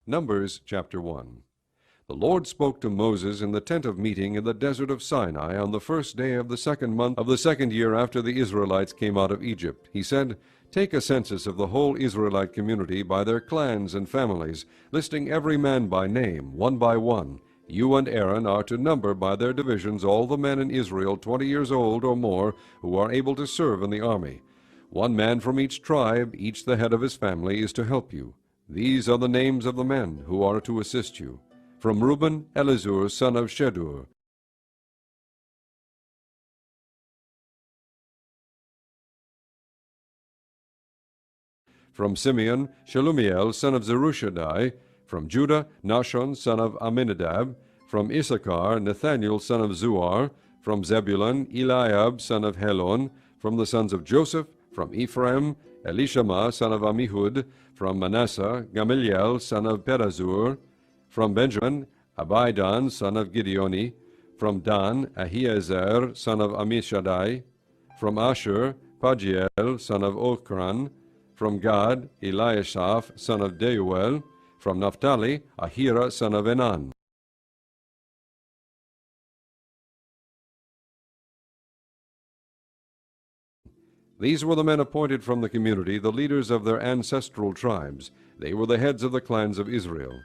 Numbers chapter 1. The Lord spoke to Moses in the tent of meeting in the desert of Sinai on the first day of the second month of the second year after the Israelites came out of Egypt. He said, "Take a census of the whole Israelite community by their clans and families, listing every man by name, one by one. You and Aaron are to number by their divisions all the men in Israel 20 years old or more who are able to serve in the army. One man from each tribe, each the head of his family, is to help you. These are the names of the men who are to assist you. From Reuben, Elizur, son of Shedur. From Simeon, Shelumiel, son of Zerushadai. From Judah, Nahshon, son of Amminadab. From Issachar, Nathaniel, son of Zuar. From Zebulun, Eliab, son of Helon. From the sons of Joseph, from Ephraim, Elishama, son of Ammihud. From Manasseh, Gamaliel, son of Pedazur. From Benjamin, Abidan, son of Gideoni. From Dan, Ahiezer, son of Ammishaddai. From Asher, Pagiel, son of Ochran. From Gad, Eliashaph, son of Deuel. From Naphtali, Ahira, son of Enan. These were the men appointed from the community, the leaders of their ancestral tribes. They were the heads of the clans of Israel.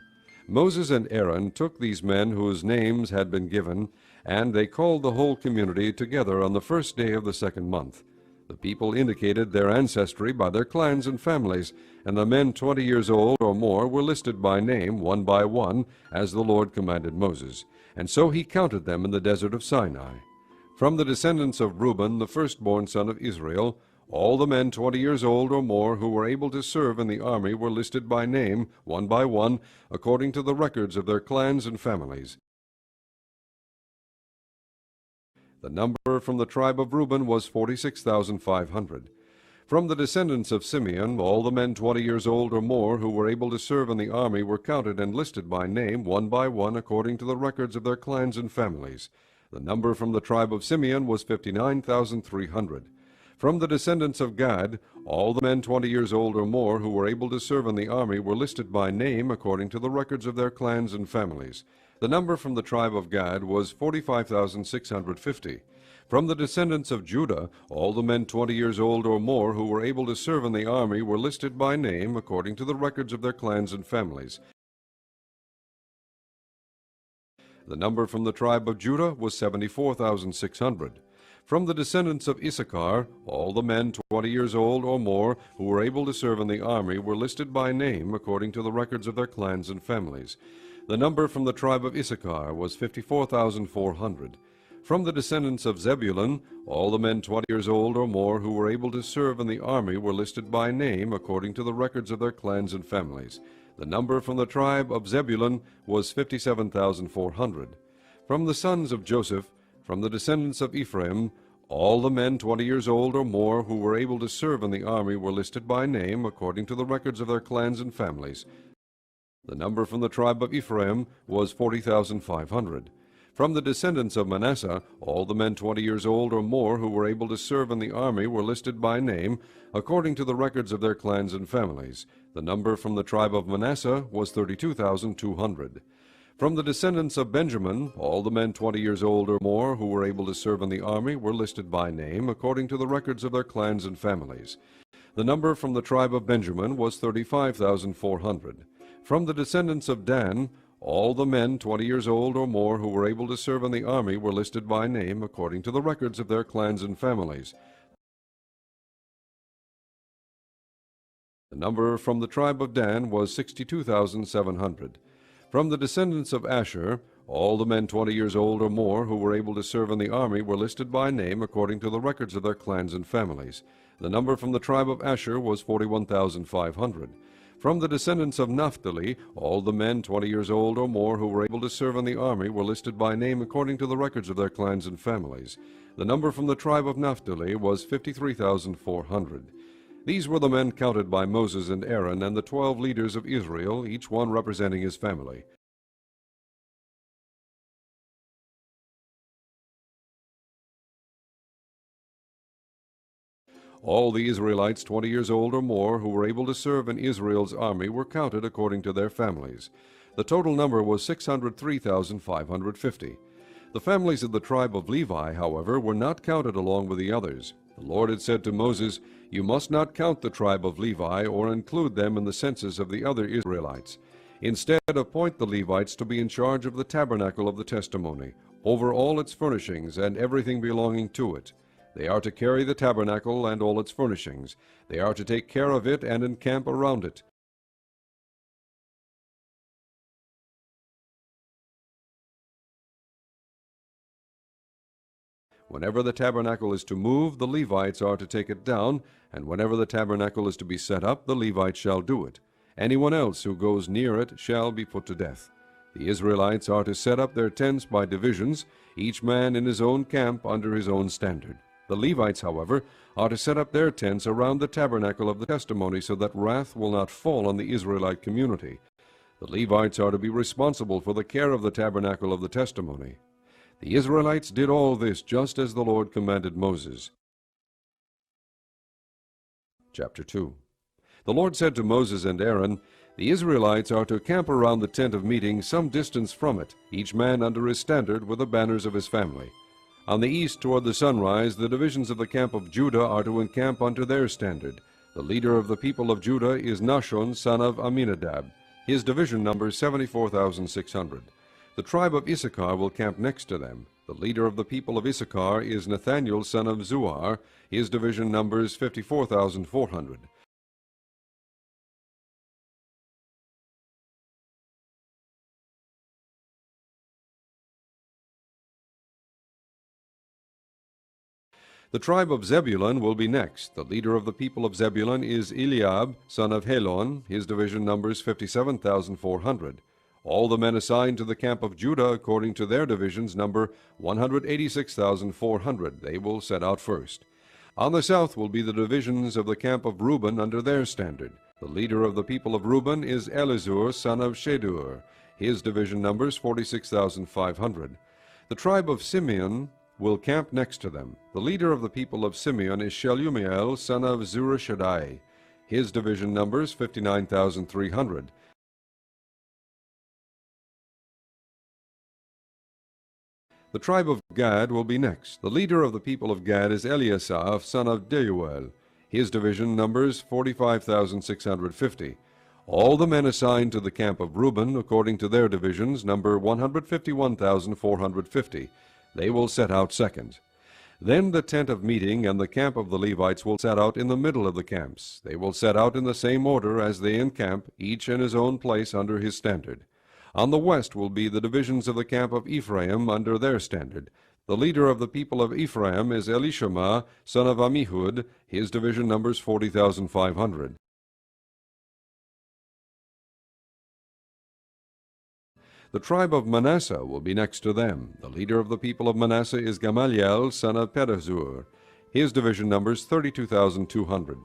Moses and Aaron took these men whose names had been given, and they called the whole community together on the first day of the second month. The people indicated their ancestry by their clans and families, and the men 20 years old or more were listed by name, one by one, as the Lord commanded Moses. And so he counted them in the desert of Sinai. From the descendants of Reuben, the firstborn son of Israel, all the men 20 years old or more who were able to serve in the army were listed by name, one by one, according to the records of their clans and families. The number from the tribe of Reuben was 46,500. From the descendants of Simeon, all the men 20 years old or more who were able to serve in the army were counted and listed by name, one by one, according to the records of their clans and families. The number from the tribe of Simeon was 59,300. From the descendants of Gad, all the men 20 years old or more who were able to serve in the army were listed by name according to the records of their clans and families. The number from the tribe of Gad was 45,650. From the descendants of Judah, all the men 20 years old or more who were able to serve in the army were listed by name according to the records of their clans and families. The number from the tribe of Judah was 74,600. From the descendants of Issachar, all the men 20 years old or more who were able to serve in the army were listed by name according to the records of their clans and families. The number from the tribe of Issachar was 54,400. From the descendants of Zebulun, all the men 20 years old or more who were able to serve in the army were listed by name according to the records of their clans and families. The number from the tribe of Zebulun was 57,400. From the sons of Joseph, from the descendants of Ephraim, all the men 20 years old or more who were able to serve in the army were listed by name according to the records of their clans and families. The number from the tribe of Ephraim was 40,500. From the descendants of Manasseh, all the men 20 years old or more who were able to serve in the army were listed by name according to the records of their clans and families. The number from the tribe of Manasseh was 32,200. From the descendants of Benjamin, all the men 20 years old or more who were able to serve in the army were listed by name according to the records of their clans and families. The number from the tribe of Benjamin was 35,400. From the descendants of Dan, all the men 20 years old or more who were able to serve in the army were listed by name according to the records of their clans and families. The number from the tribe of Dan was 62,700. From the descendants of Asher, all the men 20 years old or more who were able to serve in the army were listed by name according to the records of their clans and families. The number from the tribe of Asher was 41,500. From the descendants of Naphtali, all the men 20 years old or more who were able to serve in the army were listed by name according to the records of their clans and families. The number from the tribe of Naphtali was 53,400. These were the men counted by Moses and Aaron and the 12 leaders of Israel, each one representing his family. All the Israelites 20 years old or more who were able to serve in Israel's army were counted according to their families. The total number was 603,550. The families of the tribe of Levi, however, were not counted along with the others. The Lord had said to Moses, "You must not count the tribe of Levi or include them in the census of the other Israelites. Instead, appoint the Levites to be in charge of the tabernacle of the testimony, over all its furnishings and everything belonging to it. They are to carry the tabernacle and all its furnishings. They are to take care of it and encamp around it. Whenever the tabernacle is to move, the Levites are to take it down, and whenever the tabernacle is to be set up, the Levites shall do it. Anyone else who goes near it shall be put to death. The Israelites are to set up their tents by divisions, each man in his own camp under his own standard. The Levites, however, are to set up their tents around the tabernacle of the testimony so that wrath will not fall on the Israelite community. The Levites are to be responsible for the care of the tabernacle of the testimony. The Israelites did all this just as the Lord commanded Moses. Chapter 2. The Lord said to Moses and Aaron, "The Israelites are to camp around the tent of meeting some distance from it, each man under his standard with the banners of his family. On the east toward the sunrise, the divisions of the camp of Judah are to encamp under their standard. The leader of the people of Judah is Nahshon, son of Amminadab. His division numbers 74,600. The tribe of Issachar will camp next to them. The leader of the people of Issachar is Nathaniel, son of Zuar. His division numbers 54,400. The tribe of Zebulun will be next. The leader of the people of Zebulun is Eliab, son of Helon. His division numbers 57,400. All the men assigned to the camp of Judah according to their divisions number 186,400. They will set out first. On the south will be the divisions of the camp of Reuben under their standard. The leader of the people of Reuben is Elizur, son of Shedur. His division numbers 46,500. The tribe of Simeon will camp next to them. The leader of the people of Simeon is Shelumiel, son of Zurishaddai. His division numbers 59,300. The tribe of Gad will be next. The leader of the people of Gad is Eliasaph, son of Deuel. His division numbers 45,650. All the men assigned to the camp of Reuben, according to their divisions, number 151,450. They will set out second. Then the tent of meeting and the camp of the Levites will set out in the middle of the camps. They will set out in the same order as they encamp, each in his own place under his standard. On the west will be the divisions of the camp of Ephraim under their standard. The leader of the people of Ephraim is Elishama, son of Ammihud. His division numbers 40,500. The tribe of Manasseh will be next to them. The leader of the people of Manasseh is Gamaliel, son of Pedahzur. His division numbers 32,200.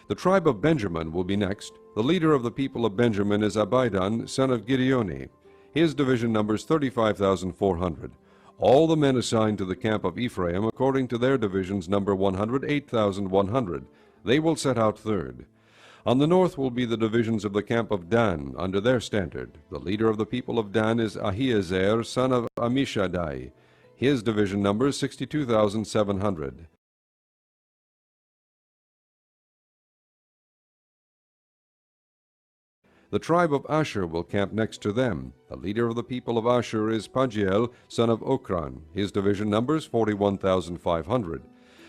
The tribe of Benjamin will be next. The leader of the people of Benjamin is Abidan, son of Gideoni. His division numbers 35,400. All the men assigned to the camp of Ephraim according to their divisions number 108,100. They will set out third. On the north will be the divisions of the camp of Dan under their standard. The leader of the people of Dan is Ahiezer, son of Ammishaddai. His division numbers 62,700. The tribe of Asher will camp next to them. The leader of the people of Asher is Pagiel, son of Okran. His division numbers 41,500.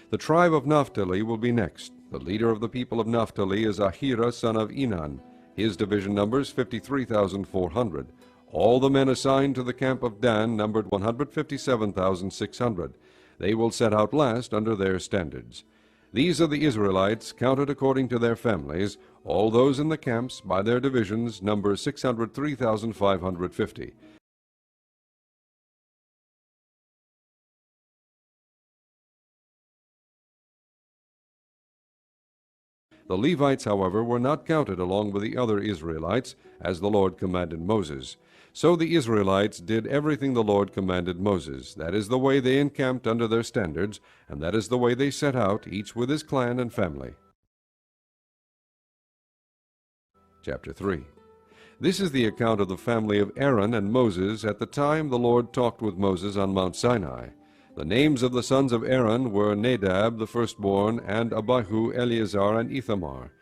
The tribe of Naphtali will be next. The leader of the people of Naphtali is Ahira, son of Enan. His division numbers 53,400. All the men assigned to the camp of Dan numbered 157,600. They will set out last under their standards. These are the Israelites, counted according to their families. All those in the camps, by their divisions, number 603,550. The Levites, however, were not counted along with the other Israelites, as the Lord commanded Moses. So the Israelites did everything the Lord commanded Moses. That is the way they encamped under their standards, and that is the way they set out, each with his clan and family. Chapter 3. This is the account of the family of Aaron and Moses at the time the Lord talked with Moses on Mount Sinai. The names of the sons of Aaron were Nadab the firstborn, and Abihu, Eleazar, and Ithamar.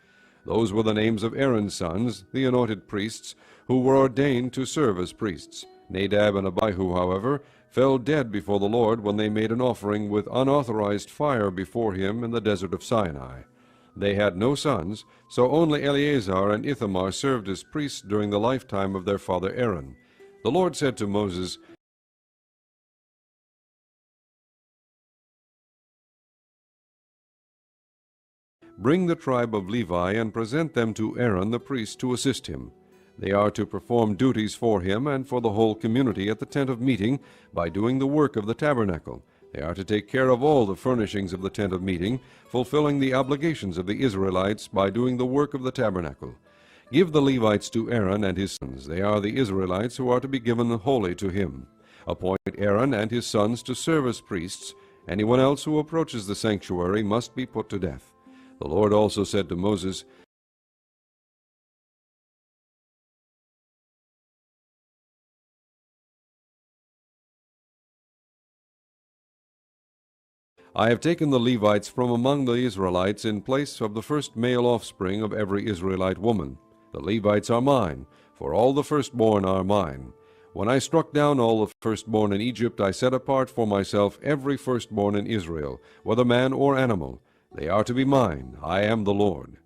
Those were the names of Aaron's sons, the anointed priests, who were ordained to serve as priests. Nadab and Abihu, however, fell dead before the Lord when they made an offering with unauthorized fire before him in the desert of Sinai. They had no sons, so only Eleazar and Ithamar served as priests during the lifetime of their father Aaron. The Lord said to Moses, "Bring the tribe of Levi and present them to Aaron the priest to assist him. They are to perform duties for him and for the whole community at the tent of meeting by doing the work of the tabernacle. They are to take care of all the furnishings of the tent of meeting, fulfilling the obligations of the Israelites by doing the work of the tabernacle. Give the Levites to Aaron and his sons. They are the Israelites who are to be given wholly to him. Appoint Aaron and his sons to serve as priests. Anyone else who approaches the sanctuary must be put to death." The Lord also said to Moses, "I have taken the Levites from among the Israelites in place of the first male offspring of every Israelite woman. The Levites are mine, for all the firstborn are mine. When I struck down all the firstborn in Egypt, I set apart for myself every firstborn in Israel, whether man or animal. They are to be mine. I am the Lord."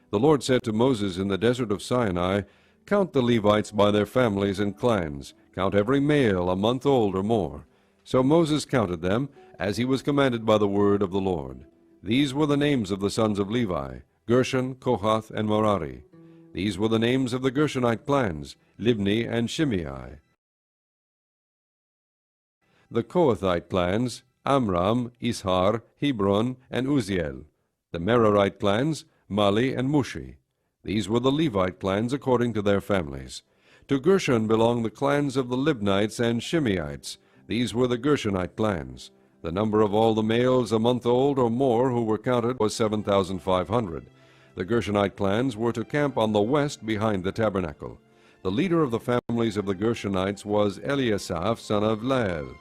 The Lord said to Moses in the desert of Sinai, "Count the Levites by their families and clans. Count every male a month old or more." So Moses counted them, as he was commanded by the word of the Lord. These were the names of the sons of Levi: Gershon, Kohath, and Merari. These were the names of the Gershonite clans: Libni and Shimei. The Kohathite clans: Amram, Ishar, Hebron, and Uzziel. The Merarite clans: Mali and Mushi. These were the Levite clans according to their families. To Gershon belonged the clans of the Libnites and Shimeites. These were the Gershonite clans. The number of all the males a month old or more who were counted was 7,500. The Gershonite clans were to camp on the west behind the tabernacle. The leader of the families of the Gershonites was Eliasaph, son of Lael.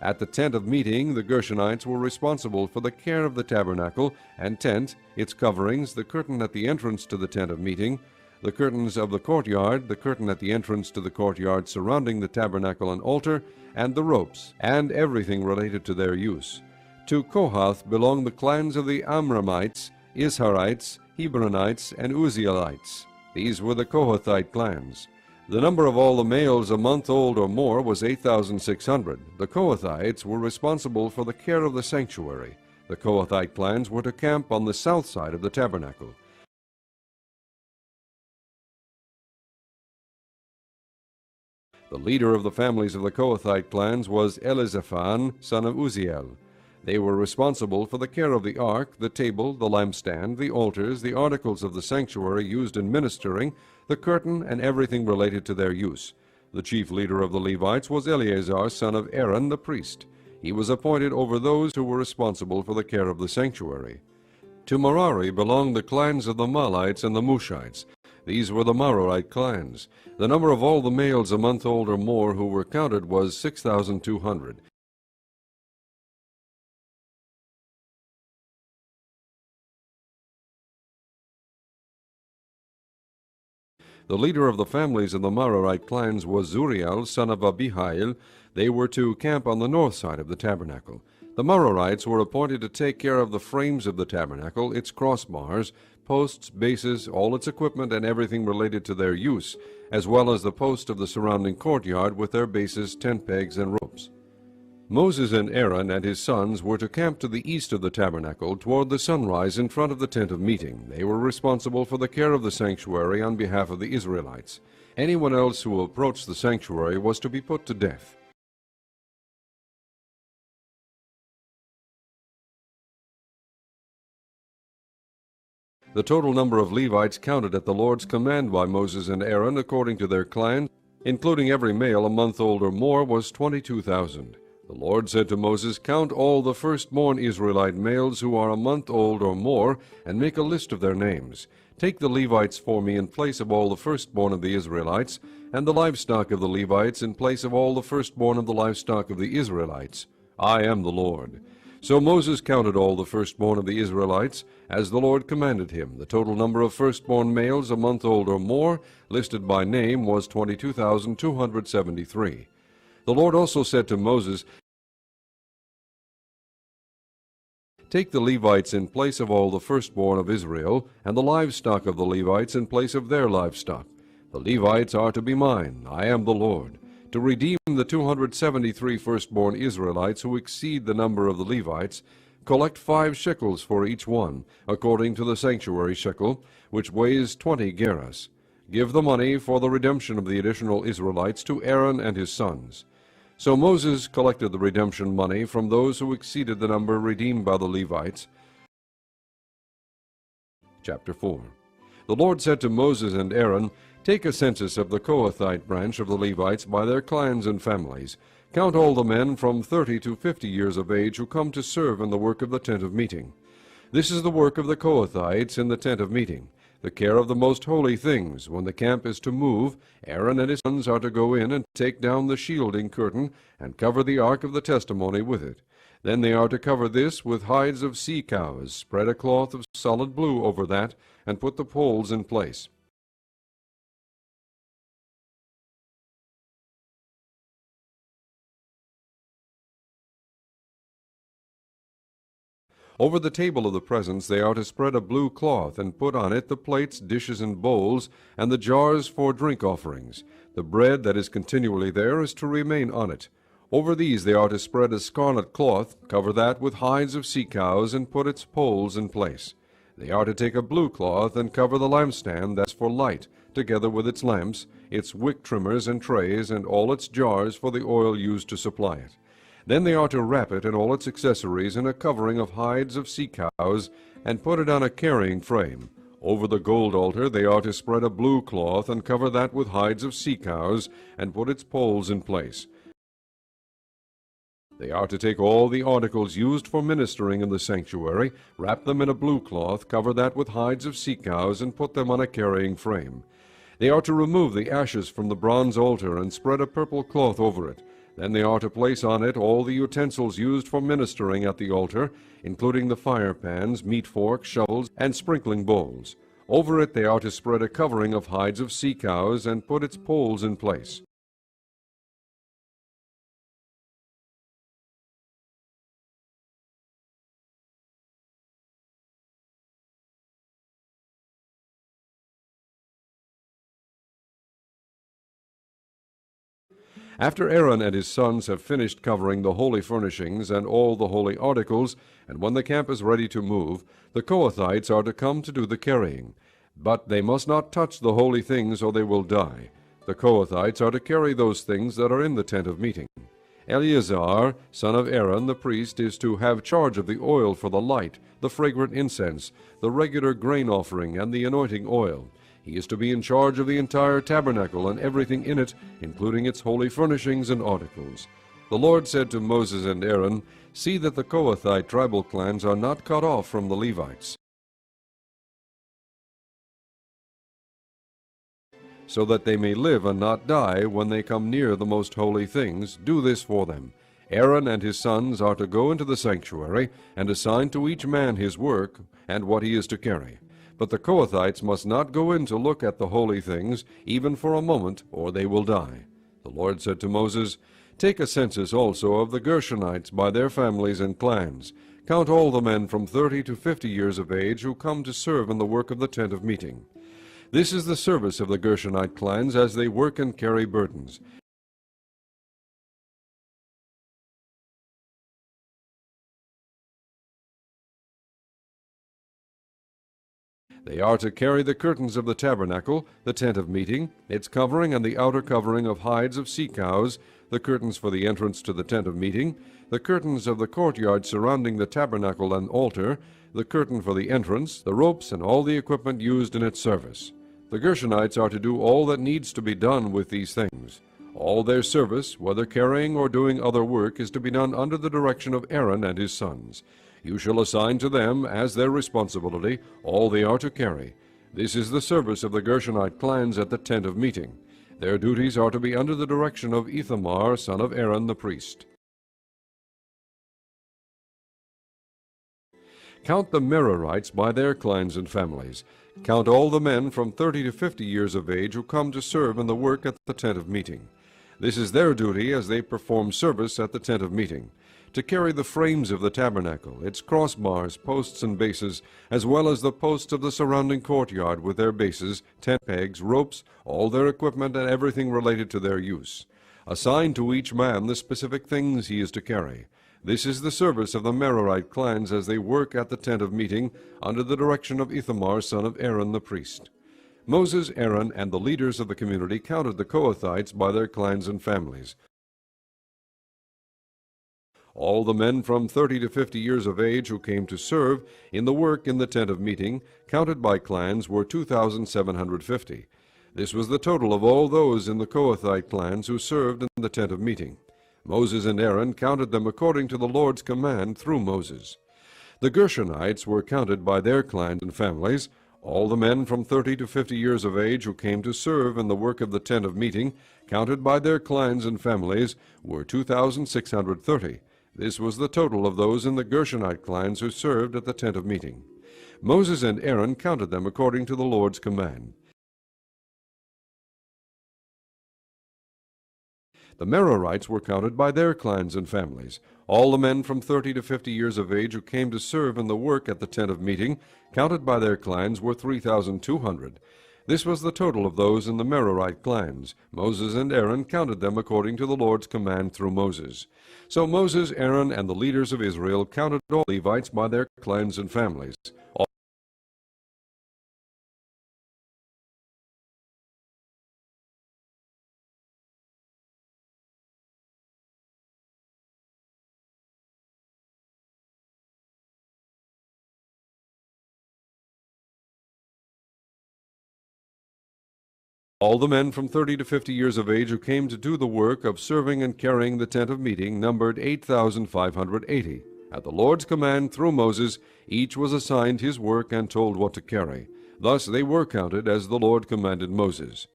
At the tent of meeting, the Gershonites were responsible for the care of the tabernacle and tent, its coverings, the curtain at the entrance to the tent of meeting, the curtains of the courtyard, the curtain at the entrance to the courtyard surrounding the tabernacle and altar, and the ropes, and everything related to their use. To Kohath belonged the clans of the Amramites, Isharites, Hebronites, and Uzzielites. These were the Kohathite clans. The number of all the males a month old or more was 8,600. The Kohathites were responsible for the care of the sanctuary. The Kohathite clans were to camp on the south side of the tabernacle. The leader of the families of the Kohathite clans was Elizaphan, son of Uzziel. They were responsible for the care of the ark, the table, the lampstand, the altars, the articles of the sanctuary used in ministering, the curtain, and everything related to their use. The chief leader of the Levites was Eleazar, son of Aaron, the priest. He was appointed over those who were responsible for the care of the sanctuary. To Merari belonged the clans of the Malites and the Mushites. These were the Merarite clans. The number of all the males a month old or more who were counted was 6,200. The leader of the families of the Merarite clans was Zuriel, son of Abihail. They were to camp on the north side of the tabernacle. The Merarites were appointed to take care of the frames of the tabernacle, its crossbars, posts, bases, all its equipment, and everything related to their use, as well as the post of the surrounding courtyard with their bases, tent pegs, and ropes. Moses and Aaron and his sons were to camp to the east of the tabernacle toward the sunrise in front of the tent of meeting. They were responsible for the care of the sanctuary on behalf of the Israelites. Anyone else who approached the sanctuary was to be put to death. The total number of Levites counted at the Lord's command by Moses and Aaron according to their clans, including every male a month old or more, was 22,000. The Lord said to Moses, "Count all the firstborn Israelite males who are a month old or more, and make a list of their names. Take the Levites for me in place of all the firstborn of the Israelites, and the livestock of the Levites in place of all the firstborn of the livestock of the Israelites. I am the Lord." So Moses counted all the firstborn of the Israelites, as the Lord commanded him. The total number of firstborn males a month old or more, listed by name, was 22,273. The Lord also said to Moses, "Take the Levites in place of all the firstborn of Israel, and the livestock of the Levites in place of their livestock. The Levites are to be mine. I am the Lord. To redeem the 273 firstborn Israelites who exceed the number of the Levites, collect 5 shekels for each one, according to the sanctuary shekel, which weighs 20 gerahs. Give the money for the redemption of the additional Israelites to Aaron and his sons." So Moses collected the redemption money from those who exceeded the number redeemed by the Levites. Chapter 4. The Lord said to Moses and Aaron, "Take a census of the Kohathite branch of the Levites by their clans and families. Count all the men from 30 to 50 years of age who come to serve in the work of the tent of meeting. This is the work of the Kohathites in the tent of meeting, the care of the most holy things. When the camp is to move, Aaron and his sons are to go in and take down the shielding curtain and cover the ark of the testimony with it. Then they are to cover this with hides of sea cows, spread a cloth of solid blue over that, and put the poles in place. Over the table of the presence they are to spread a blue cloth, and put on it the plates, dishes, and bowls, and the jars for drink offerings. The bread that is continually there is to remain on it. Over these they are to spread a scarlet cloth, cover that with hides of sea cows, and put its poles in place. They are to take a blue cloth and cover the lampstand that's for light, together with its lamps, its wick trimmers and trays, and all its jars for the oil used to supply it. Then they are to wrap it and all its accessories in a covering of hides of sea cows, and put it on a carrying frame. Over the gold altar they are to spread a blue cloth, and cover that with hides of sea cows, and put its poles in place. They are to take all the articles used for ministering in the sanctuary, wrap them in a blue cloth, cover that with hides of sea cows, and put them on a carrying frame. They are to remove the ashes from the bronze altar, and spread a purple cloth over it. Then they are to place on it all the utensils used for ministering at the altar, including the fire pans, meat forks, shovels, and sprinkling bowls. Over it they are to spread a covering of hides of sea cows, and put its poles in place. After Aaron and his sons have finished covering the holy furnishings and all the holy articles, and when the camp is ready to move, the Kohathites are to come to do the carrying. But they must not touch the holy things, or they will die. The Kohathites are to carry those things that are in the tent of meeting. Eleazar, son of Aaron the priest, is to have charge of the oil for the light, the fragrant incense, the regular grain offering, and the anointing oil. He is to be in charge of the entire tabernacle and everything in it, including its holy furnishings and articles. The Lord said to Moses and Aaron, "See that the Kohathite tribal clans are not cut off from the Levites, so that they may live and not die when they come near the most holy things. Do this for them. Aaron and his sons are to go into the sanctuary, and assign to each man his work and what he is to carry. But the Kohathites must not go in to look at the holy things, even for a moment, or they will die." The Lord said to Moses, "Take a census also of the Gershonites by their families and clans. Count all the men from 30 to 50 years of age who come to serve in the work of the tent of meeting. This is the service of the Gershonite clans as they work and carry burdens. They are to carry the curtains of the tabernacle, the tent of meeting, its covering and the outer covering of hides of sea cows, the curtains for the entrance to the tent of meeting, the curtains of the courtyard surrounding the tabernacle and altar, the curtain for the entrance, the ropes, and all the equipment used in its service. The Gershonites are to do all that needs to be done with these things. All their service, whether carrying or doing other work, is to be done under the direction of Aaron and his sons. You shall assign to them, as their responsibility, all they are to carry. This is the service of the Gershonite clans at the tent of meeting. Their duties are to be under the direction of Ithamar, son of Aaron the priest. Count the Merarites by their clans and families. Count all the men from 30 to 50 years of age who come to serve in the work at the tent of meeting. This is their duty as they perform service at the tent of meeting, to carry the frames of the tabernacle, its crossbars, posts, and bases, as well as the posts of the surrounding courtyard with their bases, tent pegs, ropes, all their equipment, and everything related to their use. Assign to each man the specific things he is to carry. This is the service of the Merarite clans as they work at the tent of meeting under the direction of Ithamar, son of Aaron the priest. Moses, Aaron, and the leaders of the community counted the Kohathites by their clans and families. All the men from 30 to 50 years of age who came to serve in the work in the tent of meeting, counted by clans, were 2,750. This was the total of all those in the Kohathite clans who served in the tent of meeting. Moses and Aaron counted them according to the Lord's command through Moses. The Gershonites were counted by their clans and families. All the men from 30 to 50 years of age who came to serve in the work of the tent of meeting, counted by their clans and families, were 2,630. This was the total of those in the Gershonite clans who served at the tent of meeting. Moses and Aaron counted them according to the Lord's command. The Merarites were counted by their clans and families. All the men from 30 to 50 years of age who came to serve in the work at the tent of meeting, counted by their clans, were 3,200. This was the total of those in the Merarite clans. Moses and Aaron counted them according to the Lord's command through Moses. So Moses, Aaron, and the leaders of Israel counted all Levites by their clans and families. All the men from 30 to 50 years of age who came to do the work of serving and carrying the tent of meeting numbered 8,580. At the Lord's command through Moses, each was assigned his work and told what to carry. Thus they were counted as the Lord commanded Moses.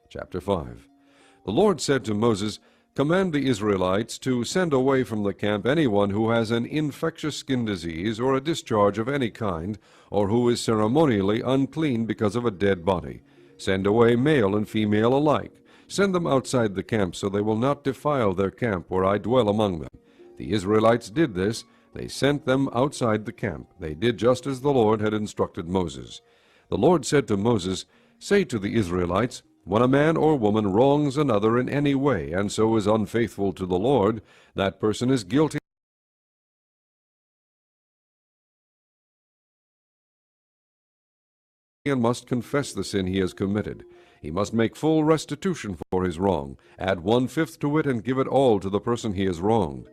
Chapter 5. The Lord said to Moses, "Command the Israelites to send away from the camp anyone who has an infectious skin disease or a discharge of any kind, or who is ceremonially unclean because of a dead body. Send away male and female alike. Send them outside the camp, so they will not defile their camp where I dwell among them." The Israelites did this. They sent them outside the camp. They did just as the Lord had instructed Moses. The Lord said to Moses, "Say to the Israelites, when a man or woman wrongs another in any way, and so is unfaithful to the Lord, that person is guilty and must confess the sin he has committed. He must make full restitution for his wrong, add 1/5 to it, and give it all to the person he has wronged.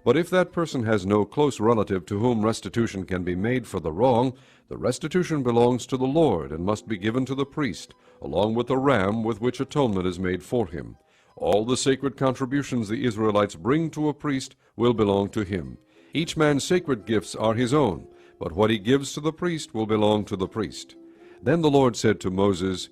But if that person has no close relative to whom restitution can be made for the wrong, the restitution belongs to the Lord and must be given to the priest, along with the ram with which atonement is made for him. All the sacred contributions the Israelites bring to a priest will belong to him. Each man's sacred gifts are his own, but what he gives to the priest will belong to the priest." Then the Lord said to Moses,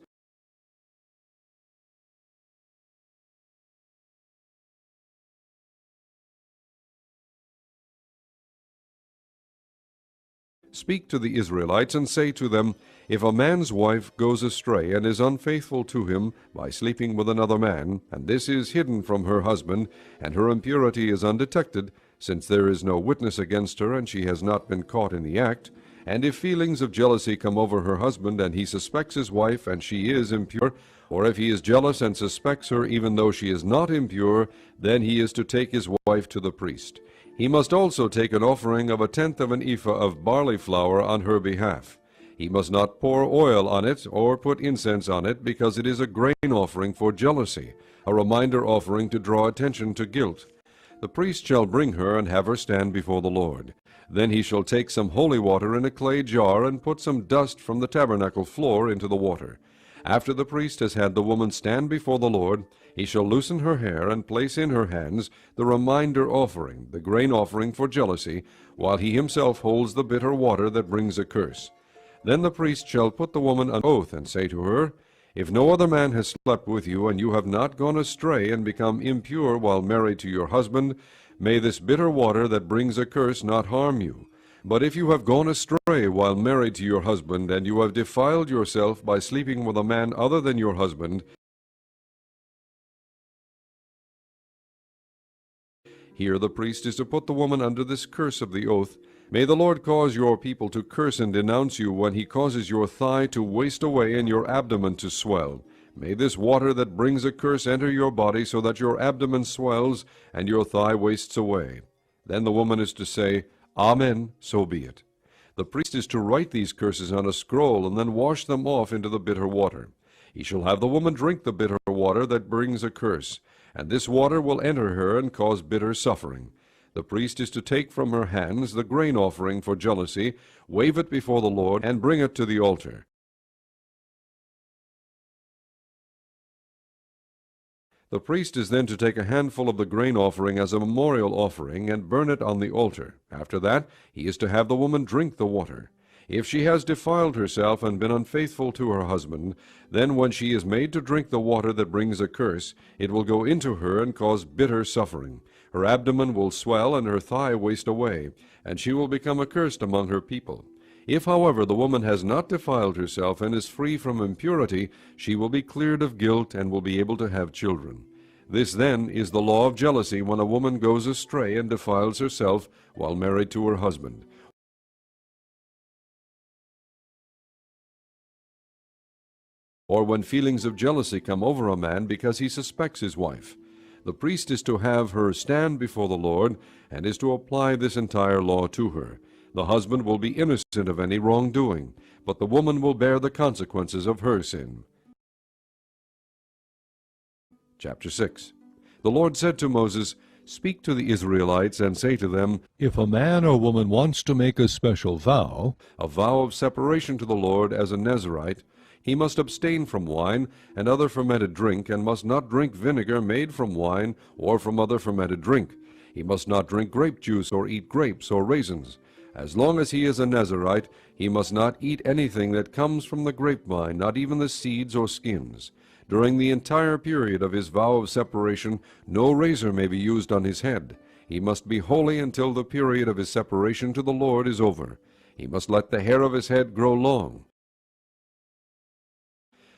"Speak to the Israelites and say to them, if a man's wife goes astray and is unfaithful to him by sleeping with another man, and this is hidden from her husband, and her impurity is undetected, since there is no witness against her and she has not been caught in the act, and if feelings of jealousy come over her husband and he suspects his wife and she is impure, or if he is jealous and suspects her even though she is not impure, then he is to take his wife to the priest. He must also take an offering of 1/10 of an ephah of barley flour on her behalf. He must not pour oil on it or put incense on it, because it is a grain offering for jealousy, a reminder offering to draw attention to guilt. The priest shall bring her and have her stand before the Lord. Then he shall take some holy water in a clay jar and put some dust from the tabernacle floor into the water. After the priest has had the woman stand before the Lord, he shall loosen her hair and place in her hands the reminder offering, the grain offering for jealousy, while he himself holds the bitter water that brings a curse. Then the priest shall put the woman on oath and say to her, "If no other man has slept with you, and you have not gone astray and become impure while married to your husband, may this bitter water that brings a curse not harm you. But if you have gone astray while married to your husband, and you have defiled yourself by sleeping with a man other than your husband," here the priest is to put the woman under this curse of the oath, "May the Lord cause your people to curse and denounce you when he causes your thigh to waste away and your abdomen to swell. May this water that brings a curse enter your body, so that your abdomen swells and your thigh wastes away." Then the woman is to say, "Amen, so be it." The priest is to write these curses on a scroll and then wash them off into the bitter water. He shall have the woman drink the bitter water that brings a curse, and this water will enter her and cause bitter suffering. The priest is to take from her hands the grain offering for jealousy, wave it before the Lord, and bring it to the altar. The priest is then to take a handful of the grain offering as a memorial offering and burn it on the altar. After that, he is to have the woman drink the water. If she has defiled herself and been unfaithful to her husband, then when she is made to drink the water that brings a curse, it will go into her and cause bitter suffering. Her abdomen will swell and her thigh waste away, and she will become accursed among her people. If, however, the woman has not defiled herself and is free from impurity, she will be cleared of guilt and will be able to have children. This, then, is the law of jealousy when a woman goes astray and defiles herself while married to her husband, or when feelings of jealousy come over a man because he suspects his wife. The priest is to have her stand before the Lord and is to apply this entire law to her. The husband will be innocent of any wrongdoing, but the woman will bear the consequences of her sin. Chapter 6. The Lord said to Moses, "Speak to the Israelites and say to them, If a man or woman wants to make a special vow, a vow of separation to the Lord as a Nazirite, he must abstain from wine and other fermented drink, and must not drink vinegar made from wine or from other fermented drink. He must not drink grape juice or eat grapes or raisins. As long as he is a Nazirite, he must not eat anything that comes from the grapevine, not even the seeds or skins. During the entire period of his vow of separation, no razor may be used on his head. He must be holy until the period of his separation to the Lord is over. He must let the hair of his head grow long.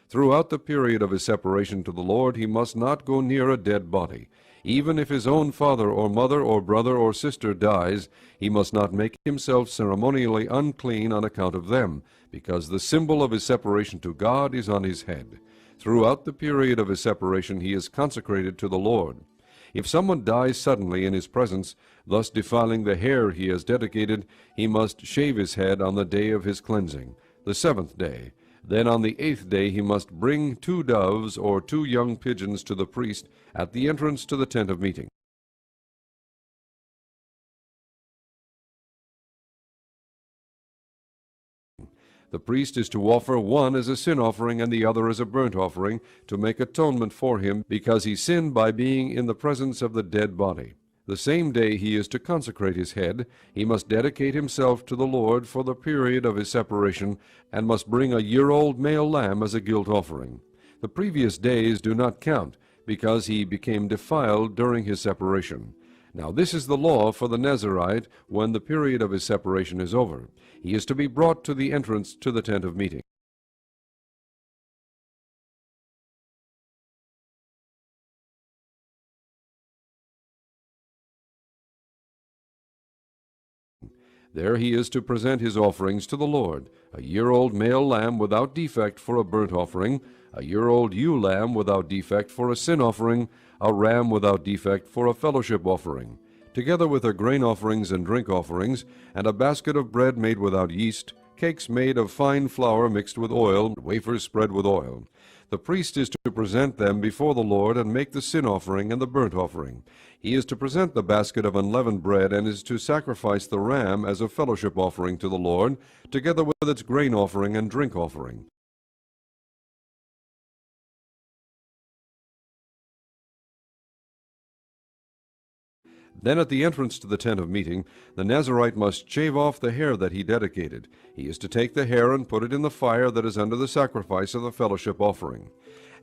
Throughout the period of his separation to the Lord, he must not go near a dead body. Even if his own father or mother or brother or sister dies, he must not make himself ceremonially unclean on account of them, because the symbol of his separation to God is on his head. Throughout the period of his separation he is consecrated to the Lord. If someone dies suddenly in his presence, thus defiling the hair he has dedicated, he must shave his head on the day of his cleansing, the 7th day. Then on the 8th day he must bring 2 doves or 2 young pigeons to the priest at the entrance to the tent of meeting. The priest is to offer one as a sin offering and the other as a burnt offering, to make atonement for him, because he sinned by being in the presence of the dead body. The same day he is to consecrate his head. He must dedicate himself to the Lord for the period of his separation, and must bring a year-old male lamb as a guilt offering. The previous days do not count, because he became defiled during his separation. Now this is the law for the Nazirite when the period of his separation is over. He is to be brought to the entrance to the tent of meeting. There he is to present his offerings to the Lord, a year-old male lamb without defect for a burnt offering, a year-old ewe lamb without defect for a sin offering, a ram without defect for a fellowship offering. together with their grain offerings and drink offerings, and a basket of bread made without yeast, cakes made of fine flour mixed with oil, wafers spread with oil. The priest is to present them before the Lord and make the sin offering and the burnt offering. He is to present the basket of unleavened bread and is to sacrifice the ram as a fellowship offering to the Lord, together with its grain offering and drink offering. Then at the entrance to the tent of meeting, the Nazarite must shave off the hair that he dedicated. He is to take the hair and put it in the fire that is under the sacrifice of the fellowship offering.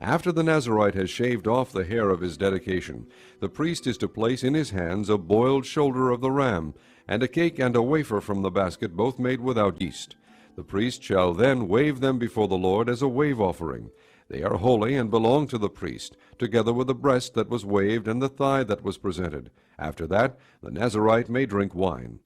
After the Nazarite has shaved off the hair of his dedication, the priest is to place in his hands a boiled shoulder of the ram, and a cake and a wafer from the basket, both made without yeast. The priest shall then wave them before the Lord as a wave offering. They are holy and belong to the priest, together with the breast that was waved and the thigh that was presented. After that, the Nazarite may drink wine.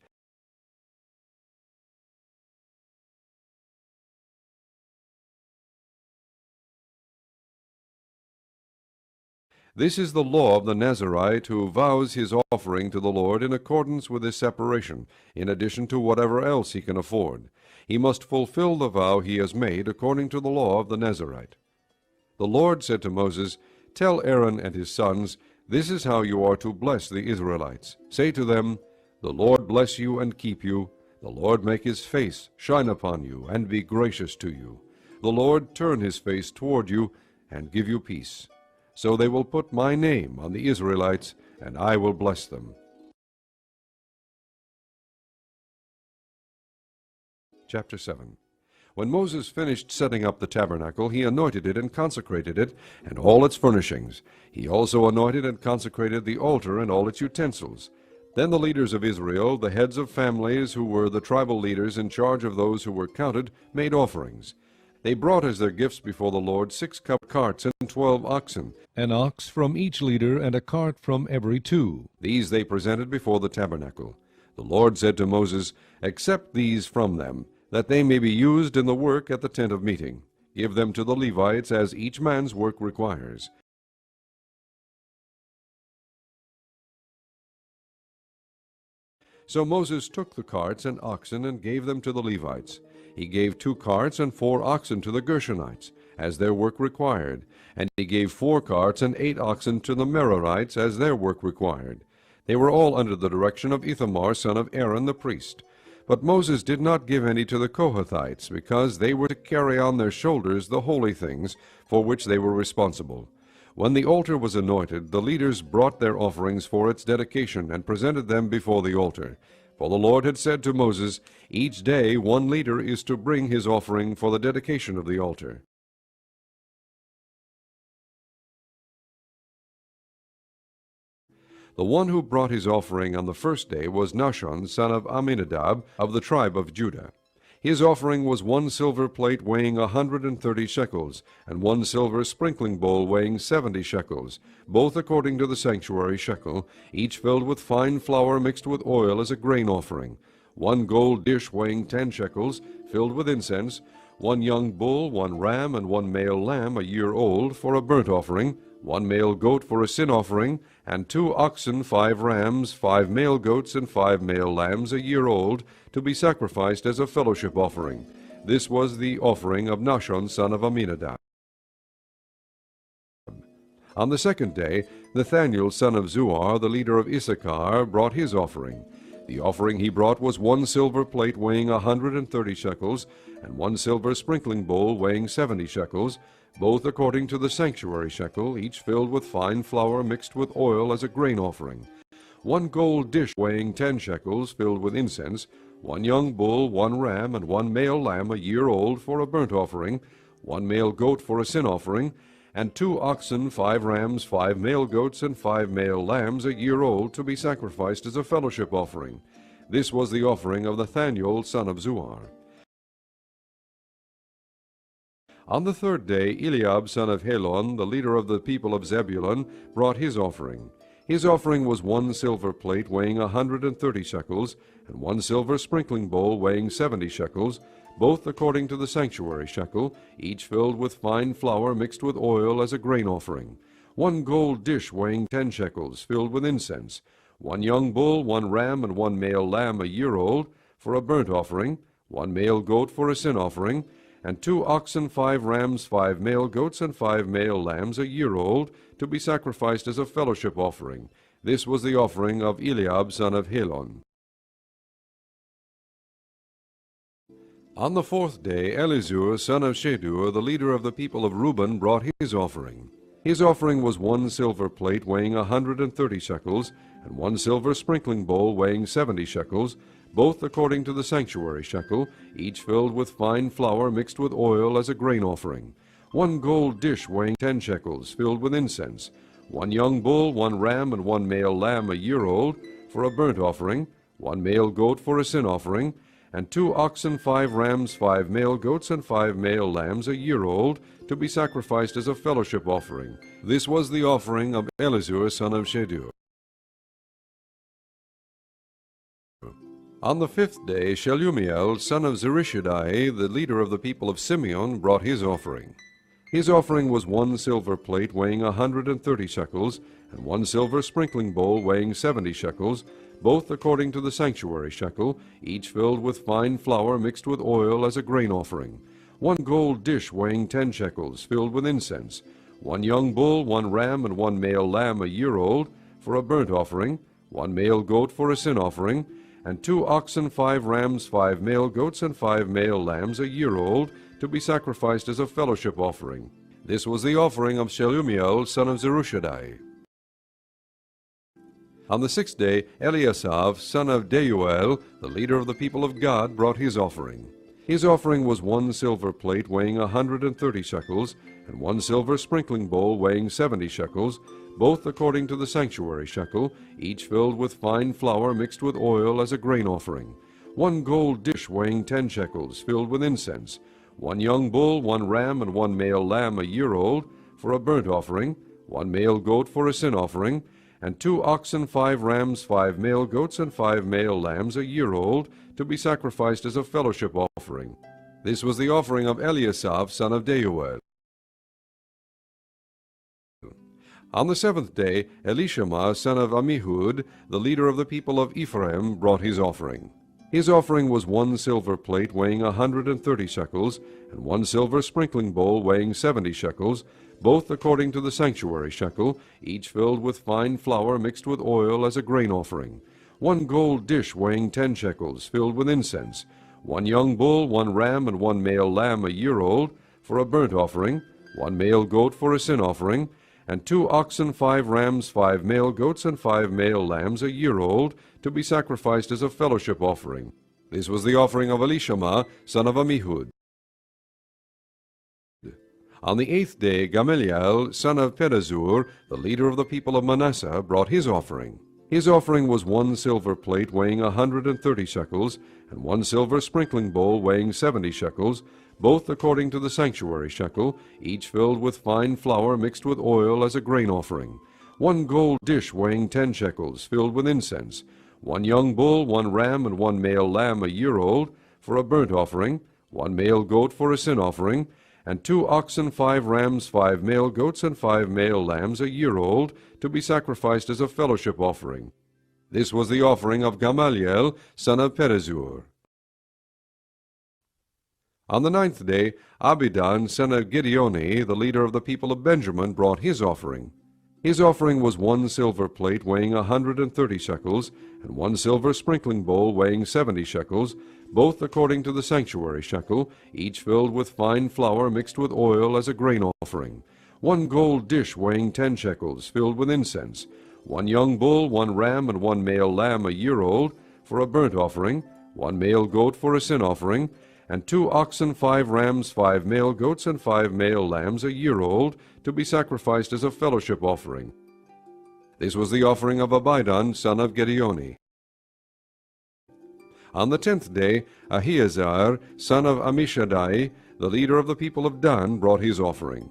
This is the law of the Nazarite who vows his offering to the Lord in accordance with his separation, in addition to whatever else he can afford. He must fulfill the vow he has made according to the law of the Nazarite. The Lord said to Moses, "Tell Aaron and his sons, this is how you are to bless the Israelites. Say to them, the Lord bless you and keep you. The Lord make his face shine upon you and be gracious to you. The Lord turn his face toward you and give you peace. So they will put my name on the Israelites, and I will bless them." Chapter 7. When Moses finished setting up the tabernacle, he anointed it and consecrated it, and all its furnishings. He also anointed and consecrated the altar and all its utensils. Then the leaders of Israel, the heads of families who were the tribal leaders in charge of those who were counted, made offerings. They brought as their gifts before the Lord 6 carts and 12 oxen, an ox from each leader and a cart from every 2. These they presented before the tabernacle. The Lord said to Moses, "Accept these from them, that they may be used in the work at the tent of meeting. Give them to the Levites as each man's work requires." So Moses took the carts and oxen and gave them to the Levites. He gave 2 carts and 4 oxen to the Gershonites, as their work required, and he gave 4 carts and 8 oxen to the Merarites, as their work required. They were all under the direction of Ithamar, son of Aaron the priest. But Moses did not give any to the Kohathites, because they were to carry on their shoulders the holy things for which they were responsible. When the altar was anointed, the leaders brought their offerings for its dedication and presented them before the altar. For the Lord had said to Moses, "Each day 1 leader is to bring his offering for the dedication of the altar." The one who brought his offering on the first day was Nahshon, son of Amminadab, of the tribe of Judah. His offering was 1 silver plate weighing 130 shekels, and 1 silver sprinkling bowl weighing 70 shekels, both according to the sanctuary shekel, each filled with fine flour mixed with oil as a grain offering, 1 gold dish weighing 10 shekels, filled with incense, 1 young bull, 1 ram, and 1 male lamb a year old for a burnt offering, 1 male goat for a sin offering, and 2 oxen, 5 rams, 5 male goats, and 5 male lambs a year old, to be sacrificed as a fellowship offering. This was the offering of Nahshon, son of Amminadab. On the second day, Nathaniel, son of Zuar, the leader of Issachar, brought his offering. The offering he brought was 1 silver plate weighing 130 shekels, and 1 silver sprinkling bowl weighing 70 shekels, both according to the sanctuary shekel, each filled with fine flour mixed with oil as a grain offering, 1 gold dish weighing 10 shekels, filled with incense, 1 young bull, 1 ram, and 1 male lamb a year old for a burnt offering, 1 male goat for a sin offering, and 2 oxen, 5 rams, 5 male goats, and 5 male lambs a year old, to be sacrificed as a fellowship offering. This was the offering of Nathaniel, son of Zuar. On the third day, Eliab, son of Helon, the leader of the people of Zebulun, brought his offering. His offering was 1 silver plate weighing 130 shekels, and 1 silver sprinkling bowl weighing 70 shekels, both according to the sanctuary shekel, each filled with fine flour mixed with oil as a grain offering, 1 gold dish weighing 10 shekels, filled with incense, one young bull, one ram, and one male lamb a year old, for a burnt offering, one male goat for a sin offering, and 2 oxen, 5 rams, 5 male goats, and 5 male lambs a year old, to be sacrificed as a fellowship offering. This was the offering of Eliab son of Helon. On the 4th day, Elizur son of Shedur, the leader of the people of Reuben, brought his offering. His offering was 1 silver plate weighing 130 shekels, and 1 silver sprinkling bowl weighing 70 shekels, both according to the sanctuary shekel, each filled with fine flour mixed with oil as a grain offering. 1 gold dish weighing 10 shekels, filled with incense. 1 young bull, 1 ram, and 1 male lamb a year old, for a burnt offering. 1 male goat for a sin offering, and 2 oxen, 5 rams, 5 male goats, and 5 male lambs a year old, to be sacrificed as a fellowship offering. This was the offering of Elizur son of Shedur. On the 5th day, Shelumiel son of Zurishaddai, the leader of the people of Simeon, brought his offering. His offering was 1 silver plate weighing 130 shekels, and 1 silver sprinkling bowl weighing 70 shekels, both according to the sanctuary shekel, each filled with fine flour mixed with oil as a grain offering. 1 gold dish weighing 10 shekels, filled with incense. 1 young bull, 1 ram, and 1 male lamb a year old, for a burnt offering. 1 male goat for a sin offering, and 2 oxen, 5 rams, 5 male goats, and 5 male lambs a year old, to be sacrificed as a fellowship offering. This was the offering of Shelumiel son of Zurishaddai. On the 6th day, Eliasaph son of Deuel, the leader of the people of God, brought his offering. His offering was 1 silver plate weighing 130 shekels, and 1 silver sprinkling bowl weighing 70 shekels, both according to the sanctuary shekel, each filled with fine flour mixed with oil as a grain offering. 1 gold dish weighing 10 shekels, filled with incense. 1 young bull, 1 ram, and 1 male lamb a year old, for a burnt offering. 1 male goat for a sin offering, and 2 oxen, 5 rams, 5 male goats, and 5 male lambs a year old, to be sacrificed as a fellowship offering. This was the offering of Eliasaph son of Deuel. On the 7th day, Elishama son of Ammihud, the leader of the people of Ephraim, brought his offering. His offering was 1 silver plate weighing 130 shekels, and 1 silver sprinkling bowl weighing 70 shekels, both according to the sanctuary shekel, each filled with fine flour mixed with oil as a grain offering. 1 gold dish weighing 10 shekels, filled with incense. 1 young bull, 1 ram, and 1 male lamb a year old, for a burnt offering. 1 male goat for a sin offering, and 2 oxen, 5 rams, 5 male goats, and 5 male lambs a year old, to be sacrificed as a fellowship offering. This was the offering of Elishama son of Ammihud. On the 8th day, Gamaliel son of Pedazur, the leader of the people of Manasseh, brought his offering. His offering was 1 silver plate weighing 130 shekels, and 1 silver sprinkling bowl weighing 70 shekels, both according to the sanctuary shekel, each filled with fine flour mixed with oil as a grain offering. 1 gold dish weighing 10 shekels, filled with incense. 1 young bull, 1 ram, and 1 male lamb a year old, for a burnt offering. 1 male goat for a sin offering, and 2 oxen, 5 rams, 5 male goats, and 5 male lambs a year old, to be sacrificed as a fellowship offering. This was the offering of Gamaliel son of Pedazur. On the 9th day, Abidan son of Gideoni, the leader of the people of Benjamin, brought his offering. His offering was 1 silver plate weighing 130 shekels, and 1 silver sprinkling bowl weighing 70 shekels, both according to the sanctuary shekel, each filled with fine flour mixed with oil as a grain offering. 1 gold dish weighing 10 shekels, filled with incense. 1 young bull, 1 ram, and 1 male lamb a year old, for a burnt offering. 1 male goat for a sin offering, and 2 oxen, 5 rams, 5 male goats, and 5 male lambs a year old, to be sacrificed as a fellowship offering. This was the offering of Abidan son of Gideoni. On the 10th day, Ahiezer son of Ammishaddai, the leader of the people of Dan, brought his offering.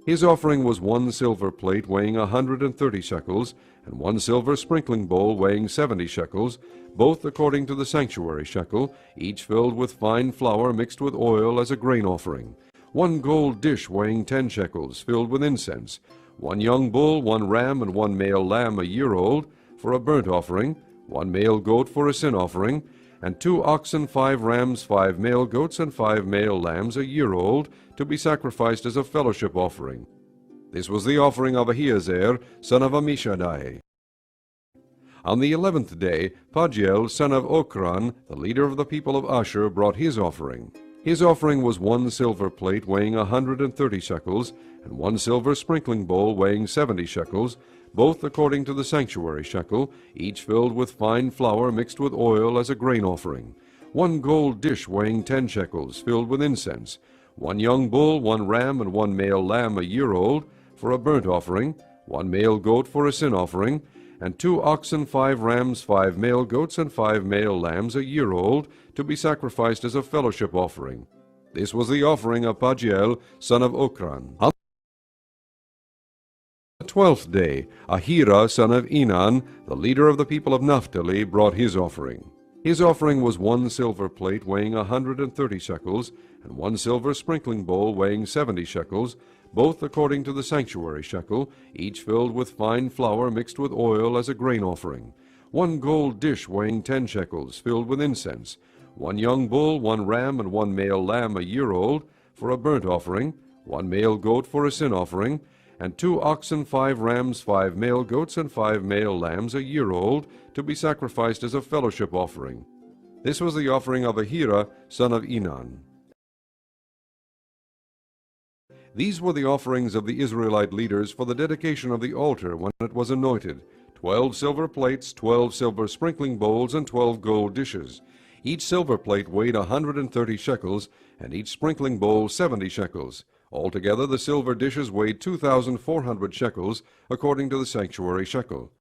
His offering was 1 silver plate weighing 130 shekels, and 1 silver sprinkling bowl weighing 70 shekels, both according to the sanctuary shekel, each filled with fine flour mixed with oil as a grain offering. 1 gold dish weighing 10 shekels, filled with incense. 1 young bull, 1 ram, and 1 male lamb a year old, for a burnt offering, 1 male goat for a sin offering, and 2 oxen, 5 rams, 5 male goats, and 5 male lambs a year old, to be sacrificed as a fellowship offering. This was the offering of Ahiezer, son of Ammishaddai. On the 11th day, Pagiel, son of Ochran, the leader of the people of Asher, brought his offering. His offering was 1 silver plate weighing 130 shekels, and 1 silver sprinkling bowl weighing 70 shekels, both according to the sanctuary shekel, each filled with fine flour mixed with oil as a grain offering. 1 gold dish weighing 10 shekels, filled with incense. 1 young bull, 1 ram, and 1 male lamb a year old, for a burnt offering. 1 male goat for a sin offering, and 2 oxen, 5 rams, 5 male goats, and 5 male lambs a year old, to be sacrificed as a fellowship offering. This was the offering of Pagiel, son of Ochran. On the 12th day, Ahira, son of Enan, the leader of the people of Naphtali, brought his offering. His offering was 1 silver plate weighing 130 shekels, and 1 silver sprinkling bowl weighing 70 shekels, both according to the sanctuary shekel, each filled with fine flour mixed with oil as a grain offering. 1 gold dish weighing 10 shekels, filled with incense. 1 young bull, 1 ram, and 1 male lamb a year old, for a burnt offering. 1 male goat for a sin offering, and 2 oxen, 5 rams, 5 male goats, and 5 male lambs a year old, to be sacrificed as a fellowship offering. This was the offering of Ahira, son of Enan. These were the offerings of the Israelite leaders for the dedication of the altar when it was anointed: 12 silver plates, 12 silver sprinkling bowls, and 12 gold dishes. Each silver plate weighed 130 shekels, and each sprinkling bowl 70 shekels. Altogether the silver dishes weighed 2,400 shekels, according to the sanctuary shekel.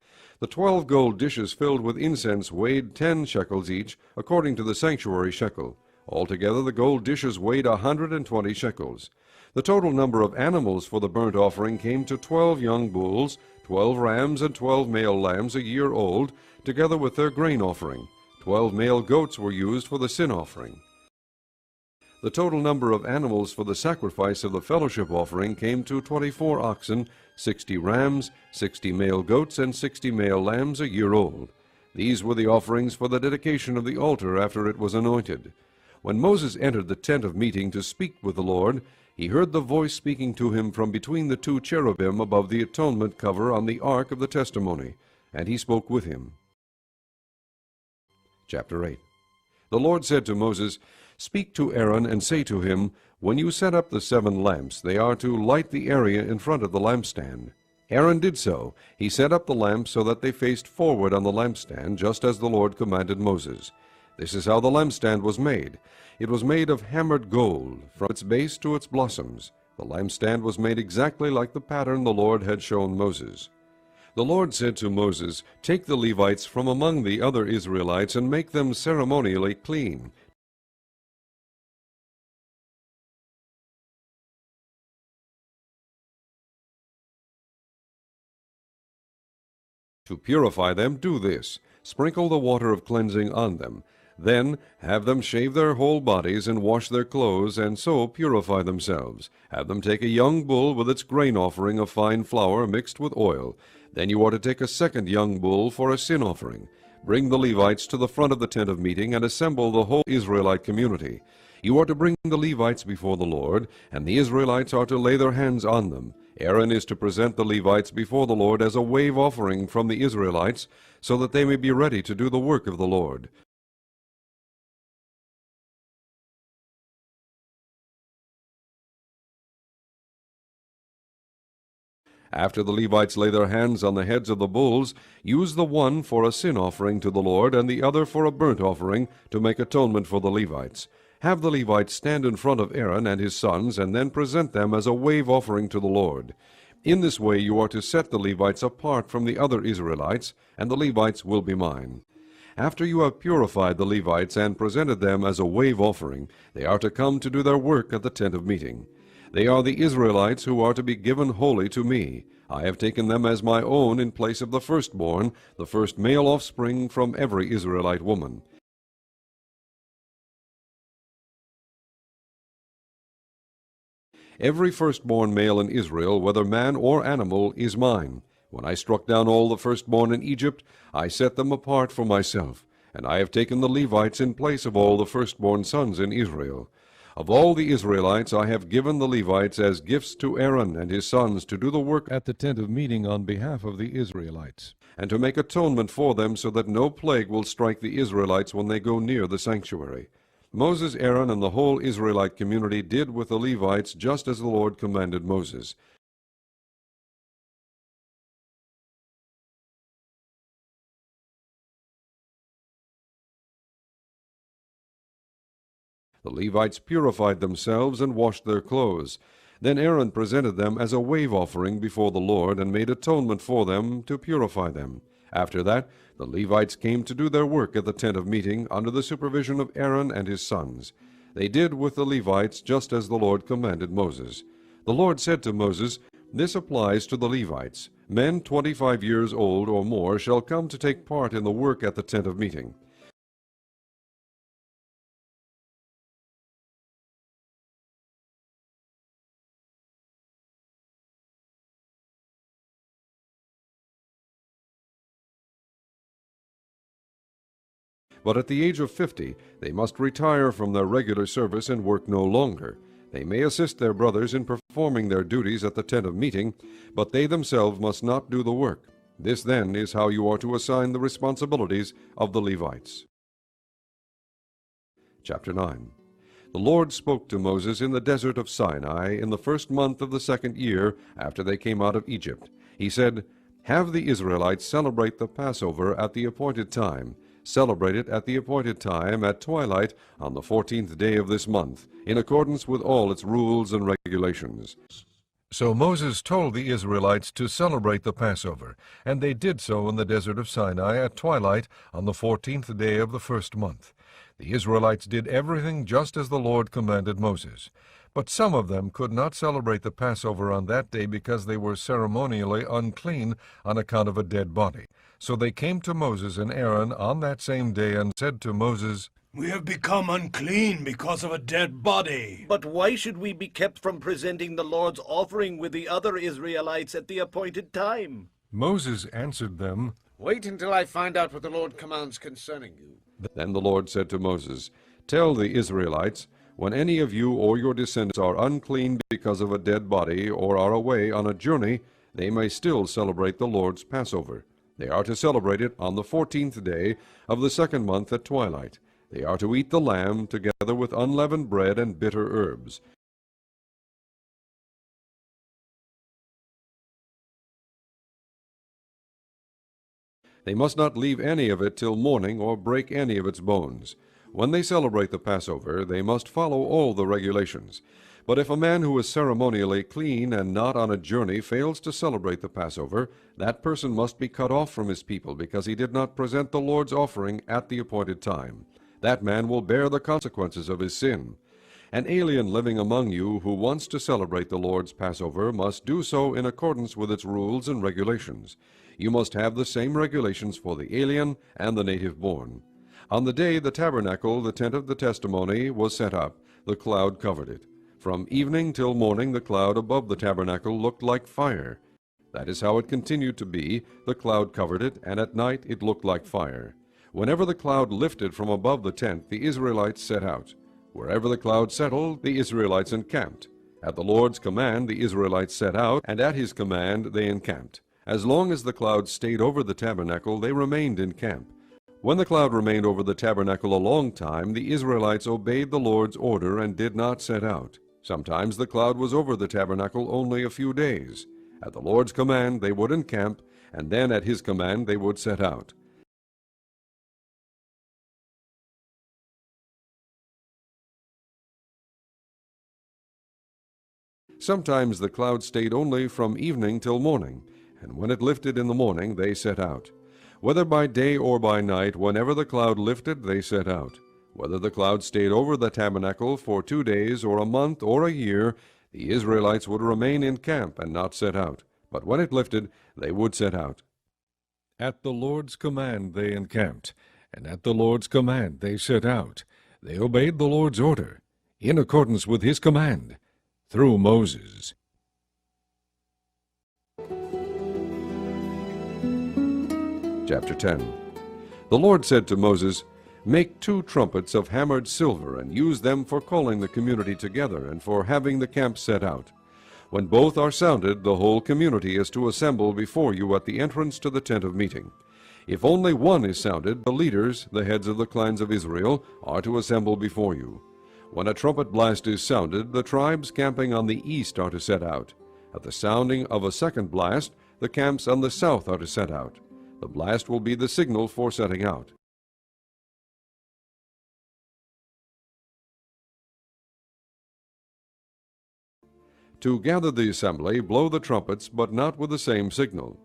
The 12 gold dishes filled with incense weighed 10 shekels each, according to the sanctuary shekel. Altogether the gold dishes weighed 120 shekels. The total number of animals for the burnt offering came to 12 young bulls, 12 rams, and 12 male lambs a year old, together with their grain offering. 12 male goats were used for the sin offering. The total number of animals for the sacrifice of the fellowship offering came to 24 oxen, 60 rams, 60 male goats, and 60 male lambs a year old. These were the offerings for the dedication of the altar after it was anointed. When Moses entered the tent of meeting to speak with the Lord, he heard the voice speaking to him from between the 2 cherubim above the atonement cover on the ark of the testimony, and he spoke with him. Chapter 8. The Lord said to Moses, "Speak to Aaron and say to him, when you set up the 7 lamps, they are to light the area in front of the lampstand." Aaron did so. He set up the lamps so that they faced forward on the lampstand, just as the Lord commanded Moses. This is how the lampstand was made. It was made of hammered gold, from its base to its blossoms. The lampstand was made exactly like the pattern the Lord had shown Moses. The Lord said to Moses, "Take the Levites from among the other Israelites and make them ceremonially clean, To purify them, do this: sprinkle the water of cleansing on them. Then have them shave their whole bodies and wash their clothes, and so purify themselves. Have them take a young bull with its grain offering of fine flour mixed with oil. Then you are to take a second young bull for a sin offering. Bring the Levites to the front of the tent of meeting and assemble the whole Israelite community. You are to bring the Levites before the Lord, and the Israelites are to lay their hands on them. Aaron is to present the Levites before the Lord as a wave offering from the Israelites, so that they may be ready to do the work of the Lord. After the Levites lay their hands on the heads of the bulls, use the one for a sin offering to the Lord, and the other for a burnt offering, to make atonement for the Levites. Have the Levites stand in front of Aaron and his sons, and then present them as a wave offering to the Lord. In this way you are to set the Levites apart from the other Israelites, and the Levites will be mine. After you have purified the Levites and presented them as a wave offering, they are to come to do their work at the tent of meeting. They are the Israelites who are to be given wholly to me. I have taken them as my own in place of the firstborn, the first male offspring from every Israelite woman. Every firstborn male in Israel, whether man or animal, is mine. When I struck down all the firstborn in Egypt, I set them apart for myself, and I have taken the Levites in place of all the firstborn sons in Israel. Of all the Israelites I have given the Levites as gifts to Aaron and his sons to do the work at the tent of meeting on behalf of the Israelites. and to make atonement for them, so that no plague will strike the Israelites when they go near the sanctuary. Moses, Aaron, and the whole Israelite community did with the Levites just as the Lord commanded Moses. The Levites purified themselves and washed their clothes. Then Aaron presented them as a wave offering before the Lord, and made atonement for them to purify them. After that, the Levites came to do their work at the tent of meeting under the supervision of Aaron and his sons. They did with the Levites just as the Lord commanded Moses. The Lord said to Moses, "This applies to the Levites. Men 25 years old or more shall come to take part in the work at the tent of meeting. But at the age of 50, they must retire from their regular service and work no longer. They may assist their brothers in performing their duties at the tent of meeting, but they themselves must not do the work. This, then, is how you are to assign the responsibilities of the Levites." Chapter 9. The Lord spoke to Moses in the desert of Sinai in the first month of the second year after they came out of Egypt. He said, "Have the Israelites celebrate the Passover at the appointed time. Celebrate it at the appointed time at twilight on the 14th day of this month, in accordance with all its rules and regulations." So Moses told the Israelites to celebrate the Passover, and they did so in the desert of Sinai at twilight on the 14th day of the first month. The Israelites did everything just as the Lord commanded Moses. But some of them could not celebrate the Passover on that day because they were ceremonially unclean on account of a dead body. So they came to Moses and Aaron on that same day and said to Moses, "We have become unclean because of a dead body." But why should we be kept from presenting the Lord's offering with the other Israelites at the appointed time? Moses answered them, "Wait until I find out what the Lord commands concerning you." Then the Lord said to Moses, "Tell the Israelites, when any of you or your descendants are unclean because of a dead body, or are away on a journey, they may still celebrate the Lord's Passover. They are to celebrate it on the 14th day of the second month at twilight. They are to eat the lamb together with unleavened bread and bitter herbs. They must not leave any of it till morning or break any of its bones. When they celebrate the Passover, they must follow all the regulations. But if a man who is ceremonially clean and not on a journey fails to celebrate the Passover, that person must be cut off from his people because he did not present the Lord's offering at the appointed time. That man will bear the consequences of his sin. An alien living among you who wants to celebrate the Lord's Passover must do so in accordance with its rules and regulations. You must have the same regulations for the alien and the native born. On the day the tabernacle, the tent of the testimony, was set up, the cloud covered it. From evening till morning the cloud above the tabernacle looked like fire. That is how it continued to be. The cloud covered it, and at night it looked like fire. Whenever the cloud lifted from above the tent, the Israelites set out. Wherever the cloud settled, the Israelites encamped. At the Lord's command the Israelites set out, and at his command they encamped. As long as the cloud stayed over the tabernacle, they remained in camp. When the cloud remained over the tabernacle a long time, the Israelites obeyed the Lord's order and did not set out. Sometimes the cloud was over the tabernacle only a few days. At the Lord's command they would encamp, and then at his command they would set out. Sometimes the cloud stayed only from evening till morning, and when it lifted in the morning they set out. Whether by day or by night, whenever the cloud lifted, they set out. Whether the cloud stayed over the tabernacle for 2 days or a month or a year, the Israelites would remain in camp and not set out. But when it lifted, they would set out. At the Lord's command they encamped, and at the Lord's command they set out. They obeyed the Lord's order, in accordance with his command, through Moses. Chapter 10. The Lord said to Moses, "Make 2 trumpets of hammered silver, and use them for calling the community together, and for having the camp set out. When both are sounded, the whole community is to assemble before you at the entrance to the tent of meeting. If only one is sounded, the leaders, the heads of the clans of Israel, are to assemble before you. When a trumpet blast is sounded, the tribes camping on the east are to set out. At the sounding of a second blast, the camps on the south are to set out. The blast will be the signal for setting out." To gather the assembly, blow the trumpets, but not with the same signal.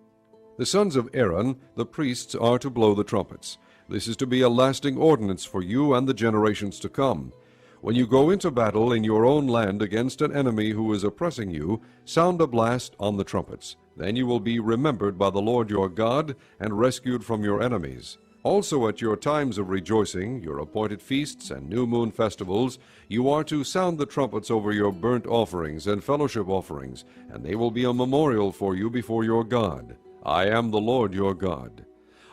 The sons of Aaron, the priests, are to blow the trumpets. This is to be a lasting ordinance for you and the generations to come. When you go into battle in your own land against an enemy who is oppressing you, sound a blast on the trumpets. Then you will be remembered by the Lord your God and rescued from your enemies. Also at your times of rejoicing, your appointed feasts and new moon festivals, you are to sound the trumpets over your burnt offerings and fellowship offerings, and they will be a memorial for you before your God. I am the Lord your God.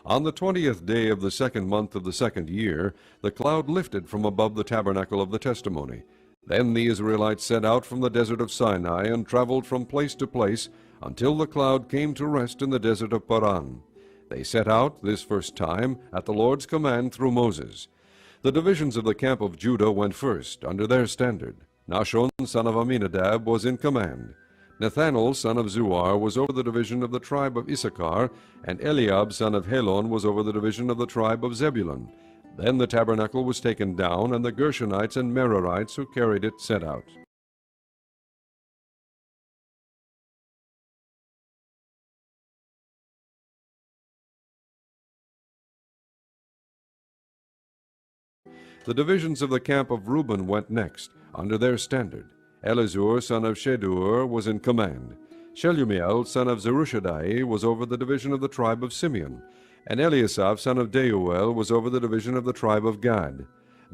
On the 20th day of the 2nd month of the 2nd year, the cloud lifted from above the tabernacle of the testimony. Then the Israelites set out from the desert of Sinai and traveled from place to place until the cloud came to rest in the desert of Paran. They set out this first time at the Lord's command through Moses. The divisions of the camp of Judah went first, under their standard. Nahshon, son of Amminadab, was in command. Nethanel, son of Zuar, was over the division of the tribe of Issachar, and Eliab, son of Helon, was over the division of the tribe of Zebulun. Then the tabernacle was taken down, and the Gershonites and Merarites who carried it set out. The divisions of the camp of Reuben went next, under their standard. Elizur, son of Shedur, was in command. Shelumiel, son of Zerushadai, was over the division of the tribe of Simeon, and Eliasaph, son of Deuel, was over the division of the tribe of Gad.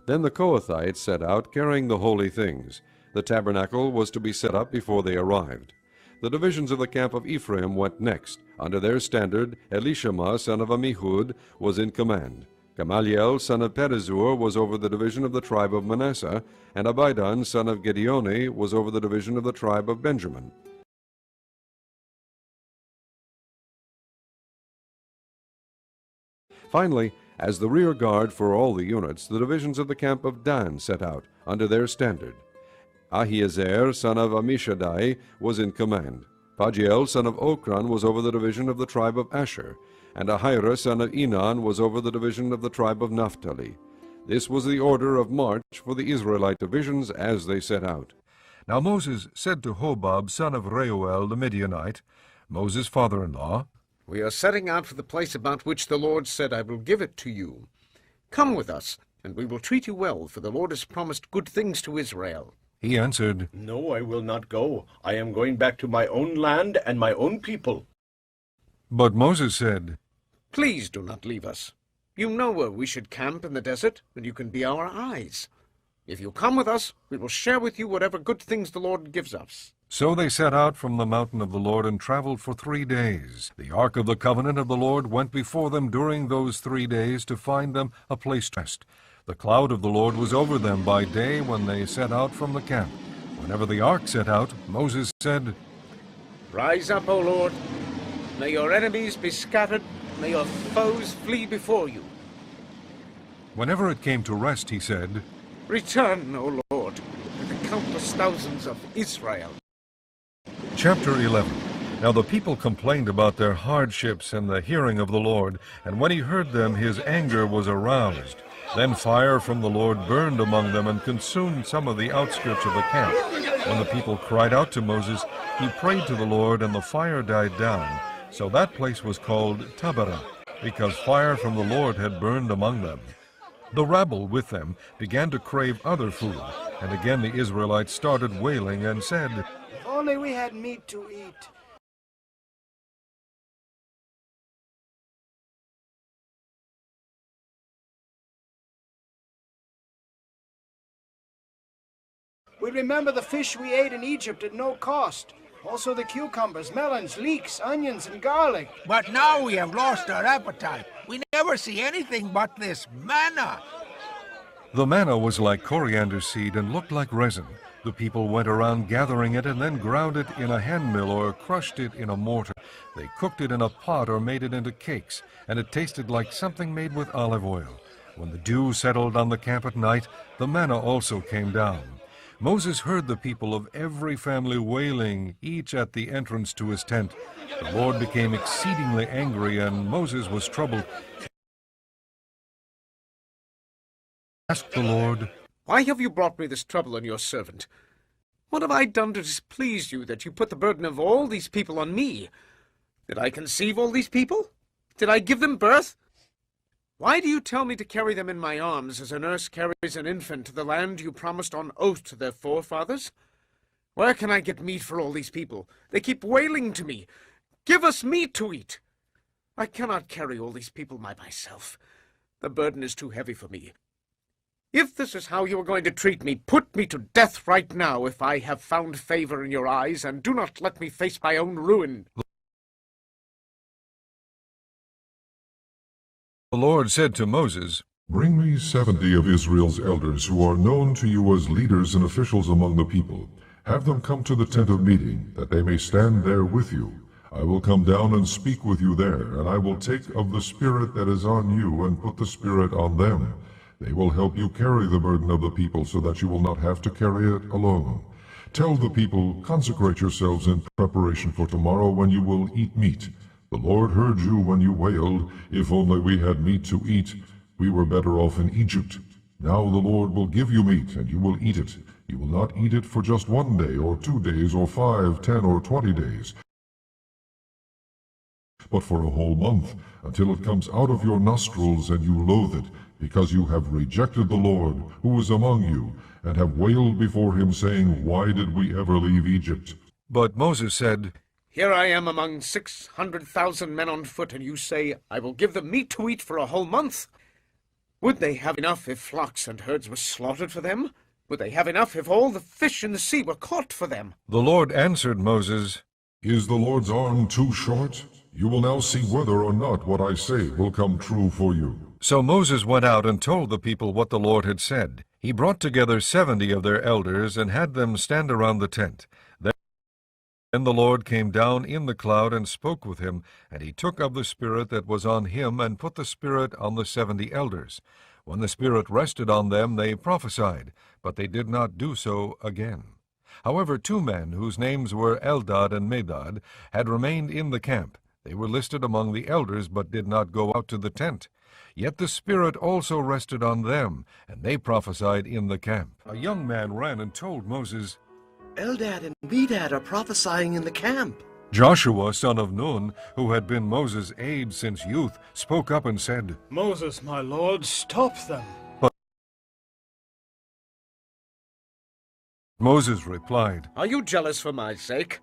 Then the Kohathites set out, carrying the holy things. The tabernacle was to be set up before they arrived. The divisions of the camp of Ephraim went next. Under their standard, Elishama, son of Ammihud, was in command. Gamaliel, son of Pedazur, was over the division of the tribe of Manasseh, and Abidan, son of Gideoni, was over the division of the tribe of Benjamin. Finally, as the rear guard for all the units, the divisions of the camp of Dan set out, under their standard. Ahiezer, son of Ammishaddai, was in command. Pagiel, son of Okran, was over the division of the tribe of Asher, and Ahira, son of Enan, was over the division of the tribe of Naphtali. This was the order of march for the Israelite divisions as they set out. Now Moses said to Hobab, son of Reuel the Midianite, Moses' father-in-law, We are setting out for the place about which the Lord said, I will give it to you. Come with us, and we will treat you well, for the Lord has promised good things to Israel. He answered, No, I will not go. I am going back to my own land and my own people. But Moses said, Please do not leave us. You know where we should camp in the desert, and you can be our eyes. If you come with us, we will share with you whatever good things the Lord gives us. So they set out from the mountain of the Lord and traveled for 3 days. The ark of the covenant of the Lord went before them during those 3 days to find them a place to rest. The cloud of the Lord was over them by day when they set out from the camp. Whenever the ark set out, Moses said, Rise up, O Lord. May your enemies be scattered. May your foes flee before you. Whenever it came to rest, he said, Return, O Lord, to the countless thousands of Israel. Chapter 11. Now the people complained about their hardships in the hearing of the Lord, and when he heard them, his anger was aroused. Then fire from the Lord burned among them and consumed some of the outskirts of the camp. When the people cried out to Moses, he prayed to the Lord, and the fire died down. So that place was called Taberah, because fire from the Lord had burned among them. The rabble with them began to crave other food, and again the Israelites started wailing and said, If only we had meat to eat. We remember the fish we ate in Egypt at no cost, Also the cucumbers, melons, leeks, onions, and garlic. But now we have lost our appetite. We never see anything but this manna. The manna was like coriander seed and looked like resin. The people went around gathering it and then ground it in a hand mill or crushed it in a mortar. They cooked it in a pot or made it into cakes, and it tasted like something made with olive oil. When the dew settled on the camp at night, the manna also came down. Moses heard the people of every family wailing, each at the entrance to his tent. The Lord became exceedingly angry, and Moses was troubled. He asked the Lord, Why have you brought me this trouble on your servant? What have I done to displease you that you put the burden of all these people on me? Did I conceive all these people? Did I give them birth? Why do you tell me to carry them in my arms as a nurse carries an infant to the land you promised on oath to their forefathers? Where can I get meat for all these people? They keep wailing to me. Give us meat to eat. I cannot carry all these people by myself. The burden is too heavy for me. If this is how you are going to treat me, put me to death right now if I have found favor in your eyes, and do not let me face my own ruin. The Lord said to Moses, Bring me 70 of Israel's elders who are known to you as leaders and officials among the people. Have them come to the tent of meeting, that they may stand there with you. I will come down and speak with you there, and I will take of the Spirit that is on you and put the Spirit on them. They will help you carry the burden of the people so that you will not have to carry it alone. Tell the people, consecrate yourselves in preparation for tomorrow when you will eat meat. The Lord heard you when you wailed, if only we had meat to eat. We were better off in Egypt. Now the Lord will give you meat, and you will eat it. You will not eat it for just 1 day, or 2 days, or 5, 10, or 20 days, but for a whole month, until it comes out of your nostrils and you loathe it, because you have rejected the Lord, who is among you, and have wailed before him, saying, Why did we ever leave Egypt? But Moses said, Here I am among 600,000 men on foot, and you say, I will give them meat to eat for a whole month. Would they have enough if flocks and herds were slaughtered for them? Would they have enough if all the fish in the sea were caught for them? The Lord answered Moses, Is the Lord's arm too short? You will now see whether or not what I say will come true for you. So Moses went out and told the people what the Lord had said. He brought together 70 of their elders and had them stand around the tent. Then the Lord came down in the cloud and spoke with him, and he took of the Spirit that was on him and put the Spirit on the 70 elders. When the Spirit rested on them, they prophesied, but they did not do so again. However, 2 men, whose names were Eldad and Medad, had remained in the camp. They were listed among the elders, but did not go out to the tent. Yet the Spirit also rested on them, and they prophesied in the camp. A young man ran and told Moses, Eldad and Medad are prophesying in the camp. Joshua, son of Nun, who had been Moses' aide since youth, spoke up and said, Moses, my lord, stop them. Moses replied, Are you jealous for my sake?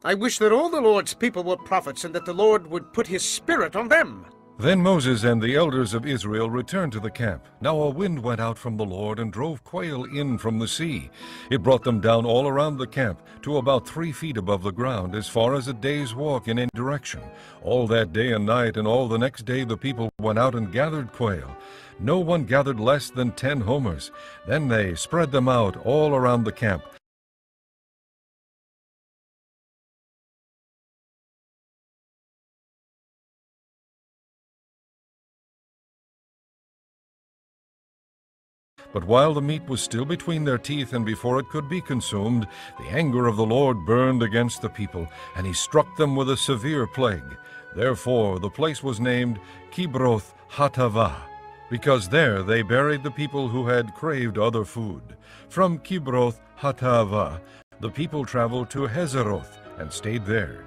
I wish that all the Lord's people were prophets, and that the Lord would put his Spirit on them. Then Moses and the elders of Israel returned to the camp. Now a wind went out from the Lord and drove quail in from the sea. It brought them down all around the camp to about 3 feet above the ground, as far as a day's walk in any direction. All that day and night and all the next day the people went out and gathered quail. No one gathered less than 10 homers. Then they spread them out all around the camp. But while the meat was still between their teeth, and before it could be consumed, the anger of the Lord burned against the people, and he struck them with a severe plague. Therefore the place was named Kibroth Hattaavah, because there they buried the people who had craved other food. From Kibroth Hattaavah the people traveled to Hazeroth and stayed there.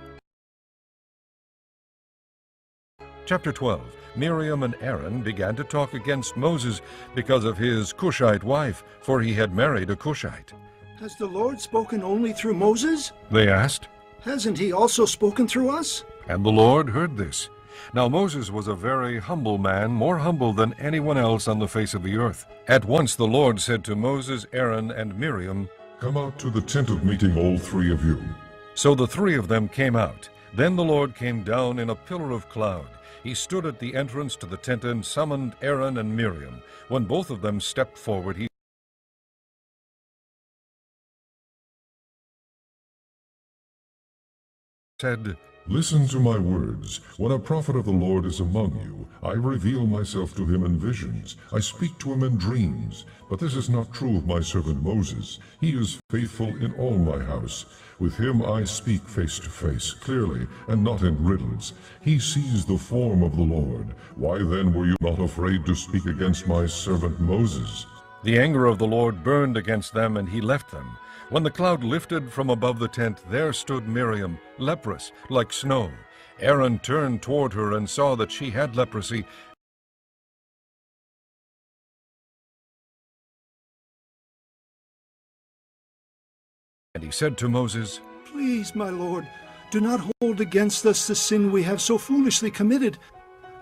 Chapter 12. Miriam and Aaron began to talk against Moses because of his Cushite wife, for he had married a Cushite. Has the Lord spoken only through Moses? They asked, Hasn't he also spoken through us? and the Lord heard this. Now Moses was a very humble man, more humble than anyone else on the face of the earth. At once the Lord said to Moses, Aaron, and Miriam, Come out to the tent of meeting, all 3 of you. So the three of them came out. Then the Lord came down in a pillar of cloud. He stood at the entrance to the tent and summoned Aaron and Miriam. When both of them stepped forward, he said, Listen to my words. When a prophet of the Lord is among you, I reveal myself to him in visions. I speak to him in dreams. But this is not true of my servant Moses. He is faithful in all my house. With him I speak face to face, clearly, and not in riddles. He sees the form of the Lord. Why then were you not afraid to speak against my servant Moses? The anger of the Lord burned against them, and he left them. When the cloud lifted from above the tent, there stood Miriam, leprous, like snow. Aaron turned toward her and saw that she had leprosy. And he said to Moses, Please, my Lord, do not hold against us the sin we have so foolishly committed.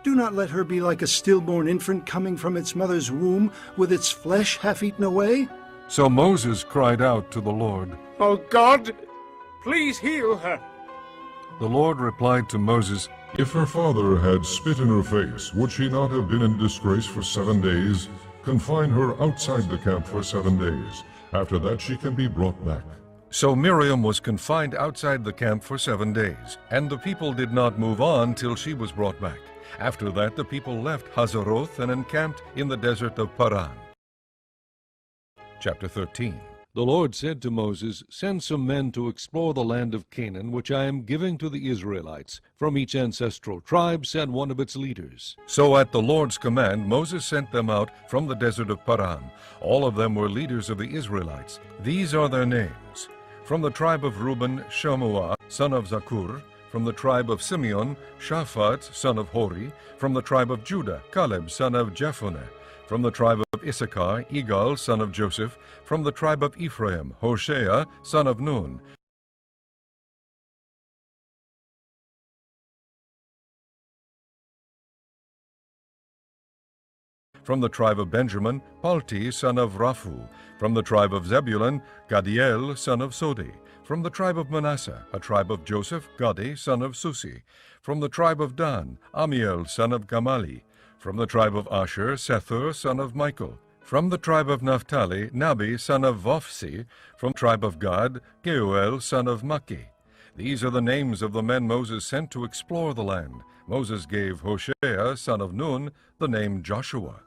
Do not let her be like a stillborn infant coming from its mother's womb, with its flesh half eaten away. So Moses cried out to the Lord. Oh God, please heal her. The Lord replied to Moses, If her father had spit in her face, would she not have been in disgrace for 7 days? Confine her outside the camp for 7 days. After that she can be brought back. So Miriam was confined outside the camp for 7 days, and the people did not move on till she was brought back. After that the people left Hazeroth and encamped in the desert of Paran. Chapter 13. The Lord said to Moses, Send some men to explore the land of Canaan, which I am giving to the Israelites. From each ancestral tribe send one of its leaders. So at the Lord's command Moses sent them out from the desert of Paran. All of them were leaders of the Israelites. These are their names. From the tribe of Reuben, Shammua, son of Zakur. From the tribe of Simeon, Shaphat, son of Hori. From the tribe of Judah, Caleb, son of Jephunneh. From the tribe of Issachar, Igal, son of Joseph. From the tribe of Ephraim, Hoshea, son of Nun. From the tribe of Benjamin, Palti, son of Raphu. From the tribe of Zebulun, Gadiel, son of Sodi. From the tribe of Manasseh, a tribe of Joseph, Gadi, son of Susi. From the tribe of Dan, Amiel, son of Gamali. From the tribe of Asher, Sethur, son of Michael. From the tribe of Naphtali, Nabi, son of Vophsi. From the tribe of Gad, Geuel, son of Maki. These are the names of the men Moses sent to explore the land. Moses gave Hoshea, son of Nun, the name Joshua.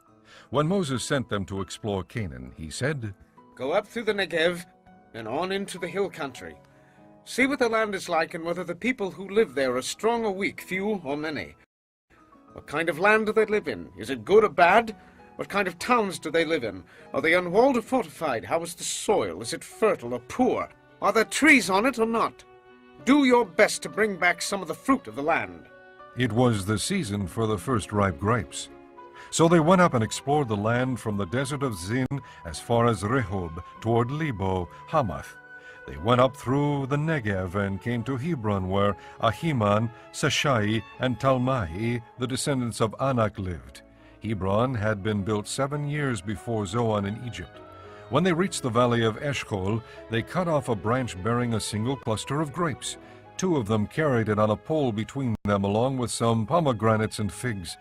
When Moses sent them to explore Canaan, he said, Go up through the Negev and on into the hill country. See what the land is like and whether the people who live there are strong or weak, few or many. What kind of land do they live in? Is it good or bad? What kind of towns do they live in? Are they unwalled or fortified? How is the soil? Is it fertile or poor? Are there trees on it or not? Do your best to bring back some of the fruit of the land. It was the season for the first ripe grapes. So they went up and explored the land from the desert of Zin as far as Rehob, toward Lebo, Hamath. They went up through the Negev and came to Hebron, where Ahiman, Sashai, and Talmai, the descendants of Anak, lived. Hebron had been built 7 years before Zoan in Egypt. When they reached the valley of Eshcol, they cut off a branch bearing a single cluster of grapes. 2 of them carried it on a pole between them, along with some pomegranates and figs.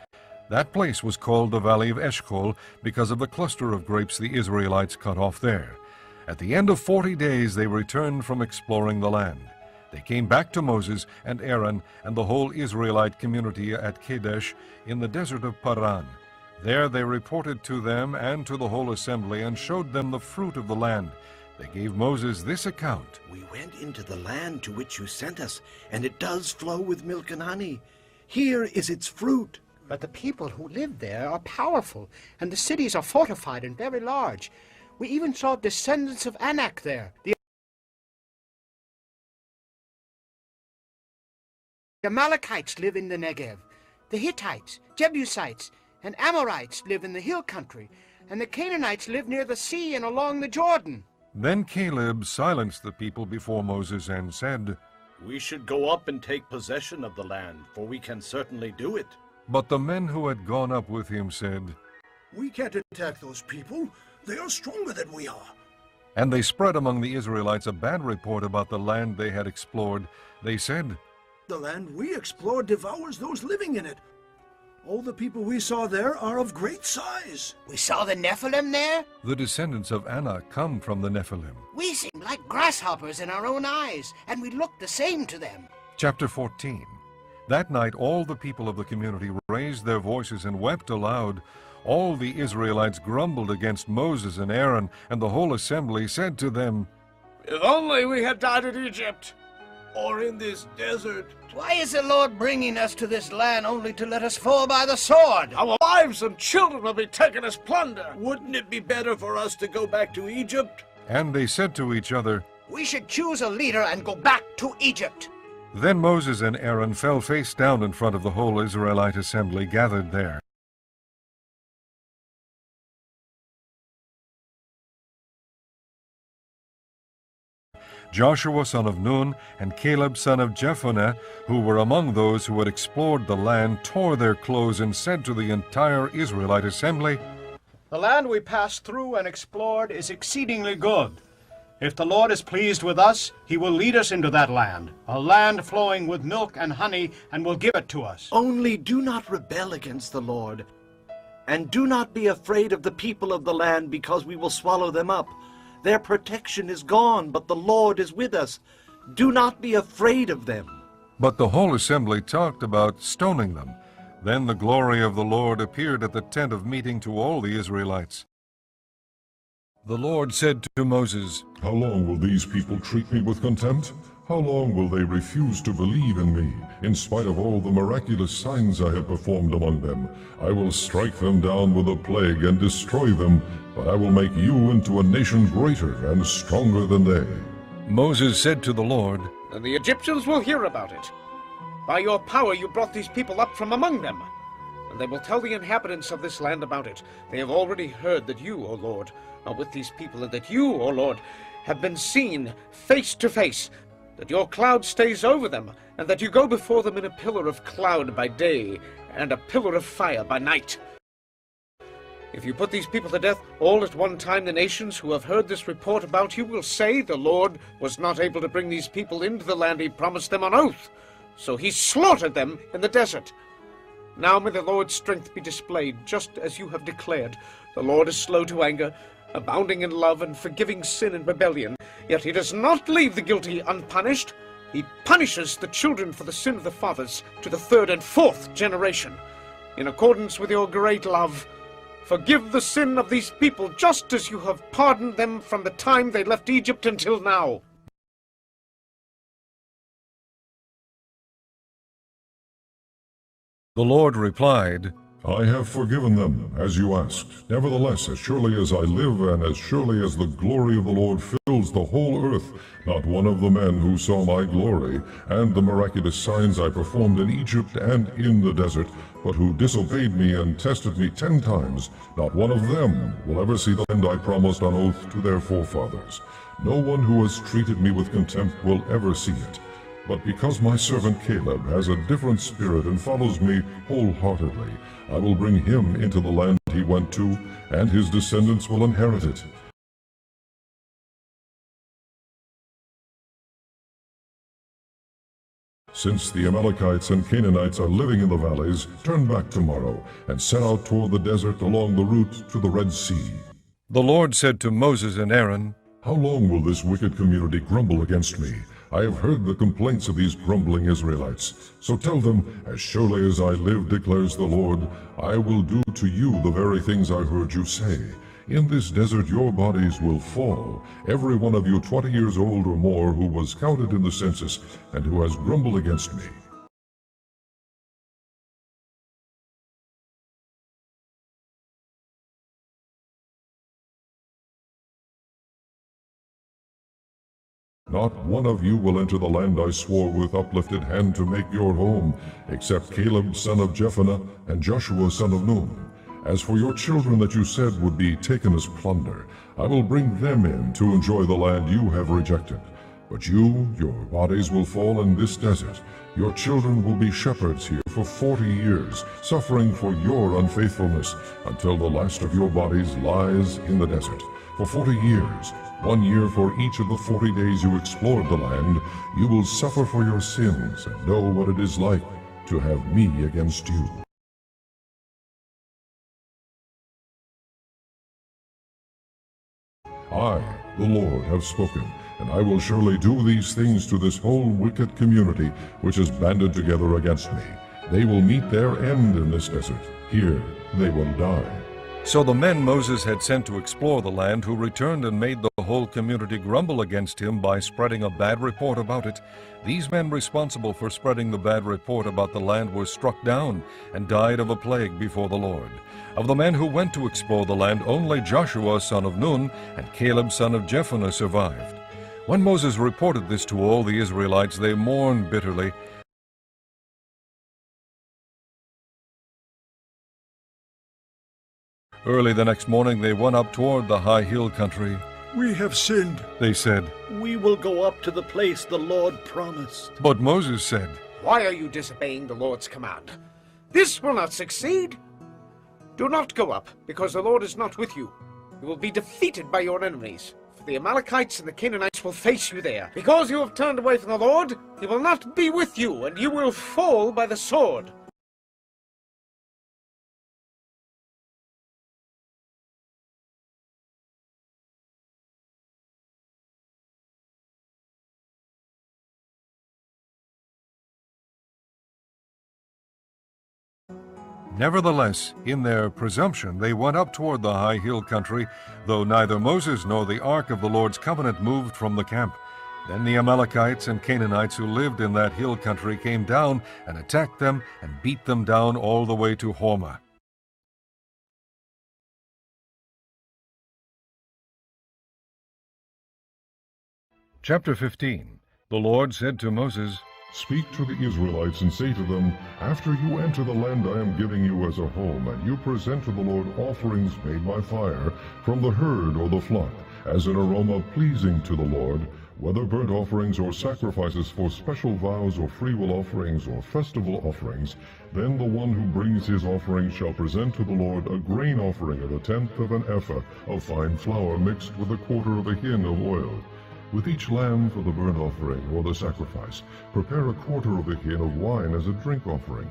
That place was called the Valley of Eshcol because of the cluster of grapes the Israelites cut off there. At the end of 40 days they returned from exploring the land. They came back to Moses and Aaron and the whole Israelite community at Kadesh in the desert of Paran. There they reported to them and to the whole assembly and showed them the fruit of the land. They gave Moses this account. We went into the land to which you sent us, and it does flow with milk and honey. Here is its fruit. But the people who live there are powerful, and the cities are fortified and very large. We even saw descendants of Anak there. The Amalekites live in the Negev. The Hittites, Jebusites, and Amorites live in the hill country, and the Canaanites live near the sea and along the Jordan. Then Caleb silenced the people before Moses and said, We should go up and take possession of the land, for we can certainly do it. But the men who had gone up with him said, We can't attack those people. They are stronger than we are. And they spread among the Israelites a bad report about the land they had explored. They said, The land we explored devours those living in it. All the people we saw there are of great size. We saw the Nephilim there. The descendants of Anak come from the Nephilim. We seem like grasshoppers in our own eyes, and we look the same to them. Chapter 14. That night all the people of the community raised their voices and wept aloud. All the Israelites grumbled against Moses and Aaron, and the whole assembly said to them, If only we had died in Egypt, Or in this desert. Why is the Lord bringing us to this land only to let us fall by the sword? our wives and children will be taken as plunder. Wouldn't it be better for us to go back to Egypt? And they said to each other, We should choose a leader and go back to Egypt. Then Moses and Aaron fell face down in front of the whole Israelite assembly gathered there. Joshua son of Nun and Caleb son of Jephunneh, who were among those who had explored the land, tore their clothes and said to the entire Israelite assembly, The land we passed through and explored is exceedingly good. If the Lord is pleased with us, he will lead us into that land, a land flowing with milk and honey, and will give it to us. Only do not rebel against the Lord, and do not be afraid of the people of the land, because we will swallow them up. Their protection is gone, but the Lord is with us. Do not be afraid of them. But the whole assembly talked about stoning them. Then the glory of the Lord appeared at the tent of meeting to all the Israelites. The Lord said to Moses, How long will these people treat me with contempt? How long will they refuse to believe in me, in spite of all the miraculous signs I have performed among them? I will strike them down with a plague and destroy them, but I will make you into a nation greater and stronger than they. Moses said to the Lord, And the Egyptians will hear about it. By your power you brought these people up from among them, and they will tell the inhabitants of this land about it. They have already heard that you, O Lord, are with these people, and that you, O Lord, have been seen face to face, that your cloud stays over them, and that you go before them in a pillar of cloud by day, and a pillar of fire by night. If you put these people to death all at one time, the nations who have heard this report about you will say the Lord was not able to bring these people into the land he promised them on oath, so he slaughtered them in the desert. Now may the Lord's strength be displayed, just as you have declared. The Lord is slow to anger, abounding in love, and forgiving sin and rebellion. Yet he does not leave the guilty unpunished. He punishes the children for the sin of the fathers to the third and fourth generation. In accordance with your great love, forgive the sin of these people, just as you have pardoned them from the time they left Egypt until now. The Lord replied, I have forgiven them, as you asked. Nevertheless, as surely as I live, and as surely as the glory of the Lord fills the whole earth, not one of the men who saw my glory, and the miraculous signs I performed in Egypt and in the desert, but who disobeyed me and tested me 10 times, not one of them will ever see the land I promised on oath to their forefathers. No one who has treated me with contempt will ever see it. But because my servant Caleb has a different spirit and follows me wholeheartedly, I will bring him into the land he went to, and his descendants will inherit it. Since the Amalekites and Canaanites are living in the valleys, turn back tomorrow, and set out toward the desert along the route to the Red Sea. The Lord said to Moses and Aaron, How long will this wicked community grumble against me? I have heard the complaints of these grumbling Israelites. So tell them, as surely as I live, declares the Lord, I will do to you the very things I heard you say. In this desert your bodies will fall, every one of you 20 years old or more who was counted in the census and who has grumbled against me. Not one of you will enter the land I swore with uplifted hand to make your home, except Caleb son of Jephunneh and Joshua son of Nun. As for your children that you said would be taken as plunder, I will bring them in to enjoy the land you have rejected. But you, your bodies will fall in this desert. Your children will be shepherds here for 40 years, suffering for your unfaithfulness, until the last of your bodies lies in the desert. For 40 years, 1 year for each of the 40 days you explored the land, you will suffer for your sins and know what it is like to have me against you. I, the Lord, have spoken, and I will surely do these things to this whole wicked community which is banded together against me. They will meet their end in this desert. Here they will die. So the men Moses had sent to explore the land, who returned and made the whole community grumble against him by spreading a bad report about it, these men responsible for spreading the bad report about the land were struck down and died of a plague before the Lord. Of the men who went to explore the land, only Joshua son of Nun and Caleb son of Jephunneh survived. When Moses reported this to all the Israelites, they mourned bitterly. Early the next morning they went up toward the high hill country. We have sinned, They said. We will go up to the place the Lord promised. But Moses said, Why are you disobeying the Lord's command? This will not succeed. Do not go up, because the Lord is not with you. You will be defeated by your enemies. For the Amalekites and the Canaanites will face you there. Because you have turned away from the Lord, he will not be with you, and you will fall by the sword. Nevertheless, in their presumption, they went up toward the high hill country, though neither Moses nor the ark of the Lord's covenant moved from the camp. Then the Amalekites and Canaanites who lived in that hill country came down and attacked them and beat them down all the way to Hormah. Chapter 15. The Lord said to Moses, Speak to the Israelites and say to them, After you enter the land I am giving you as a home, and you present to the Lord offerings made by fire from the herd or the flock, as an aroma pleasing to the Lord, whether burnt offerings or sacrifices for special vows or freewill offerings or festival offerings, then the one who brings his offering shall present to the Lord a grain offering of 1/10 of an ephah of fine flour mixed with 1/4 of a hin of oil. With each lamb for the burnt offering or the sacrifice, prepare 1/4 of a hin of wine as a drink offering.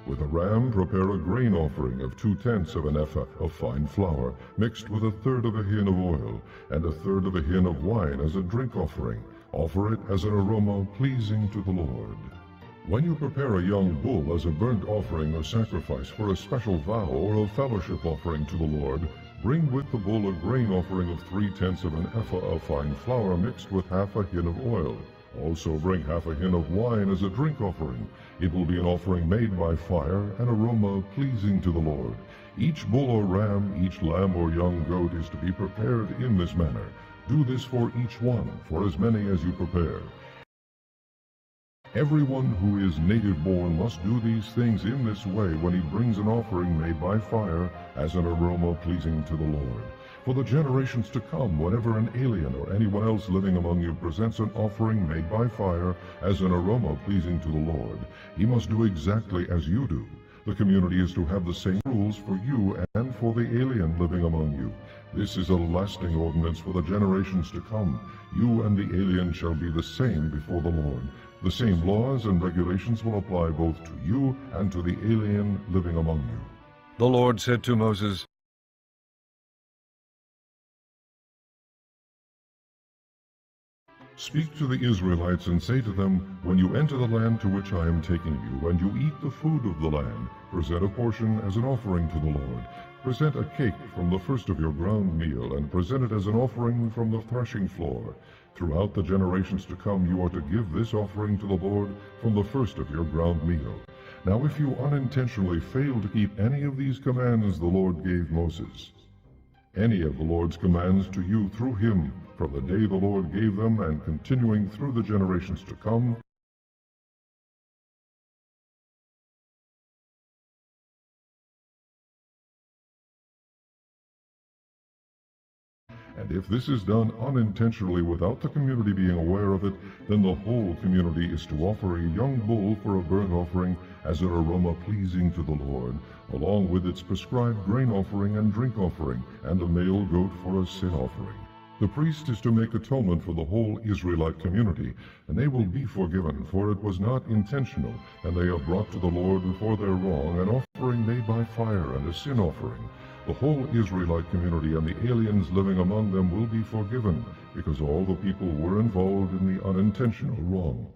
With a ram, prepare a grain offering of 2/10 of an ephah of fine flour, mixed with 1/3 of a hin of oil, and 1/3 of a hin of wine as a drink offering. Offer it as an aroma pleasing to the Lord. When you prepare a young bull as a burnt offering or sacrifice for a special vow or a fellowship offering to the Lord, bring with the bull a grain offering of 3/10 of an ephah of fine flour mixed with 1/2 a hin of oil. Also bring 1/2 a hin of wine as a drink offering. It will be an offering made by fire, an aroma pleasing to the Lord. Each bull or ram, each lamb or young goat is to be prepared in this manner. Do this for each one, for as many as you prepare. Everyone who is native-born must do these things in this way when he brings an offering made by fire as an aroma pleasing to the Lord. For the generations to come, whenever an alien or anyone else living among you presents an offering made by fire as an aroma pleasing to the Lord, he must do exactly as you do. The community is to have the same rules for you and for the alien living among you. This is a lasting ordinance for the generations to come. You and the alien shall be the same before the Lord. The same laws and regulations will apply both to you and to the alien living among you. The Lord said to Moses, Speak to the Israelites and say to them, When you enter the land to which I am taking you, and you eat the food of the land, present a portion as an offering to the Lord. Present a cake from the first of your ground meal, and present it as an offering from the threshing floor. Throughout the generations to come you are to give this offering to the Lord from the first of your ground meal. Now if you unintentionally fail to keep any of these commands the Lord gave Moses, any of the Lord's commands to you through him, from the day the Lord gave them and continuing through the generations to come, And if this is done unintentionally without the community being aware of it, then the whole community is to offer a young bull for a burnt offering as an aroma pleasing to the Lord, along with its prescribed grain offering and drink offering, and a male goat for a sin offering. The priest is to make atonement for the whole Israelite community, and they will be forgiven, for it was not intentional, and they have brought to the Lord for their wrong an offering made by fire and a sin offering. The whole Israelite community and the aliens living among them will be forgiven, because all the people were involved in the unintentional wrong.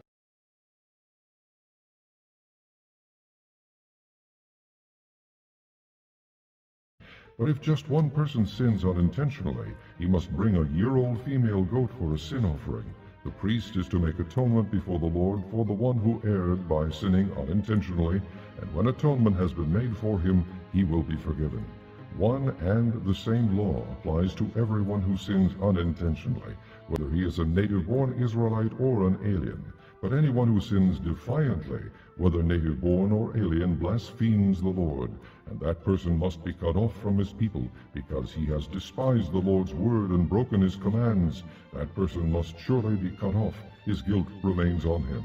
But if just one person sins unintentionally, he must bring a year-old female goat for a sin offering. The priest is to make atonement before the Lord for the one who erred by sinning unintentionally, and when atonement has been made for him, he will be forgiven. One and the same law applies to everyone who sins unintentionally, whether he is a native-born Israelite or an alien. But anyone who sins defiantly, whether native-born or alien, blasphemes the Lord, and that person must be cut off from his people, because he has despised the Lord's word and broken his commands. That person must surely be cut off. His guilt remains on him.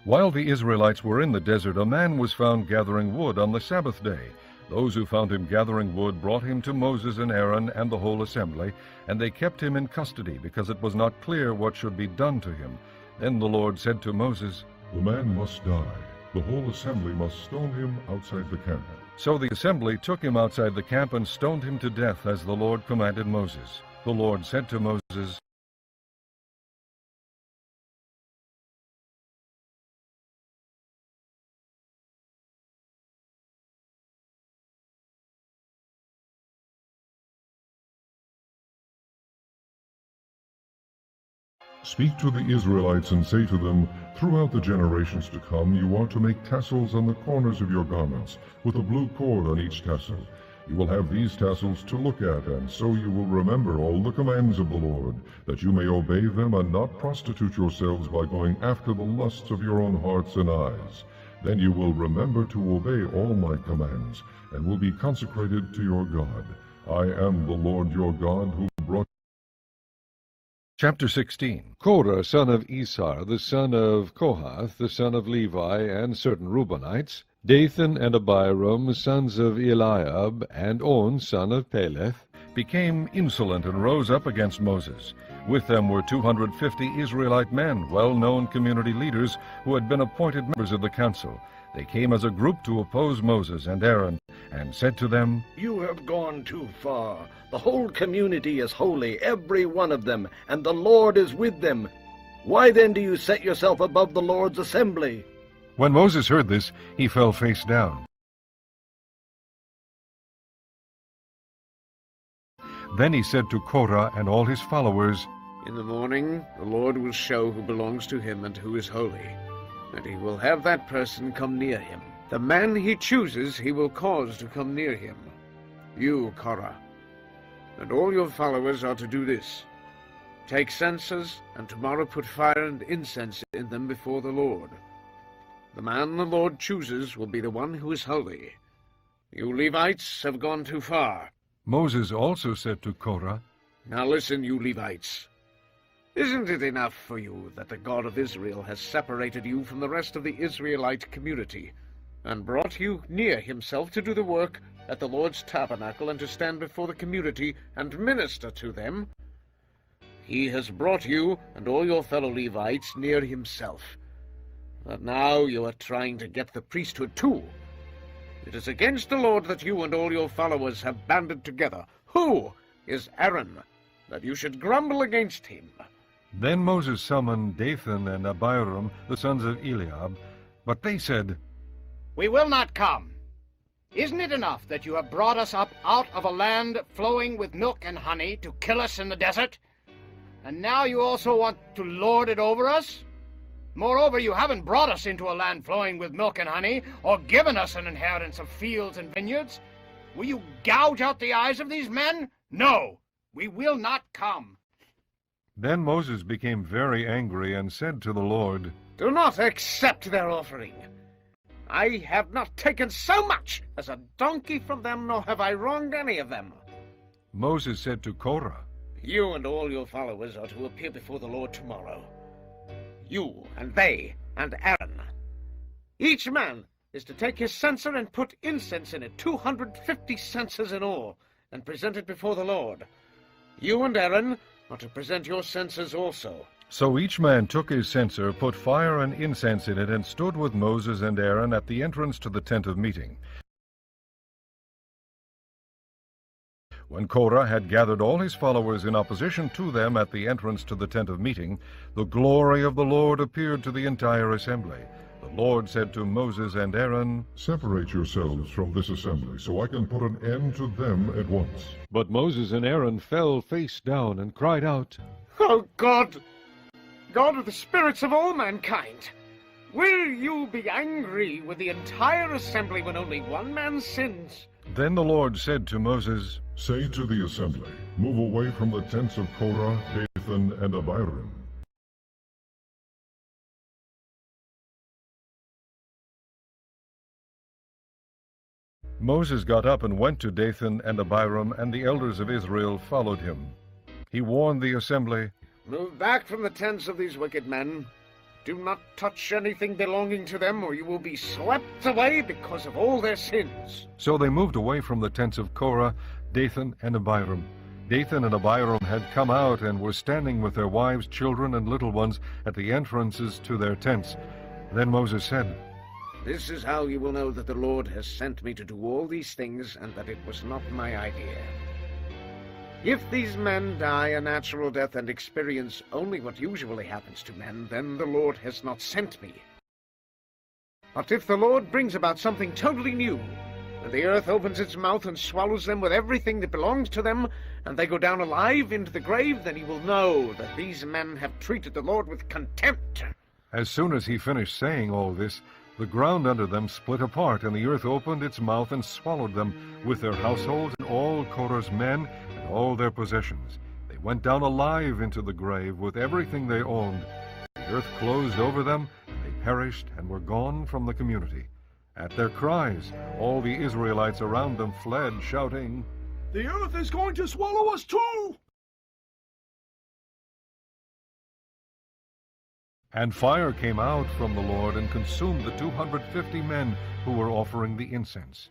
While the Israelites were in the desert, a man was found gathering wood on the Sabbath day. Those who found him gathering wood brought him to Moses and Aaron and the whole assembly, and they kept him in custody, because it was not clear what should be done to him. Then the Lord said to Moses, The man must die. The whole assembly must stone him outside the camp. So the assembly took him outside the camp and stoned him to death, as the Lord commanded Moses. The Lord said to Moses, Speak to the Israelites and say to them, Throughout the generations to come you are to make tassels on the corners of your garments, with a blue cord on each tassel. You will have these tassels to look at, and so you will remember all the commands of the Lord, that you may obey them and not prostitute yourselves by going after the lusts of your own hearts and eyes. Then you will remember to obey all my commands, and will be consecrated to your God. I am the Lord your God, who brought Chapter 16. Korah, son of Isar, the son of Kohath, the son of Levi, and certain Reubenites, Dathan and Abiram, sons of Eliab, and On, son of Peleth, became insolent and rose up against Moses. With them were 250 Israelite men, well-known community leaders, who had been appointed members of the council. They came as a group to oppose Moses and Aaron, and said to them, You have gone too far. The whole community is holy, every one of them, and the Lord is with them. Why then do you set yourself above the Lord's assembly? When Moses heard this, he fell face down. Then he said to Korah and all his followers, In the morning the Lord will show who belongs to him and who is holy, and he will have that person come near him. The man he chooses he will cause to come near him. You, Korah, and all your followers are to do this. Take censers, and tomorrow put fire and incense in them before the Lord. The man the Lord chooses will be the one who is holy. You Levites have gone too far. Moses also said to Korah, Now listen, you Levites. Isn't it enough for you that the God of Israel has separated you from the rest of the Israelite community, and brought you near himself to do the work at the Lord's tabernacle and to stand before the community and minister to them? He has brought you and all your fellow Levites near himself. But now you are trying to get the priesthood too. It is against the Lord that you and all your followers have banded together. Who is Aaron, that you should grumble against him? Then Moses summoned Dathan and Abiram, the sons of Eliab, but they said, We will not come. Isn't it enough that you have brought us up out of a land flowing with milk and honey to kill us in the desert? And now you also want to lord it over us? Moreover, you haven't brought us into a land flowing with milk and honey, or given us an inheritance of fields and vineyards. Will you gouge out the eyes of these men? No, we will not come. Then Moses became very angry and said to the Lord, Do not accept their offering. I have not taken so much as a donkey from them, nor have I wronged any of them. Moses said to Korah, You and all your followers are to appear before the Lord tomorrow. You and they and Aaron. Each man is to take his censer and put incense in it, 250 censers in all, and present it before the Lord. You and Aaron are to present your censers also. So each man took his censer, put fire and incense in it, and stood with Moses and Aaron at the entrance to the tent of meeting. When Korah had gathered all his followers in opposition to them at the entrance to the tent of meeting, the glory of the Lord appeared to the entire assembly. The Lord said to Moses and Aaron, Separate yourselves from this assembly, so I can put an end to them at once. But Moses and Aaron fell face down and cried out, Oh God, God of the spirits of all mankind, will you be angry with the entire assembly when only one man sins? Then the Lord said to Moses, Say to the assembly, Move away from the tents of Korah, Dathan, and Abiram. Moses got up and went to Dathan and Abiram, and the elders of Israel followed him. He warned the assembly, Move back from the tents of these wicked men. Do not touch anything belonging to them, or you will be swept away because of all their sins. So they moved away from the tents of Korah, Dathan, and Abiram. Dathan and Abiram had come out and were standing with their wives, children, and little ones at the entrances to their tents. Then Moses said, This is how you will know that the Lord has sent me to do all these things, and that it was not my idea. If these men die a natural death and experience only what usually happens to men, then the Lord has not sent me. But if the Lord brings about something totally new, and the earth opens its mouth and swallows them with everything that belongs to them, and they go down alive into the grave, then you will know that these men have treated the Lord with contempt. As soon as he finished saying all this, the ground under them split apart, and the earth opened its mouth and swallowed them, with their households and all Korah's men and all their possessions. They went down alive into the grave with everything they owned. The earth closed over them, and they perished and were gone from the community. At their cries, all the Israelites around them fled, shouting, The earth is going to swallow us too! And fire came out from the Lord and consumed the 250 men who were offering the incense.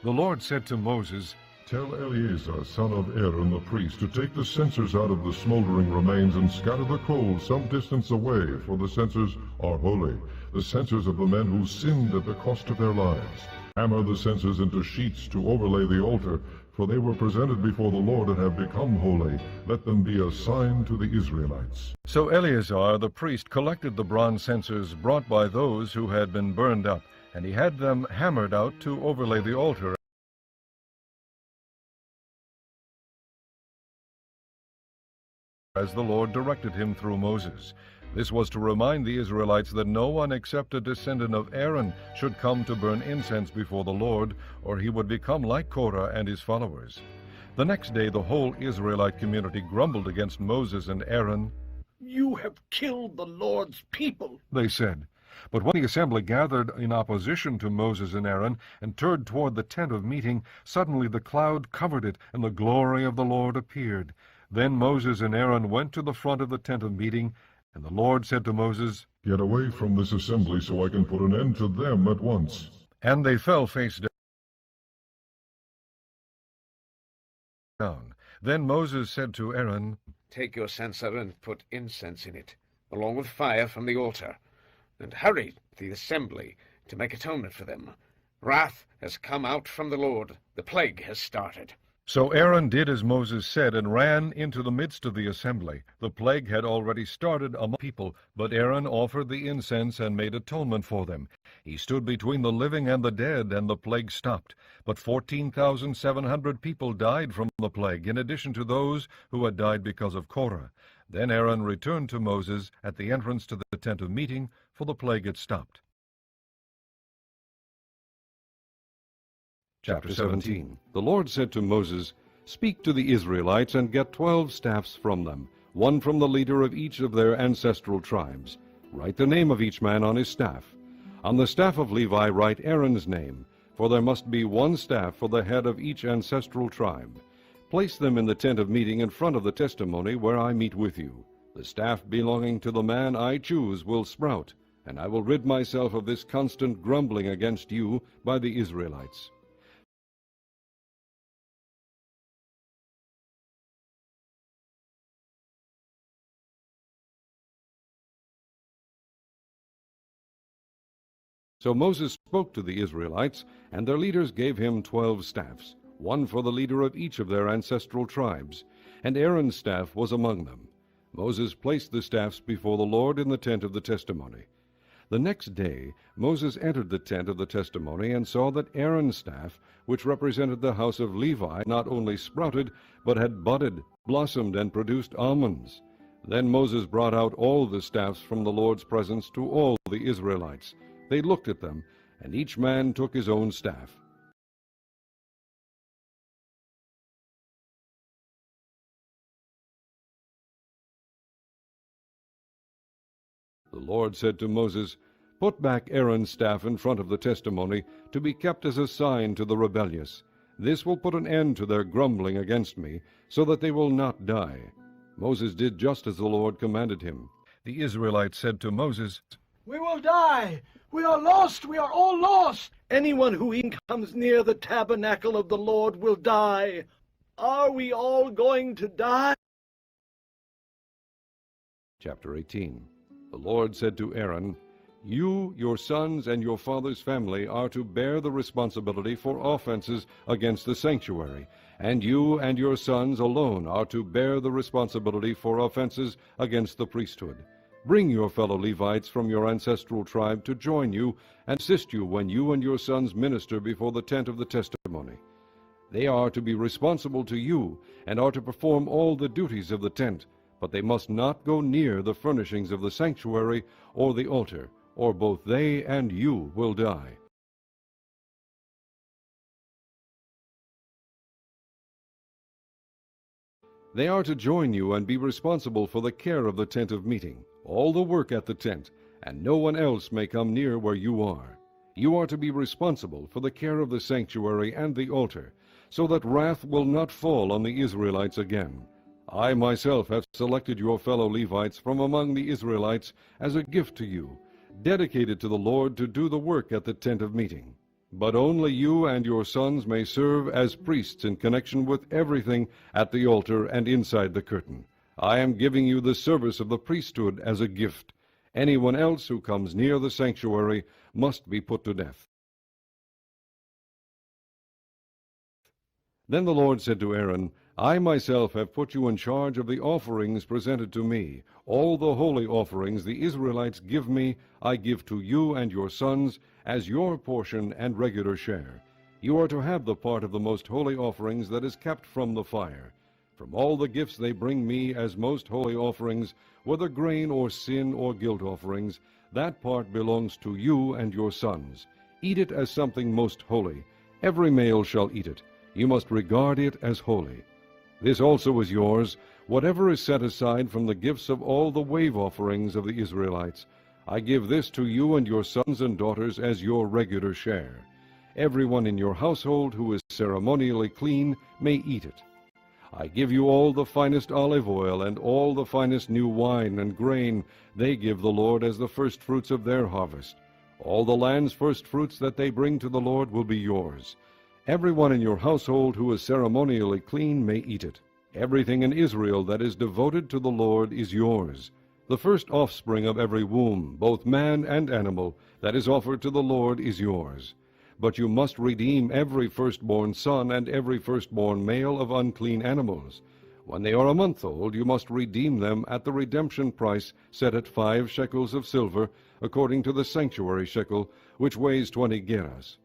The Lord said to Moses, Tell Eleazar, son of Aaron the priest, to take the censers out of the smoldering remains and scatter the coals some distance away, for the censers are holy, the censers of the men who sinned at the cost of their lives. Hammer the censers into sheets to overlay the altar, for they were presented before the Lord and have become holy. Let them be a sign to the Israelites. So Eleazar the priest collected the bronze censers brought by those who had been burned up, and he had them hammered out to overlay the altar, as the Lord directed him through Moses. This was to remind the Israelites that no one except a descendant of Aaron should come to burn incense before the Lord, or he would become like Korah and his followers. The next day the whole Israelite community grumbled against Moses and Aaron. You have killed the Lord's people, They said. But when the assembly gathered in opposition to Moses and Aaron and turned toward the tent of meeting, suddenly the cloud covered it, and the glory of the Lord appeared. Then Moses and Aaron went to the front of the tent of meeting, and the Lord said to Moses, Get away from this assembly so I can put an end to them at once. And they fell face down. Then Moses said to Aaron, Take your censer and put incense in it, along with fire from the altar, and hurry the assembly to make atonement for them. Wrath has come out from the Lord. The plague has started. So Aaron did as Moses said and ran into the midst of the assembly. The plague had already started among people, but Aaron offered the incense and made atonement for them. He stood between the living and the dead, and the plague stopped. But 14,700 people died from the plague, in addition to those who had died because of Korah. Then Aaron returned to Moses at the entrance to the tent of meeting, for the plague had stopped. Chapter 17. The Lord said to Moses, Speak to the Israelites and get 12 staffs from them, one from the leader of each of their ancestral tribes. Write the name of each man on his staff. On the staff of Levi write Aaron's name, for there must be one staff for the head of each ancestral tribe. Place them in the tent of meeting in front of the testimony where I meet with you. The staff belonging to the man I choose will sprout, and I will rid myself of this constant grumbling against you by the Israelites. So Moses spoke to the Israelites, and their leaders gave him 12 staffs, one for the leader of each of their ancestral tribes, and Aaron's staff was among them. Moses placed the staffs before the Lord in the tent of the testimony. The next day Moses entered the tent of the testimony and saw that Aaron's staff, which represented the house of Levi, not only sprouted, but had budded, blossomed, and produced almonds. Then Moses brought out all the staffs from the Lord's presence to all the Israelites. They looked at them, and each man took his own staff. The Lord said to Moses, "Put back Aaron's staff in front of the testimony, to be kept as a sign to the rebellious. This will put an end to their grumbling against me, so that they will not die." Moses did just as the Lord commanded him. The Israelites said to Moses, We will die! We are lost! We are all lost! Anyone who comes near the tabernacle of the Lord will die. Are we all going to die? Chapter 18. The Lord said to Aaron, "You, your sons, and your father's family are to bear the responsibility for offenses against the sanctuary, and you and your sons alone are to bear the responsibility for offenses against the priesthood. Bring your fellow Levites from your ancestral tribe to join you and assist you when you and your sons minister before the tent of the testimony. They are to be responsible to you and are to perform all the duties of the tent, but they must not go near the furnishings of the sanctuary or the altar, or both they and you will die." They are to join you and be responsible for the care of the tent of meeting, all the work at the tent, and no one else may come near where you are. You are to be responsible for the care of the sanctuary and the altar, so that wrath will not fall on the Israelites again. I myself have selected your fellow Levites from among the Israelites as a gift to you, dedicated to the Lord to do the work at the tent of meeting. But only you and your sons may serve as priests in connection with everything at the altar and inside the curtain. I am giving you the service of the priesthood as a gift. Anyone else who comes near the sanctuary must be put to death." Then the Lord said to Aaron, "I myself have put you in charge of the offerings presented to me. All the holy offerings the Israelites give me, I give to you and your sons as your portion and regular share. You are to have the part of the most holy offerings that is kept from the fire. From all the gifts they bring me as most holy offerings, whether grain or sin or guilt offerings, that part belongs to you and your sons. Eat it as something most holy. Every male shall eat it. You must regard it as holy. This also is yours, whatever is set aside from the gifts of all the wave offerings of the Israelites. I give this to you and your sons and daughters as your regular share. Everyone in your household who is ceremonially clean may eat it. I give you all the finest olive oil and all the finest new wine and grain they give the Lord as the firstfruits of their harvest. All the land's firstfruits that they bring to the Lord will be yours. Everyone in your household who is ceremonially clean may eat it. Everything in Israel that is devoted to the Lord is yours. The first offspring of every womb, both man and animal, that is offered to the Lord is yours. But you must redeem every firstborn son and every firstborn male of unclean animals. When they are a month old, you must redeem them at the redemption price set at 5 shekels of silver, according to the sanctuary shekel, which weighs 20 gerahs.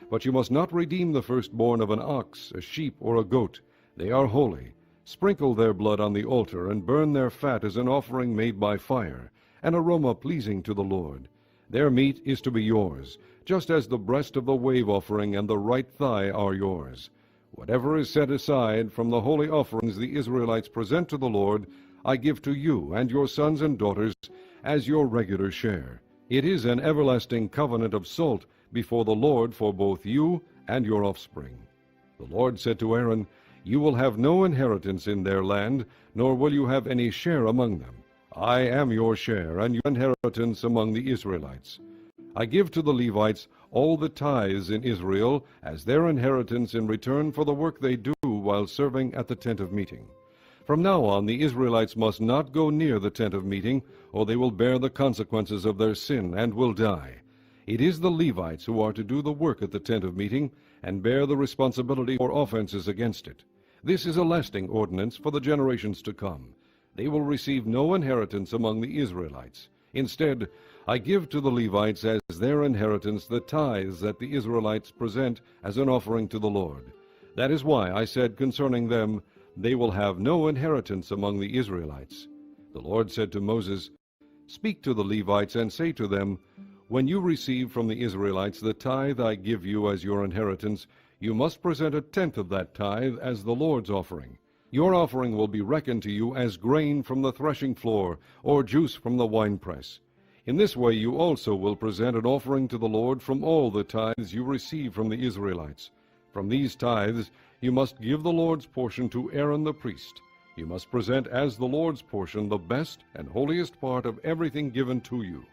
But you must not redeem the firstborn of an ox, a sheep, or a goat. They are holy. Sprinkle their blood on the altar, and burn their fat as an offering made by fire, an aroma pleasing to the Lord. Their meat is to be yours, just as the breast of the wave offering and the right thigh are yours. Whatever is set aside from the holy offerings the Israelites present to the Lord, I give to you and your sons and daughters as your regular share. It is an everlasting covenant of salt before the Lord for both you and your offspring. The Lord said to Aaron, You will have no inheritance in their land, nor will you have any share among them. I am your share, and your inheritance among the Israelites. I give to the Levites all the tithes in Israel as their inheritance in return for the work they do while serving at the tent of meeting. From now on the Israelites must not go near the tent of meeting, or they will bear the consequences of their sin and will die. It is the Levites who are to do the work at the tent of meeting and bear the responsibility for offenses against it. This is a lasting ordinance for the generations to come. They will receive no inheritance among the Israelites. Instead, I give to the Levites as their inheritance the tithes that the Israelites present as an offering to the Lord. That is why I said concerning them, They will have no inheritance among the Israelites. The Lord said to Moses, Speak to the Levites and say to them, When you receive from the Israelites the tithe I give you as your inheritance, you must present a tenth of that tithe as the Lord's offering. Your offering will be reckoned to you as grain from the threshing floor, or juice from the winepress. In this way you also will present an offering to the Lord from all the tithes you receive from the Israelites. From these tithes you must give the Lord's portion to Aaron the priest. You must present as the Lord's portion the best and holiest part of everything given to you.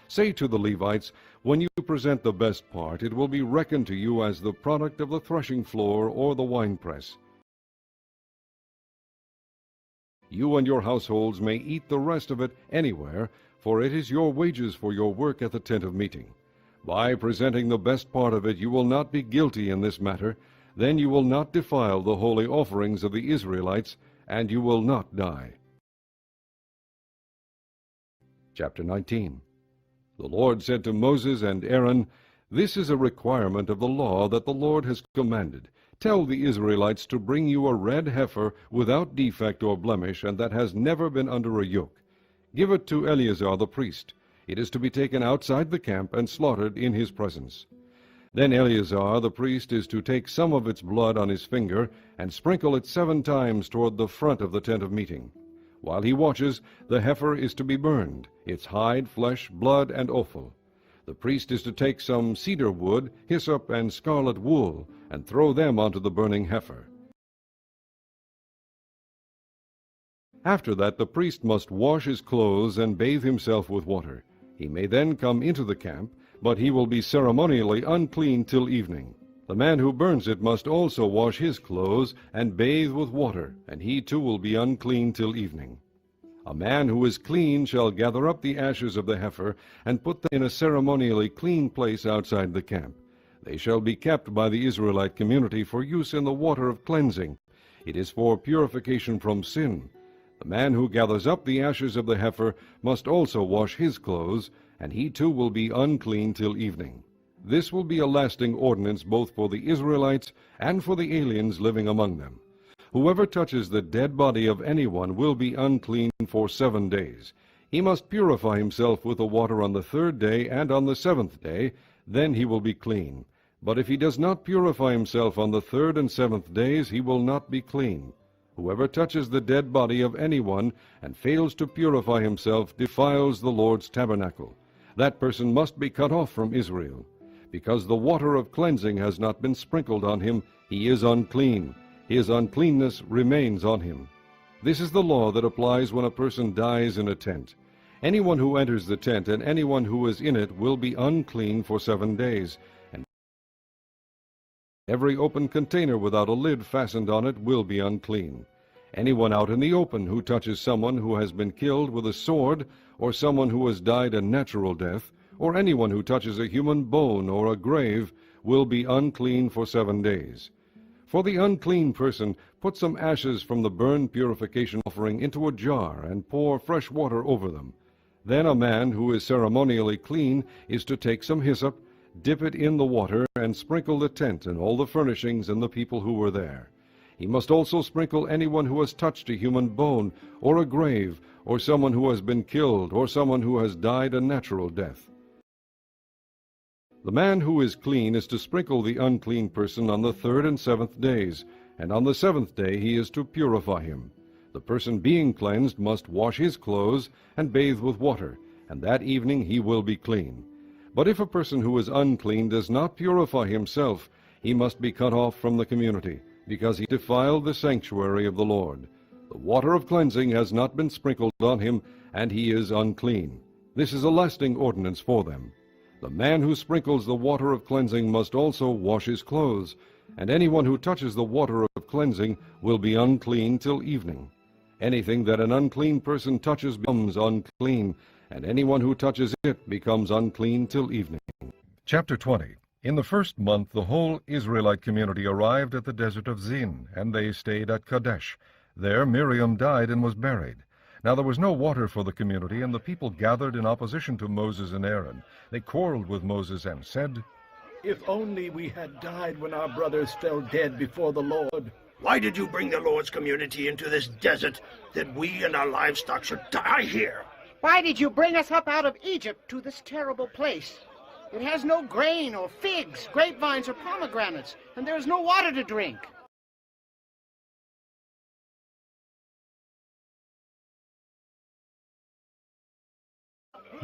Say to the Levites, When you present the best part, it will be reckoned to you as the product of the threshing floor or the winepress. You and your households may eat the rest of it anywhere, for it is your wages for your work at the tent of meeting. By presenting the best part of it you will not be guilty in this matter. Then you will not defile the holy offerings of the Israelites, and you will not die. Chapter 19. The Lord said to Moses and Aaron, This is a requirement of the law that the Lord has commanded. Tell the Israelites to bring you a red heifer without defect or blemish, and that has never been under a yoke. Give it to Eleazar the priest. It is to be taken outside the camp and slaughtered in his presence. Then Eleazar the priest is to take some of its blood on his finger and sprinkle it 7 times toward the front of the tent of meeting. While he watches, the heifer is to be burned, its hide, flesh, blood, and offal. The priest is to take some cedar wood, hyssop, and scarlet wool, and throw them onto the burning heifer. After that the priest must wash his clothes and bathe himself with water. He may then come into the camp, but he will be ceremonially unclean till evening. The man who burns it must also wash his clothes and bathe with water, and he too will be unclean till evening. A man who is clean shall gather up the ashes of the heifer and put them in a ceremonially clean place outside the camp. They shall be kept by the Israelite community for use in the water of cleansing. It is for purification from sin. The man who gathers up the ashes of the heifer must also wash his clothes, and he too will be unclean till evening. This will be a lasting ordinance both for the Israelites and for the aliens living among them. Whoever touches the dead body of anyone will be unclean for 7 days. He must purify himself with the water on the 3rd day and on the 7th day, then he will be clean. But if he does not purify himself on the 3rd and 7th days, he will not be clean. Whoever touches the dead body of anyone and fails to purify himself defiles the Lord's tabernacle. That person must be cut off from Israel. Because the water of cleansing has not been sprinkled on him, he is unclean. His uncleanness remains on him. This is the law that applies when a person dies in a tent. Anyone who enters the tent and anyone who is in it will be unclean for 7 days, and every open container without a lid fastened on it will be unclean. Anyone out in the open who touches someone who has been killed with a sword, or someone who has died a natural death, or anyone who touches a human bone or a grave, will be unclean for 7 days. For the unclean person, put some ashes from the burn purification offering into a jar and pour fresh water over them. Then a man who is ceremonially clean is to take some hyssop, dip it in the water, and sprinkle the tent and all the furnishings and the people who were there. He must also sprinkle anyone who has touched a human bone, or a grave, or someone who has been killed, or someone who has died a natural death. The man who is clean is to sprinkle the unclean person on the 3rd and 7th days, and on the 7th day he is to purify him. The person being cleansed must wash his clothes and bathe with water, and that evening he will be clean. But if a person who is unclean does not purify himself, he must be cut off from the community, because he defiled the sanctuary of the Lord. The water of cleansing has not been sprinkled on him, and he is unclean. This is a lasting ordinance for them. The man who sprinkles the water of cleansing must also wash his clothes, and anyone who touches the water of cleansing will be unclean till evening. Anything that an unclean person touches becomes unclean, and anyone who touches it becomes unclean till evening. Chapter 20. In the first month the whole Israelite community arrived at the desert of Zin, and they stayed at Kadesh. There Miriam died and was buried. Now there was no water for the community, and the people gathered in opposition to Moses and Aaron. They quarreled with Moses and said, If only we had died when our brothers fell dead before the Lord. Why did you bring the Lord's community into this desert, that we and our livestock should die here? Why did you bring us up out of Egypt to this terrible place? It has no grain or figs, grapevines or pomegranates, and there is no water to drink.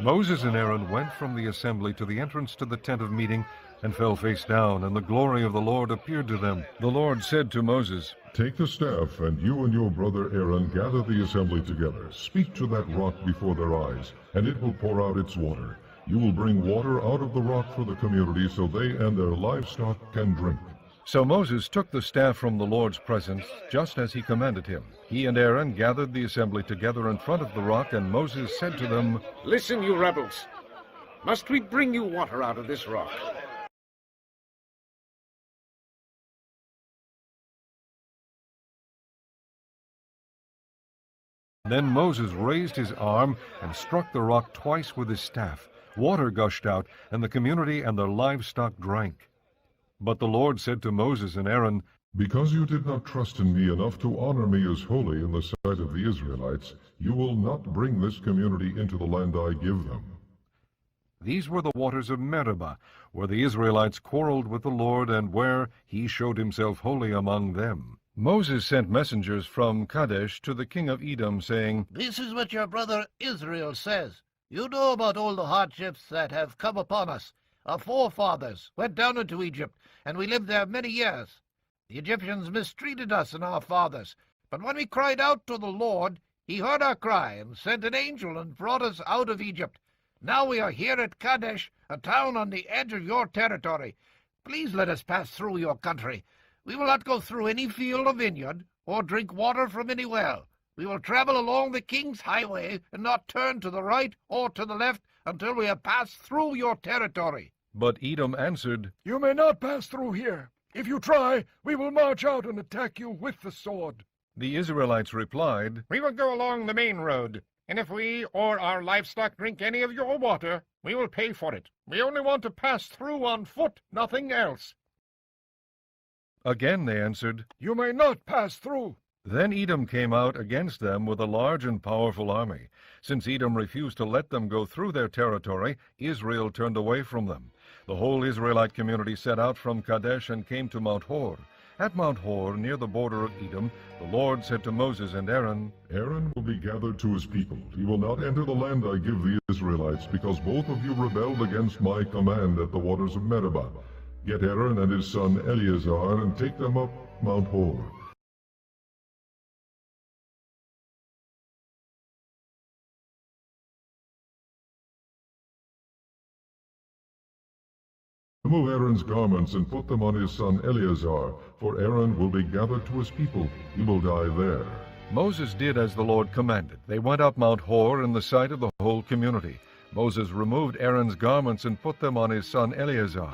Moses and Aaron went from the assembly to the entrance to the tent of meeting and fell face down, and the glory of the Lord appeared to them. The Lord said to Moses, Take the staff, and you and your brother Aaron gather the assembly together. Speak to that rock before their eyes, and it will pour out its water. You will bring water out of the rock for the community, so they and their livestock can drink. So Moses took the staff from the Lord's presence, just as he commanded him. He and Aaron gathered the assembly together in front of the rock, and Moses said to them, Listen, you rebels. Must we bring you water out of this rock? Then Moses raised his arm and struck the rock twice with his staff. Water gushed out, and the community and their livestock drank. But the Lord said to Moses and Aaron, Because you did not trust in me enough to honor me as holy in the sight of the Israelites, you will not bring this community into the land I give them. These were the waters of Meribah, where the Israelites quarreled with the Lord, and where he showed himself holy among them. Moses sent messengers from Kadesh to the king of Edom, saying, This is what your brother Israel says. You know about all the hardships that have come upon us. Our forefathers went down into Egypt, and we lived there many years. The Egyptians mistreated us and our fathers. But when we cried out to the Lord, he heard our cry and sent an angel and brought us out of Egypt. Now we are here at Kadesh, a town on the edge of your territory. Please let us pass through your country. We will not go through any field or vineyard, or drink water from any well. We will travel along the king's highway, and not turn to the right or to the left until we have passed through your territory. But Edom answered, You may not pass through here. If you try, we will march out and attack you with the sword. The Israelites replied, We will go along the main road, and if we or our livestock drink any of your water, we will pay for it. We only want to pass through on foot, nothing else. Again they answered, You may not pass through. Then Edom came out against them with a large and powerful army. Since Edom refused to let them go through their territory, Israel turned away from them. The whole Israelite community set out from Kadesh and came to Mount Hor. At Mount Hor, near the border of Edom, the Lord said to Moses and Aaron, Aaron will be gathered to his people. He will not enter the land I give the Israelites, because both of you rebelled against my command at the waters of Meribah. Get Aaron and his son Eleazar and take them up Mount Hor. Remove Aaron's garments and put them on his son Eleazar, for Aaron will be gathered to his people. He will die there. Moses did as the Lord commanded. They went up Mount Hor in the sight of the whole community. Moses removed Aaron's garments and put them on his son Eleazar,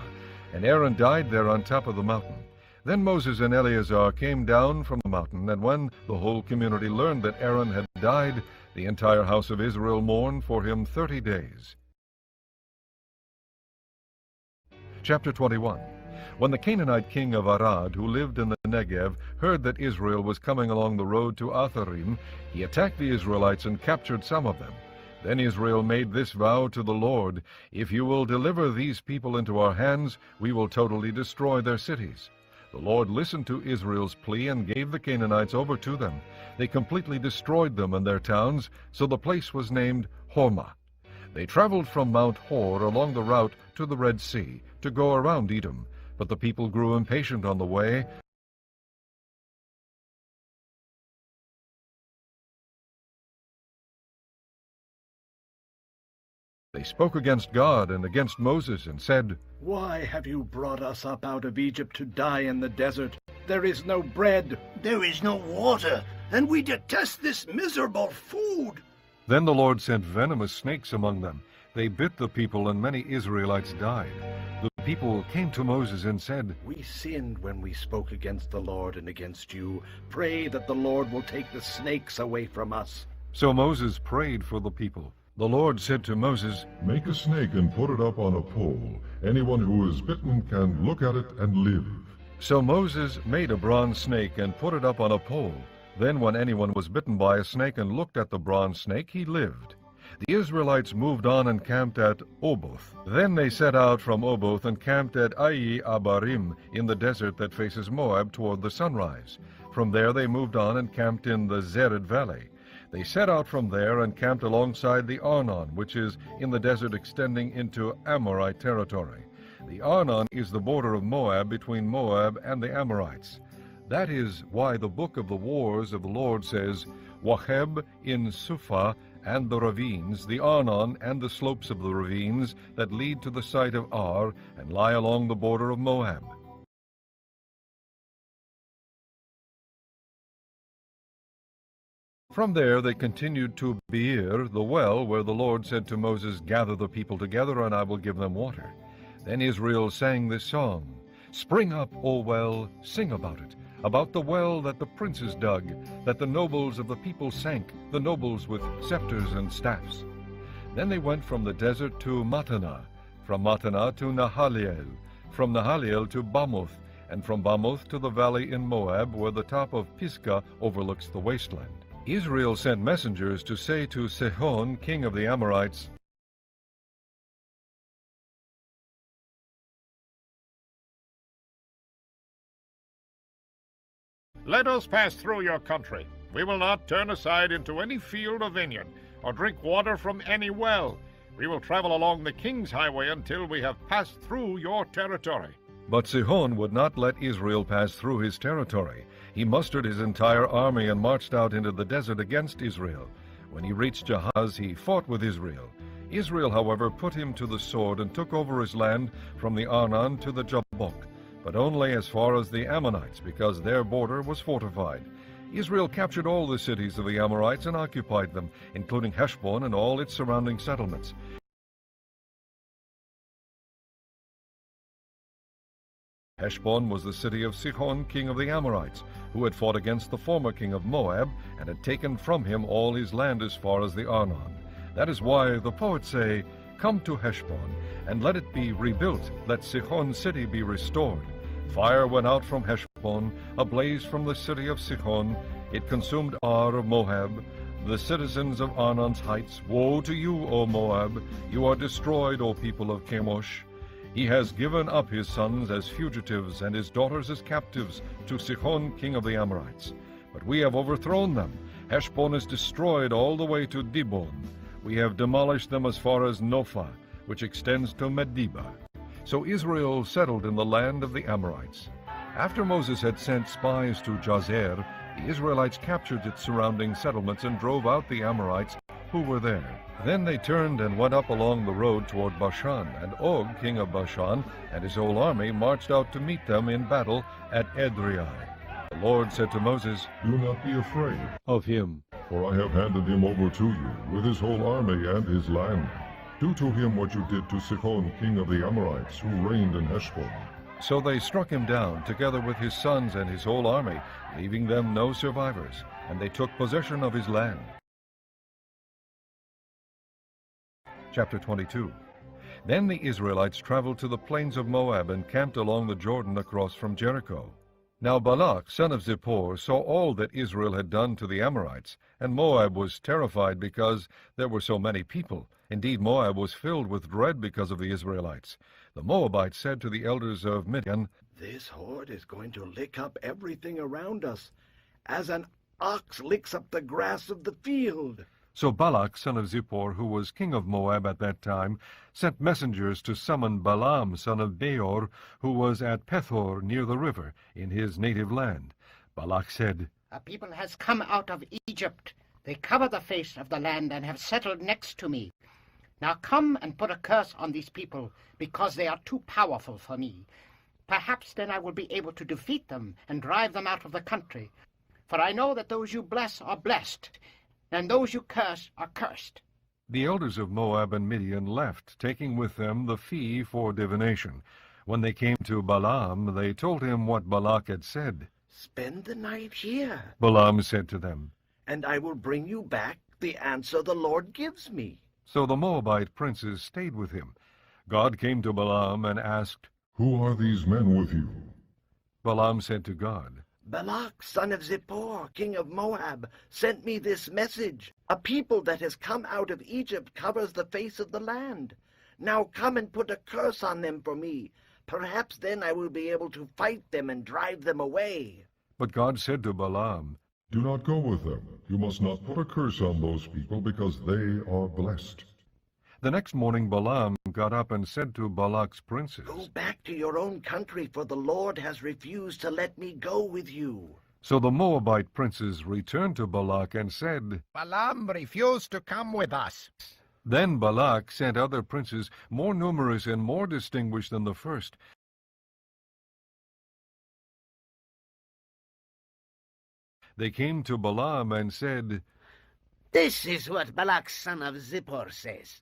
and Aaron died there on top of the mountain. Then Moses and Eleazar came down from the mountain, and when the whole community learned that Aaron had died, the entire house of Israel mourned for him 30 days. Chapter 21. When the Canaanite king of Arad, who lived in the Negev, heard that Israel was coming along the road to Atharim, he attacked the Israelites and captured some of them. Then Israel made this vow to the Lord, If you will deliver these people into our hands, we will totally destroy their cities. The Lord listened to Israel's plea and gave the Canaanites over to them. They completely destroyed them and their towns, so the place was named Hormah. They traveled from Mount Hor along the route to the Red Sea to go around Edom, but the people grew impatient on the way. They spoke against God and against Moses and said, Why have you brought us up out of Egypt to die in the desert? There is no bread. There is no water, and we detest this miserable food. Then the Lord sent venomous snakes among them. They bit the people, and many Israelites died. The people came to Moses and said, We sinned when we spoke against the Lord and against you. Pray that the Lord will take the snakes away from us. So Moses prayed for the people. The Lord said to Moses, Make a snake and put it up on a pole. Anyone who is bitten can look at it and live. So Moses made a bronze snake and put it up on a pole. Then when anyone was bitten by a snake and looked at the bronze snake, he lived. The Israelites moved on and camped at Oboth. Then they set out from Oboth and camped at Ai Abarim in the desert that faces Moab toward the sunrise. From there they moved on and camped in the Zered Valley. They set out from there and camped alongside the Arnon, which is in the desert extending into Amorite territory. The Arnon is the border of Moab between Moab and the Amorites. That is why the book of the wars of the Lord says, Waheb in Suphah and the ravines, the Arnon and the slopes of the ravines that lead to the site of Ar and lie along the border of Moab. From there they continued to Beer, the well, where the Lord said to Moses, Gather the people together, and I will give them water. Then Israel sang this song, Spring up, O well, sing about it, about the well that the princes dug, that the nobles of the people sank, the nobles with scepters and staffs. Then they went from the desert to Mattanah, from Mattanah to Nahaliel, from Nahaliel to Bamoth, and from Bamoth to the valley in Moab, where the top of Pisgah overlooks the wasteland. Israel sent messengers to say to Sihon, king of the Amorites, Let us pass through your country. We will not turn aside into any field or vineyard, or drink water from any well. We will travel along the king's highway until we have passed through your territory. But Sihon would not let Israel pass through his territory. He mustered his entire army and marched out into the desert against Israel. When he reached Jahaz, he fought with Israel. Israel, however, put him to the sword and took over his land from the Arnon to the Jabbok, but only as far as the Ammonites, because their border was fortified. Israel captured all the cities of the Amorites and occupied them, including Heshbon and all its surrounding settlements. Heshbon was the city of Sihon, king of the Amorites, who had fought against the former king of Moab, and had taken from him all his land as far as the Arnon. That is why the poets say, Come to Heshbon, and let it be rebuilt, let Sihon's city be restored. Fire went out from Heshbon, a blaze from the city of Sihon. It consumed Ar of Moab, the citizens of Arnon's heights. Woe to you, O Moab! You are destroyed, O people of Chemosh. He has given up his sons as fugitives and his daughters as captives to Sihon, king of the Amorites. But we have overthrown them. Heshbon is destroyed all the way to Dibon. We have demolished them as far as Nophah, which extends to Medeba. So Israel settled in the land of the Amorites. After Moses had sent spies to Jazer, the Israelites captured its surrounding settlements and drove out the Amorites who were there. Then they turned and went up along the road toward Bashan, and Og, king of Bashan, and his whole army marched out to meet them in battle at Edrei. The Lord said to Moses, Do not be afraid of him, for I have handed him over to you, with his whole army and his land. Do to him what you did to Sihon, king of the Amorites, who reigned in Heshbon. So they struck him down, together with his sons and his whole army, leaving them no survivors, and they took possession of his land. Chapter 22. Then the Israelites traveled to the plains of Moab and camped along the Jordan across from Jericho. Now Balak, son of Zippor, saw all that Israel had done to the Amorites, and Moab was terrified because there were so many people. Indeed, Moab was filled with dread because of the Israelites. The Moabites said to the elders of Midian, This horde is going to lick up everything around us, as an ox licks up the grass of the field. So Balak son of Zippor, who was king of Moab at that time, sent messengers to summon Balaam son of Beor, who was at Pethor near the river, in his native land. Balak said, A people has come out of Egypt. They cover the face of the land and have settled next to me. Now come and put a curse on these people, because they are too powerful for me. Perhaps then I will be able to defeat them and drive them out of the country. For I know that those you bless are blessed, and those you curse are cursed. The elders of Moab and Midian left, taking with them the fee for divination. When they came to Balaam, they told him what Balak had said. Spend the night here, Balaam said to them, and I will bring you back the answer the Lord gives me. So the Moabite princes stayed with him. God came to Balaam and asked, Who are these men with you? Balaam said to God, Balak, son of Zippor, king of Moab, sent me this message. A people that has come out of Egypt covers the face of the land. Now come and put a curse on them for me. Perhaps then I will be able to fight them and drive them away. But God said to Balaam, Do not go with them. You must not put a curse on those people, because they are blessed. The next morning Balaam got up and said to Balak's princes, Go back to your own country, for the Lord has refused to let me go with you. So the Moabite princes returned to Balak and said, Balaam refused to come with us. Then Balak sent other princes, more numerous and more distinguished than the first. They came to Balaam and said, This is what Balak son of Zippor says.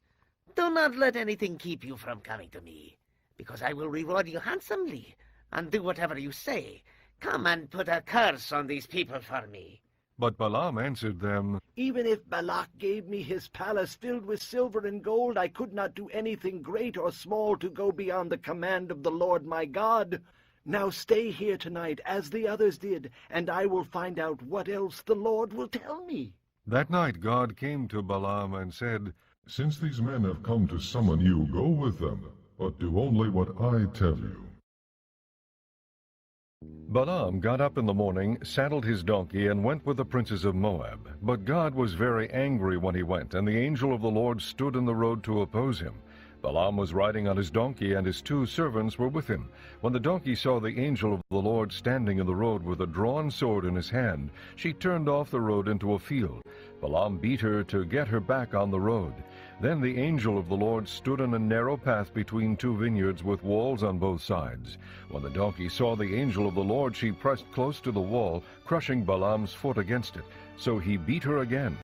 Do not let anything keep you from coming to me, because I will reward you handsomely, and do whatever you say. Come and put a curse on these people for me. But Balaam answered them, Even if Balak gave me his palace filled with silver and gold, I could not do anything great or small to go beyond the command of the Lord my God. Now stay here tonight, as the others did, and I will find out what else the Lord will tell me. That night God came to Balaam and said, Since these men have come to summon you, go with them, but do only what I tell you. Balaam got up in the morning, saddled his donkey, and went with the princes of Moab. But God was very angry when he went, and the angel of the Lord stood in the road to oppose him. Balaam was riding on his donkey, and his 2 servants were with him. When the donkey saw the angel of the Lord standing in the road with a drawn sword in his hand, she turned off the road into a field. Balaam beat her to get her back on the road. Then the angel of the Lord stood in a narrow path between 2 vineyards with walls on both sides. When the donkey saw the angel of the Lord, she pressed close to the wall, crushing Balaam's foot against it. So he beat her again.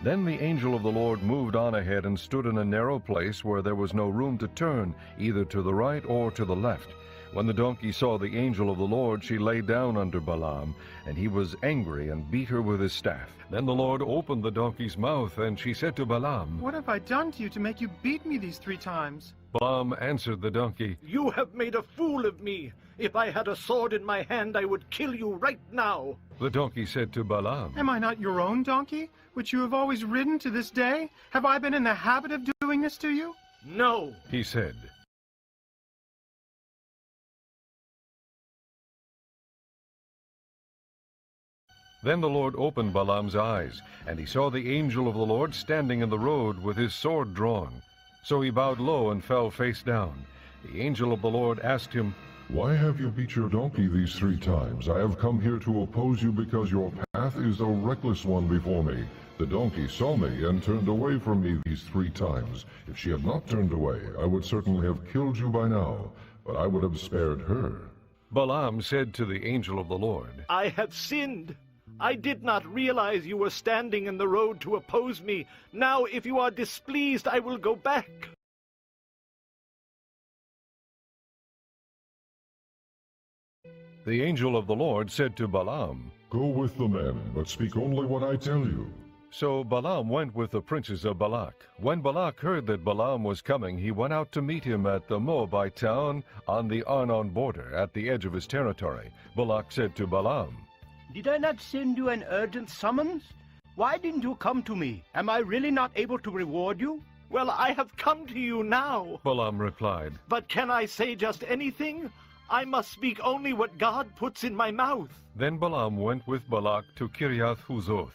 Then the angel of the Lord moved on ahead and stood in a narrow place where there was no room to turn, either to the right or to the left. When the donkey saw the angel of the Lord, she lay down under Balaam, and he was angry and beat her with his staff. Then the Lord opened the donkey's mouth, and she said to Balaam, What have I done to you to make you beat me these 3 times? Balaam answered the donkey, You have made a fool of me. If I had a sword in my hand, I would kill you right now. The donkey said to Balaam, Am I not your own donkey, which you have always ridden to this day? Have I been in the habit of doing this to you? No, he said. Then the Lord opened Balaam's eyes, and he saw the angel of the Lord standing in the road with his sword drawn. So he bowed low and fell face down. The angel of the Lord asked him, Why have you beat your donkey these 3 times? I have come here to oppose you because your path is a reckless one before me. The donkey saw me and turned away from me these 3 times. If she had not turned away, I would certainly have killed you by now, but I would have spared her. Balaam said to the angel of the Lord, I have sinned. I did not realize you were standing in the road to oppose me. Now, if you are displeased, I will go back. The angel of the Lord said to Balaam, Go with the men, but speak only what I tell you. So Balaam went with the princes of Balak. When Balak heard that Balaam was coming, he went out to meet him at the Moabite town on the Arnon border, at the edge of his territory. Balak said to Balaam, Did I not send you an urgent summons? Why didn't you come to me? Am I really not able to reward you? Well, I have come to you now. Balaam replied, But can I say just anything? I must speak only what God puts in my mouth. Then Balaam went with Balak to Kiriath Huzoth.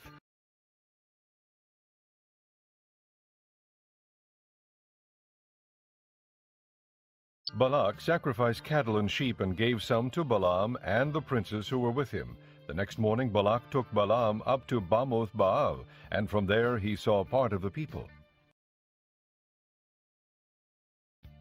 Balak sacrificed cattle and sheep and gave some to Balaam and the princes who were with him. The next morning Balak took Balaam up to Bamoth Baal, and from there he saw part of the people.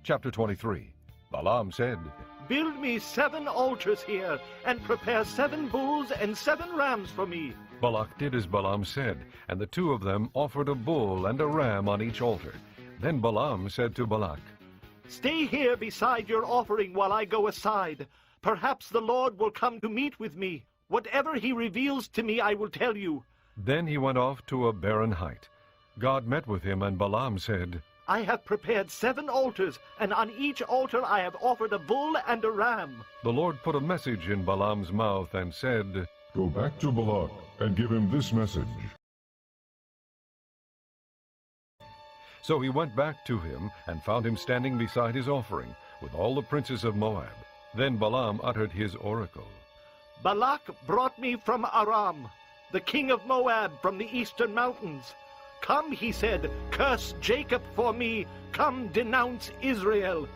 Chapter 23. Balaam said, Build me 7 altars here, and prepare 7 bulls and 7 rams for me. Balak did as Balaam said, and the 2 of them offered a bull and a ram on each altar. Then Balaam said to Balak, Stay here beside your offering while I go aside. Perhaps the Lord will come to meet with me. Whatever he reveals to me, I will tell you. Then he went off to a barren height. God met with him, and Balaam said, I have prepared 7 altars, and on each altar I have offered a bull and a ram. The Lord put a message in Balaam's mouth and said, Go back to Balak and give him this message. So he went back to him and found him standing beside his offering with all the princes of Moab. Then Balaam uttered his oracle. Balak brought me from Aram, the king of Moab from the eastern mountains. Come, he said, curse Jacob for me. Come, denounce Israel.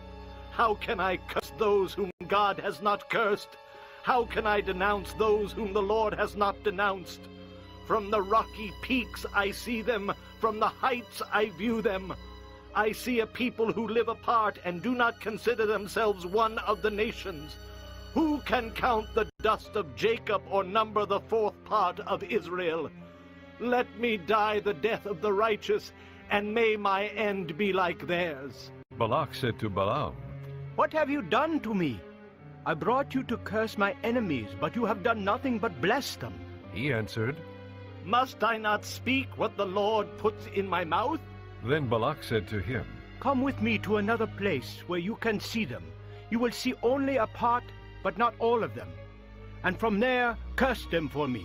How can I curse those whom God has not cursed? How can I denounce those whom the Lord has not denounced? From the rocky peaks I see them, from the heights I view them. I see a people who live apart and do not consider themselves one of the nations. Who can count the dust of Jacob or number the 4th part of Israel? Let me die the death of the righteous, and may my end be like theirs. Balak said to Balaam, What have you done to me? I brought you to curse my enemies, but you have done nothing but bless them. He answered, Must I not speak what the Lord puts in my mouth? Then Balak said to him, Come with me to another place where you can see them. You will see only a part, but not all of them. And from there, curse them for me.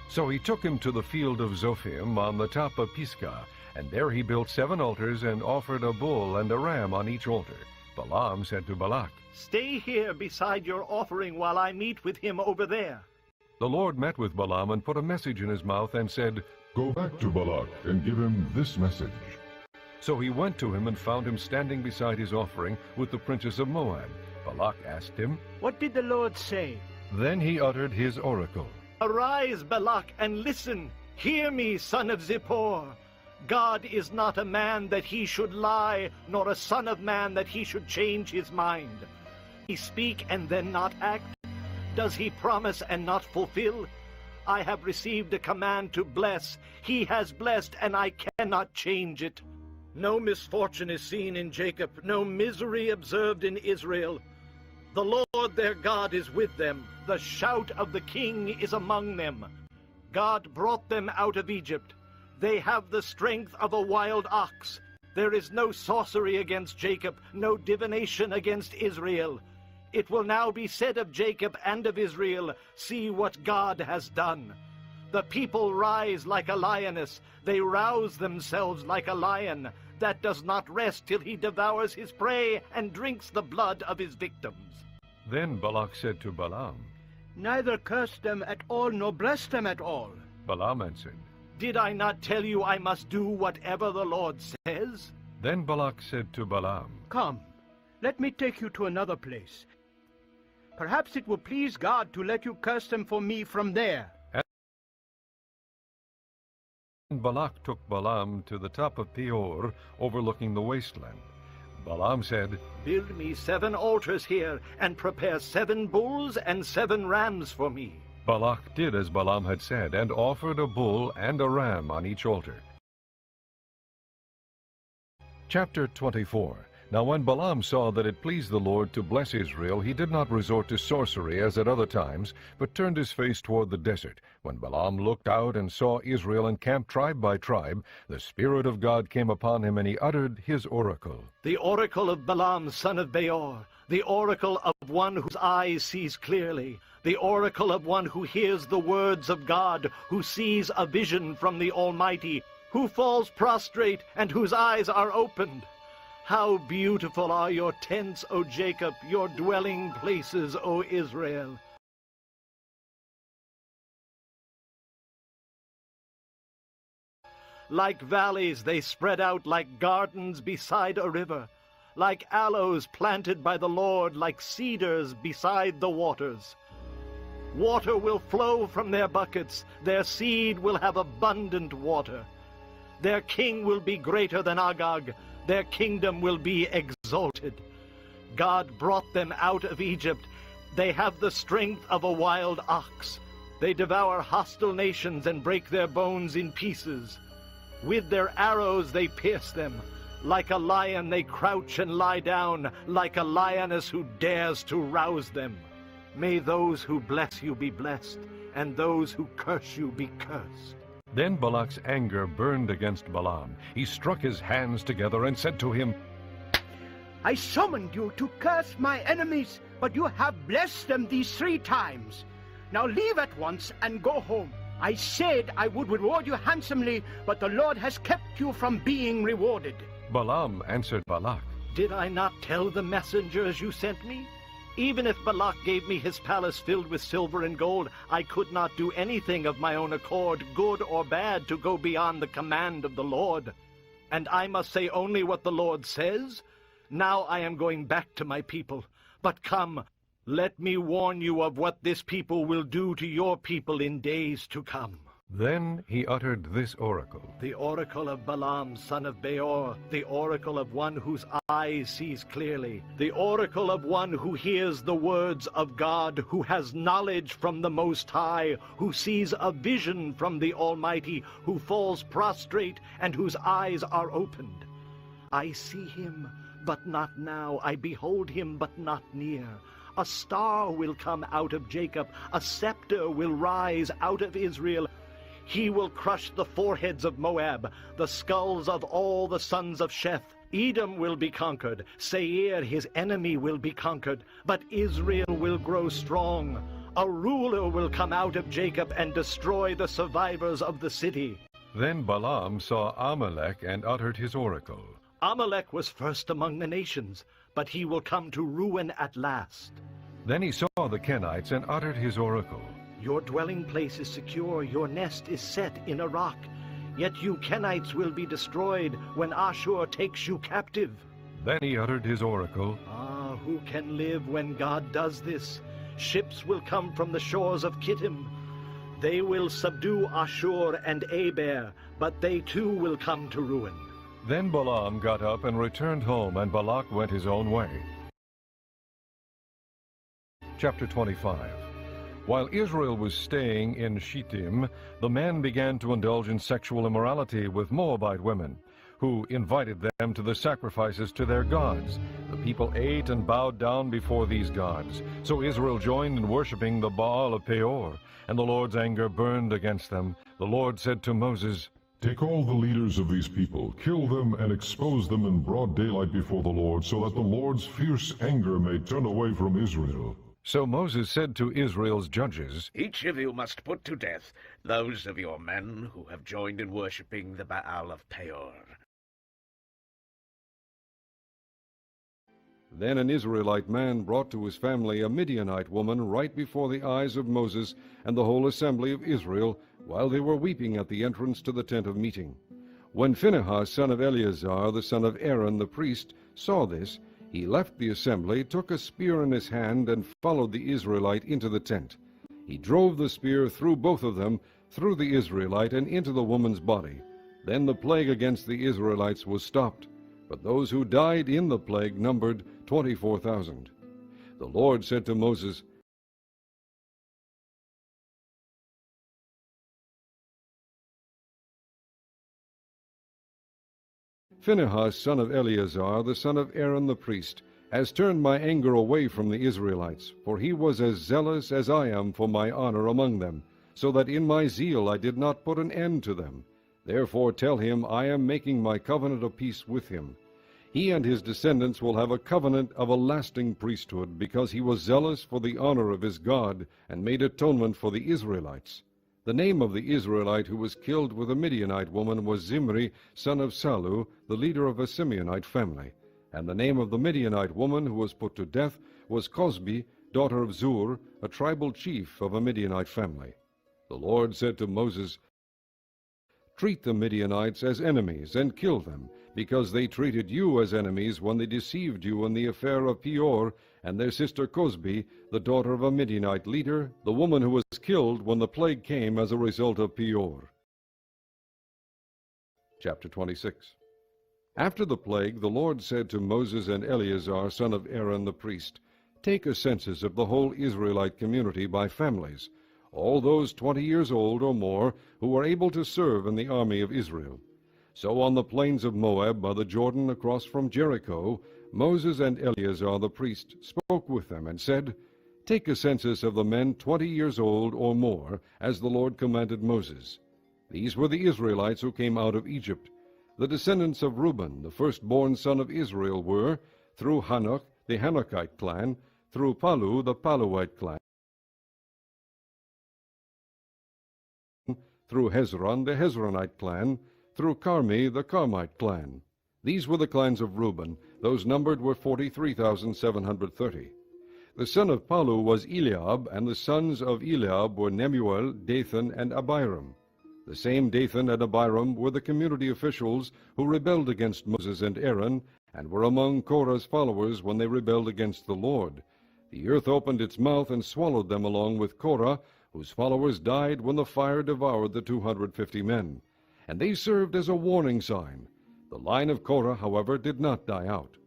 So he took him to the field of Zophim on the top of Pisgah, and there he built 7 altars and offered a bull and a ram on each altar. Balaam said to Balak, Stay here beside your offering while I meet with him over there. The Lord met with Balaam and put a message in his mouth and said, Go back to Balak and give him this message. So he went to him and found him standing beside his offering with the princes of Moab. Balak asked him, What did the Lord say? Then he uttered his oracle. Arise, Balak, and listen. Hear me, son of Zippor. God is not a man that he should lie, nor a son of man that he should change his mind. He speak and then not act? Does he promise and not fulfill? I have received a command to bless. He has blessed, and I cannot change it. No misfortune is seen in Jacob, no misery observed in Israel. The Lord their God is with them. The shout of the king is among them. God brought them out of Egypt. They have the strength of a wild ox. There is no sorcery against Jacob, no divination against Israel. It will now be said of Jacob and of Israel, See what God has done. The people rise like a lioness. They rouse themselves like a lion that does not rest till he devours his prey and drinks the blood of his victims. Then Balak said to Balaam, Neither curse them at all, nor bless them at all. Balaam answered, Did I not tell you I must do whatever the Lord says? Then Balak said to Balaam, Come, let me take you to another place. Perhaps it will please God to let you curse them for me from there. And Balak took Balaam to the top of Peor, overlooking the wasteland. Balaam said, Build me 7 altars here, and prepare 7 bulls and 7 rams for me. Balak did as Balaam had said, and offered a bull and a ram on each altar. Chapter 24. Now when Balaam saw that it pleased the Lord to bless Israel, he did not resort to sorcery as at other times, but turned his face toward the desert. When Balaam looked out and saw Israel encamped tribe by tribe, the Spirit of God came upon him, and he uttered his oracle. The oracle of Balaam, son of Beor, the oracle of one whose eyes sees clearly, the oracle of one who hears the words of God, who sees a vision from the Almighty, who falls prostrate and whose eyes are opened. How beautiful are your tents, O Jacob, your dwelling places, O Israel. Like valleys they spread out, like gardens beside a river, like aloes planted by the Lord, like cedars beside the waters. Water will flow from their buckets, their seed will have abundant water. Their king will be greater than Agag, their kingdom will be exalted. God brought them out of Egypt. They have the strength of a wild ox. They devour hostile nations and break their bones in pieces. With their arrows they pierce them. Like a lion they crouch and lie down, like a lioness who dares to rouse them. May those who bless you be blessed, and those who curse you be cursed. Then Balak's anger burned against Balaam. He struck his hands together and said to him, I summoned you to curse my enemies, but you have blessed them these 3 times. Now leave at once and go home. I said I would reward you handsomely, but the Lord has kept you from being rewarded. Balaam answered Balak, Did I not tell the messengers you sent me? Even if Balak gave me his palace filled with silver and gold, I could not do anything of my own accord, good or bad, to go beyond the command of the Lord. And I must say only what the Lord says. Now I am going back to my people. But come, let me warn you of what this people will do to your people in days to come. Then he uttered this oracle. The oracle of Balaam, son of Beor, the oracle of one whose eye sees clearly, the oracle of one who hears the words of God, who has knowledge from the Most High, who sees a vision from the Almighty, who falls prostrate and whose eyes are opened. I see him, but not now. I behold him, but not near. A star will come out of Jacob, a scepter will rise out of Israel. He will crush the foreheads of Moab, the skulls of all the sons of Sheth. Edom will be conquered, Seir, his enemy, will be conquered, but Israel will grow strong. A ruler will come out of Jacob and destroy the survivors of the city. Then Balaam saw Amalek and uttered his oracle. Amalek was first among the nations, but he will come to ruin at last. Then he saw the Kenites and uttered his oracle. Your dwelling place is secure, your nest is set in a rock. Yet you Kenites will be destroyed when Ashur takes you captive. Then he uttered his oracle. Ah, who can live when God does this? Ships will come from the shores of Kittim. They will subdue Ashur and Aber, but they too will come to ruin. Then Balaam got up and returned home, and Balak went his own way. Chapter 25. While Israel was staying in Shittim, the men began to indulge in sexual immorality with Moabite women, who invited them to the sacrifices to their gods. The people ate and bowed down before these gods. So Israel joined in worshiping the Baal of Peor, and the Lord's anger burned against them. The Lord said to Moses, Take all the leaders of these people, kill them, and expose them in broad daylight before the Lord, so that the Lord's fierce anger may turn away from Israel. So Moses said to Israel's judges, Each of you must put to death those of your men who have joined in worshipping the Baal of Peor. Then an Israelite man brought to his family a Midianite woman right before the eyes of Moses and the whole assembly of Israel, while they were weeping at the entrance to the tent of meeting. When Phinehas, son of Eleazar, the son of Aaron the priest, saw this, he left the assembly, took a spear in his hand, and followed the Israelite into the tent. He drove the spear through both of them, through the Israelite and into the woman's body. Then the plague against the Israelites was stopped, but those who died in the plague numbered 24,000. The Lord said to Moses, Phinehas, son of Eleazar, the son of Aaron the priest, has turned my anger away from the Israelites, for he was as zealous as I am for my honor among them, so that in my zeal I did not put an end to them. Therefore tell him I am making my covenant of peace with him. He and his descendants will have a covenant of a lasting priesthood, because he was zealous for the honor of his God, and made atonement for the Israelites. The name of the Israelite who was killed with a Midianite woman was Zimri, son of Salu, the leader of a Simeonite family. And the name of the Midianite woman who was put to death was Cosbi, daughter of Zur, a tribal chief of a Midianite family. The Lord said to Moses, "Treat the Midianites as enemies and kill them, because they treated you as enemies when they deceived you in the affair of Peor and their sister Cosbi, the daughter of a Midianite leader, the woman who was killed when the plague came as a result of Peor." Chapter 26. After the plague, the Lord said to Moses and Eleazar, son of Aaron the priest, "Take a census of the whole Israelite community by families, all those 20 years old or more who are able to serve in the army of Israel." So on the plains of Moab by the Jordan across from Jericho, Moses and Eleazar the priest spoke with them and said, "Take a census of the men 20 years old or more, as the Lord commanded Moses." These were the Israelites who came out of Egypt. The descendants of Reuben, the firstborn son of Israel, were, through Hanok, the Hanokite clan, through Palu, the Paluite clan, through Hezron, the Hezronite clan, through Carmi, the Carmite clan. These were the clans of Reuben. Those numbered were 43,730. The son of Palu was Eliab, and the sons of Eliab were Nemuel, Dathan, and Abiram. The same Dathan and Abiram were the community officials who rebelled against Moses and Aaron, and were among Korah's followers when they rebelled against the Lord. The earth opened its mouth and swallowed them along with Korah, whose followers died when the fire devoured the 250 men. And they served as a warning sign. The line of Korah, however, did not die out.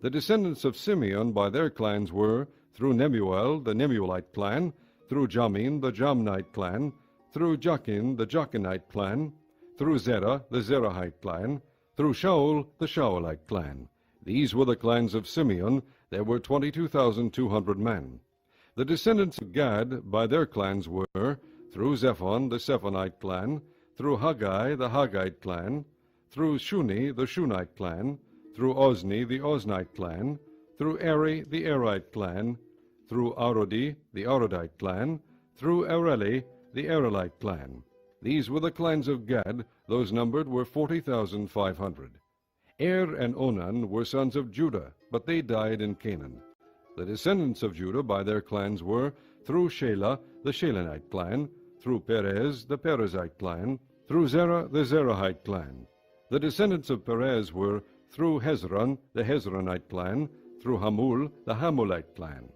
The descendants of Simeon by their clans were, through Nemuel, the Nemuelite clan, through Jamin, the Jamnite clan, through Jachin, the Jachinite clan, through Zerah, the Zerahite clan, through Shaul, the Shaulite clan. These were the clans of Simeon. There were 22,200 men. The descendants of Gad by their clans were, through Zephon, the Zephonite clan, through Haggai, the Haggite clan, through Shuni, the Shunite clan, through Ozni, the Oznite clan, through Eri, the Erite clan, through Arodi, the Arodite clan, through Areli, the Arelite clan. These were the clans of Gad. Those numbered were 40,500. Er and Onan were sons of Judah, but they died in Canaan. The descendants of Judah by their clans were, through Shelah, the Shelonite clan, through Perez, the Perezite clan, through Zerah, the Zerahite clan. The descendants of Perez were, through Hezron, the Hezronite clan, through Hamul, the Hamulite clan.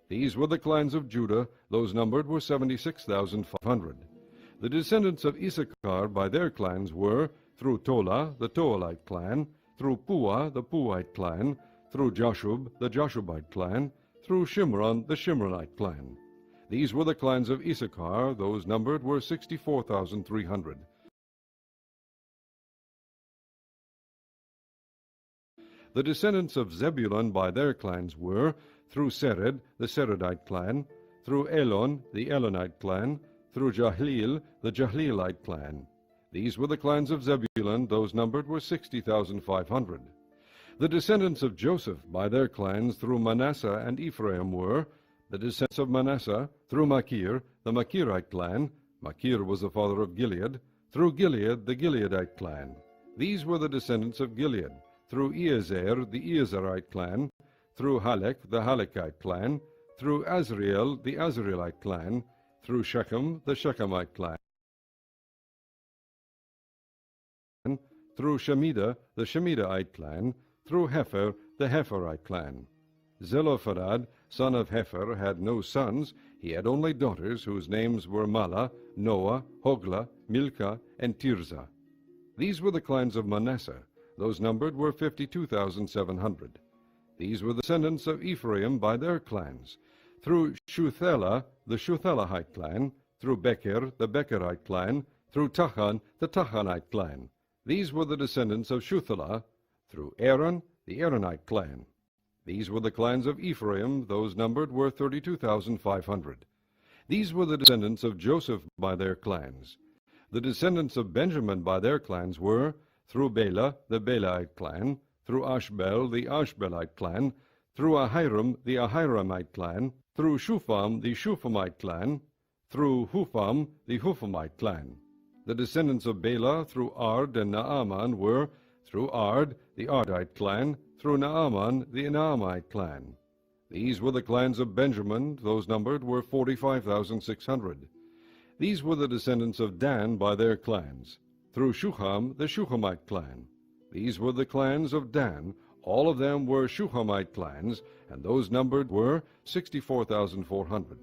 These were the clans of Judah. Those numbered were 76,500. The descendants of Issachar by their clans were, through Tola, the Toalite clan, through Puah, the Puite clan, through Jashub, the Jashubite clan, through Shimron, the Shimronite clan. These were the clans of Issachar. Those numbered were 64,300. The descendants of Zebulun by their clans were, through Sered, the Seredite clan, through Elon, the Elonite clan, through Jahleel, the Jahleelite clan. These were the clans of Zebulun. Those numbered were 60,500. The descendants of Joseph by their clans through Manasseh and Ephraim were, the descendants of Manasseh through Machir, the Machirite clan. Machir was the father of Gilead. Through Gilead, the Gileadite clan. These were the descendants of Gilead. Through Iezer, the Iezerite clan, through Halek, the Halekite clan, through Azriel, the Azrielite clan, through Shechem, the Shechemite clan, through Shemida, the Shemidite clan, through Hefer, the Heferite clan. Zelophehad, son of Hefer, had no sons. He had only daughters, whose names were Mala, Noah, Hoglah, Milcah, and Tirzah. These were the clans of Manasseh. Those numbered were 52,700. These were the descendants of Ephraim by their clans. Through Shuthelah, the Shuthelahite clan, through Becher, the Becherite clan, through Tachan, the Tachanite clan. These were the descendants of Shuthelah, through Aaron, the Aaronite clan. These were the clans of Ephraim. Those numbered were 32,500. These were the descendants of Joseph by their clans. The descendants of Benjamin by their clans were, through Bela, the Belite clan, through Ashbel, the Ashbelite clan, through Ahiram, the Ahiramite clan, through Shufam, the Shufamite clan, through Hufam, the Hufamite clan. The descendants of Bela through Ard and Naaman were, through Ard, the Ardite clan, through Naaman, the Naamite clan. These were the clans of Benjamin. Those numbered were 45,600. These were the descendants of Dan by their clans. Through Shuham, the Shuhamite clan. These were the clans of Dan. All of them were Shuhamite clans, and those numbered were 64,400.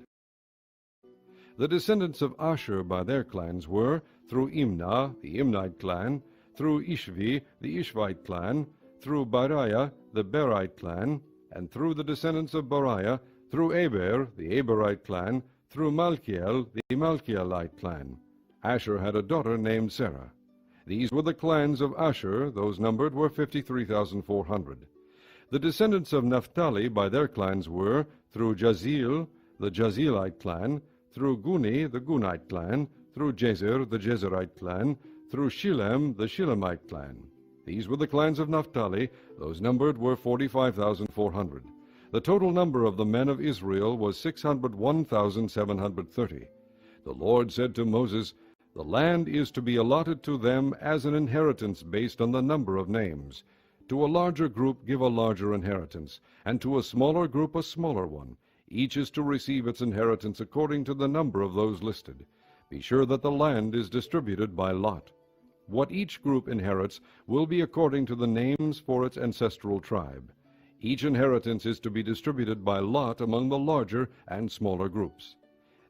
The descendants of Asher by their clans were, through Imnah, the Imnite clan, through Ishvi, the Ishvite clan, through Bariah, the Berite clan, and through the descendants of Bariah, through Eber, the Eberite clan, through Malchiel, the Malchielite clan. Asher had a daughter named Sarah. These were the clans of Asher. Those numbered were 53,400. The descendants of Naphtali by their clans were, through Jazeel, the Jazeelite clan, through Guni, the Gunite clan, through Jezer, the Jezerite clan, through Shilem, the Shilemite clan. These were the clans of Naphtali. Those numbered were 45,400. The total number of the men of Israel was 601,730. The Lord said to Moses, "The land is to be allotted to them as an inheritance based on the number of names. To a larger group give a larger inheritance, and to a smaller group a smaller one. Each is to receive its inheritance according to the number of those listed. Be sure that the land is distributed by lot. What each group inherits will be according to the names for its ancestral tribe. Each inheritance is to be distributed by lot among the larger and smaller groups."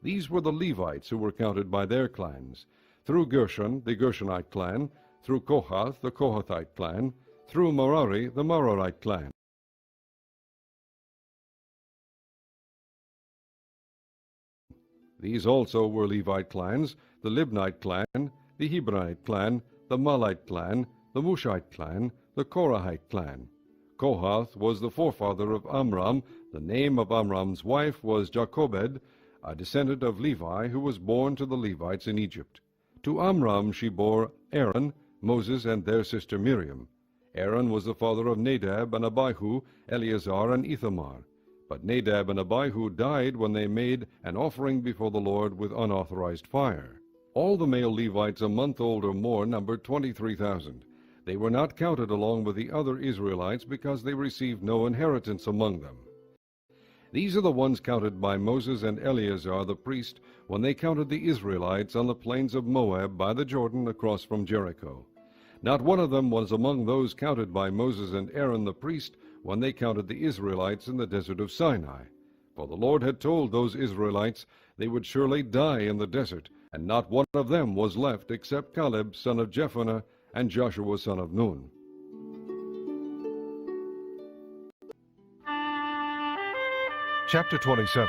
These were the Levites who were counted by their clans. Through Gershon, the Gershonite clan, through Kohath, the Kohathite clan, through Merari, the Merarite clan. These also were Levite clans, the Libnite clan, the Hebronite clan, the Malite clan, the Mushite clan, the Korahite clan. Kohath was the forefather of Amram. The name of Amram's wife was Jochebed, a descendant of Levi who was born to the Levites in Egypt. To Amram she bore Aaron, Moses, and their sister Miriam. Aaron was the father of Nadab and Abihu, Eleazar and Ithamar. But Nadab and Abihu died when they made an offering before the Lord with unauthorized fire. All the male Levites a month old or more numbered 23,000. They were not counted along with the other Israelites because they received no inheritance among them. These are the ones counted by Moses and Eleazar the priest when they counted the Israelites on the plains of Moab by the Jordan across from Jericho. Not one of them was among those counted by Moses and Aaron the priest when they counted the Israelites in the desert of Sinai. For the Lord had told those Israelites they would surely die in the desert, and not one of them was left except Caleb son of Jephunneh and Joshua son of Nun. Chapter 27.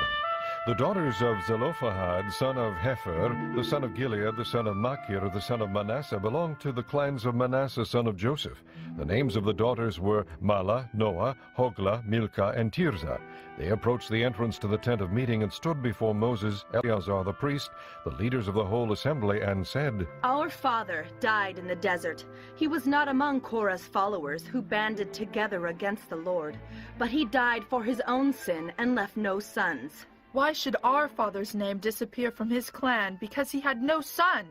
The daughters of Zelophehad, son of Hepher, the son of Gilead, the son of Machir, the son of Manasseh, belonged to the clans of Manasseh, son of Joseph. The names of the daughters were Mahlah, Noah, Hoglah, Milcah, and Tirzah. They approached the entrance to the tent of meeting and stood before Moses, Eleazar the priest, the leaders of the whole assembly, and said, "Our father died in the desert. He was not among Korah's followers who banded together against the Lord, but he died for his own sin and left no sons. Why should our father's name disappear from his clan because he had no son?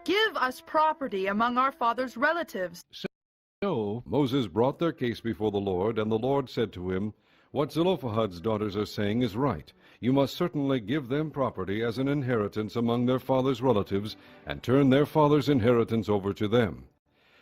Give us property among our father's relatives." So Moses brought their case before the Lord, and the Lord said to him, "What Zelophehad's daughters are saying is right. You must certainly give them property as an inheritance among their father's relatives, and turn their father's inheritance over to them.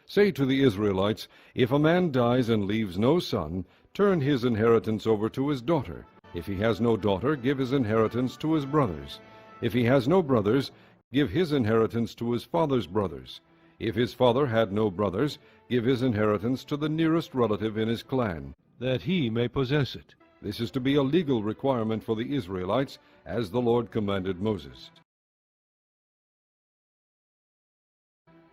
Say to the Israelites, if a man dies and leaves no son, turn his inheritance over to his daughter. If he has no daughter, give his inheritance to his brothers. If he has no brothers, give his inheritance to his father's brothers. If his father had no brothers, give his inheritance to the nearest relative in his clan, that he may possess it. This is to be a legal requirement for the Israelites, as the Lord commanded Moses."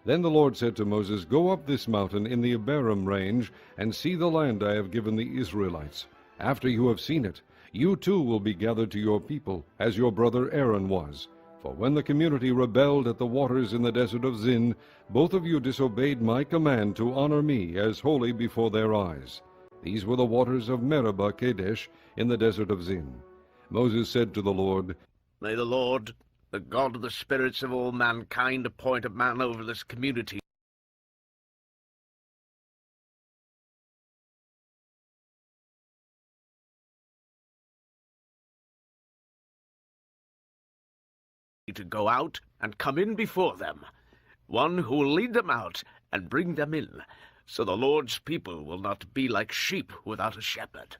Then the Lord said to Moses, "Go up this mountain in the Abarim range, and see the land I have given the Israelites. After you have seen it, you too will be gathered to your people, as your brother Aaron was. For when the community rebelled at the waters in the desert of Zin, both of you disobeyed my command to honor me as holy before their eyes. These were the waters of Meribah Kadesh in the desert of Zin." Moses said to the Lord, "May the Lord The God of the spirits of all mankind appoint a man over this community to go out and come in before them, one who will lead them out and bring them in, so the Lord's people will not be like sheep without a shepherd.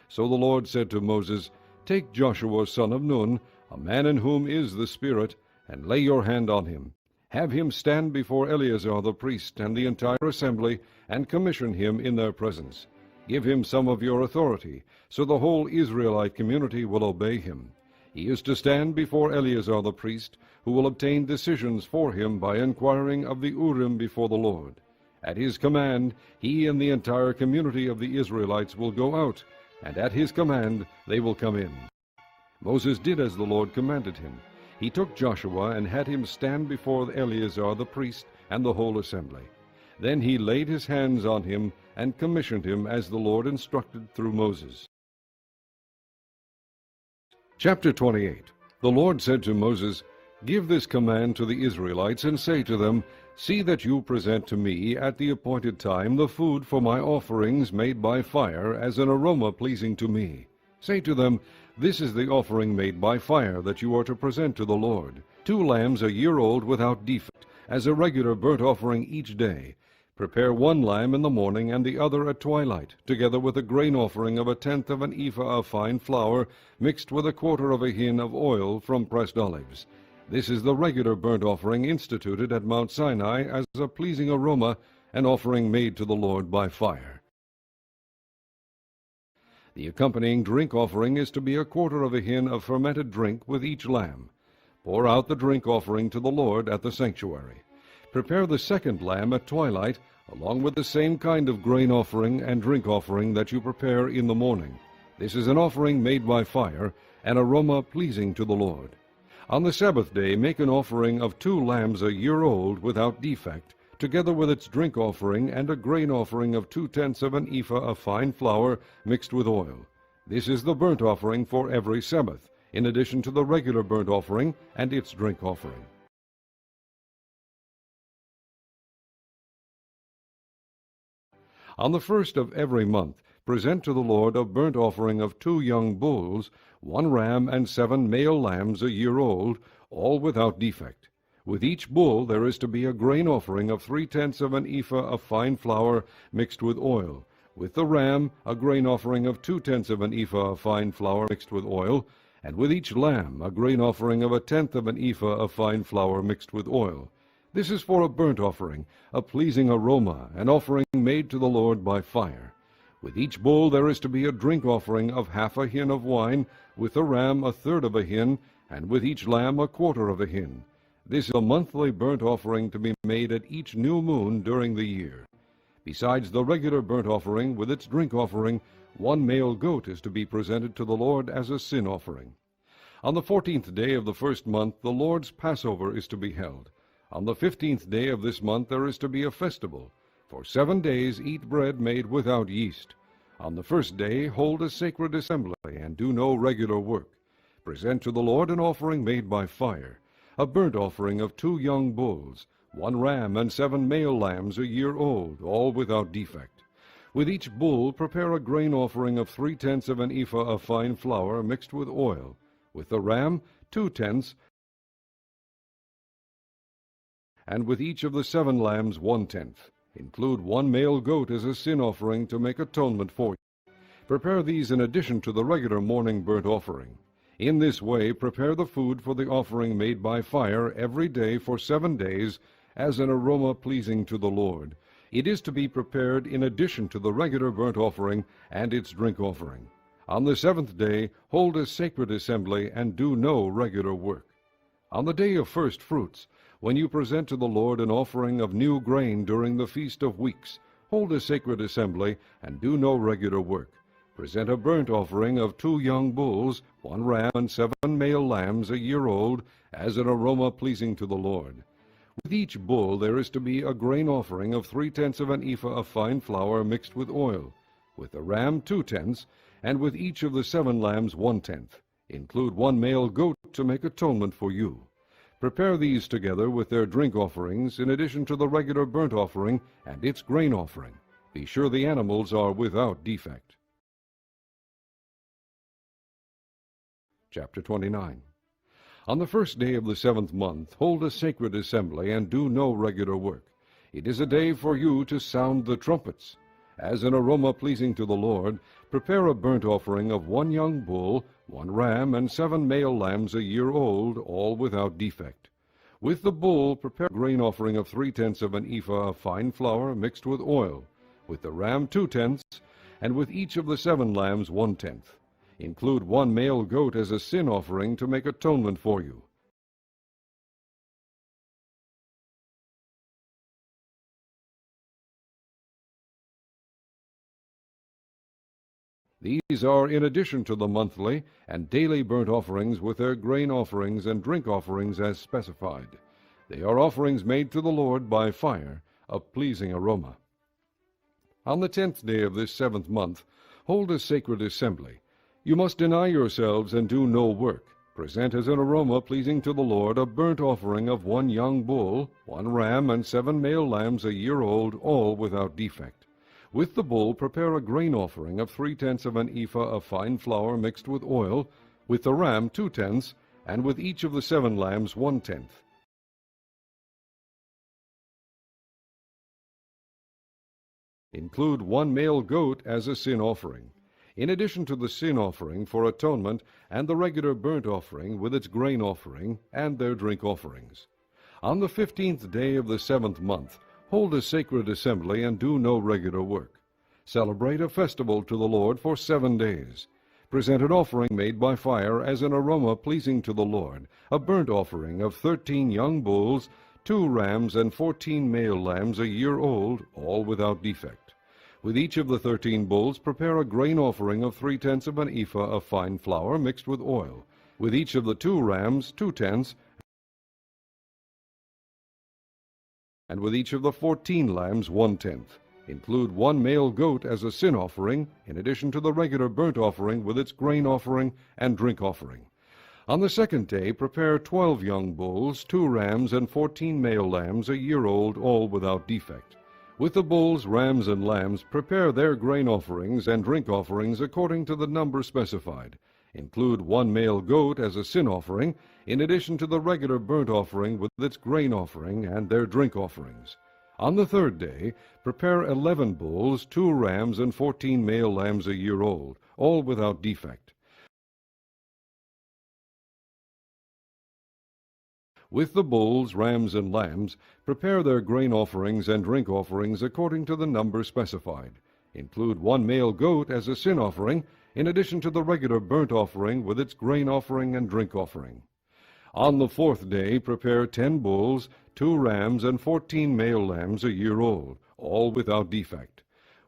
So the Lord said to Moses, Take Joshua son of Nun, a man in whom is the Spirit, and lay your hand on him. Have him stand before Eleazar the priest and the entire assembly, and commission him in their presence. Give him some of your authority, so the whole Israelite community will obey him. He is to stand before Eleazar the priest, who will obtain decisions for him by inquiring of the Urim before the Lord. At his command, he and the entire community of the Israelites will go out, and at his command they will come in. Moses did as the Lord commanded him. He took Joshua and had him stand before Eleazar the priest and the whole assembly. Then he laid his hands on him and commissioned him as the Lord instructed through Moses. Chapter 28. The Lord said to Moses, Give this command to the Israelites, and say to them, See that you present to me at the appointed time the food for my offerings made by fire as an aroma pleasing to me. Say to them, This is the offering made by fire that you are to present to the Lord, 2 lambs a year old without defect, as a regular burnt offering each day. Prepare 1 lamb in the morning and the other at twilight, together with a grain offering of 1/10 of an ephah of fine flour, mixed with 1/4 of a hin of oil from pressed olives. This is the regular burnt offering instituted at Mount Sinai as a pleasing aroma, an offering made to the Lord by fire. The accompanying drink offering is to be 1/4 of a hin of fermented drink with each lamb. Pour out the drink offering to the Lord at the sanctuary. Prepare the 2nd lamb at twilight, along with the same kind of grain offering and drink offering that you prepare in the morning. This is an offering made by fire, an aroma pleasing to the Lord. On the Sabbath day make an offering of 2 lambs a year old without defect, together with its drink offering and a grain offering of 2/10 of an ephah of fine flour mixed with oil. This is the burnt offering for every Sabbath, in addition to the regular burnt offering and its drink offering. On the 1st of every month, present to the Lord a burnt offering of 2 young bulls, 1 ram, and 7 male lambs a year old, all without defect. With each bull there is to be a grain offering of 3/10 of an ephah of fine flour mixed with oil. With the ram, a grain offering of 2/10 of an ephah of fine flour mixed with oil, and with each lamb a grain offering of 1/10 of an ephah of fine flour mixed with oil. This is for a burnt offering, a pleasing aroma, an offering made to the Lord by fire. With each bull there is to be a drink offering of 1/2 a hin of wine, with the ram 1/3 of a hin, and with each lamb 1/4 of a hin. This is a monthly burnt offering to be made at each new moon during the year. Besides the regular burnt offering with its drink offering, 1 male goat is to be presented to the Lord as a sin offering. On the 14th day of the 1st month the Lord's Passover is to be held. On the 15th day of this month there is to be a festival. For 7 days eat bread made without yeast. On the 1st day hold a sacred assembly, and do no regular work. Present to the Lord an offering made by fire, a burnt offering of 2 young bulls, 1 ram, and 7 male lambs a year old, all without defect. With each bull prepare a grain offering of 3/10 of an ephah of fine flour mixed with oil. With the ram, 2/10, and with each of the 7 lambs 1/10. Include 1 male goat as a sin offering to make atonement for you. Prepare these in addition to the regular morning burnt offering. In this way prepare the food for the offering made by fire every day for 7 days as an aroma pleasing to the Lord. It is to be prepared in addition to the regular burnt offering and its drink offering. On the 7th day hold a sacred assembly and do no regular work. On the day of first fruits, when you present to the Lord an offering of new grain during the Feast of Weeks, hold a sacred assembly and do no regular work. Present a burnt offering of 2 young bulls, 1 ram, and 7 male lambs a year old, as an aroma pleasing to the Lord. With each bull there is to be a grain offering of 3/10 of an ephah of fine flour mixed with oil. With the ram 2/10, and with each of the 7 lambs 1/10. Include 1 male goat to make atonement for you. Prepare these together with their drink offerings, in addition to the regular burnt offering and its grain offering. Be sure the animals are without defect. Chapter 29. On the first day of the 7th month, hold a sacred assembly and do no regular work. It is a day for you to sound the trumpets. As an aroma pleasing to the Lord, prepare a burnt offering of 1 young bull, 1 ram, and 7 male lambs a year old, all without defect. With the bull, prepare a grain offering of 3/10 of an ephah of fine flour mixed with oil. With the ram 2/10, and with each of the 7 lambs 1/10. Include 1 male goat as a sin offering to make atonement for you. These are in addition to the monthly and daily burnt offerings with their grain offerings and drink offerings as specified. They are offerings made to the Lord by fire, of pleasing aroma. On the 10th day of this 7th month, hold a sacred assembly. You must deny yourselves and do no work. Present as an aroma pleasing to the Lord a burnt offering of 1 young bull, 1 ram, and 7 male lambs a year old, all without defect. With the bull, prepare a grain offering of 3/10 of an ephah of fine flour mixed with oil, with the ram 2/10, and with each of the 7 lambs 1/10. Include 1 male goat as a sin offering, in addition to the sin offering for atonement and the regular burnt offering with its grain offering and their drink offerings. On the 15th day of the 7th month, hold a sacred assembly and do no regular work. Celebrate a festival to the Lord for 7 days. Present an offering made by fire as an aroma pleasing to the Lord, a burnt offering of 13 young bulls, 2 rams, and 14 male lambs a year old, all without defect. With each of the 13 bulls, prepare a grain offering of 3/10 of an ephah of fine flour mixed with oil. With each of the 2 rams, 2/10, and with each of the 14 lambs 1/10. Include 1 male goat as a sin offering, in addition to the regular burnt offering with its grain offering and drink offering. On the 2nd day, prepare 12 young bulls, 2 rams, and 14 male lambs a year old, all without defect. With the bulls, rams, and lambs, prepare their grain offerings and drink offerings according to the number specified. Include 1 male goat as a sin offering, in addition to the regular burnt offering with its grain offering and their drink offerings. On the 3rd day, prepare 11 bulls, 2 rams, and 14 male lambs a year old, all without defect. With the bulls, rams, and lambs, prepare their grain offerings and drink offerings according to the number specified. Include 1 male goat as a sin offering, in addition to the regular burnt offering with its grain offering and drink offering. On the 4th day, prepare 10 bulls, 2 rams, and 14 male lambs a year old, all without defect.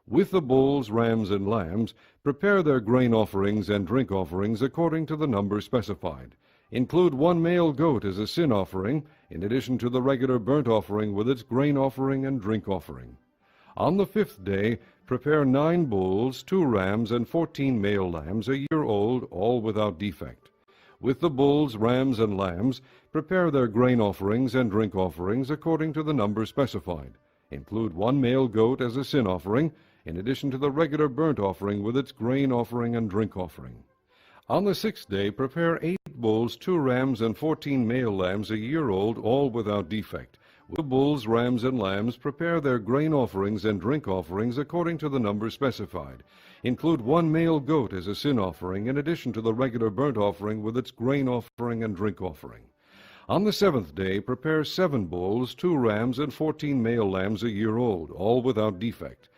With the bulls, rams, and lambs, prepare their grain offerings and drink offerings according to the number specified. Include 1 male goat as a sin offering, in addition to the regular burnt offering with its grain offering and drink offering. On the 5th day, prepare 9 bulls, 2 rams, and 14 male lambs a year old, all without defect. With the bulls, rams, and lambs, prepare their grain offerings and drink offerings according to the number specified. Include 1 male goat as a sin offering, in addition to the regular burnt offering with its grain offering and drink offering. On the 6th day, prepare 8 bulls, 2 rams, and 14 male lambs a year old, all without defect. With the bulls, rams, and lambs, prepare their grain offerings and drink offerings according to the number specified. Include 1 male goat as a sin offering, in addition to the regular burnt offering with its grain offering and drink offering. On the 7th day, prepare 7 bulls, 2 rams, and 14 male lambs a year old, all without defect.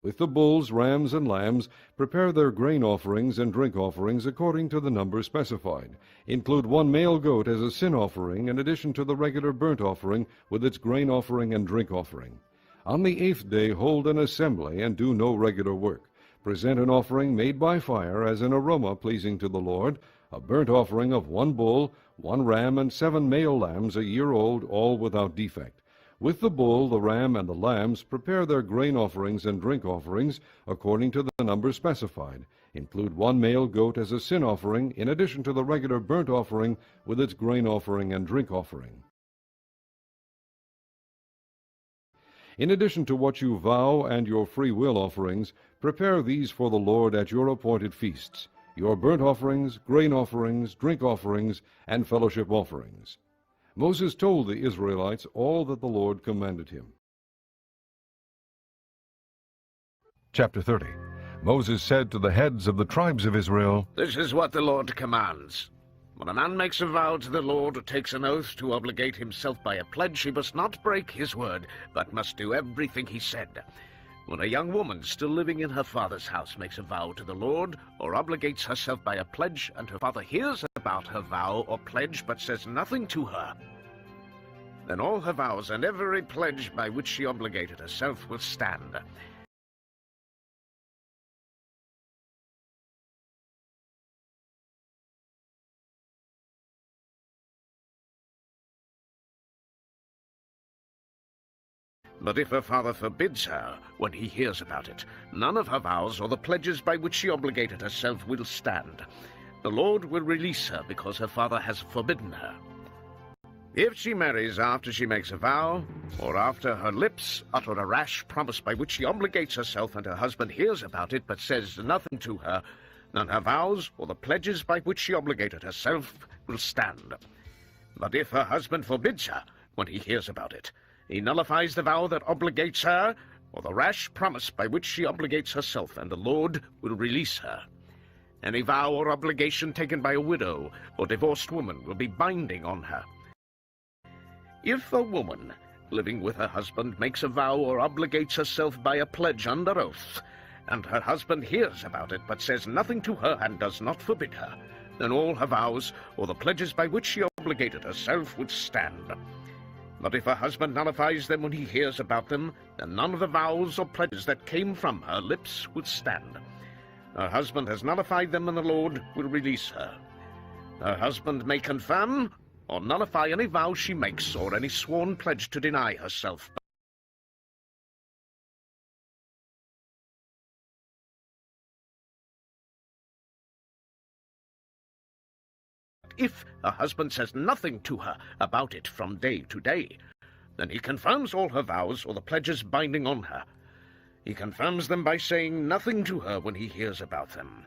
With the bulls, rams, and lambs, prepare their grain offerings and drink offerings according to the number specified. Include 1 male goat as a sin offering, in addition to the regular burnt offering with its grain offering and drink offering. On the 8th day, hold an assembly and do no regular work. Present an offering made by fire as an aroma pleasing to the Lord, a burnt offering of 1 bull, 1 ram, and 7 male lambs a year old, all without defect. With the bull, the ram, and the lambs, prepare their grain offerings and drink offerings according to the number specified. Include one male goat as a sin offering, in addition to the regular burnt offering with its grain offering and drink offering. In addition to what you vow and your free will offerings, prepare these for the Lord at your appointed feasts, your burnt offerings, grain offerings, drink offerings, and fellowship offerings. Moses told the Israelites all that the Lord commanded him. Chapter 30. Moses said to the heads of the tribes of Israel, This is what the Lord commands. When a man makes a vow to the Lord or takes an oath to obligate himself by a pledge, he must not break his word, but must do everything he said. When a young woman still living in her father's house makes a vow to the Lord or obligates herself by a pledge, and her father hears about her vow or pledge but says nothing to her, then all her vows and every pledge by which she obligated herself will stand. But if her father forbids her when he hears about it, none of her vows or the pledges by which she obligated herself will stand. The Lord will release her because her father has forbidden her. If she marries after she makes a vow, or after her lips utter a rash promise by which she obligates herself and her husband hears about it but says nothing to her, then her vows or the pledges by which she obligated herself will stand. But if her husband forbids her when he hears about it, he nullifies the vow that obligates her, or the rash promise by which she obligates herself, and the Lord will release her. Any vow or obligation taken by a widow or divorced woman will be binding on her. If a woman living with her husband makes a vow or obligates herself by a pledge under oath, and her husband hears about it but says nothing to her and does not forbid her, then all her vows or the pledges by which she obligated herself would stand. But if her husband nullifies them when he hears about them, then none of the vows or pledges that came from her lips would stand. Her husband has nullified them, and the Lord will release her. Her husband may confirm or nullify any vow she makes or any sworn pledge to deny herself. If her husband says nothing to her about it from day to day, then he confirms all her vows or the pledges binding on her. He confirms them by saying nothing to her when he hears about them.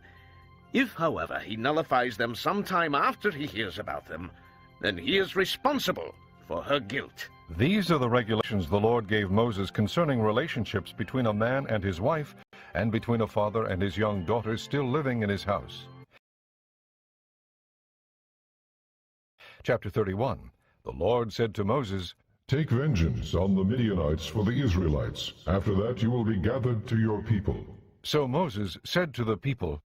If, however, he nullifies them some time after he hears about them, then he is responsible for her guilt. These are the regulations the Lord gave Moses concerning relationships between a man and his wife, and between a father and his young daughters still living in his house. Chapter 31. The Lord said to Moses, Take vengeance on the Midianites for the Israelites. After that you will be gathered to your people. So Moses said to the people,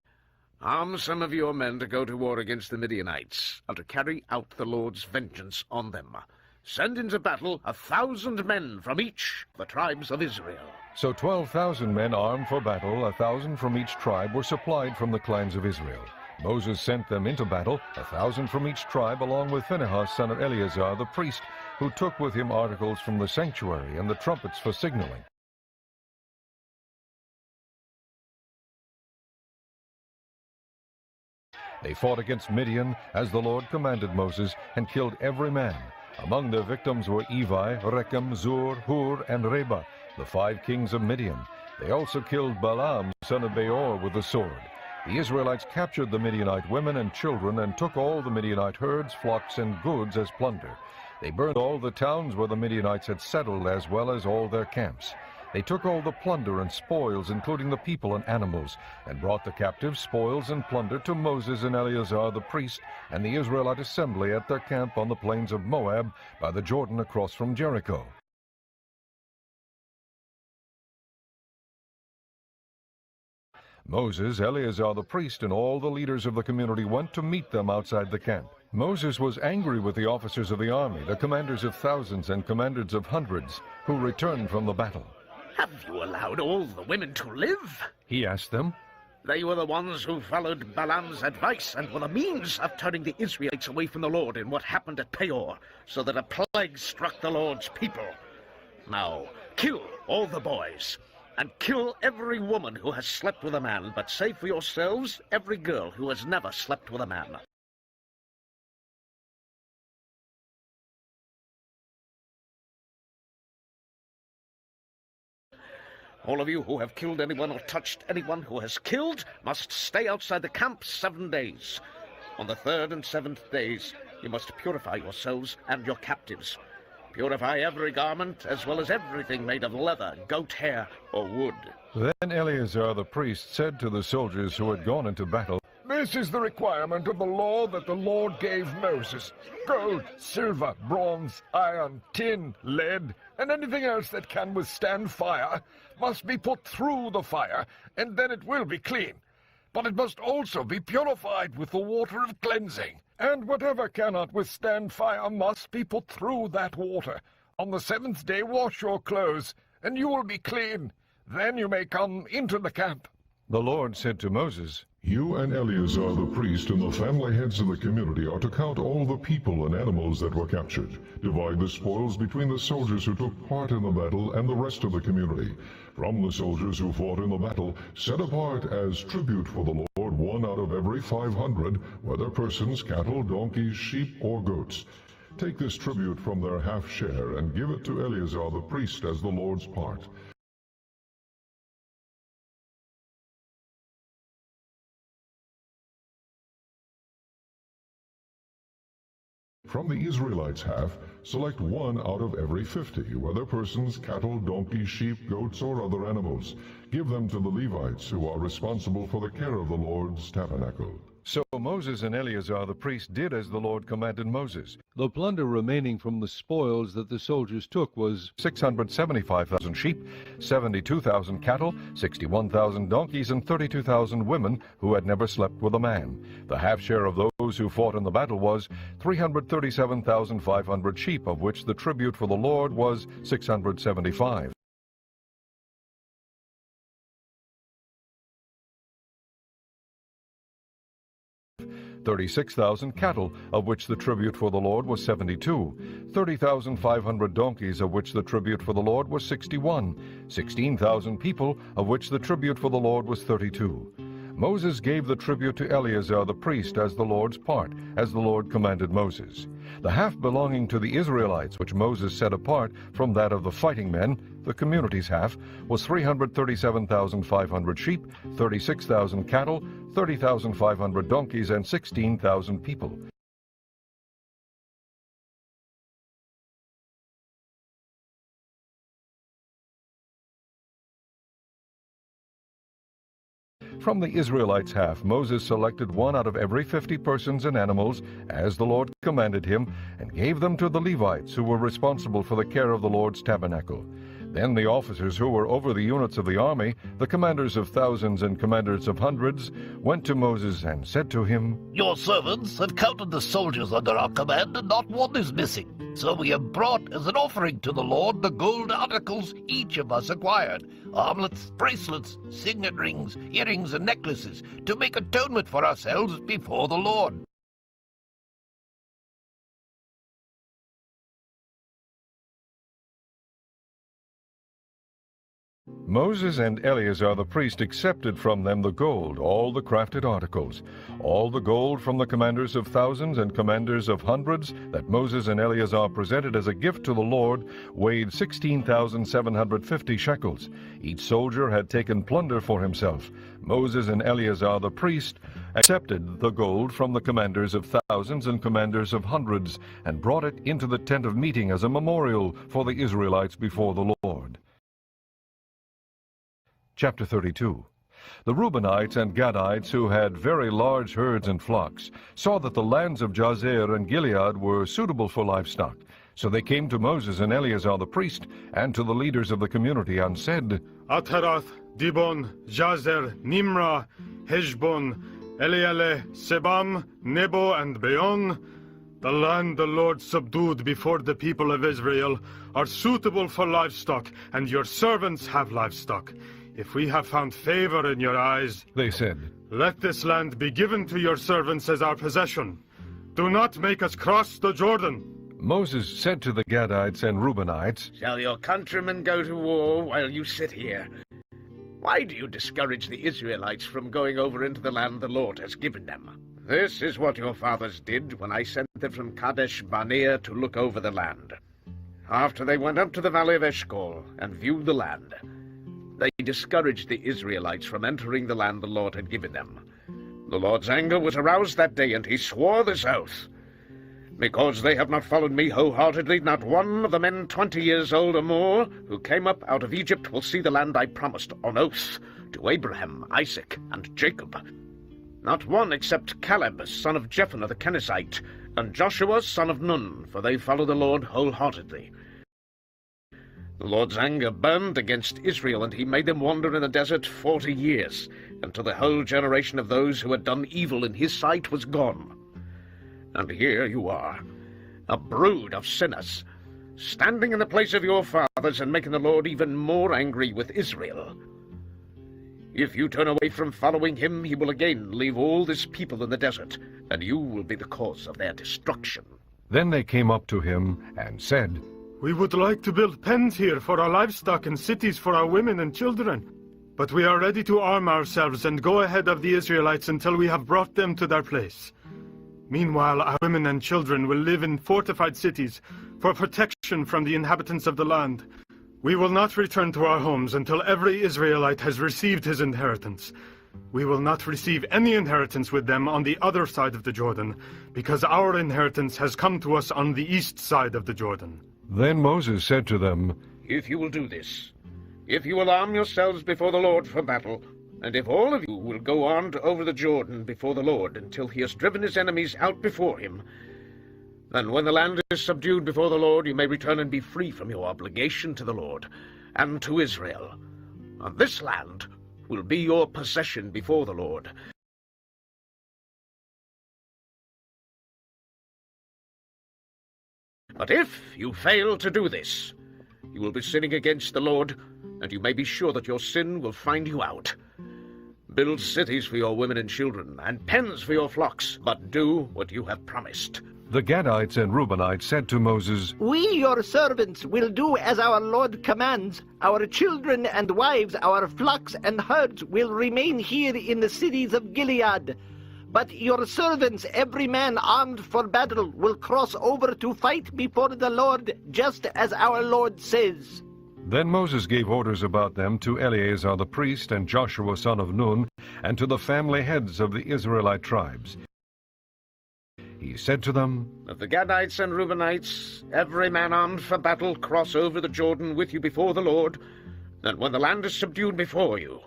Arm some of your men to go to war against the Midianites, and to carry out the Lord's vengeance on them. Send into battle 1,000 men from each of the tribes of Israel. So 12,000 men armed for battle, 1,000 from each tribe, were supplied from the clans of Israel. Moses sent them into battle, 1,000 from each tribe, along with Phinehas, son of Eleazar, the priest, who took with him articles from the sanctuary and the trumpets for signaling. They fought against Midian, as the Lord commanded Moses, and killed every man. Among their victims were Evi, Rechem, Zur, Hur, and Reba, the 5 kings of Midian. They also killed Balaam, son of Beor, with the sword. The Israelites captured the Midianite women and children and took all the Midianite herds, flocks, and goods as plunder. They burned all the towns where the Midianites had settled, as well as all their camps. They took all the plunder and spoils, including the people and animals, and brought the captives, spoils, and plunder to Moses and Eleazar the priest and the Israelite assembly at their camp on the plains of Moab by the Jordan across from Jericho. Moses, Eleazar the priest, and all the leaders of the community went to meet them outside the camp. Moses was angry with the officers of the army, the commanders of thousands and commanders of hundreds, who returned from the battle. Have you allowed all the women to live? He asked them. They were the ones who followed Balaam's advice and were the means of turning the Israelites away from the Lord in what happened at Peor, so that a plague struck the Lord's people. Now, kill all the boys. and kill every woman who has slept with a man, but save for yourselves every girl who has never slept with a man. All of you who have killed anyone or touched anyone who has killed must stay outside the camp 7 days. On the 3rd and 7th days, you must purify yourselves and your captives. Purify every garment, as well as everything made of leather, goat hair, or wood. Then Eleazar the priest said to the soldiers who had gone into battle, This is the requirement of the law that the Lord gave Moses. Gold, silver, bronze, iron, tin, lead, and anything else that can withstand fire must be put through the fire, and then it will be clean. But it must also be purified with the water of cleansing. And whatever cannot withstand fire must be put through that water. On the 7th day wash your clothes, and you will be clean. Then you may come into the camp. The Lord said to Moses, You and Eleazar the priest and the family heads of the community are to count all the people and animals that were captured. Divide the spoils between the soldiers who took part in the battle and the rest of the community. From the soldiers who fought in the battle, set apart as tribute for the Lord 1 out of every 500, whether persons, cattle, donkeys, sheep, or goats. Take this tribute from their half share and give it to Eleazar the priest as the Lord's part. From the Israelites' half, select 1 out of every 50, whether persons, cattle, donkeys, sheep, goats, or other animals. Give them to the Levites, who are responsible for the care of the Lord's tabernacle. So Moses and Eleazar the priest did as the Lord commanded Moses. The plunder remaining from the spoils that the soldiers took was 675,000 sheep, 72,000 cattle, 61,000 donkeys, and 32,000 women who had never slept with a man. The half share of those who fought in the battle was 337,500 sheep, of which the tribute for the Lord was 675. 36,000 cattle, of which the tribute for the Lord was 72, 30,500 donkeys, of which the tribute for the Lord was 61, 16,000 people, of which the tribute for the Lord was 32. Moses gave the tribute to Eleazar the priest as the Lord's part, as the Lord commanded Moses. The half belonging to the Israelites, which Moses set apart from that of the fighting men, the community's half, was 337,500 sheep, 36,000 cattle, 30,500 donkeys, and 16,000 people. From the Israelites' half, Moses selected 1 out of every 50 persons and animals, as the Lord commanded him, and gave them to the Levites, who were responsible for the care of the Lord's tabernacle. Then the officers who were over the units of the army, the commanders of thousands and commanders of hundreds, went to Moses and said to him, Your servants have counted the soldiers under our command, and not one is missing. So we have brought as an offering to the Lord the gold articles each of us acquired, armlets, bracelets, signet rings, earrings, and necklaces, to make atonement for ourselves before the Lord. Moses and Eleazar the priest accepted from them the gold, all the crafted articles, all the gold from the commanders of thousands and commanders of hundreds that Moses and Eleazar presented as a gift to the Lord, weighed 16,750 shekels. Each soldier had taken plunder for himself. Moses and Eleazar the priest accepted the gold from the commanders of thousands and commanders of hundreds, and brought it into the tent of meeting as a memorial for the Israelites before the Lord. Chapter 32. The Reubenites and Gadites, who had very large herds and flocks, saw that the lands of Jazer and Gilead were suitable for livestock. So they came to Moses and Eleazar the priest, and to the leaders of the community, and said, Ataroth, Dibon, Jazer, Nimrah, Heshbon, Elealeh, Sebam, Nebo, and Beon, the land the Lord subdued before the people of Israel, are suitable for livestock, and your servants have livestock. If we have found favor in your eyes, they said, let this land be given to your servants as our possession. Do not make us cross the Jordan. Moses said to the Gadites and Reubenites, Shall your countrymen go to war while you sit here? Why do you discourage the Israelites from going over into the land the Lord has given them? This is what your fathers did when I sent them from Kadesh Barnea to look over the land. After they went up to the valley of Eshcol and viewed the land, they discouraged the Israelites from entering the land the Lord had given them. The Lord's anger was aroused that day, and he swore this oath. Because they have not followed me wholeheartedly, not one of the men 20 years old or more who came up out of Egypt will see the land I promised on oath to Abraham, Isaac, and Jacob. Not one except Caleb, son of Jephunneh the Kenizzite, and Joshua, son of Nun, for they follow the Lord wholeheartedly. The Lord's anger burned against Israel, and he made them wander in the desert 40 years, until the whole generation of those who had done evil in his sight was gone. And here you are, a brood of sinners, standing in the place of your fathers and making the Lord even more angry with Israel. If you turn away from following him, he will again leave all this people in the desert, and you will be the cause of their destruction. Then they came up to him and said, We would like to build pens here for our livestock and cities for our women and children. But we are ready to arm ourselves and go ahead of the Israelites until we have brought them to their place. Meanwhile, our women and children will live in fortified cities for protection from the inhabitants of the land. We will not return to our homes until every Israelite has received his inheritance. We will not receive any inheritance with them on the other side of the Jordan, because our inheritance has come to us on the east side of the Jordan. Then Moses said to them, If you will do this, if you will arm yourselves before the Lord for battle, and if all of you will go armed over the Jordan before the Lord until he has driven his enemies out before him, then when the land is subdued before the Lord, you may return and be free from your obligation to the Lord and to Israel. And this land will be your possession before the Lord. But if you fail to do this, you will be sinning against the Lord, and you may be sure that your sin will find you out. Build cities for your women and children, and pens for your flocks, but do what you have promised. The Gadites and Reubenites said to Moses, We, your servants, will do as our Lord commands. Our children and wives, our flocks and herds will remain here in the cities of Gilead. But your servants, every man armed for battle, will cross over to fight before the Lord, just as our Lord says. Then Moses gave orders about them to Eleazar the priest and Joshua son of Nun, and to the family heads of the Israelite tribes. He said to them, Let the Gadites and Reubenites, every man armed for battle, cross over the Jordan with you before the Lord, and when the land is subdued before you,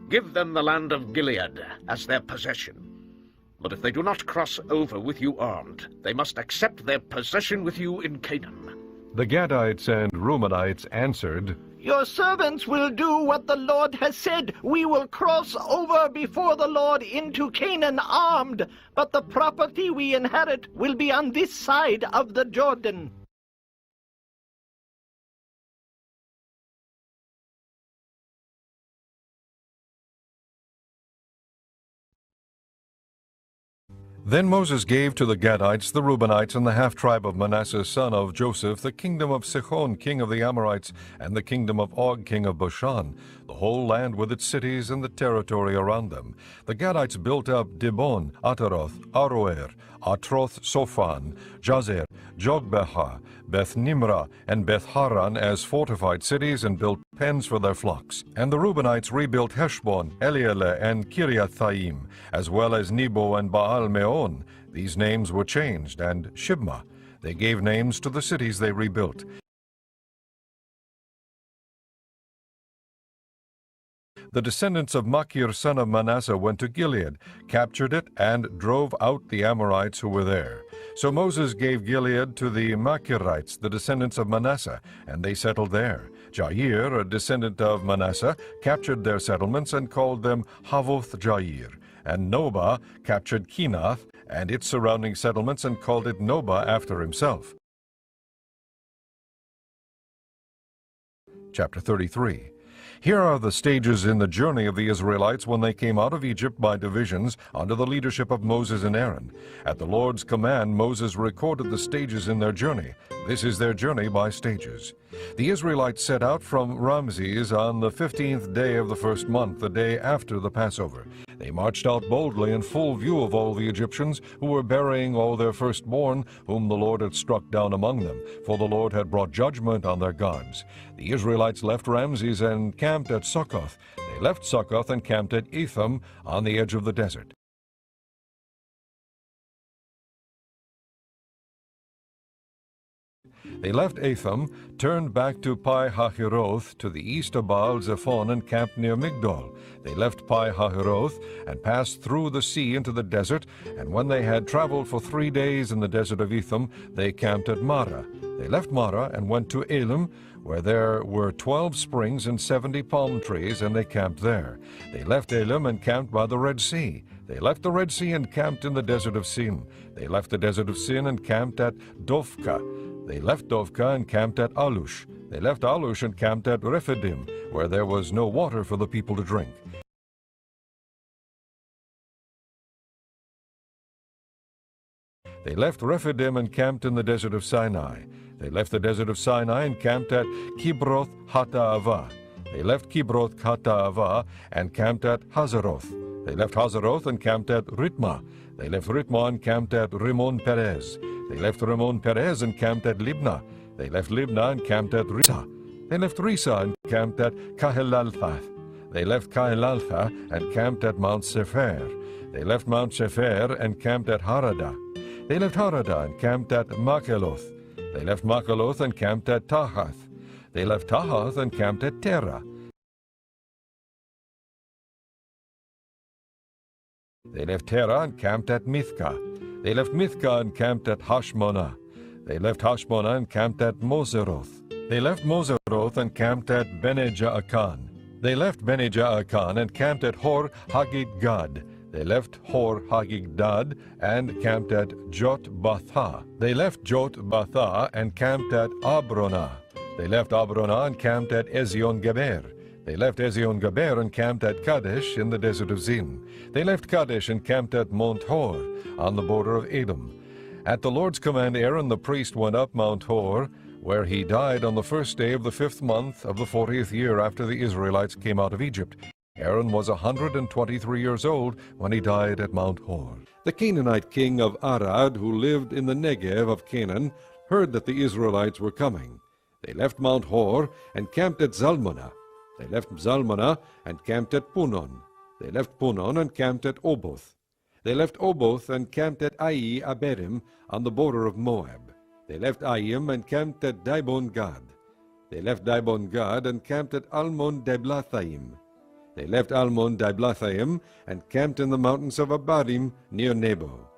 give them the land of Gilead as their possession. But if they do not cross over with you armed, they must accept their possession with you in Canaan. The Gadites and Reubenites answered, Your servants will do what the Lord has said. We will cross over before the Lord into Canaan armed, but the property we inherit will be on this side of the Jordan. Then Moses gave to the Gadites, the Reubenites, and the half-tribe of Manasseh son of Joseph the kingdom of Sihon king of the Amorites, and the kingdom of Og king of Bashan, the whole land with its cities and the territory around them. The Gadites built up Dibon, Ataroth, Aroer, Atroth Sophan, Jazer, Jogbehah, Beth Nimrah, and Beth Haran as fortified cities, and built pens for their flocks. And the Reubenites rebuilt Heshbon, Elealeh, and Kiriathaim, as well as Nebo and Baal-Meon. These names were changed, and Shibmah. They gave names to the cities they rebuilt. The descendants of Machir son of Manasseh went to Gilead, captured it, and drove out the Amorites who were there. So Moses gave Gilead to the Machirites, the descendants of Manasseh, and they settled there. Jair, a descendant of Manasseh, captured their settlements and called them Havoth Jair. And Nobah captured Kenath and its surrounding settlements and called it Nobah after himself. Chapter 33. Here are the stages in the journey of the Israelites when they came out of Egypt by divisions under the leadership of Moses and Aaron. At the Lord's command, Moses recorded the stages in their journey. This is their journey by stages. The Israelites set out from Ramses on the 15th day of the first month, the day after the Passover. They marched out boldly in full view of all the Egyptians, who were burying all their firstborn, whom the Lord had struck down among them, for the Lord had brought judgment on their gods. The Israelites left Ramses and camped at Succoth. They left Succoth and camped at Etham on the edge of the desert. They left Etham, turned back to Pi-Hahiroth to the east of Baal-Zephon, and camped near Migdol. They left Pi-Hahiroth and passed through the sea into the desert, and when they had traveled for 3 days in the desert of Etham, they camped at Marah. They left Marah and went to Elim, where there were 12 springs and 70 palm trees, and they camped there. They left Elim and camped by the Red Sea. They left the Red Sea and camped in the desert of Sin. They left the desert of Sin and camped at Dovka. They left Dovka and camped at Alush. They left Alush and camped at Rephidim, where there was no water for the people to drink. They left Rephidim and camped in the desert of Sinai. They left the desert of Sinai and camped at Kibroth Hattaavah. They left Kibroth Hattaavah and camped at Hazeroth. They left Hazeroth and camped at Ritmah. They left Ritmah and camped at Rimmon Perez. They left Rimmon Perez and camped at Libnah. They left Libnah and camped at Risa. They left Risa and camped at Kahelalthath. They left Kahelaltha and camped at Mount Sefer. They left Mount Sefer and camped at Harada. They left Harada and camped at Makeloth. They left Makeloth and camped at Tahath. They left Tahath and camped at Terah. They left Terah and camped at Mithkah. They left Mithkah and camped at Hashmonah. They left Hashmonah and camped at Moseroth. They left Moseroth and camped at Bene-Jaakan. They left Bene-Jaakan and camped at Hor Haggidgad. They left Hor Haggidgad and camped at Jotbatha. They left Jotbatha and camped at Abronah. They left Abronah and camped at Ezion-Geber. They left Ezion-Geber and camped at Kadesh in the desert of Zin. They left Kadesh and camped at Mount Hor on the border of Edom. At the Lord's command, Aaron the priest went up Mount Hor, where he died on the first day of the 5th month of the 40th year after the Israelites came out of Egypt. Aaron was 123 years old when he died at Mount Hor. The Canaanite king of Arad, who lived in the Negev of Canaan, heard that the Israelites were coming. They left Mount Hor and camped at Zalmunna. They left Zalmunna and camped at Punon. They left Punon and camped at Oboth. They left Oboth and camped at Ai Aberim on the border of Moab. They left Aim and camped at Dibon Gad. They left Dibon Gad and camped at Almon Diblathaim. They left Almon Diblathaim and camped in the mountains of Abarim near Nebo.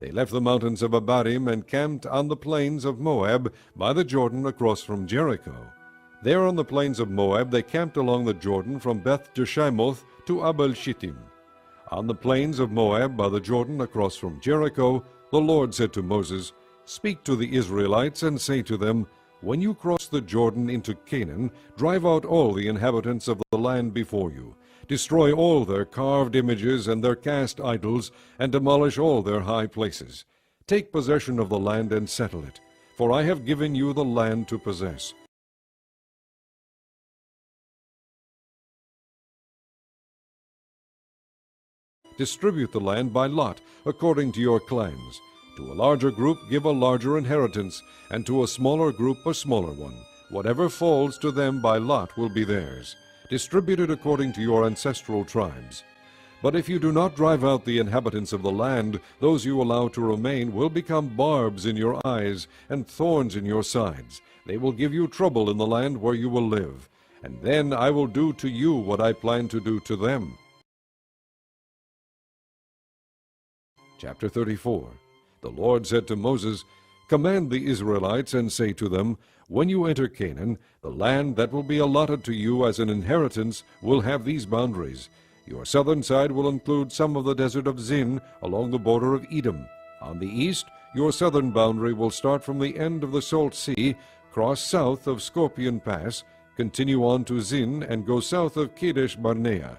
They left the mountains of Abarim and camped on the plains of Moab by the Jordan across from Jericho. There on the plains of Moab they camped along the Jordan from Beth Jeshimoth to Abel Shittim. On the plains of Moab by the Jordan across from Jericho, the Lord said to Moses, "Speak to the Israelites and say to them, when you cross the Jordan into Canaan, drive out all the inhabitants of the land before you. Destroy all their carved images and their cast idols, and demolish all their high places. Take possession of the land and settle it, for I have given you the land to possess." Distribute the land by lot, according to your clans. To a larger group give a larger inheritance, and to a smaller group a smaller one. Whatever falls to them by lot will be theirs. Distribute it according to your ancestral tribes. But if you do not drive out the inhabitants of the land, those you allow to remain will become barbs in your eyes and thorns in your sides. They will give you trouble in the land where you will live. And then I will do to you what I plan to do to them. Chapter 34. The Lord said to Moses, "Command the Israelites and say to them, when you enter Canaan, the land that will be allotted to you as an inheritance will have these boundaries. Your southern side will include some of the desert of Zin along the border of Edom. On the east, your southern boundary will start from the end of the Salt Sea, cross south of Scorpion Pass, continue on to Zin, and go south of Kadesh Barnea.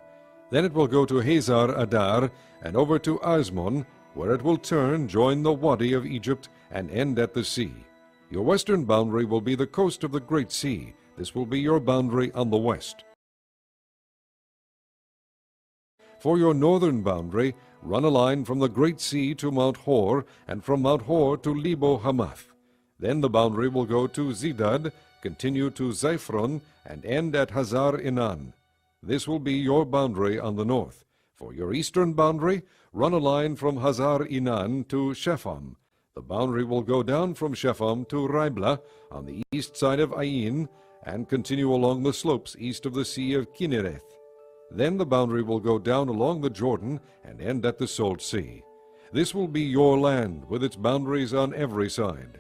Then it will go to Hazar Adar, and over to Asmon, where it will turn, join the Wadi of Egypt, and end at the sea. Your western boundary will be the coast of the Great Sea. This will be your boundary on the west. For your northern boundary, run a line from the Great Sea to Mount Hor, and from Mount Hor to Lebo Hamath. Then the boundary will go to Zidad, continue to Ziphren, and end at Hazar Enan. This will be your boundary on the north. For your eastern boundary, run a line from Hazar Enan to Shepham. The boundary will go down from Shepham to Riblah on the east side of Ain, and continue along the slopes east of the Sea of Kinnereth. Then the boundary will go down along the Jordan and end at the Salt Sea. This will be your land, with its boundaries on every side.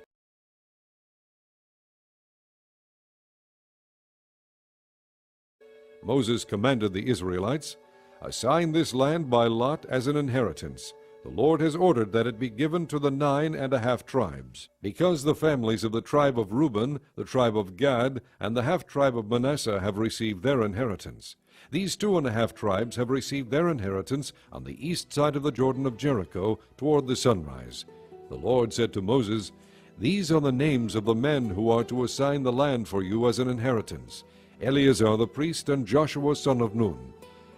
Moses commanded the Israelites, "Assign this land by lot as an inheritance. The Lord has ordered that it be given to the 9½ tribes, because the families of the tribe of Reuben, the tribe of Gad, and the half-tribe of Manasseh have received their inheritance. These 2½ tribes have received their inheritance on the east side of the Jordan of Jericho, toward the sunrise." The Lord said to Moses, "These are the names of the men who are to assign the land for you as an inheritance: Eleazar the priest and Joshua son of Nun.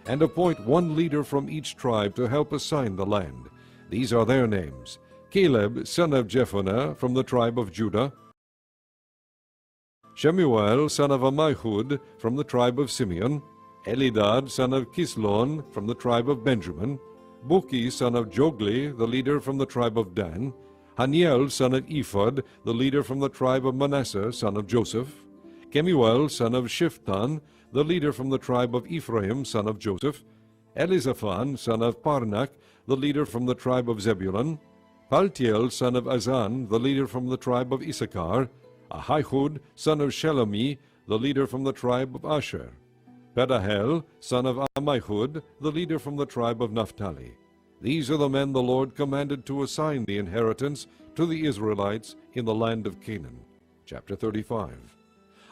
And appoint one leader from each tribe to help assign the land. These are their names: Caleb son of Jephunneh from the tribe of Judah, Shemuel son of Ammihud from the tribe of Simeon, Elidad son of Kislon from the tribe of Benjamin, Buki son of Jogli, the leader from the tribe of Dan, Haniel son of Ephod, the leader from the tribe of Manasseh son of Joseph, Kemuel son of Shiftan, the leader from the tribe of Ephraim son of Joseph, Elizaphan son of Parnak, the leader from the tribe of Zebulun, Paltiel son of Azan, the leader from the tribe of Issachar, Ahihud son of Shelemi, the leader from the tribe of Asher, Pedahel son of Ammihud, the leader from the tribe of Naphtali. These are the men the Lord commanded to assign the inheritance to the Israelites in the land of Canaan. Chapter 35.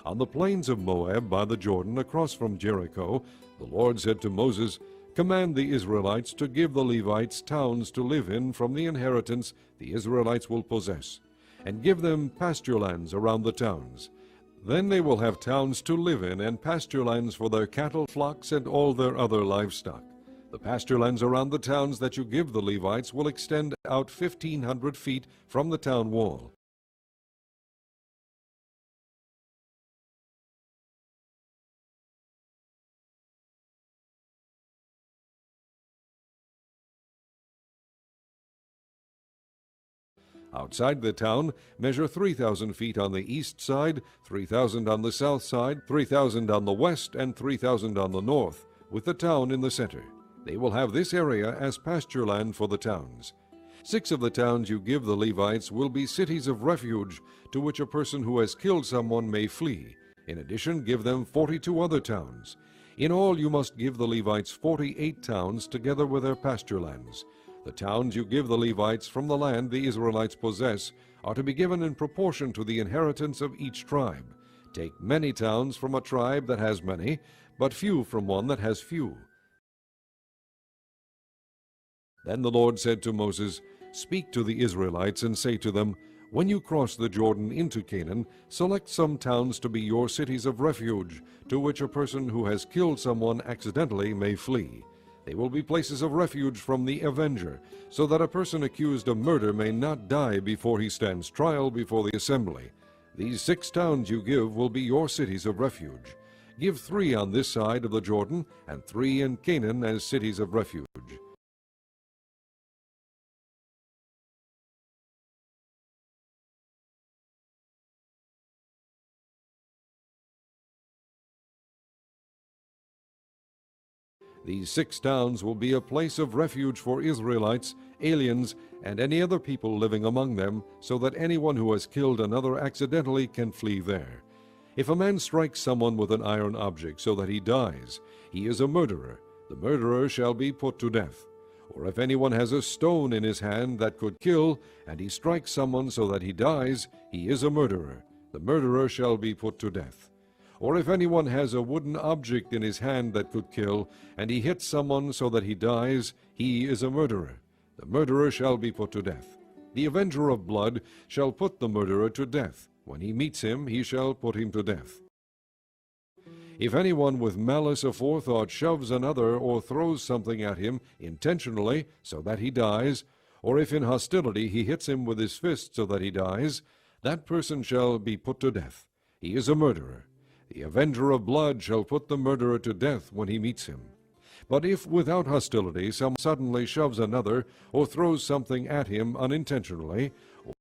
On the plains of Moab by the Jordan across from Jericho, the Lord said to Moses, "Command the Israelites to give the Levites towns to live in from the inheritance the Israelites will possess, and give them pasture lands around the towns. Then they will have towns to live in and pasture lands for their cattle, flocks, and all their other livestock. The pasture lands around the towns that you give the Levites will extend out 1,500 feet from the town wall. Outside the town, measure 3,000 feet on the east side, 3,000 on the south side, 3,000 on the west, and 3,000 on the north, with the town in the center. They will have this area as pasture land for the towns. 6 of the towns you give the Levites will be cities of refuge, to which a person who has killed someone may flee. In addition, give them 42 other towns. In all, you must give the Levites 48 towns together with their pasture lands. The towns you give the Levites from the land the Israelites possess are to be given in proportion to the inheritance of each tribe. Take many towns from a tribe that has many, but few from one that has few." Then the Lord said to Moses, "Speak to the Israelites and say to them, 'When you cross the Jordan into Canaan, select some towns to be your cities of refuge, to which a person who has killed someone accidentally may flee. They will be places of refuge from the avenger, so that a person accused of murder may not die before he stands trial before the assembly. These 6 towns you give will be your cities of refuge. Give 3 on this side of the Jordan, and 3 in Canaan as cities of refuge." These 6 towns will be a place of refuge for Israelites, aliens, and any other people living among them, so that anyone who has killed another accidentally can flee there. If a man strikes someone with an iron object so that he dies, he is a murderer. The murderer shall be put to death. Or if anyone has a stone in his hand that could kill, and he strikes someone so that he dies, he is a murderer. The murderer shall be put to death. Or if anyone has a wooden object in his hand that could kill, and he hits someone so that he dies, he is a murderer. The murderer shall be put to death. The avenger of blood shall put the murderer to death. When he meets him, he shall put him to death. If anyone with malice aforethought shoves another or throws something at him intentionally so that he dies, or if in hostility he hits him with his fist so that he dies, that person shall be put to death. He is a murderer. The avenger of blood shall put the murderer to death when he meets him. But if without hostility some suddenly shoves another or throws something at him unintentionally,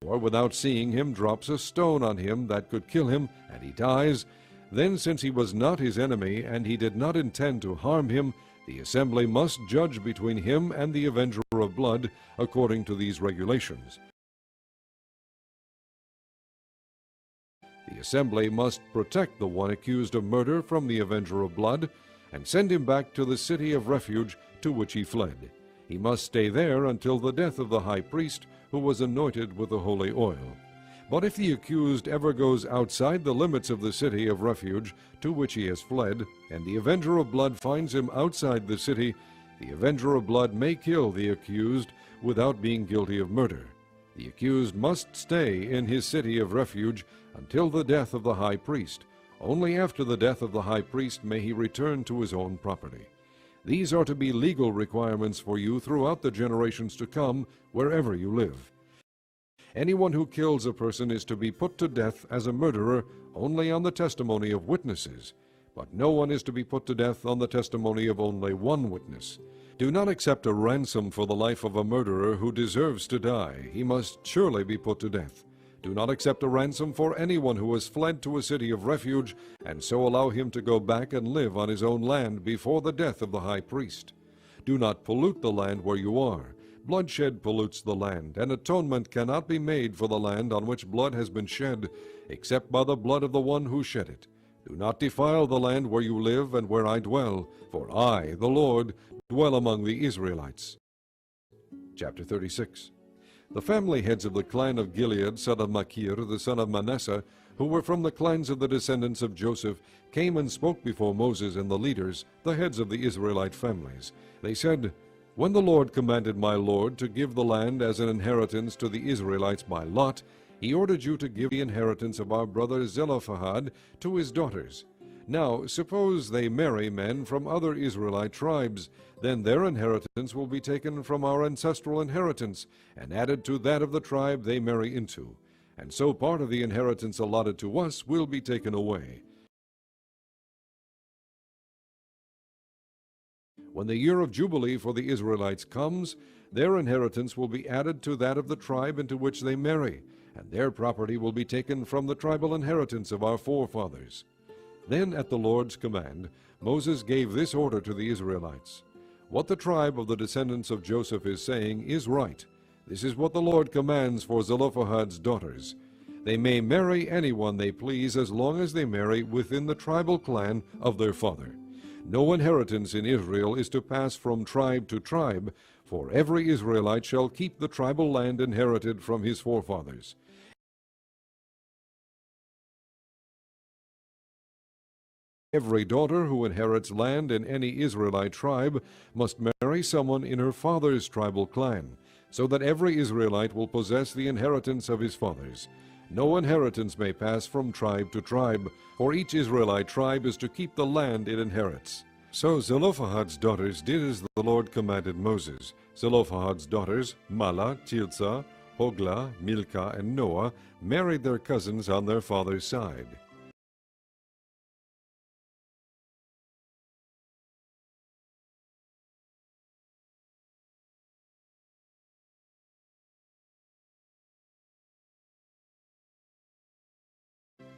or without seeing him drops a stone on him that could kill him, and he dies, then since he was not his enemy and he did not intend to harm him, the assembly must judge between him and the avenger of blood according to these regulations. The assembly must protect the one accused of murder from the avenger of blood, and send him back to the city of refuge to which he fled. He must stay there until the death of the high priest, who was anointed with the holy oil. But if the accused ever goes outside the limits of the city of refuge to which he has fled, and the avenger of blood finds him outside the city, the avenger of blood may kill the accused without being guilty of murder. The accused must stay in his city of refuge until the death of the high priest. Only after the death of the high priest may he return to his own property. These are to be legal requirements for you throughout the generations to come, wherever you live. Anyone who kills a person is to be put to death as a murderer only on the testimony of witnesses, but no one is to be put to death on the testimony of only one witness. Do not accept a ransom for the life of a murderer who deserves to die. He must surely be put to death. Do not accept a ransom for anyone who has fled to a city of refuge, and so allow him to go back and live on his own land before the death of the high priest. Do not pollute the land where you are. Bloodshed pollutes the land, and atonement cannot be made for the land on which blood has been shed, except by the blood of the one who shed it. Do not defile the land where you live and where I dwell, for I, the Lord, dwell among the Israelites. Chapter 36. The family heads of the clan of Gilead, son of Machir, the son of Manasseh, who were from the clans of the descendants of Joseph, came and spoke before Moses and the leaders, the heads of the Israelite families. They said, "When the Lord commanded my Lord to give the land as an inheritance to the Israelites by lot, he ordered you to give the inheritance of our brother Zelophehad to his daughters. Now, suppose they marry men from other Israelite tribes, then their inheritance will be taken from our ancestral inheritance, and added to that of the tribe they marry into. And so part of the inheritance allotted to us will be taken away. When the year of Jubilee for the Israelites comes, their inheritance will be added to that of the tribe into which they marry, and their property will be taken from the tribal inheritance of our forefathers." Then at the Lord's command, Moses gave this order to the Israelites. What the tribe of the descendants of Joseph is saying is right. This is what the Lord commands for Zelophehad's daughters. They may marry anyone they please as long as they marry within the tribal clan of their father. No inheritance in Israel is to pass from tribe to tribe, for every Israelite shall keep the tribal land inherited from his forefathers. Every daughter who inherits land in any Israelite tribe must marry someone in her father's tribal clan, so that every Israelite will possess the inheritance of his fathers. No inheritance may pass from tribe to tribe, for each Israelite tribe is to keep the land it inherits. So Zelophehad's daughters did as the Lord commanded Moses. Zelophehad's daughters, Mahlah, Tirzah, Hoglah, Milcah, and Noah, married their cousins on their father's side.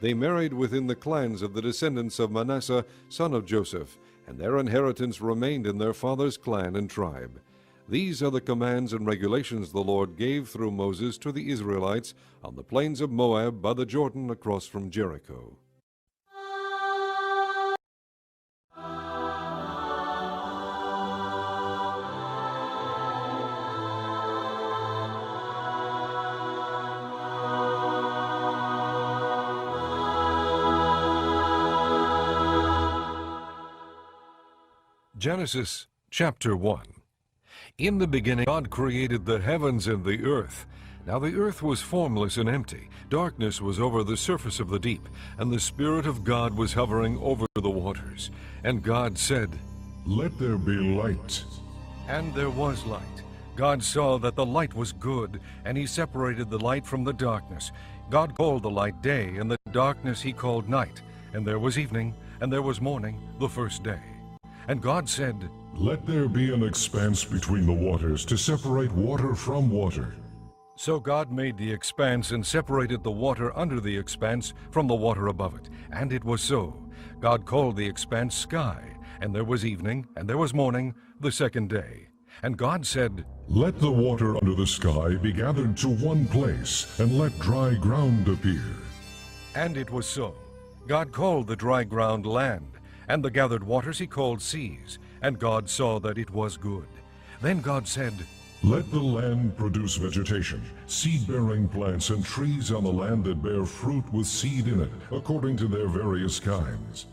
They married within the clans of the descendants of Manasseh, son of Joseph, and their inheritance remained in their father's clan and tribe. These are the commands and regulations the Lord gave through Moses to the Israelites on the plains of Moab by the Jordan across from Jericho. Genesis chapter 1. In the beginning God created the heavens and the earth. Now the earth was formless and empty. Darkness was over the surface of the deep, and the Spirit of God was hovering over the waters. And God said, Let there be light. And there was light. God saw that the light was good, and he separated the light from the darkness. God called the light day, and the darkness he called night. And there was evening, and there was morning, the first day. And God said, Let there be an expanse between the waters to separate water from water. So God made the expanse and separated the water under the expanse from the water above it. And it was so. God called the expanse sky. And there was evening, and there was morning, the second day. And God said, Let the water under the sky be gathered to one place, and let dry ground appear. And it was so. God called the dry ground land, and the gathered waters he called seas. And God saw that it was good. Then God said, Let the land produce vegetation, seed-bearing plants and trees on the land that bear fruit with seed in it, according to their various kinds.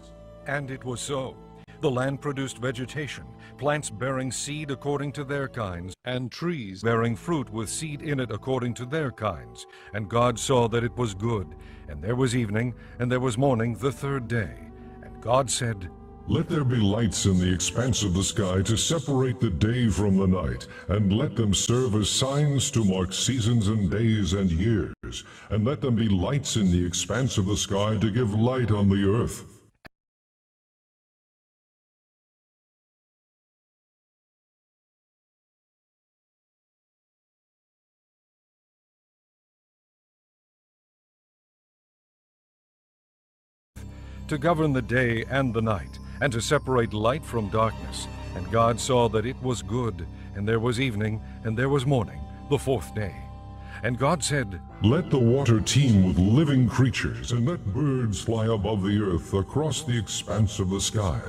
And it was so. The land produced vegetation, plants bearing seed according to their kinds, and trees bearing fruit with seed in it according to their kinds. And God saw that it was good. And there was evening, and there was morning the third day. And God said, Let there be lights in the expanse of the sky to separate the day from the night, and let them serve as signs to mark seasons and days and years. And let them be lights in the expanse of the sky to give light on the earth. to govern the day and the night, and to separate light from darkness. And God saw that it was good. And there was evening, and there was morning, the fourth day. And God said, Let the water teem with living creatures, and let birds fly above the earth across the expanse of the sky.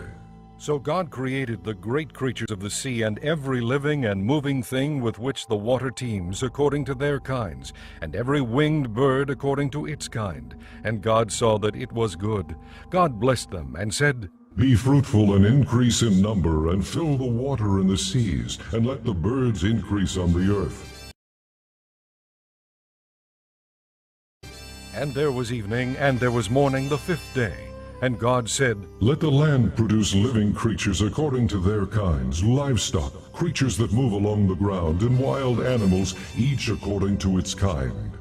So God created the great creatures of the sea and every living and moving thing with which the water teems according to their kinds, and every winged bird according to its kind. And God saw that it was good. God blessed them and said, Be fruitful and increase in number, and fill the water in the seas, and let the birds increase on the earth. And there was evening, and there was morning the fifth day. And God said, Let the land produce living creatures according to their kinds, livestock, creatures that move along the ground, and wild animals, each according to its kind.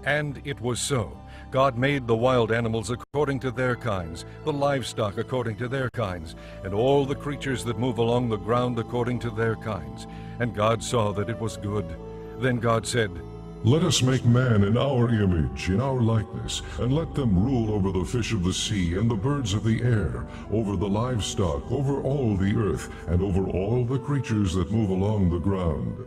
And it was so. God made the wild animals according to their kinds, the livestock according to their kinds, and all the creatures that move along the ground according to their kinds. And God saw that it was good. Then God said, Let us make man in our image, in our likeness, and let them rule over the fish of the sea and the birds of the air, over the livestock, over all the earth, and over all the creatures that move along the ground.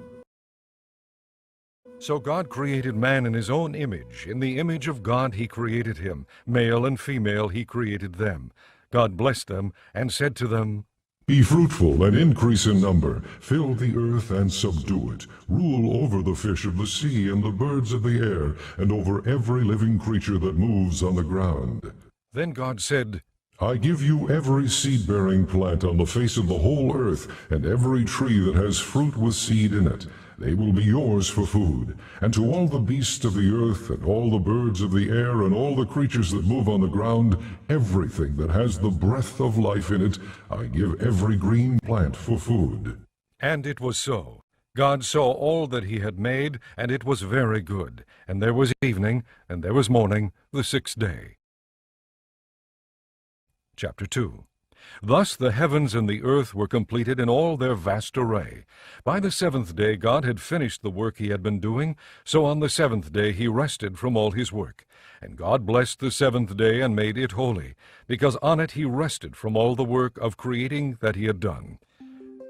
So God created man in his own image. In the image of God he created him. Male and female he created them. God blessed them and said to them, Be fruitful and increase in number, fill the earth and subdue it, rule over the fish of the sea and the birds of the air, and over every living creature that moves on the ground. Then God said, I give you every seed-bearing plant on the face of the whole earth, and every tree that has fruit with seed in it. They will be yours for food. And to all the beasts of the earth, and all the birds of the air, and all the creatures that move on the ground, everything that has the breath of life in it, I give every green plant for food. And it was so. God saw all that he had made, and it was very good. And there was evening, and there was morning, the sixth day. Chapter 2. Thus the heavens and the earth were completed in all their vast array. By the seventh day God had finished the work he had been doing, so on the seventh day he rested from all his work. And God blessed the seventh day and made it holy, because on it he rested from all the work of creating that he had done.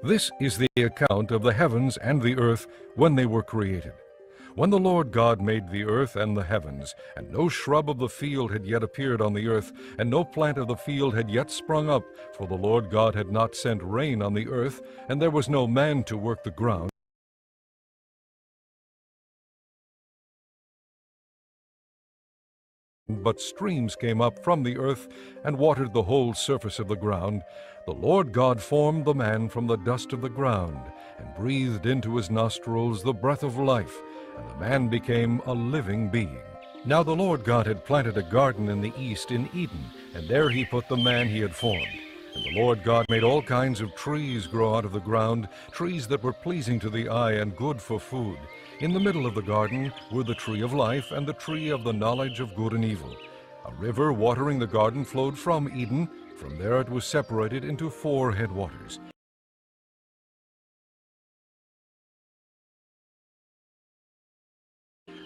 This is the account of the heavens and the earth when they were created. When the Lord God made the earth and the heavens, and no shrub of the field had yet appeared on the earth, and no plant of the field had yet sprung up, for the Lord God had not sent rain on the earth, and there was no man to work the ground, but streams came up from the earth and watered the whole surface of the ground. The Lord God formed the man from the dust of the ground and breathed into his nostrils the breath of life, and the man became a living being. Now the Lord God had planted a garden in the east in Eden, and there he put the man he had formed. And the Lord God made all kinds of trees grow out of the ground, trees that were pleasing to the eye and good for food. In the middle of the garden were the tree of life and the tree of the knowledge of good and evil. A river watering the garden flowed from Eden. From there it was separated into 4 headwaters.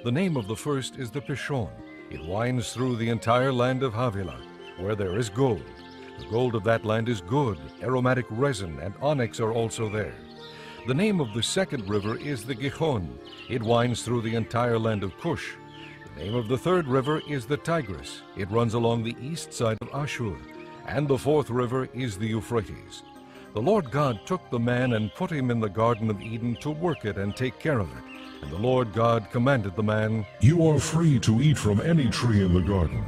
The name of the first is the Pishon. It winds through the entire land of Havilah, where there is gold. The gold of that land is good. Aromatic resin and onyx are also there. The name of the second river is the Gihon. It winds through the entire land of Cush. The name of the third river is the Tigris. It runs along the east side of Ashur. And the fourth river is the Euphrates. The Lord God took the man and put him in the Garden of Eden to work it and take care of it. And the Lord God commanded the man, "You are free to eat from any tree in the garden,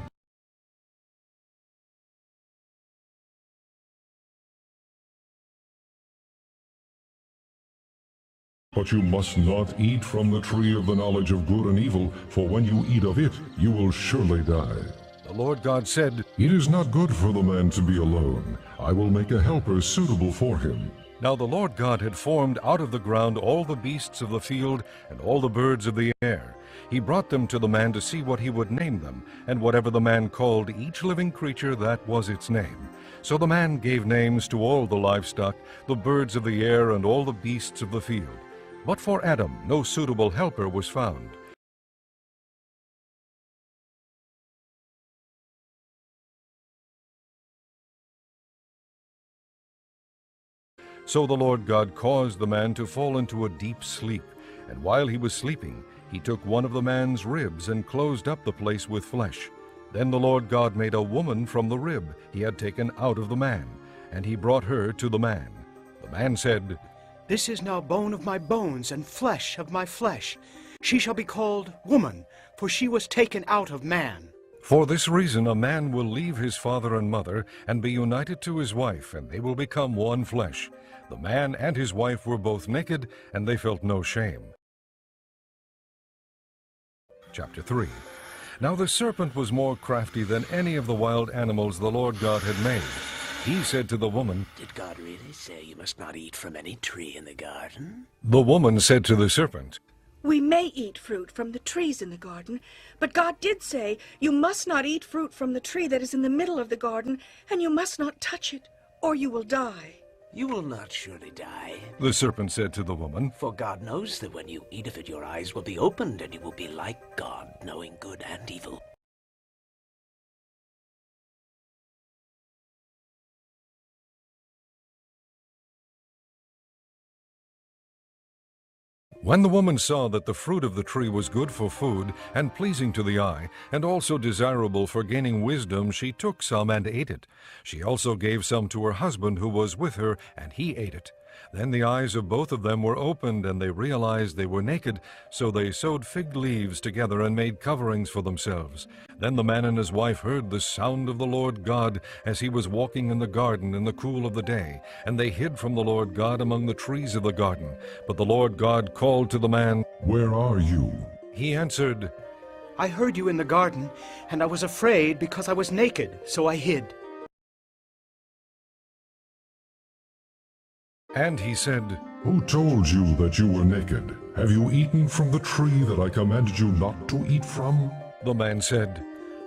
but you must not eat from the tree of the knowledge of good and evil, for when you eat of it, you will surely die." The Lord God said, "It is not good for the man to be alone. I will make a helper suitable for him." Now the Lord God had formed out of the ground all the beasts of the field and all the birds of the air. He brought them to the man to see what he would name them, and whatever the man called each living creature, that was its name. So the man gave names to all the livestock, the birds of the air, and all the beasts of the field. But for Adam no suitable helper was found. So the Lord God caused the man to fall into a deep sleep, and while he was sleeping, he took one of the man's ribs and closed up the place with flesh. Then the Lord God made a woman from the rib he had taken out of the man, and he brought her to the man. The man said, "This is now bone of my bones and flesh of my flesh. She shall be called woman, for she was taken out of man." For this reason a man will leave his father and mother and be united to his wife, and they will become one flesh. The man and his wife were both naked, and they felt no shame. Chapter 3. Now the serpent was more crafty than any of the wild animals the Lord God had made. He said to the woman, "Did God really say you must not eat from any tree in the garden?" The woman said to the serpent, "We may eat fruit from the trees in the garden, but God did say, 'You must not eat fruit from the tree that is in the middle of the garden, and you must not touch it, or you will die.'" "You will not surely die." The serpent said to the woman, "For God knows that when you eat of it, your eyes will be opened, and you will be like God, knowing good and evil." When the woman saw that the fruit of the tree was good for food and pleasing to the eye, and also desirable for gaining wisdom, she took some and ate it. She also gave some to her husband who was with her, and he ate it. Then the eyes of both of them were opened, and they realized they were naked, so they sewed fig leaves together and made coverings for themselves. Then the man and his wife heard the sound of the Lord God as he was walking in the garden in the cool of the day, and they hid from the Lord God among the trees of the garden. But the Lord God called to the man, "Where are you?" He answered, "I heard you in the garden, and I was afraid because I was naked, so I hid." And he said, "Who told you that you were naked? Have you eaten from the tree that I commanded you not to eat from?" The man said,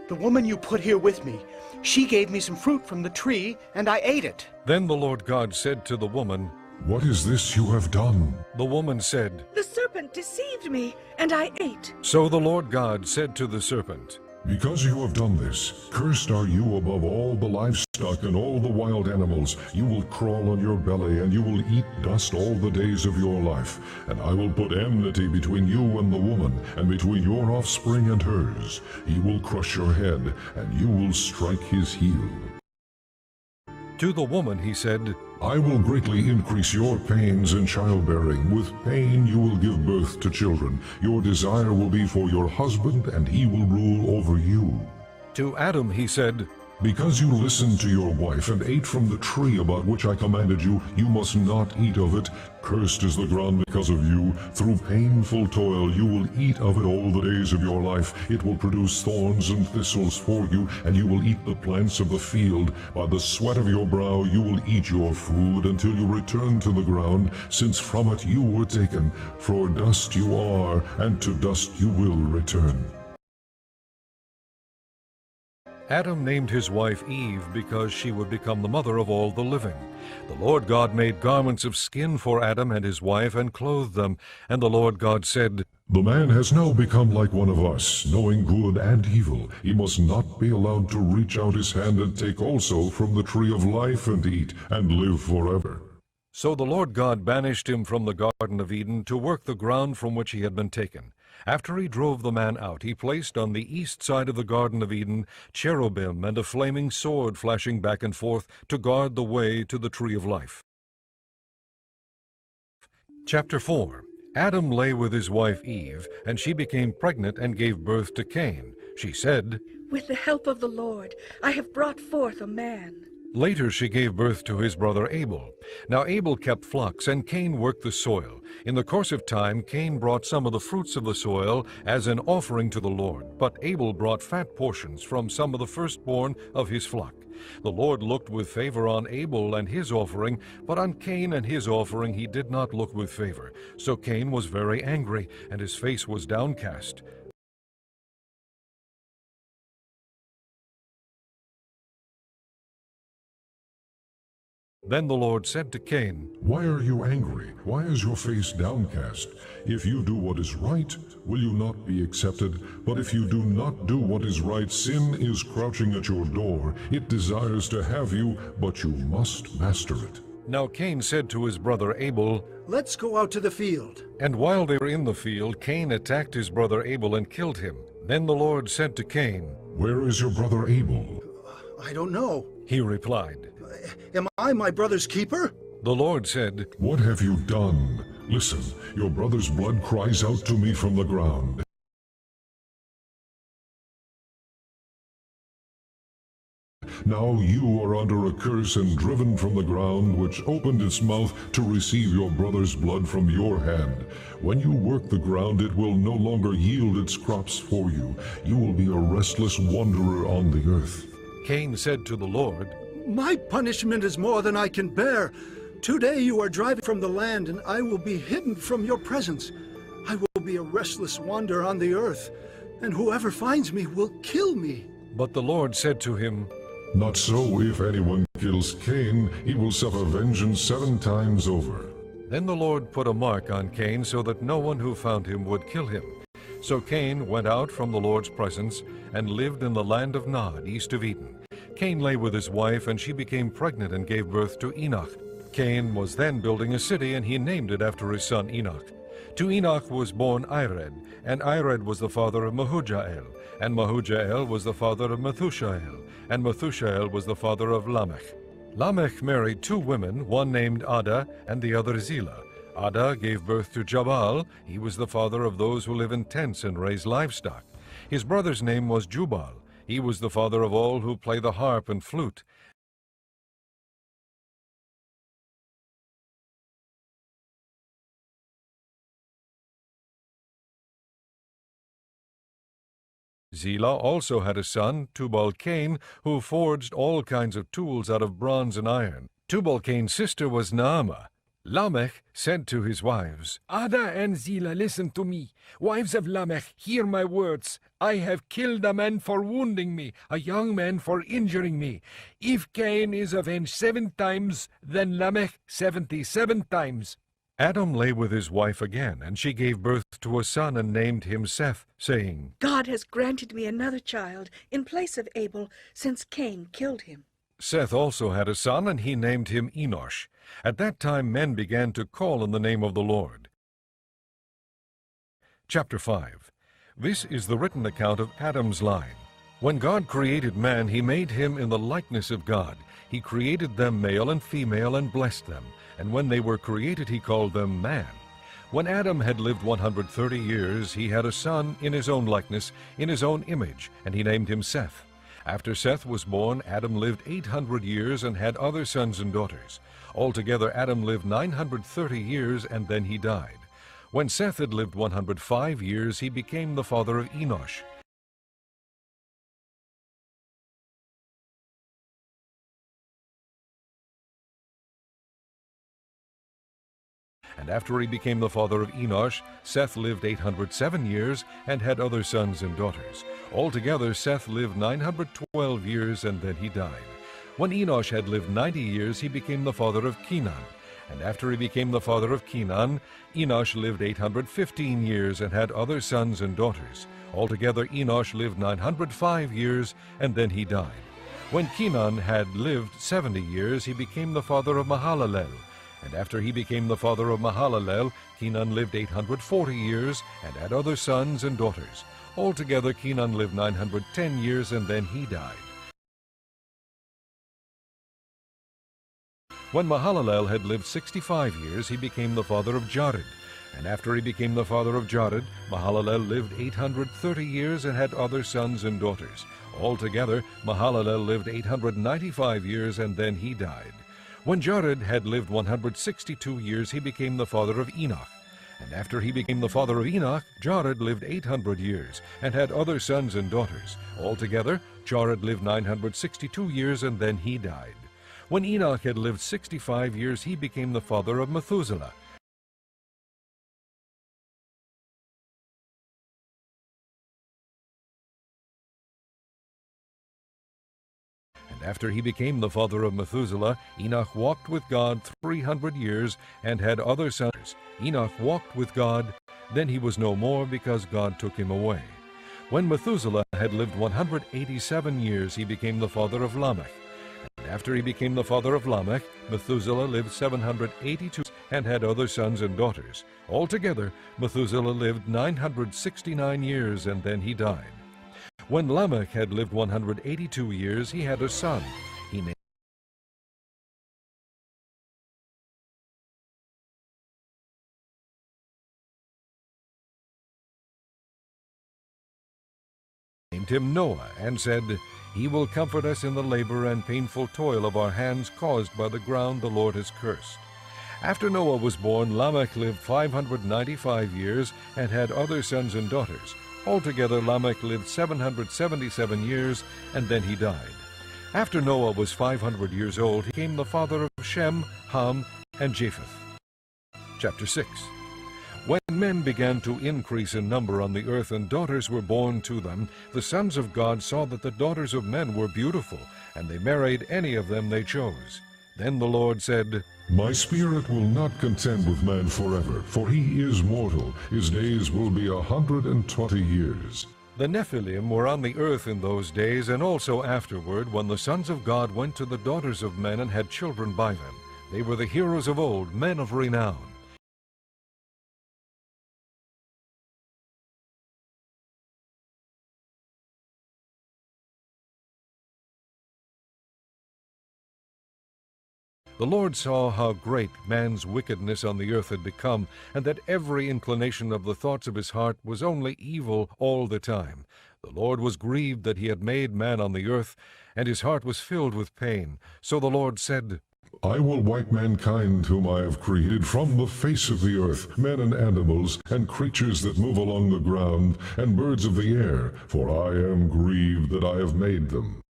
"The woman you put here with me, she gave me some fruit from the tree, and I ate it." Then the Lord God said to the woman, "What is this you have done?" The woman said, "The serpent deceived me, and I ate." So the Lord God said to the serpent, "Because you have done this, cursed are you above all the livestock and all the wild animals. You will crawl on your belly, and you will eat dust all the days of your life. And I will put enmity between you and the woman, and between your offspring and hers. He will crush your head, and you will strike his heel." To the woman he said, "I will greatly increase your pains in childbearing. With pain you will give birth to children. Your desire will be for your husband, and he will rule over you." To Adam he said, Because you listened to your wife and ate from the tree about which I commanded you, you must not eat of it. Cursed is the ground because of you. Through painful toil you will eat of it all the days of your life. It will produce thorns and thistles for you, and you will eat the plants of the field. By the sweat of your brow you will eat your food until you return to the ground, since from it you were taken. For dust you are, and to dust you will return. Adam named his wife Eve because she would become the mother of all the living. The Lord God made garments of skin for Adam and his wife and clothed them. And the Lord God said, The man has now become like one of us, knowing good and evil. He must not be allowed to reach out his hand and take also from the tree of life and eat, and live forever. So the Lord God banished him from the Garden of Eden to work the ground from which he had been taken. After he drove the man out, he placed on the east side of the Garden of Eden cherubim and a flaming sword flashing back and forth to guard the way to the tree of life. Chapter 4. Adam lay with his wife Eve, and she became pregnant and gave birth to Cain. She said, With the help of the Lord, I have brought forth a man. Later she gave birth to his brother Abel. Now Abel kept flocks, and Cain worked the soil. In the course of time, Cain brought some of the fruits of the soil as an offering to the Lord, but Abel brought fat portions from some of the firstborn of his flock. The Lord looked with favor on Abel and his offering, but on Cain and his offering he did not look with favor. So Cain was very angry, and his face was downcast. Then the Lord said to Cain, Why are you angry? Why is your face downcast? If you do what is right, will you not be accepted? But if you do not do what is right, sin is crouching at your door. It desires to have you, but you must master it. Now Cain said to his brother Abel, Let's go out to the field. And while they were in the field, Cain attacked his brother Abel and killed him. Then the Lord said to Cain, Where is your brother Abel? I don't know. He replied, Am I my brother's keeper? The Lord said, What have you done? Listen, your brother's blood cries out to me from the ground. Now you are under a curse and driven from the ground, which opened its mouth to receive your brother's blood from your hand. When you work the ground, it will no longer yield its crops for you. You will be a restless wanderer on the earth. Cain said to the Lord, My punishment is more than I can bear. Today you are driving from the land, and I will be hidden from your presence. I will be a restless wanderer on the earth, and whoever finds me will kill me. But the Lord said to him, Not so. If anyone kills Cain, he will suffer vengeance 7 times over. Then the Lord put a mark on Cain so that no one who found him would kill him. So Cain went out from the Lord's presence and lived in the land of Nod, east of Eden. Cain lay with his wife, and she became pregnant and gave birth to Enoch. Cain was then building a city, and he named it after his son Enoch. To Enoch was born Ired, and Ired was the father of Mehujael, and Mehujael was the father of Methushael, and Methushael was the father of Lamech. Lamech married 2 women, one named Ada and the other Zillah. Ada gave birth to Jabal. He was the father of those who live in tents and raise livestock. His brother's name was Jubal. He was the father of all who play the harp and flute. Zillah also had a son, Tubal-Cain, who forged all kinds of tools out of bronze and iron. Tubal-Cain's sister was Naamah. Lamech said to his wives, Ada and Zillah, listen to me. Wives of Lamech, hear my words. I have killed a man for wounding me, a young man for injuring me. If Cain is avenged 7 times, then Lamech 77 times. Adam lay with his wife again, and she gave birth to a son and named him Seth, saying, God has granted me another child in place of Abel, since Cain killed him. Seth also had a son, and he named him Enosh. At that time men began to call on the name of the Lord. Chapter 5. This is the written account of Adam's line. When God created man, he made him in the likeness of God. He created them male and female and blessed them. And when they were created, he called them man. When Adam had lived 130 years, he had a son in his own likeness, in his own image, and he named him Seth. After Seth was born, Adam lived 800 years and had other sons and daughters. Altogether, Adam lived 930 years, and then he died. When Seth had lived 105 years, he became the father of Enosh. And after he became the father of Enosh, Seth lived 807 years and had other sons and daughters. Altogether, Seth lived 912 years, and then he died. When Enosh had lived 90 years, he became the father of Kenan. And after he became the father of Kenan, Enosh lived 815 years and had other sons and daughters. Altogether, Enosh lived 905 years, and then he died. When Kenan had lived 70 years, he became the father of Mahalalel. And after he became the father of Mahalalel, Kenan lived 840 years and had other sons and daughters. Altogether, Kenan lived 910 years, and then he died. When Mahalalel had lived 65 years, he became the father of Jared. And after he became the father of Jared, Mahalalel lived 830 years and had other sons and daughters. Altogether, Mahalalel lived 895 years, and then he died. When Jared had lived 162 years, he became the father of Enoch. And after he became the father of Enoch, Jared lived 800 years, and had other sons and daughters. Altogether, Jared lived 962 years, and then he died. When Enoch had lived 65 years, he became the father of Methuselah. After he became the father of Methuselah, Enoch walked with God 300 years and had other sons. Enoch walked with God, then he was no more because God took him away. When Methuselah had lived 187 years, he became the father of Lamech. And after he became the father of Lamech, Methuselah lived 782 and had other sons and daughters. Altogether, Methuselah lived 969 years, and then he died. When Lamech had lived 182 years, he had a son. He named him Noah, and said, "He will comfort us in the labor and painful toil of our hands caused by the ground the Lord has cursed." After Noah was born, Lamech lived 595 years and had other sons and daughters. Altogether, Lamech lived 777 years, and then he died. After Noah was 500 years old, he became the father of Shem, Ham, and Japheth. Chapter 6. When men began to increase in number on the earth and daughters were born to them, the sons of God saw that the daughters of men were beautiful, and they married any of them they chose. Then the Lord said, My spirit will not contend with man forever, for he is mortal. His days will be 120 years. The Nephilim were on the earth in those days, and also afterward, when the sons of God went to the daughters of men and had children by them. They were the heroes of old, men of renown. The Lord saw how great man's wickedness on the earth had become, and that every inclination of the thoughts of his heart was only evil all the time. The Lord was grieved that he had made man on the earth, and his heart was filled with pain. So the Lord said, I will wipe mankind whom I have created from the face of the earth, men and animals, and creatures that move along the ground, and birds of the air, for I am grieved that I have made them.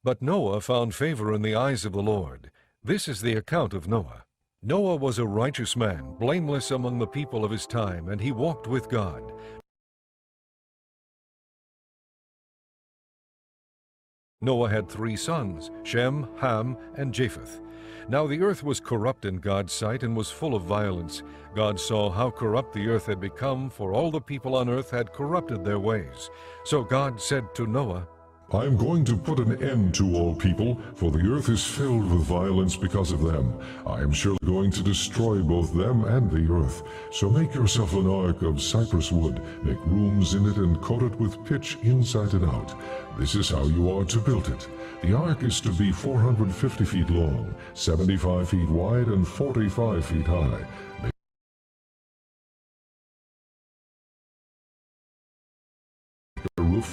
But Noah found favor in the eyes of the Lord. This is the account of Noah. Noah was a righteous man, blameless among the people of his time, and he walked with God. Noah had 3 sons, Shem, Ham, and Japheth. Now the earth was corrupt in God's sight and was full of violence. God saw how corrupt the earth had become, for all the people on earth had corrupted their ways. So God said to Noah, I am going to put an end to all people, for the earth is filled with violence because of them. I am surely going to destroy both them and the earth. So make yourself an ark of cypress wood, make rooms in it, and coat it with pitch inside and out. This is how you are to build it. The ark is to be 450 feet long, 75 feet wide, and 45 feet high.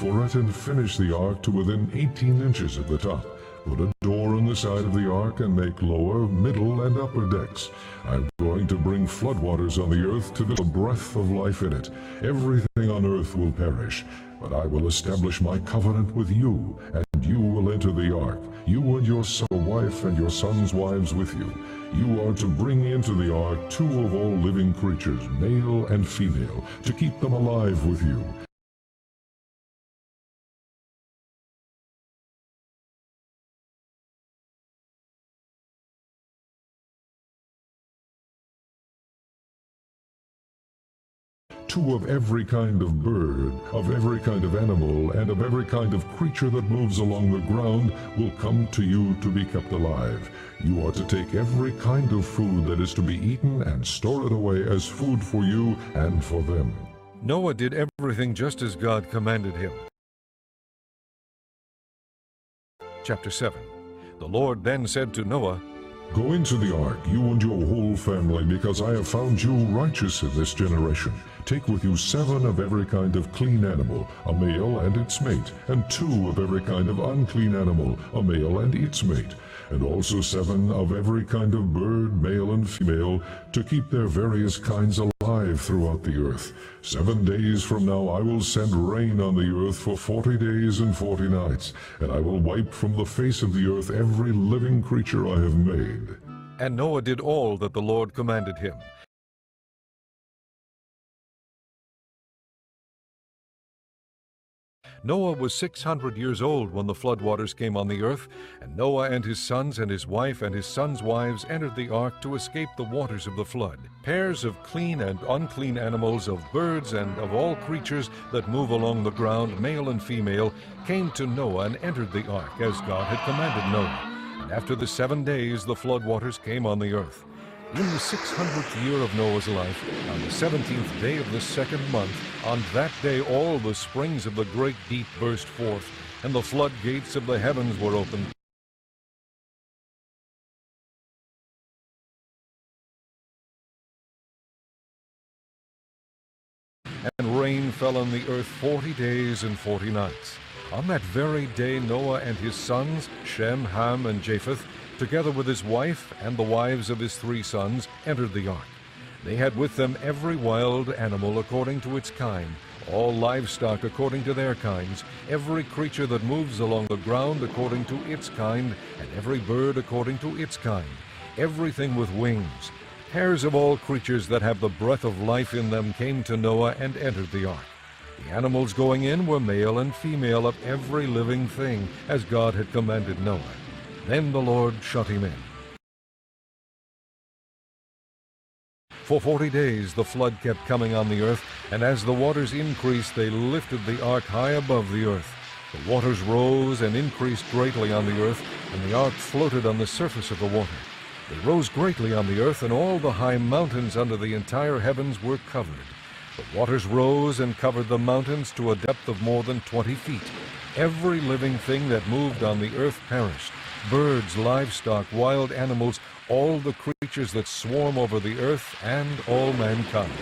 for it and finish the ark to within 18 inches of the top. Put a door on the side of the ark and make lower, middle, and upper decks. I'm going to bring floodwaters on the earth to the breath of life in it. Everything on earth will perish, but I will establish my covenant with you, and you will enter the ark, you and your wife and your sons' wives with you. You are to bring into the ark 2 of all living creatures, male and female, to keep them alive with you. Two of every kind of bird, of every kind of animal, and of every kind of creature that moves along the ground will come to you to be kept alive. You are to take every kind of food that is to be eaten and store it away as food for you and for them. Noah did everything just as God commanded him. Chapter 7. The Lord then said to Noah, Go into the ark, you and your whole family, because I have found you righteous in this generation. Take with you 7 of every kind of clean animal, a male and its mate, and 2 of every kind of unclean animal, a male and its mate, and also 7 of every kind of bird, male and female, to keep their various kinds alive throughout the earth. 7 days from now I will send rain on the earth for 40 days and 40 nights, and I will wipe from the face of the earth every living creature I have made. And Noah did all that the Lord commanded him. Noah was 600 years old when the floodwaters came on the earth, and Noah and his sons and his wife and his sons' wives entered the ark to escape the waters of the flood. Pairs of clean and unclean animals, of birds and of all creatures that move along the ground, male and female, came to Noah and entered the ark, as God had commanded Noah. And after the 7 days the floodwaters came on the earth. In the 600th year of Noah's life, on the 17th day of the 2nd month, on that day all the springs of the great deep burst forth, and the floodgates of the heavens were opened. And rain fell on the earth 40 days and 40 nights. On that very day Noah and his sons, Shem, Ham, and Japheth, together with his wife and the wives of his 3 sons, entered the ark. They had with them every wild animal according to its kind, all livestock according to their kinds, every creature that moves along the ground according to its kind, and every bird according to its kind, everything with wings. Pairs of all creatures that have the breath of life in them came to Noah and entered the ark. The animals going in were male and female of every living thing, as God had commanded Noah. Then the Lord shut him in. For 40 days the flood kept coming on the earth, and as the waters increased, they lifted the ark high above the earth. The waters rose and increased greatly on the earth, and the ark floated on the surface of the water. They rose greatly on the earth, and all the high mountains under the entire heavens were covered. The waters rose and covered the mountains to a depth of more than 20 feet. Every living thing that moved on the earth perished. Birds, livestock, wild animals, all the creatures that swarm over the earth, and all mankind.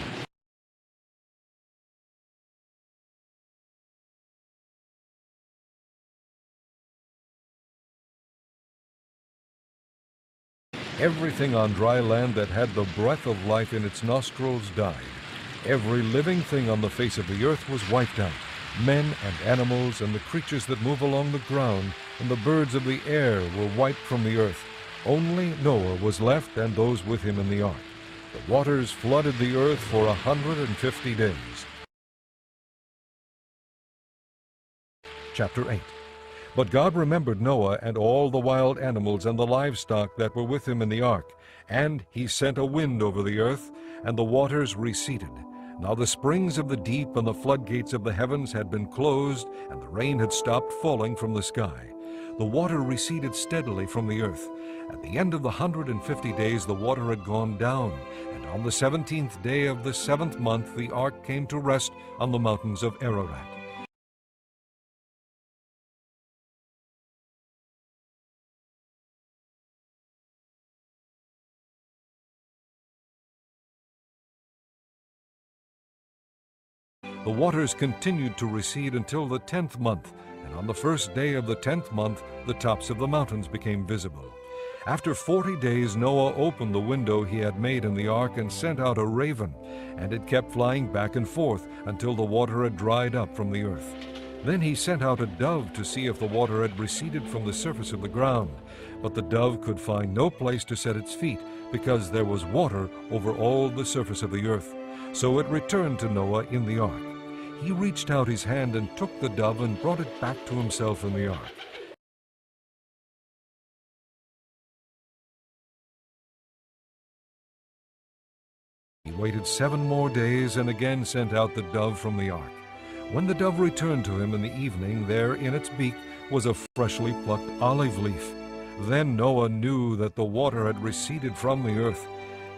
Everything on dry land that had the breath of life in its nostrils died. Every living thing on the face of the earth was wiped out. Men and animals and the creatures that move along the ground and the birds of the air were wiped from the earth. Only Noah was left and those with him in the ark. The waters flooded the earth for 150 days. Chapter 8. But God remembered Noah and all the wild animals and the livestock that were with him in the ark, and he sent a wind over the earth, and the waters receded. Now the springs of the deep and the floodgates of the heavens had been closed, and the rain had stopped falling from the sky. The water receded steadily from the earth. At the end of the 150 days the water had gone down, and on the 17th day of the 7th month the ark came to rest on the mountains of Ararat. The waters continued to recede until the 10th month, and on the first day of the 10th month the tops of the mountains became visible. After 40 days Noah opened the window he had made in the ark and sent out a raven, and it kept flying back and forth until the water had dried up from the earth. Then he sent out a dove to see if the water had receded from the surface of the ground. But the dove could find no place to set its feet, because there was water over all the surface of the earth. So it returned to Noah in the ark. He reached out his hand and took the dove and brought it back to himself in the ark. He waited 7 more days and again sent out the dove from the ark. When the dove returned to him in the evening, there in its beak was a freshly plucked olive leaf. Then Noah knew that the water had receded from the earth.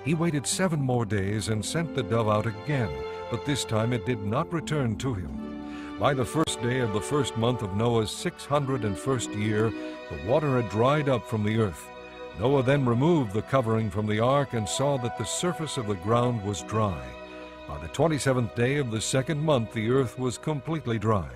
He waited 7 more days and sent the dove out again, but this time it did not return to him. By the first day of the first month of Noah's 601st year, the water had dried up from the earth. Noah then removed the covering from the ark and saw that the surface of the ground was dry. By the 27th day of the 2nd month, the earth was completely dry.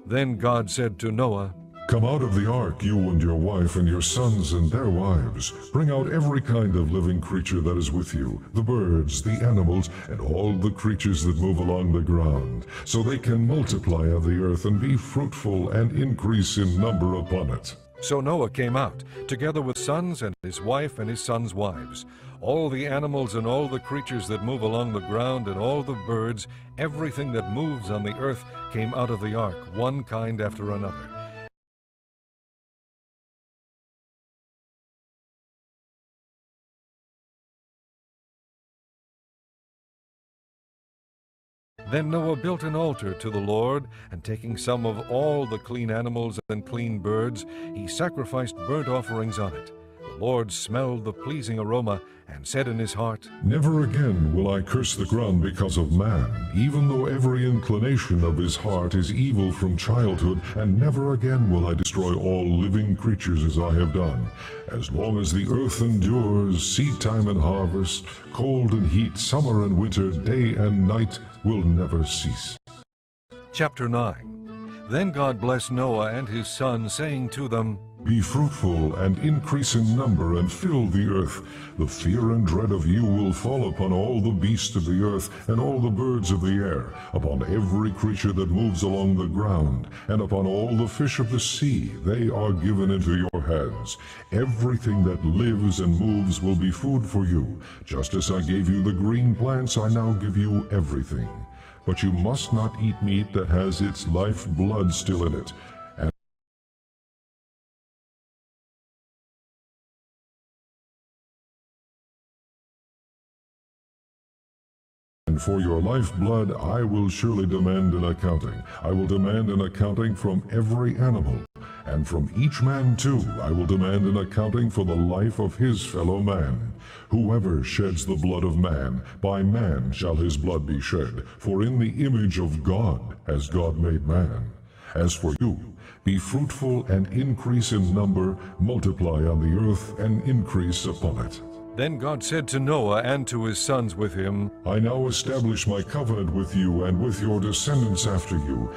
Then God said to Noah, "Come out of the ark, you and your wife and your sons and their wives. Bring out every kind of living creature that is with you, the birds, the animals, and all the creatures that move along the ground, so they can multiply on the earth and be fruitful and increase in number upon it." So Noah came out, together with sons and his wife and his sons' wives. All the animals and all the creatures that move along the ground and all the birds, everything that moves on the earth, came out of the ark, one kind after another. Then Noah built an altar to the Lord, and taking some of all the clean animals and clean birds, he sacrificed burnt offerings on it. The Lord smelled the pleasing aroma and said in his heart, "Never again will I curse the ground because of man, even though every inclination of his heart is evil from childhood, and never again will I destroy all living creatures as I have done. As long as the earth endures, seed time and harvest, cold and heat, summer and winter, day and night will never cease." Chapter 9. Then God blessed Noah and his sons, saying to them, "Be fruitful and increase in number and fill the earth. The fear and dread of you will fall upon all the beasts of the earth and all the birds of the air, upon every creature that moves along the ground, and upon all the fish of the sea. They are given into your hands. Everything that lives and moves will be food for you. Just as I gave you the green plants, I now give you everything. But you must not eat meat that has its life blood still in it. And for your lifeblood I will surely demand an accounting. I will demand an accounting from every animal, and from each man too I will demand an accounting for the life of his fellow man. Whoever sheds the blood of man, by man shall his blood be shed, for in the image of God has God made man. As for you, be fruitful and increase in number, multiply on the earth and increase upon it." Then God said to Noah and to his sons with him, "I now establish my covenant with you and with your descendants after you,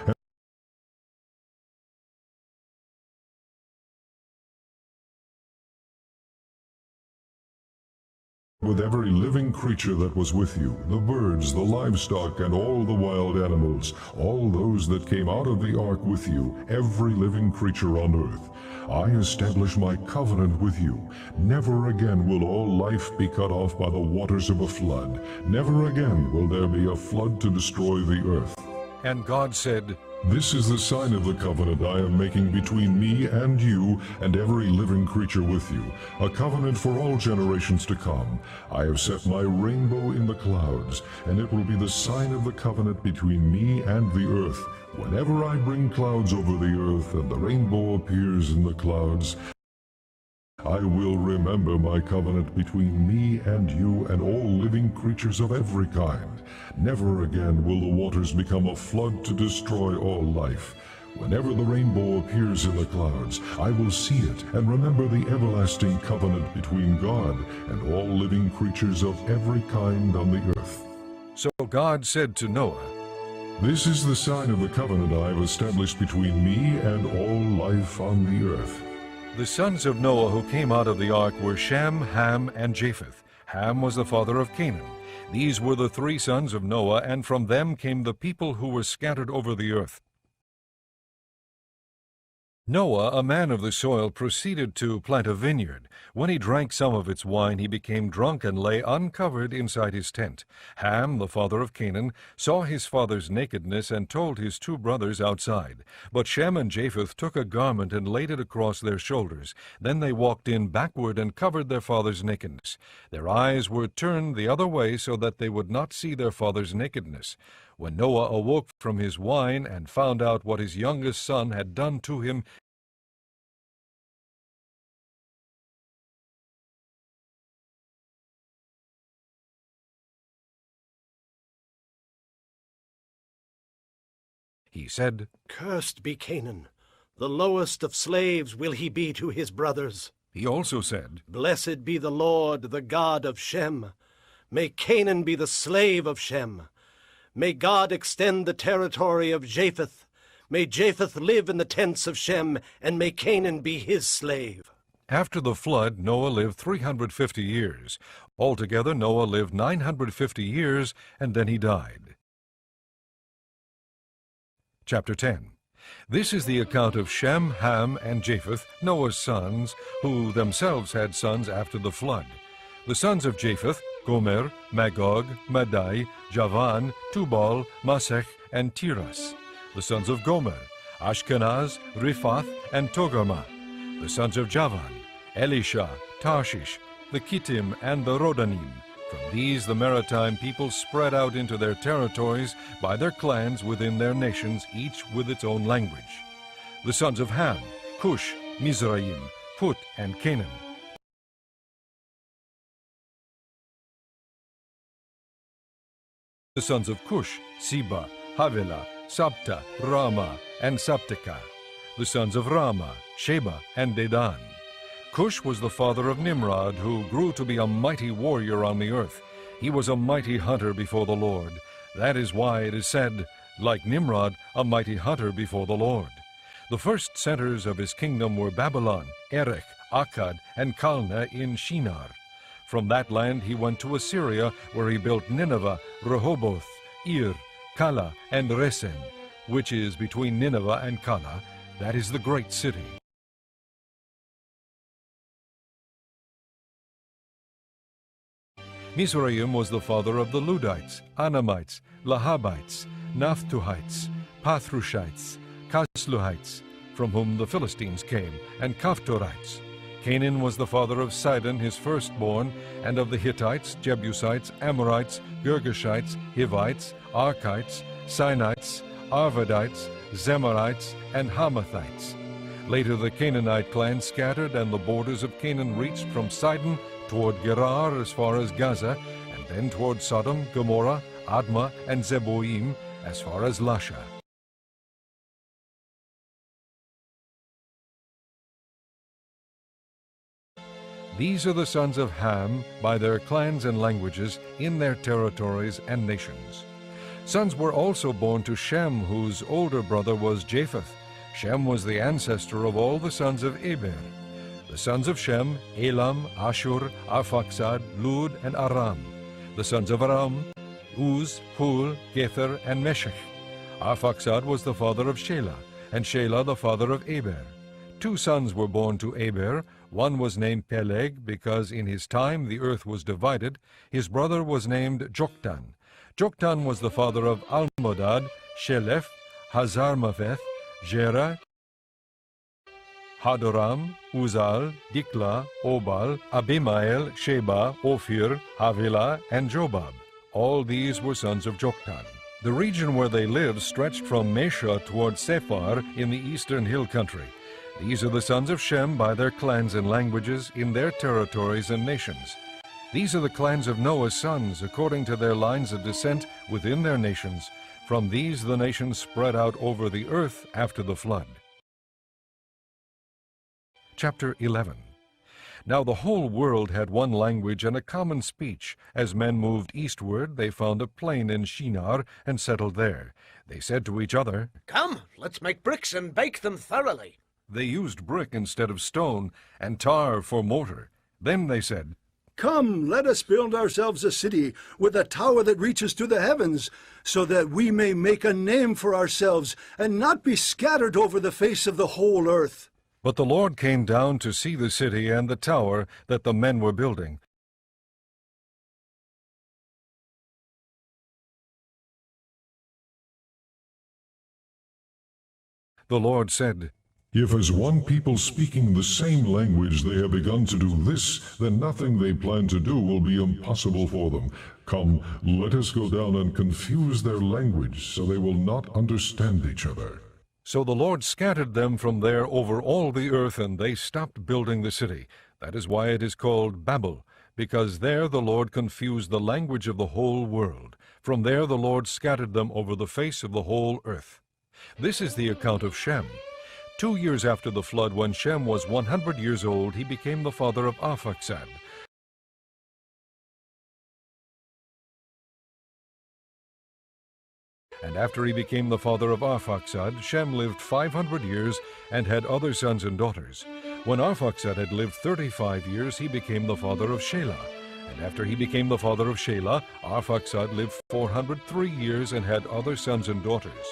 with every living creature that was with you, the birds, the livestock, and all the wild animals, all those that came out of the ark with you, every living creature on earth. I establish my covenant with you. Never again will all life be cut off by the waters of a flood. Never again will there be a flood to destroy the earth." And God said, "This is the sign of the covenant I am making between me and you and every living creature with you, a covenant for all generations to come. I have set my rainbow in the clouds, and it will be the sign of the covenant between me and the earth. Whenever I bring clouds over the earth and the rainbow appears in the clouds, I will remember my covenant between me and you and all living creatures of every kind. Never again will the waters become a flood to destroy all life. Whenever the rainbow appears in the clouds, I will see it and remember the everlasting covenant between God and all living creatures of every kind on the earth. So God said to Noah, This is the sign of the covenant I have established between me and all life on the earth. The sons of Noah who came out of the ark were Shem, Ham, and Japheth. Ham was the father of Canaan. These were the three sons of Noah, and from them came the people who were scattered over the earth. Noah, a man of the soil, proceeded to plant a vineyard. When he drank some of its wine, he became drunk and lay uncovered inside his tent. Ham, the father of Canaan, saw his father's nakedness and told his two brothers outside. But Shem and Japheth took a garment and laid it across their shoulders. Then they walked in backward and covered their father's nakedness. Their eyes were turned the other way so that they would not see their father's nakedness. When Noah awoke from his wine and found out what his youngest son had done to him, he said, Cursed be Canaan. The lowest of slaves will he be to his brothers. He also said, Blessed be the Lord, the God of Shem. May Canaan be the slave of Shem. May God extend the territory of Japheth. May Japheth live in the tents of Shem, and may Canaan be his slave. After the flood, Noah lived 350 years. Altogether, Noah lived 950 years, and then he died. Chapter 10. This is the account of Shem, Ham, and Japheth, Noah's sons, who themselves had sons after the flood. The sons of Japheth, Gomer, Magog, Madai, Javan, Tubal, Masech, and Tiras. The sons of Gomer, Ashkenaz, Riphath, and Togarmah. The sons of Javan, Elisha, Tarshish, the Kittim, and the Rodanim. From these the maritime people spread out into their territories by their clans within their nations, each with its own language. The sons of Ham, Cush, Mizraim, Put, and Canaan. The sons of Cush, Seba, Havilah, Sabta, Rama, and Sabteka. The sons of Rama, Sheba, and Dedan. Cush was the father of Nimrod, who grew to be a mighty warrior on the earth. He was a mighty hunter before the Lord. That is why it is said, like Nimrod, a mighty hunter before the Lord. The first centers of his kingdom were Babylon, Erech, Akkad, and Calneh in Shinar. From that land he went to Assyria, where he built Nineveh, Rehoboth, Ir, Kala, and Resen, which is between Nineveh and Kala. That is the great city. Mizraim was the father of the Ludites, Anamites, Lahabites, Naphtuhites, Pathrushites, Kasluhites, from whom the Philistines came, and Kaphtorites. Canaan was the father of Sidon, his firstborn, and of the Hittites, Jebusites, Amorites, Girgashites, Hivites, Archites, Sinites, Arvadites, Zemarites, and Hamathites. Later the Canaanite clan scattered, and the borders of Canaan reached from Sidon toward Gerar as far as Gaza, and then toward Sodom, Gomorrah, Admah, and Zeboim as far as Lasha. These are the sons of Ham by their clans and languages in their territories and nations. Sons were also born to Shem, whose older brother was Japheth. Shem was the ancestor of all the sons of Eber. The sons of Shem, Elam, Ashur, Arphaxad, Lud, and Aram. The sons of Aram, Uz, Hul, Gether, and Meshech. Arphaxad was the father of Shelah, and Shelah the father of Eber. 2 sons were born to Eber. One was named Peleg, because in his time the earth was divided. His brother was named Joktan. Joktan was the father of Almodad, Sheleph, Hazarmaveth, Jerah, Hadoram, Uzal, Dikla, Obal, Abimael, Sheba, Ophir, Havilah, and Jobab. All these were sons of Joktan. The region where they lived stretched from Mesha toward Sephar in the eastern hill country. These are the sons of Shem by their clans and languages in their territories and nations. These are the clans of Noah's sons according to their lines of descent within their nations. From these the nations spread out over the earth after the flood. Chapter 11. Now the whole world had one language and a common speech. As men moved eastward, they found a plain in Shinar and settled there. They said to each other, "Come, let's make bricks and bake them thoroughly." They used brick instead of stone, and tar for mortar. Then they said, Come, let us build ourselves a city with a tower that reaches to the heavens, so that we may make a name for ourselves and not be scattered over the face of the whole earth. But the Lord came down to see the city and the tower that the men were building. The Lord said, If as one people speaking the same language they have begun to do this, then nothing they plan to do will be impossible for them. Come, let us go down and confuse their language, so they will not understand each other. So the Lord scattered them from there over all the earth, and they stopped building the city. That is why it is called Babel, because there the Lord confused the language of the whole world. From there the Lord scattered them over the face of the whole earth. This is the account of Shem. 2 years after the flood, when Shem was 100 years old, he became the father of Arphaxad. And after he became the father of Arphaxad, Shem lived 500 years and had other sons and daughters. When Arphaxad had lived 35 years, he became the father of Shelah. And after he became the father of Shelah, Arphaxad lived 403 years and had other sons and daughters.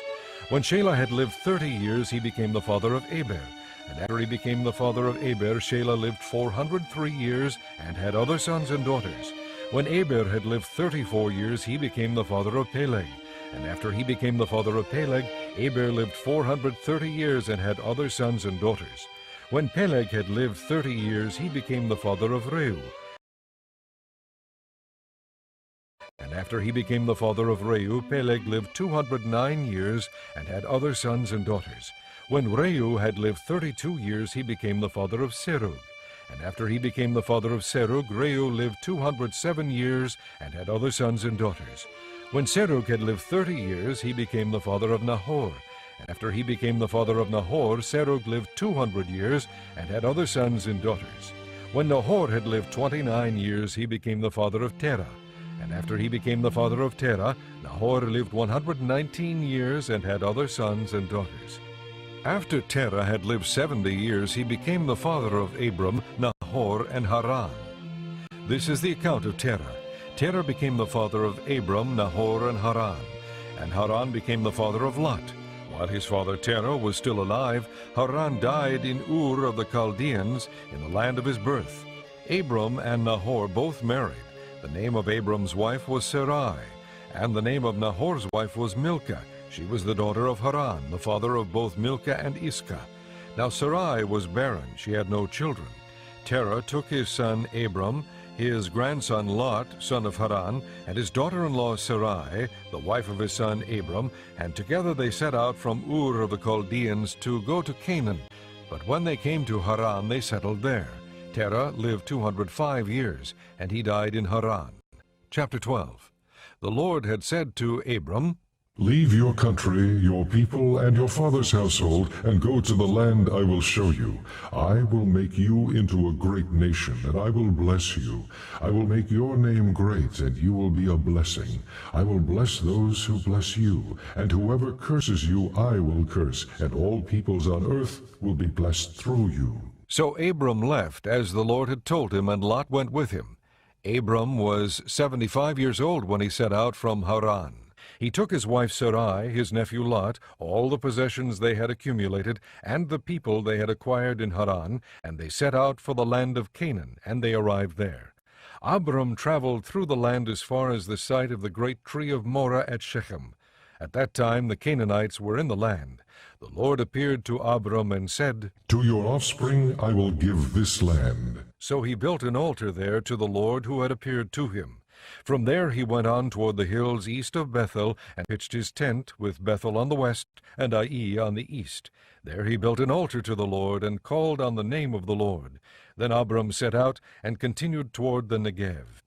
When Shelah had lived 30 years, he became the father of Eber. And after he became the father of Eber, Shelah lived 403 years and had other sons and daughters. When Eber had lived 34 years, he became the father of Peleg. And after he became the father of Peleg, Eber lived 430 years and had other sons and daughters. When Peleg had lived 30 years, he became the father of Reu. And after he became the father of Reu, Peleg lived 209 years and had other sons and daughters. When Reu had lived 32 years, he became the father of Serug. And after he became the father of Serug, Reu lived 207 years and had other sons and daughters. When Serug had lived 30 years, he became the father of Nahor. And after he became the father of Nahor, Serug lived 200 years and had other sons and daughters. When Nahor had lived 29 years, he became the father of Terah. And after he became the father of Terah, Nahor lived 119 years and had other sons and daughters. After Terah had lived 70 years, he became the father of Abram, Nahor, and Haran. This is the account of Terah. Terah became the father of Abram, Nahor, and Haran. And Haran became the father of Lot. While his father Terah was still alive, Haran died in Ur of the Chaldeans, in the land of his birth. Abram and Nahor both married. The name of Abram's wife was Sarai, and the name of Nahor's wife was Milcah. She was the daughter of Haran, the father of both Milcah and Iscah. Now Sarai was barren, she had no children. Terah took his son Abram, his grandson Lot, son of Haran, and his daughter-in-law Sarai, the wife of his son Abram, and together they set out from Ur of the Chaldeans to go to Canaan. But when they came to Haran, they settled there. Terah lived 205 years, and he died in Haran. Chapter 12. The Lord had said to Abram, Leave your country, your people, and your father's household, and go to the land I will show you. I will make you into a great nation, and I will bless you. I will make your name great, and you will be a blessing. I will bless those who bless you, and whoever curses you I will curse, and all peoples on earth will be blessed through you. So Abram left, as the Lord had told him, and Lot went with him. Abram was 75 years old when he set out from Haran. He took his wife Sarai, his nephew Lot, all the possessions they had accumulated, and the people they had acquired in Haran, and they set out for the land of Canaan, and they arrived there. Abram traveled through the land as far as the site of the great tree of Moreh at Shechem. At that time the Canaanites were in the land. The Lord appeared to Abram and said, To your offspring I will give this land. So he built an altar there to the Lord who had appeared to him. From there he went on toward the hills east of Bethel, and pitched his tent, with Bethel on the west and Ai on the east. There he built an altar to the Lord, and called on the name of the Lord. Then Abram set out and continued toward the Negev.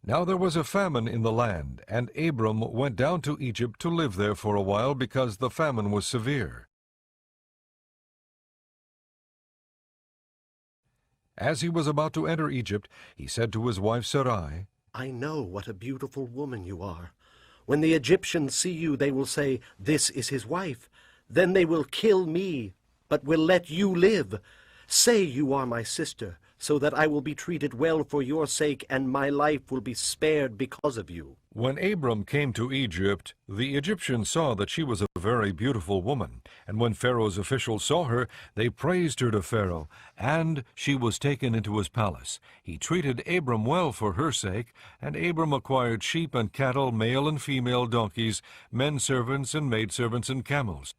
Now there was a famine in the land, and Abram went down to Egypt to live there for a while, because the famine was severe. As he was about to enter Egypt, he said to his wife Sarai, I know what a beautiful woman you are. When the Egyptians see you, they will say, This is his wife. Then they will kill me, but will let you live. Say you are my sister, so that I will be treated well for your sake, and my life will be spared because of you. When Abram came to Egypt, the Egyptians saw that she was a very beautiful woman. And when Pharaoh's officials saw her, they praised her to Pharaoh, and she was taken into his palace. He treated Abram well for her sake, and Abram acquired sheep and cattle, male and female donkeys, men servants and maidservants and camels.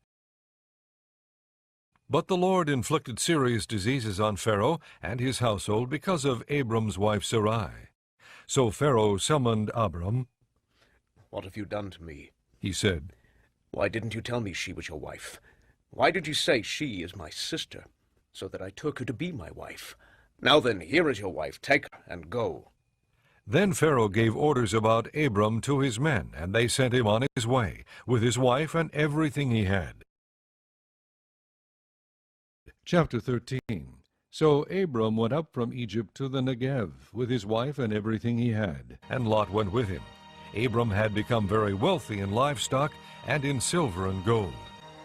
But the Lord inflicted serious diseases on Pharaoh and his household because of Abram's wife Sarai. So Pharaoh summoned Abram. What have you done to me? He said. Why didn't you tell me she was your wife? Why did you say she is my sister, so that I took her to be my wife? Now then, here is your wife. Take her and go. Then Pharaoh gave orders about Abram to his men, and they sent him on his way, with his wife and everything he had. Chapter 13. So Abram went up from Egypt to the Negev, with his wife and everything he had, and Lot went with him. Abram had become very wealthy in livestock and in silver and gold.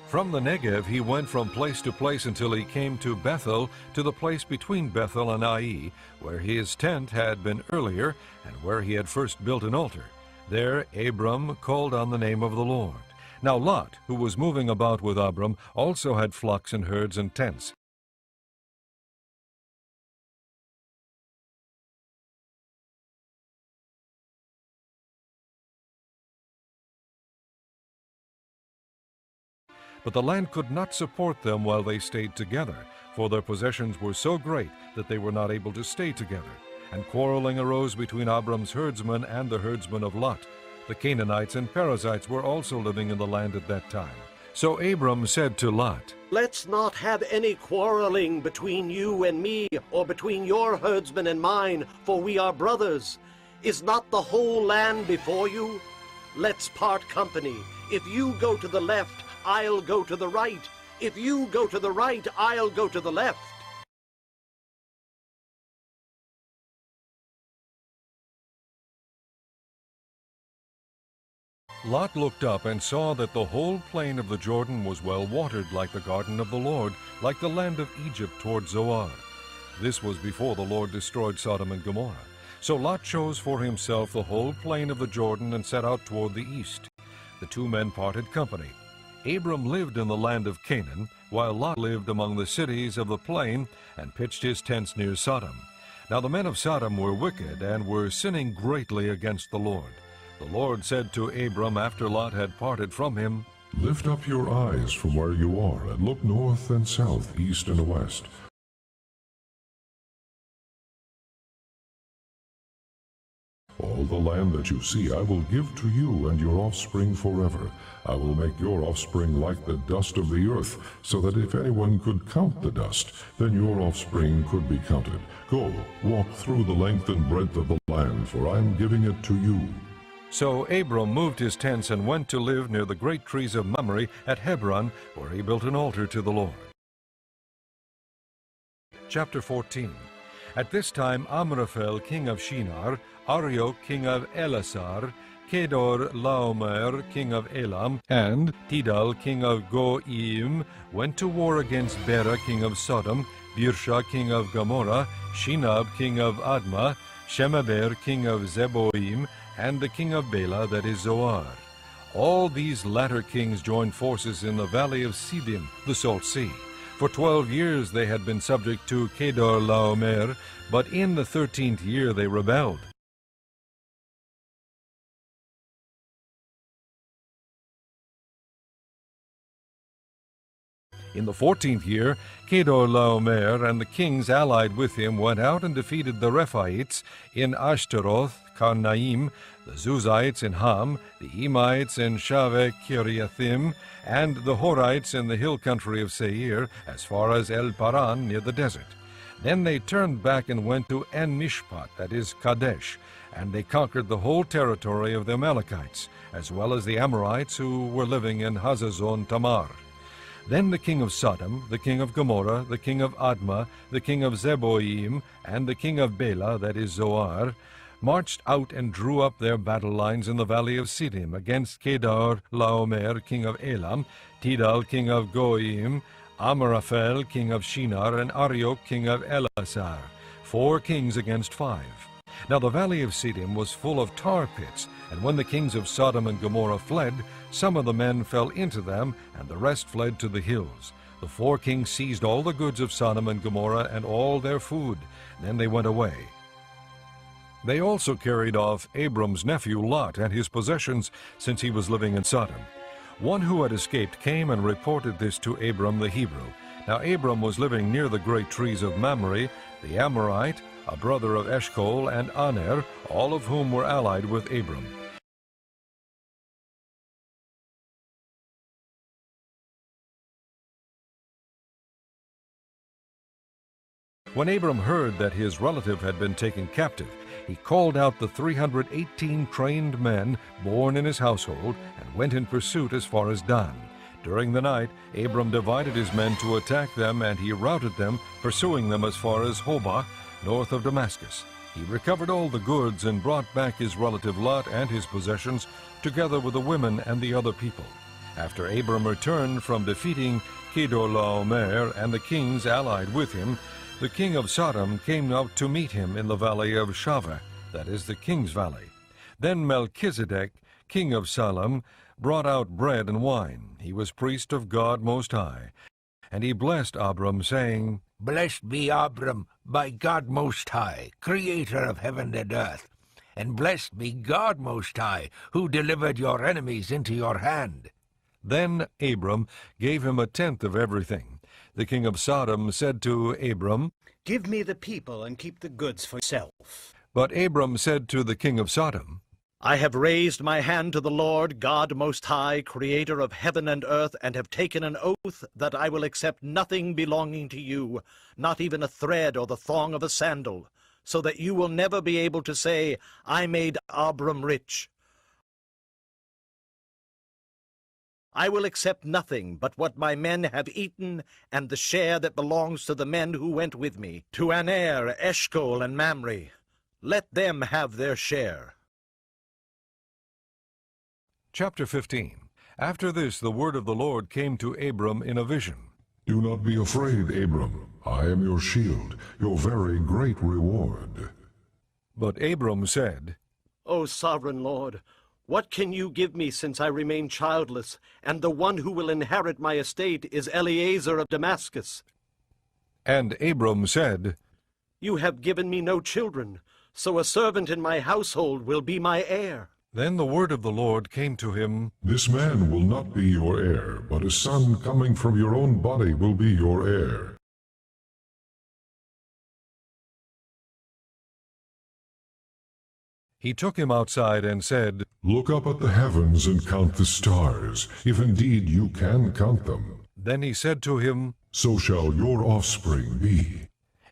From the Negev he went from place to place until he came to Bethel, to the place between Bethel and Ai, where his tent had been earlier, and where he had first built an altar. There Abram called on the name of the Lord. Now Lot, who was moving about with Abram, also had flocks and herds and tents. But the land could not support them while they stayed together, for their possessions were so great that they were not able to stay together. And quarreling arose between Abram's herdsmen and the herdsmen of Lot. The Canaanites and Perizzites were also living in the land at that time. So Abram said to Lot, Let's not have any quarreling between you and me, or between your herdsmen and mine, for we are brothers. Is not the whole land before you? Let's part company. If you go to the left, I'll go to the right. If you go to the right, I'll go to the left. Lot looked up and saw that the whole plain of the Jordan was well watered, like the garden of the Lord, like the land of Egypt toward Zoar. This was before the Lord destroyed Sodom and Gomorrah. So Lot chose for himself the whole plain of the Jordan and set out toward the east. The two men parted company. Abram lived in the land of Canaan, while Lot lived among the cities of the plain and pitched his tents near Sodom. Now the men of Sodom were wicked and were sinning greatly against the Lord. The Lord said to Abram after Lot had parted from him, Lift up your eyes from where you are, and look north and south, east and west. All the land that you see I will give to you and your offspring forever. I will make your offspring like the dust of the earth, so that if anyone could count the dust, then your offspring could be counted. Go, walk through the length and breadth of the land, for I am giving it to you. So Abram moved his tents and went to live near the great trees of Mamre at Hebron, where he built an altar to the Lord. Chapter 14. At this time Amraphel king of Shinar, Arioch king of Elasar, Kedor Laomer king of Elam, and Tidal king of Goim went to war against Bera king of Sodom, Birsha king of Gomorrah, Shinab king of Admah, Shemaber king of Zeboim, and the king of Bela, that is Zoar. All these latter kings joined forces in the valley of Siddim, the Salt Sea. For 12 years they had been subject to Kedor Laomer, but in the 13th year they rebelled. In the 14th year, Kedor Laomer and the kings allied with him went out and defeated the Rephaites in Ashtaroth, Karnaim, the Zuzites in Ham, the Emites in Shaveh Kiriathim, and the Horites in the hill country of Seir, as far as El Paran near the desert. Then they turned back and went to En Mishpat, that is Kadesh, and they conquered the whole territory of the Amalekites, as well as the Amorites who were living in Hazazon Tamar. Then the king of Sodom, the king of Gomorrah, the king of Admah, the king of Zeboim, and the king of Bela, that is Zoar, marched out and drew up their battle lines in the valley of Siddim against Kedar Laomer, king of Elam, Tidal, king of Goim, Amraphel, king of Shinar, and Arioch, king of Elasar, 4 kings against 5. Now the valley of Siddim was full of tar pits, and when the kings of Sodom and Gomorrah fled, some of the men fell into them, and the rest fled to the hills. The 4 kings seized all the goods of Sodom and Gomorrah and all their food. Then they went away. They also carried off Abram's nephew Lot and his possessions, since he was living in Sodom. One who had escaped came and reported this to Abram the Hebrew. Now Abram was living near the great trees of Mamre, the Amorite, a brother of Eshcol, and Aner, all of whom were allied with Abram. When Abram heard that his relative had been taken captive, he called out the 318 trained men born in his household and went in pursuit as far as Dan. During the night, Abram divided his men to attack them, and he routed them, pursuing them as far as Hobah, north of Damascus. He recovered all the goods and brought back his relative Lot and his possessions, together with the women and the other people. After Abram returned from defeating Kedorlaomer and the kings allied with him, the king of Sodom came out to meet him in the valley of Shaveh, that is the king's valley. Then Melchizedek, king of Salem, brought out bread and wine. He was priest of God Most High. And he blessed Abram, saying, Blessed be Abram by God Most High, creator of heaven and earth. And blessed be God Most High, who delivered your enemies into your hand. Then Abram gave him 1/10 of everything. The king of Sodom said to Abram, Give me the people and keep the goods for yourself. But Abram said to the king of Sodom, I have raised my hand to the Lord, God Most High, creator of heaven and earth, and have taken an oath that I will accept nothing belonging to you, not even a thread or the thong of a sandal, so that you will never be able to say, I made Abram rich. I will accept nothing but what my men have eaten, and the share that belongs to the men who went with me, to Aner, Eshcol, and Mamre. Let them have their share. Chapter 15. After this the word of the Lord came to Abram in a vision. Do not be afraid, Abram. I am your shield, your very great reward. But Abram said, O sovereign Lord, what can you give me since I remain childless, and the one who will inherit my estate is Eliezer of Damascus? And Abram said, You have given me no children, so a servant in my household will be my heir. Then the word of the Lord came to him, This man will not be your heir, but a son coming from your own body will be your heir. He took him outside and said, Look up at the heavens and count the stars, if indeed you can count them. Then he said to him, So shall your offspring be.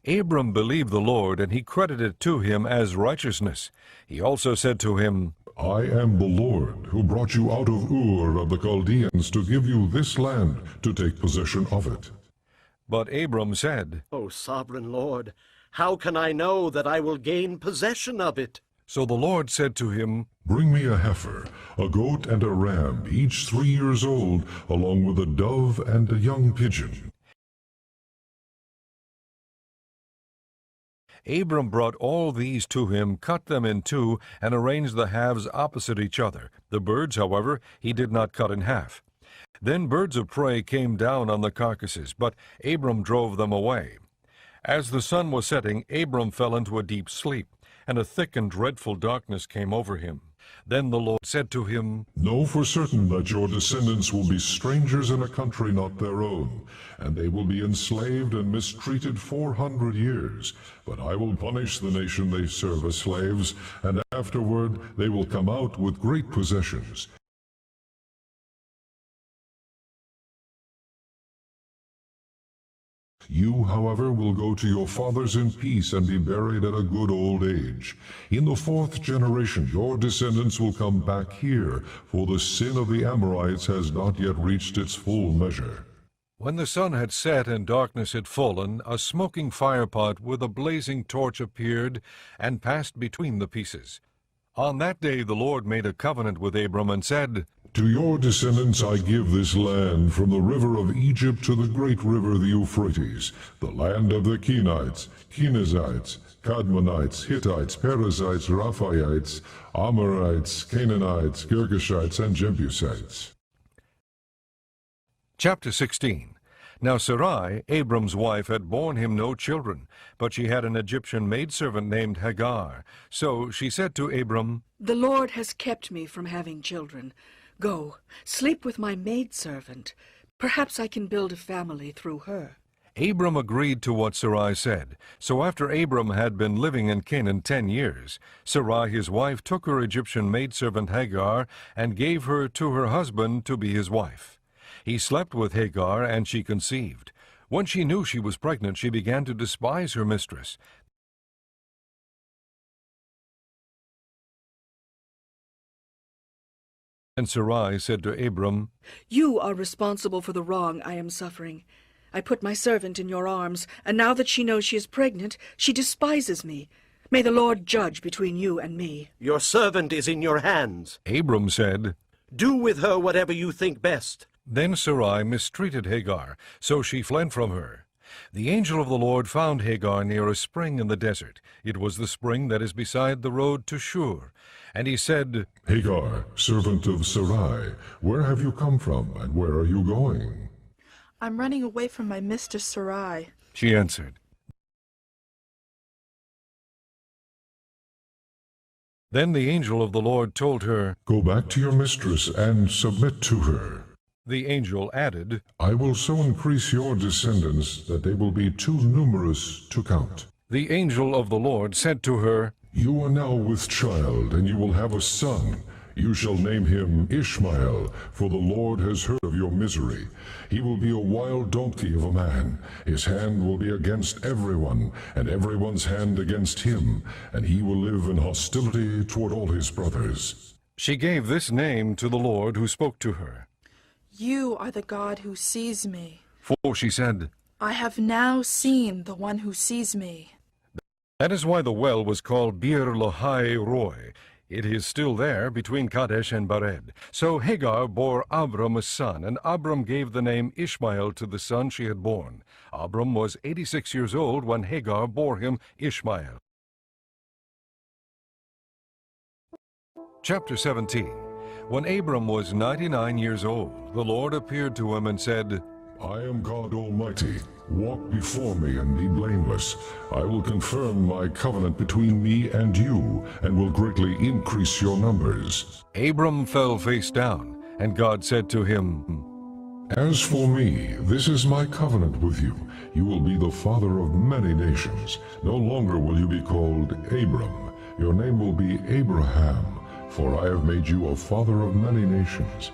Abram believed the Lord, and he credited it to him as righteousness. He also said to him, I am the Lord, who brought you out of Ur of the Chaldeans to give you this land to take possession of it. But Abram said, O sovereign Lord, how can I know that I will gain possession of it? So the Lord said to him, Bring me a heifer, a goat and a ram, each 3 years old, along with a dove and a young pigeon. Abram brought all these to him, cut them in two, and arranged the halves opposite each other. The birds, however, he did not cut in half. Then birds of prey came down on the carcasses, but Abram drove them away. As the sun was setting, Abram fell into a deep sleep, and a thick and dreadful darkness came over him. Then the Lord said to him, Know for certain that your descendants will be strangers in a country not their own, and they will be enslaved and mistreated 400 years. But I will punish the nation they serve as slaves, and afterward they will come out with great possessions. You, however, will go to your fathers in peace and be buried at a good old age. In the 4th generation your descendants will come back here, for the sin of the Amorites has not yet reached its full measure." When the sun had set and darkness had fallen, a smoking firepot with a blazing torch appeared and passed between the pieces. On that day the Lord made a covenant with Abram and said, "To your descendants I give this land, from the river of Egypt to the great river the Euphrates, the land of the Kenites, Kenizzites, Kadmonites, Hittites, Perizzites, Rephaites, Amorites, Canaanites, Girgashites, and Jebusites." Chapter 16. Now Sarai, Abram's wife, had borne him no children, but she had an Egyptian maidservant named Hagar. So she said to Abram, "The Lord has kept me from having children. Go, sleep with my maidservant. Perhaps I can build a family through her." Abram agreed to what Sarai said. So after Abram had been living in Canaan 10 years, Sarai his wife took her Egyptian maidservant Hagar and gave her to her husband to be his wife. He slept with Hagar, and she conceived. When she knew she was pregnant, she began to despise her mistress. And Sarai said to Abram, "You are responsible for the wrong I am suffering. I put my servant in your arms, and now that she knows she is pregnant, she despises me. May the Lord judge between you and me." "Your servant is in your hands." Abram said, "Do with her whatever you think best." Then Sarai mistreated Hagar, so she fled from her. The angel of the Lord found Hagar near a spring in the desert. It was the spring that is beside the road to Shur. And he said, "Hagar, servant of Sarai, where have you come from, and where are you going?" "I'm running away from my mistress Sarai." She answered. Then the angel of the Lord told her, "Go back to your mistress and submit to her." The angel added, "I will so increase your descendants that they will be too numerous to count." The angel of the Lord said to her, "You are now with child, and you will have a son. You shall name him Ishmael, for the Lord has heard of your misery. He will be a wild donkey of a man. His hand will be against everyone, and everyone's hand against him, and he will live in hostility toward all his brothers." She gave this name to the Lord who spoke to her. "You are the God who sees me." For she said, "I have now seen the one who sees me." That is why the well was called Bir Lahai Roi. It is still there between Kadesh and Bered. So Hagar bore Abram a son, and Abram gave the name Ishmael to the son she had borne. Abram was 86 years old when Hagar bore him Ishmael. Chapter 17. When Abram was 99 years old, the Lord appeared to him and said, "I am God Almighty. Walk before me and be blameless. I will confirm my covenant between me and you, and will greatly increase your numbers." Abram fell face down, and God said to him, "As for me, this is my covenant with you. You will be the father of many nations. No longer will you be called Abram. Your name will be Abraham, for I have made you a father of many nations.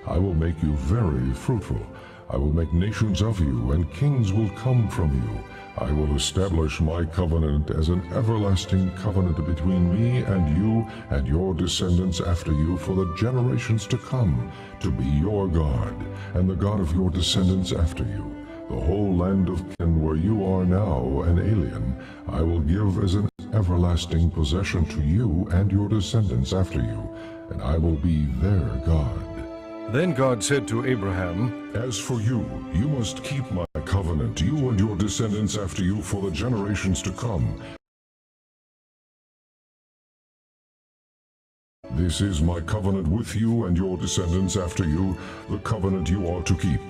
I will make you very fruitful. I will make nations of you, and kings will come from you. I will establish my covenant as an everlasting covenant between me and you and your descendants after you for the generations to come, to be your God, and the God of your descendants after you. The whole land of Canaan where you are now an alien, I will give as an everlasting possession to you and your descendants after you, and I will be their God." Then God said to Abraham, "As for you, you must keep my covenant, you and your descendants after you for the generations to come. This is my covenant with you and your descendants after you, the covenant you are to keep.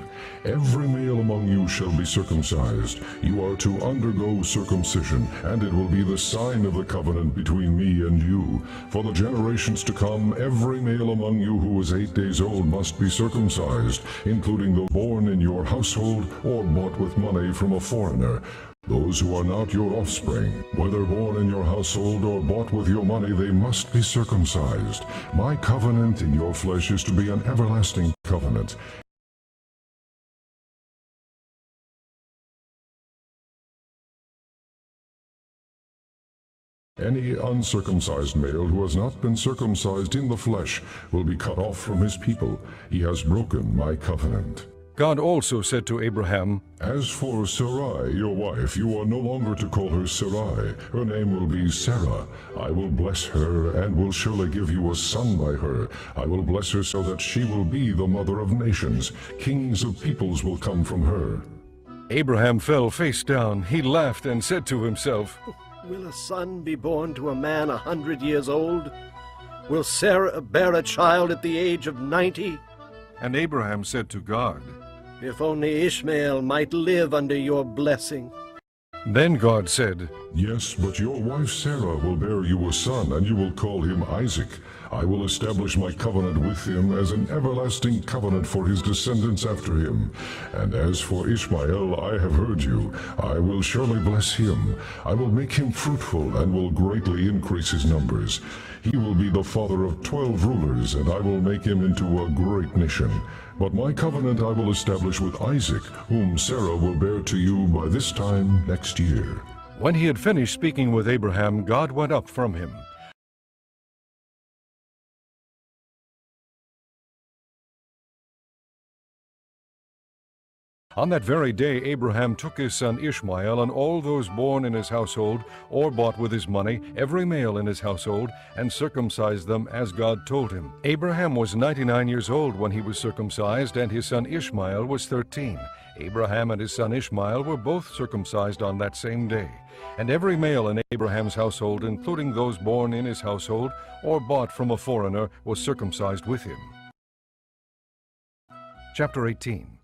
Every male among you shall be circumcised. You are to undergo circumcision, and it will be the sign of the covenant between me and you. For the generations to come, every male among you who is 8 days old must be circumcised, including the born in your household or bought with money from a foreigner. Those who are not your offspring, whether born in your household or bought with your money, they must be circumcised. My covenant in your flesh is to be an everlasting covenant. Any uncircumcised male who has not been circumcised in the flesh will be cut off from his people. He has broken my covenant. God also said to Abraham, As for Sarai, your wife, you are no longer to call her Sarai. Her name will be Sarah. I will bless her and will surely give you a son by her. I will bless her so that she will be the mother of nations. Kings of peoples will come from her. Abraham fell face down. He laughed and said to himself, Will a son be born to a man 100 years old? Will Sarah bear a child at the age of 90? And Abraham said to God, If only Ishmael might live under your blessing. Then God said, Yes, but your wife Sarah will bear you a son, and you will call him Isaac. I will establish my covenant with him as an everlasting covenant for his descendants after him. And as for Ishmael, I have heard you. I will surely bless him. I will make him fruitful and will greatly increase his numbers. He will be the father of 12 rulers, and I will make him into a great nation. But my covenant I will establish with Isaac, whom Sarah will bear to you by this time next year. When he had finished speaking with Abraham, God went up from him. On that very day Abraham took his son Ishmael and all those born in his household or bought with his money, every male in his household, and circumcised them as God told him. Abraham was 99 years old when he was circumcised, and his son Ishmael was 13. Abraham and his son Ishmael were both circumcised on that same day. And every male in Abraham's household, including those born in his household or bought from a foreigner, was circumcised with him. Chapter 18.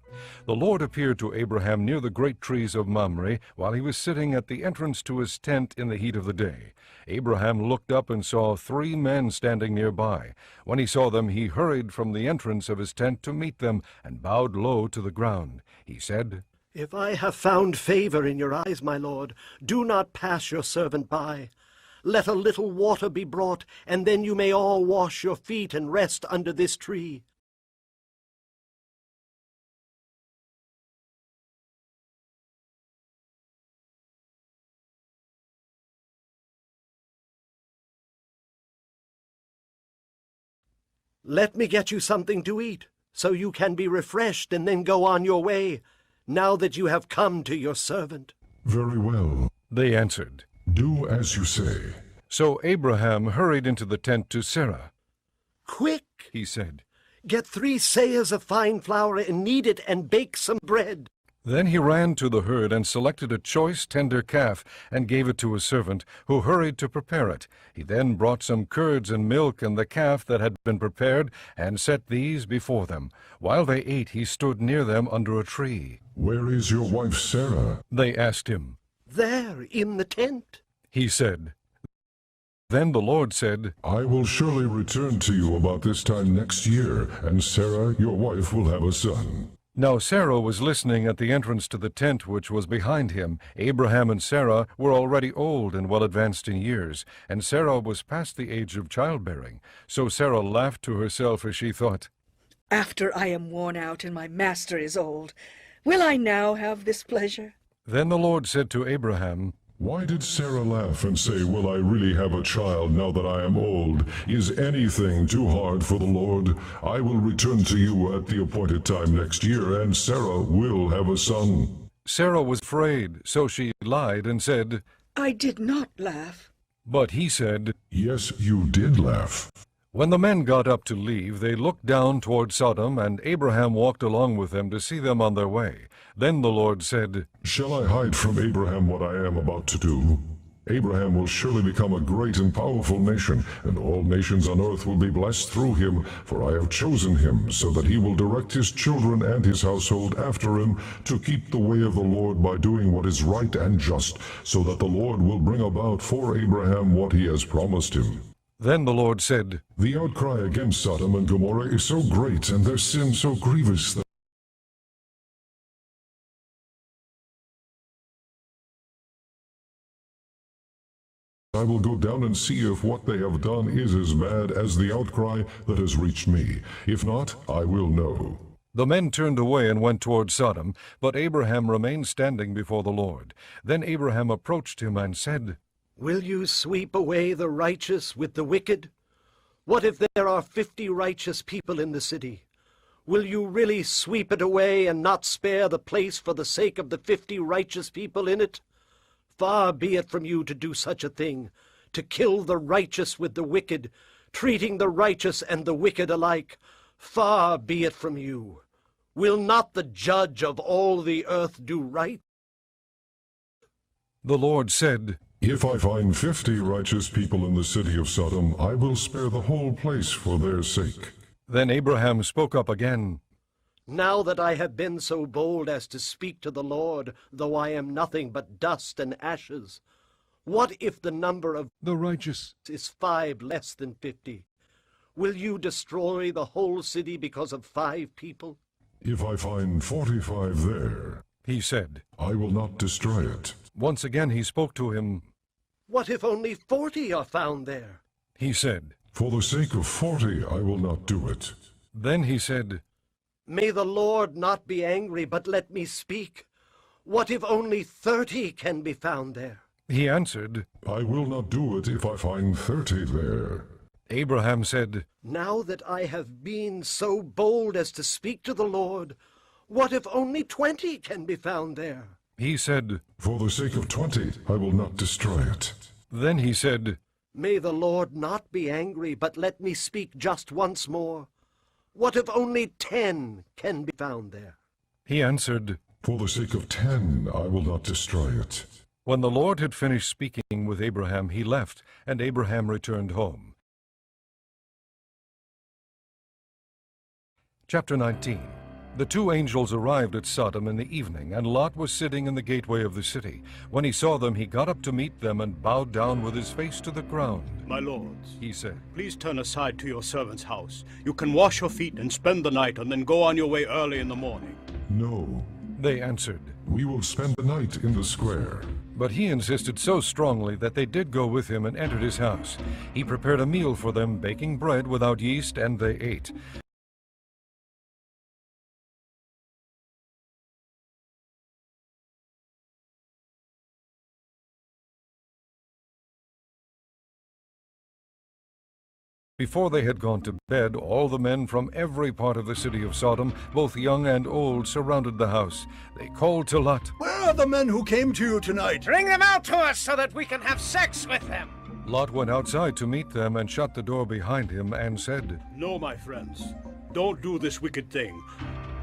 The Lord appeared to Abraham near the great trees of Mamre, while he was sitting at the entrance to his tent in the heat of the day. Abraham looked up and saw 3 men standing nearby. When he saw them, he hurried from the entrance of his tent to meet them, and bowed low to the ground. He said, If I have found favor in your eyes, my lord, do not pass your servant by. Let a little water be brought, and then you may all wash your feet and rest under this tree. Let me get you something to eat, so you can be refreshed and then go on your way, now that you have come to your servant. Very well, they answered. Do as you say. So Abraham hurried into the tent to Sarah. Quick, he said. Get 3 seahs of fine flour and knead it and bake some bread. Then he ran to the herd and selected a choice, tender calf and gave it to his servant, who hurried to prepare it. He then brought some curds and milk and the calf that had been prepared and set these before them. While they ate, he stood near them under a tree. Where is your wife Sarah? They asked him. There, in the tent, he said. Then the Lord said, I will surely return to you about this time next year, and Sarah, your wife, will have a son. Now Sarah was listening at the entrance to the tent which was behind him. Abraham and Sarah were already old and well advanced in years, and Sarah was past the age of childbearing. So Sarah laughed to herself as she thought, After I am worn out and my master is old, will I now have this pleasure? Then the Lord said to Abraham, Why did Sarah laugh and say, Will I really have a child now that I am old? Is anything too hard for the Lord? I will return to you at the appointed time next year, and Sarah will have a son. Sarah was afraid, so she lied and said, I did not laugh. But he said, Yes, you did laugh. When the men got up to leave, they looked down toward Sodom, and Abraham walked along with them to see them on their way. Then the Lord said, Shall I hide from Abraham what I am about to do? Abraham will surely become a great and powerful nation, and all nations on earth will be blessed through him, for I have chosen him, so that he will direct his children and his household after him to keep the way of the Lord by doing what is right and just, so that the Lord will bring about for Abraham what he has promised him. Then the Lord said, The outcry against Sodom and Gomorrah is so great, and their sin so grievous, that I will go down and see if what they have done is as bad as the outcry that has reached me. If not, I will know." The men turned away and went toward Sodom, but Abraham remained standing before the Lord. Then Abraham approached him and said, "Will you sweep away the righteous with the wicked? What if there are 50 righteous people in the city? Will you really sweep it away and not spare the place for the sake of the 50 righteous people in it? Far be it from you to do such a thing, to kill the righteous with the wicked, treating the righteous and the wicked alike. Far be it from you. Will not the judge of all the earth do right?" The Lord said, "If I find 50 righteous people in the city of Sodom, I will spare the whole place for their sake." Then Abraham spoke up again. "Now that I have been so bold as to speak to the Lord, though I am nothing but dust and ashes, what if the number of the righteous is 5 less than 50? Will you destroy the whole city because of 5 people?" "If I find 45 there," he said, "I will not destroy it." Once again he spoke to him. "What if only 40 are found there?" He said, "For the sake of 40, I will not do it." Then he said, "May the Lord not be angry, but let me speak. What if only 30 can be found there?" He answered, "I will not do it if I find 30 there." Abraham said, "Now that I have been so bold as to speak to the Lord, what if only 20 can be found there?" He said, "For the sake of 20, I will not destroy it." Then he said, "May the Lord not be angry, but let me speak just once more. What if only 10 can be found there?" He answered, "For the sake of 10, I will not destroy it." When the Lord had finished speaking with Abraham, he left, and Abraham returned home. Chapter 19. The 2 angels arrived at Sodom in the evening, and Lot was sitting in the gateway of the city. When he saw them, he got up to meet them and bowed down with his face to the ground. "My lords," he said, "please turn aside to your servant's house. You can wash your feet and spend the night, and then go on your way early in the morning." "No," they answered, "we will spend the night in the square." But he insisted so strongly that they did go with him and entered his house. He prepared a meal for them, baking bread without yeast, and they ate. Before they had gone to bed, all the men from every part of the city of Sodom, both young and old, surrounded the house. They called to Lot. "Where are the men who came to you tonight?" Bring them out to us so that we can have sex with them. Lot went outside to meet them and shut the door behind him and said, "No, my friends, don't do this wicked thing.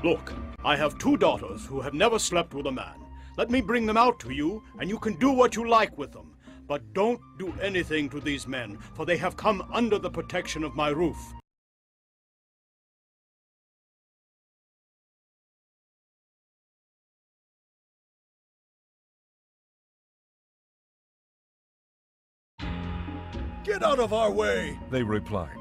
Look, I have 2 daughters who have never slept with a man. Let me bring them out to you, and you can do what you like with them. But don't do anything to these men, for they have come under the protection of my roof." "Get out of our way!" they replied.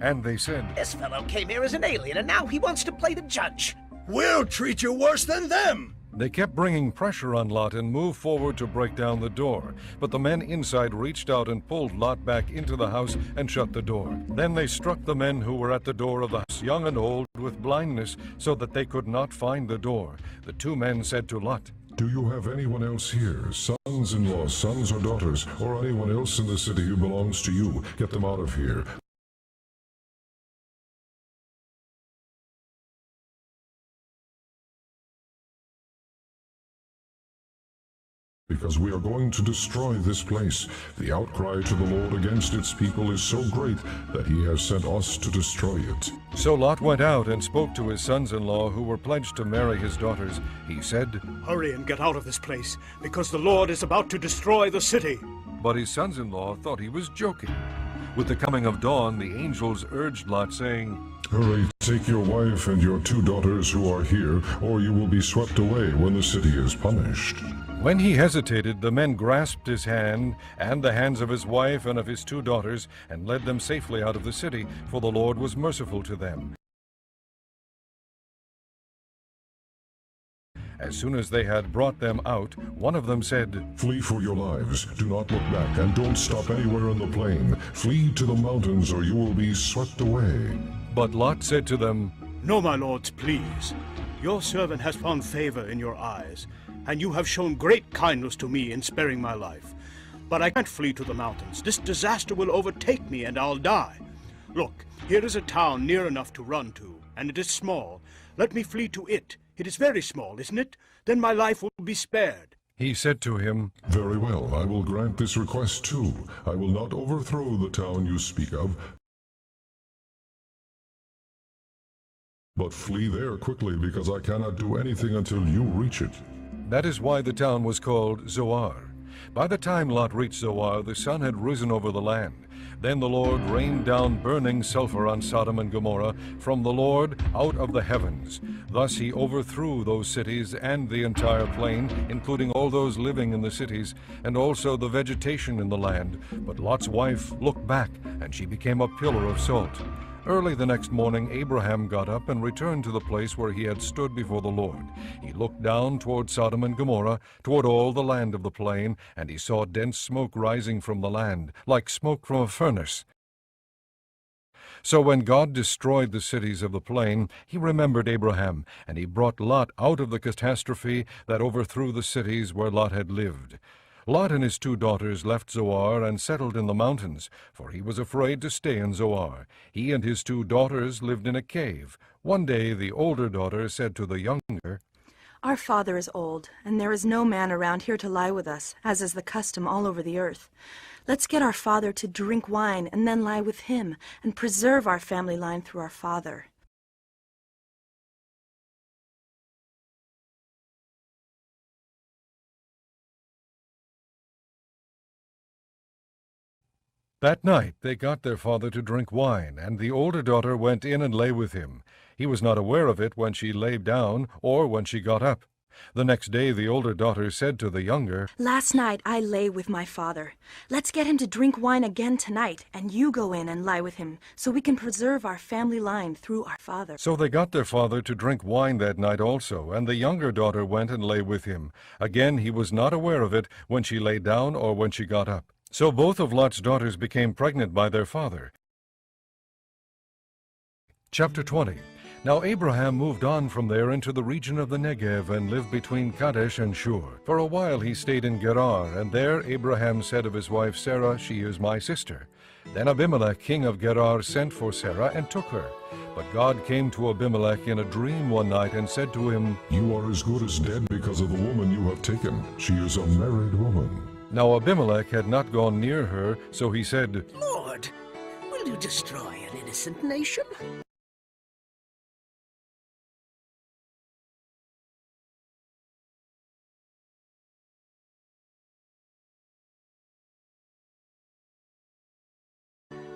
And they said, "This fellow came here as an alien, and now he wants to play the judge." "We'll treat you worse than them!" They kept bringing pressure on Lot and moved forward to break down the door. But the men inside reached out and pulled Lot back into the house and shut the door. Then they struck the men who were at the door of the house, young and old, with blindness, so that they could not find the door. The 2 men said to Lot, "Do you have anyone else here, sons-in-law, sons or daughters, or anyone else in the city who belongs to you? Get them out of here. Because we are going to destroy this place. The outcry to the Lord against its people is so great that he has sent us to destroy it." So Lot went out and spoke to his sons-in-law who were pledged to marry his daughters. He said, "Hurry and get out of this place, because the Lord is about to destroy the city." But his sons-in-law thought he was joking. With the coming of dawn, the angels urged Lot, saying, "Hurry, take your wife and your 2 daughters who are here, or you will be swept away when the city is punished." When he hesitated, the men grasped his hand and the hands of his wife and of his 2 daughters and led them safely out of the city, for the Lord was merciful to them. As soon as they had brought them out, one of them said, Flee for your lives. Do not look back, and don't stop anywhere in the plain. Flee to the mountains, or you will be swept away. But Lot said to them, No, my lords, please. Your servant has found favor in your eyes, and you have shown great kindness to me in sparing my life. But I can't flee to the mountains. This disaster will overtake me, and I'll die. Look, here is a town near enough to run to, and it is small. Let me flee to it. It is very small, isn't it? Then my life will be spared. He said to him, Very well, I will grant this request too. I will not overthrow the town you speak of, but flee there quickly, because I cannot do anything until you reach it. That is why the town was called Zoar. By the time Lot reached Zoar, the sun had risen over the land. Then the Lord rained down burning sulfur on Sodom and Gomorrah from the Lord out of the heavens. Thus he overthrew those cities and the entire plain, including all those living in the cities, and also the vegetation in the land. But Lot's wife looked back, and she became a pillar of salt. Early the next morning Abraham got up and returned to the place where he had stood before the Lord. He looked down toward Sodom and Gomorrah, toward all the land of the plain, and he saw dense smoke rising from the land, like smoke from a furnace. So when God destroyed the cities of the plain, he remembered Abraham, and he brought Lot out of the catastrophe that overthrew the cities where Lot had lived. Lot and his 2 daughters left Zoar and settled in the mountains, for he was afraid to stay in Zoar. He and his 2 daughters lived in a cave. One day the older daughter said to the younger, Our father is old, and there is no man around here to lie with us, as is the custom all over the earth. Let's get our father to drink wine and then lie with him, and preserve our family line through our father. That night they got their father to drink wine, and the older daughter went in and lay with him. He was not aware of it when she lay down or when she got up. The next day the older daughter said to the younger, Last night I lay with my father. Let's get him to drink wine again tonight, and you go in and lie with him, so we can preserve our family line through our father. So they got their father to drink wine that night also, and the younger daughter went and lay with him. Again he was not aware of it when she lay down or when she got up. So both of Lot's daughters became pregnant by their father. Chapter 20. Now Abraham moved on from there into the region of the Negev and lived between Kadesh and Shur. For a while he stayed in Gerar, and there Abraham said of his wife Sarah, She is my sister. Then Abimelech, king of Gerar, sent for Sarah and took her. But God came to Abimelech in a dream one night and said to him, You are as good as dead because of the woman you have taken. She is a married woman. Now Abimelech had not gone near her, so he said, Lord, will you destroy an innocent nation?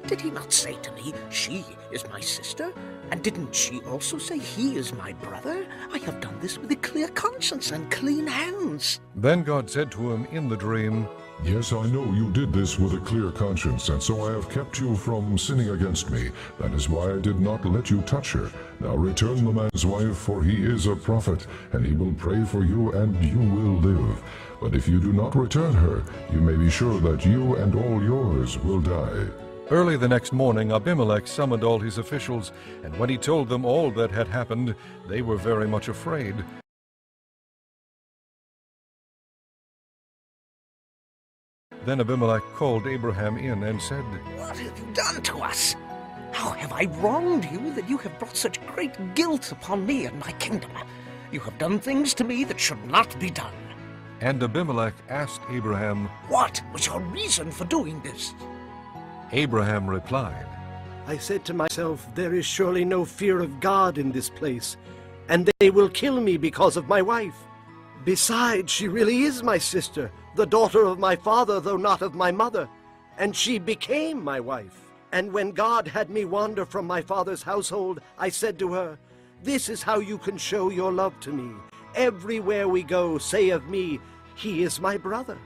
Did he not say to me, She is my sister? And didn't she also say, He is my brother? I have done this with a clear conscience and clean hands. Then God said to him in the dream, Yes, I know you did this with a clear conscience, and so I have kept you from sinning against me. That is why I did not let you touch her. Now return the man's wife, for he is a prophet, and he will pray for you, and you will live. But if you do not return her, you may be sure that you and all yours will die. Early the next morning Abimelech summoned all his officials, and when he told them all that had happened, they were very much afraid. Then Abimelech called Abraham in and said, What have you done to us? How have I wronged you that you have brought such great guilt upon me and my kingdom? You have done things to me that should not be done. And Abimelech asked Abraham, What was your reason for doing this? Abraham replied, I said to myself, There is surely no fear of God in this place, and they will kill me because of my wife. Besides, she really is my sister, the daughter of my father, though not of my mother, and she became my wife. And when God had me wander from my father's household, I said to her, This is how you can show your love to me. Everywhere we go, say of me, He is my brother.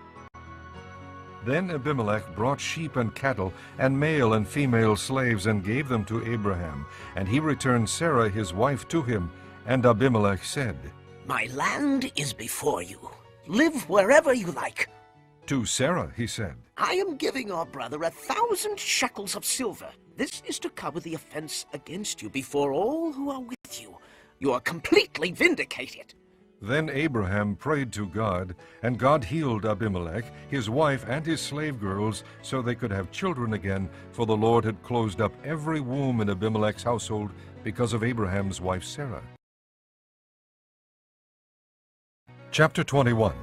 Then Abimelech brought sheep and cattle, and male and female slaves, and gave them to Abraham. And he returned Sarah his wife to him. And Abimelech said, My land is before you. Live wherever you like. To Sarah he said, I am giving our brother 1,000 shekels of silver. This is to cover the offense against you before all who are with you. You are completely vindicated. Then Abraham prayed to God, and God healed Abimelech, his wife, and his slave girls, so they could have children again, for the Lord had closed up every womb in Abimelech's household because of Abraham's wife Sarah. Chapter 21.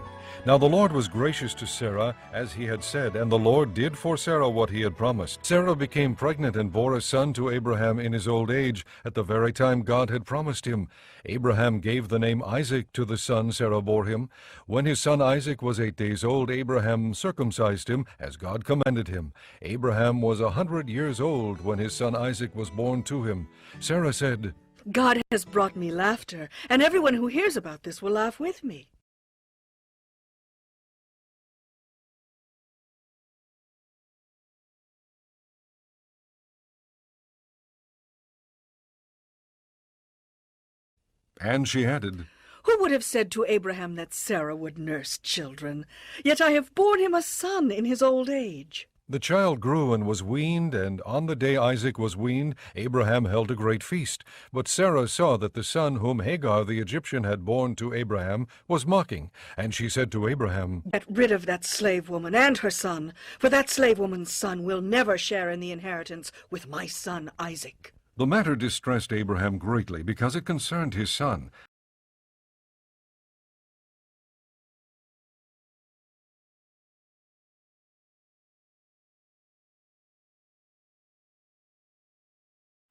Now the Lord was gracious to Sarah, as he had said, and the Lord did for Sarah what he had promised. Sarah became pregnant and bore a son to Abraham in his old age, at the very time God had promised him. Abraham gave the name Isaac to the son Sarah bore him. When his son Isaac was 8 days old, Abraham circumcised him, as God commanded him. Abraham was 100 years old when his son Isaac was born to him. Sarah said, God has brought me laughter, and everyone who hears about this will laugh with me. and she added, Who would have said to Abraham that Sarah would nurse children? Yet I have borne him a son in his old age. The child grew and was weaned, and on the day Isaac was weaned, Abraham held a great feast. But Sarah saw that the son whom Hagar the Egyptian had borne to Abraham was mocking, and she said to Abraham, Get rid of that slave woman and her son, for that slave woman's son will never share in the inheritance with my son Isaac. The matter distressed Abraham greatly, because it concerned his son.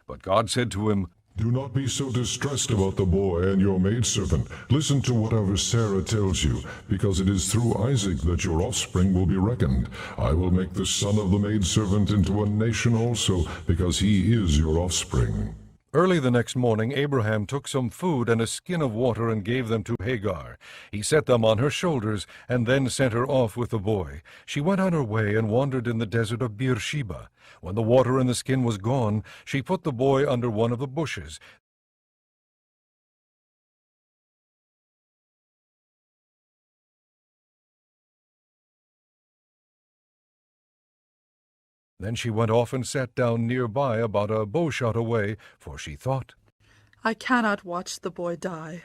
But God said to him, Do not be so distressed about the boy and your maidservant. Listen to whatever Sarah tells you, because it is through Isaac that your offspring will be reckoned. I will make the son of the maidservant into a nation also, because he is your offspring. Early the next morning, Abraham took some food and a skin of water and gave them to Hagar. He set them on her shoulders and then sent her off with the boy. She went on her way and wandered in the desert of Beersheba. When the water in the skin was gone, she put the boy under one of the bushes. Then she went off and sat down nearby, about a bowshot away, for she thought, I cannot watch the boy die.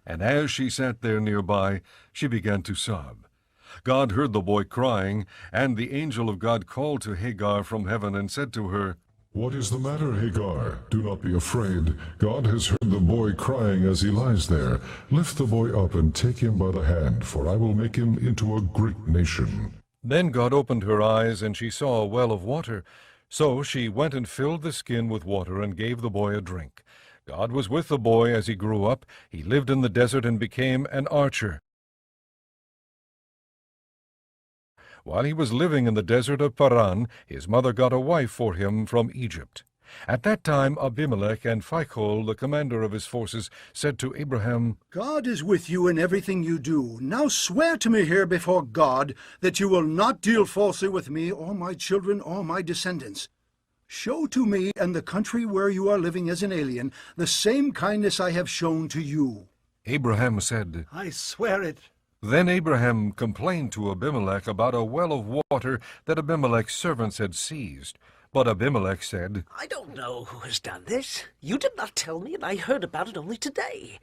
And as she sat there nearby, she began to sob. God heard the boy crying, and the angel of God called to Hagar from heaven and said to her, What is the matter, Hagar? Do not be afraid. God has heard the boy crying as he lies there. Lift the boy up and take him by the hand, for I will make him into a great nation. Then God opened her eyes, and she saw a well of water. So she went and filled the skin with water and gave the boy a drink. God was with the boy as he grew up. He lived in the desert and became an archer. While he was living in the desert of Paran, his mother got a wife for him from Egypt. At that time Abimelech and Phicol, the commander of his forces, said to Abraham, God is with you in everything you do. Now swear to me here before God that you will not deal falsely with me or my children or my descendants. Show to me and the country where you are living as an alien the same kindness I have shown to you. Abraham said, I swear it. Then Abraham complained to Abimelech about a well of water that Abimelech's servants had seized. But Abimelech said, I don't know who has done this. You did not tell me, and I heard about it only today.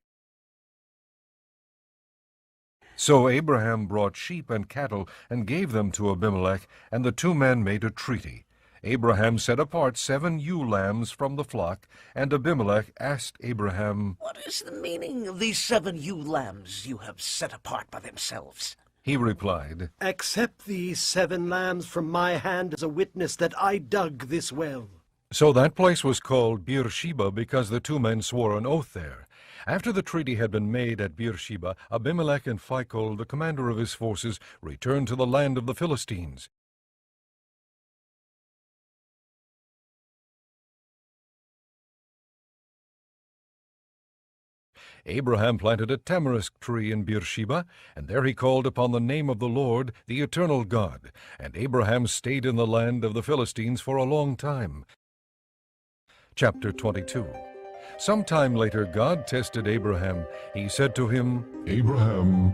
So Abraham brought sheep and cattle and gave them to Abimelech, and the two men made a treaty. Abraham set apart 7 ewe lambs from the flock, and Abimelech asked Abraham, What is the meaning of these 7 ewe lambs you have set apart by themselves? He replied, Accept these 7 lambs from my hand as a witness that I dug this well. So that place was called Beersheba, because the two men swore an oath there. After the treaty had been made at Beersheba, Abimelech and Phicol, the commander of his forces, returned to the land of the Philistines. Abraham planted a tamarisk tree in Beersheba, and there he called upon the name of the Lord, the eternal God. And Abraham stayed in the land of the Philistines for a long time. Chapter 22. Some time later God tested Abraham. He said to him, Abraham,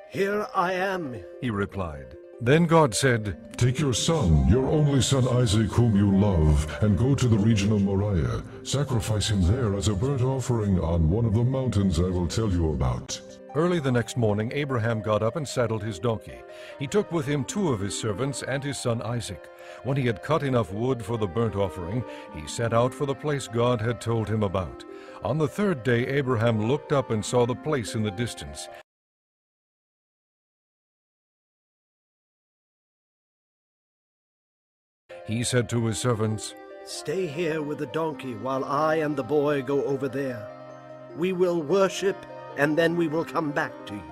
Here I am. He replied. Then God said, take your son, your only son Isaac, whom you love, and go to the region of Moriah. Sacrifice him there as a burnt offering on one of the mountains I will tell you about. Early the next morning Abraham got up and saddled his donkey. He took with him 2 of his servants and his son Isaac. When he had cut enough wood for the burnt offering, he set out for the place God had told him about. On the 3rd day Abraham looked up and saw the place in the distance. He said to his servants, Stay here with the donkey while I and the boy go over there. We will worship, and then we will come back to you.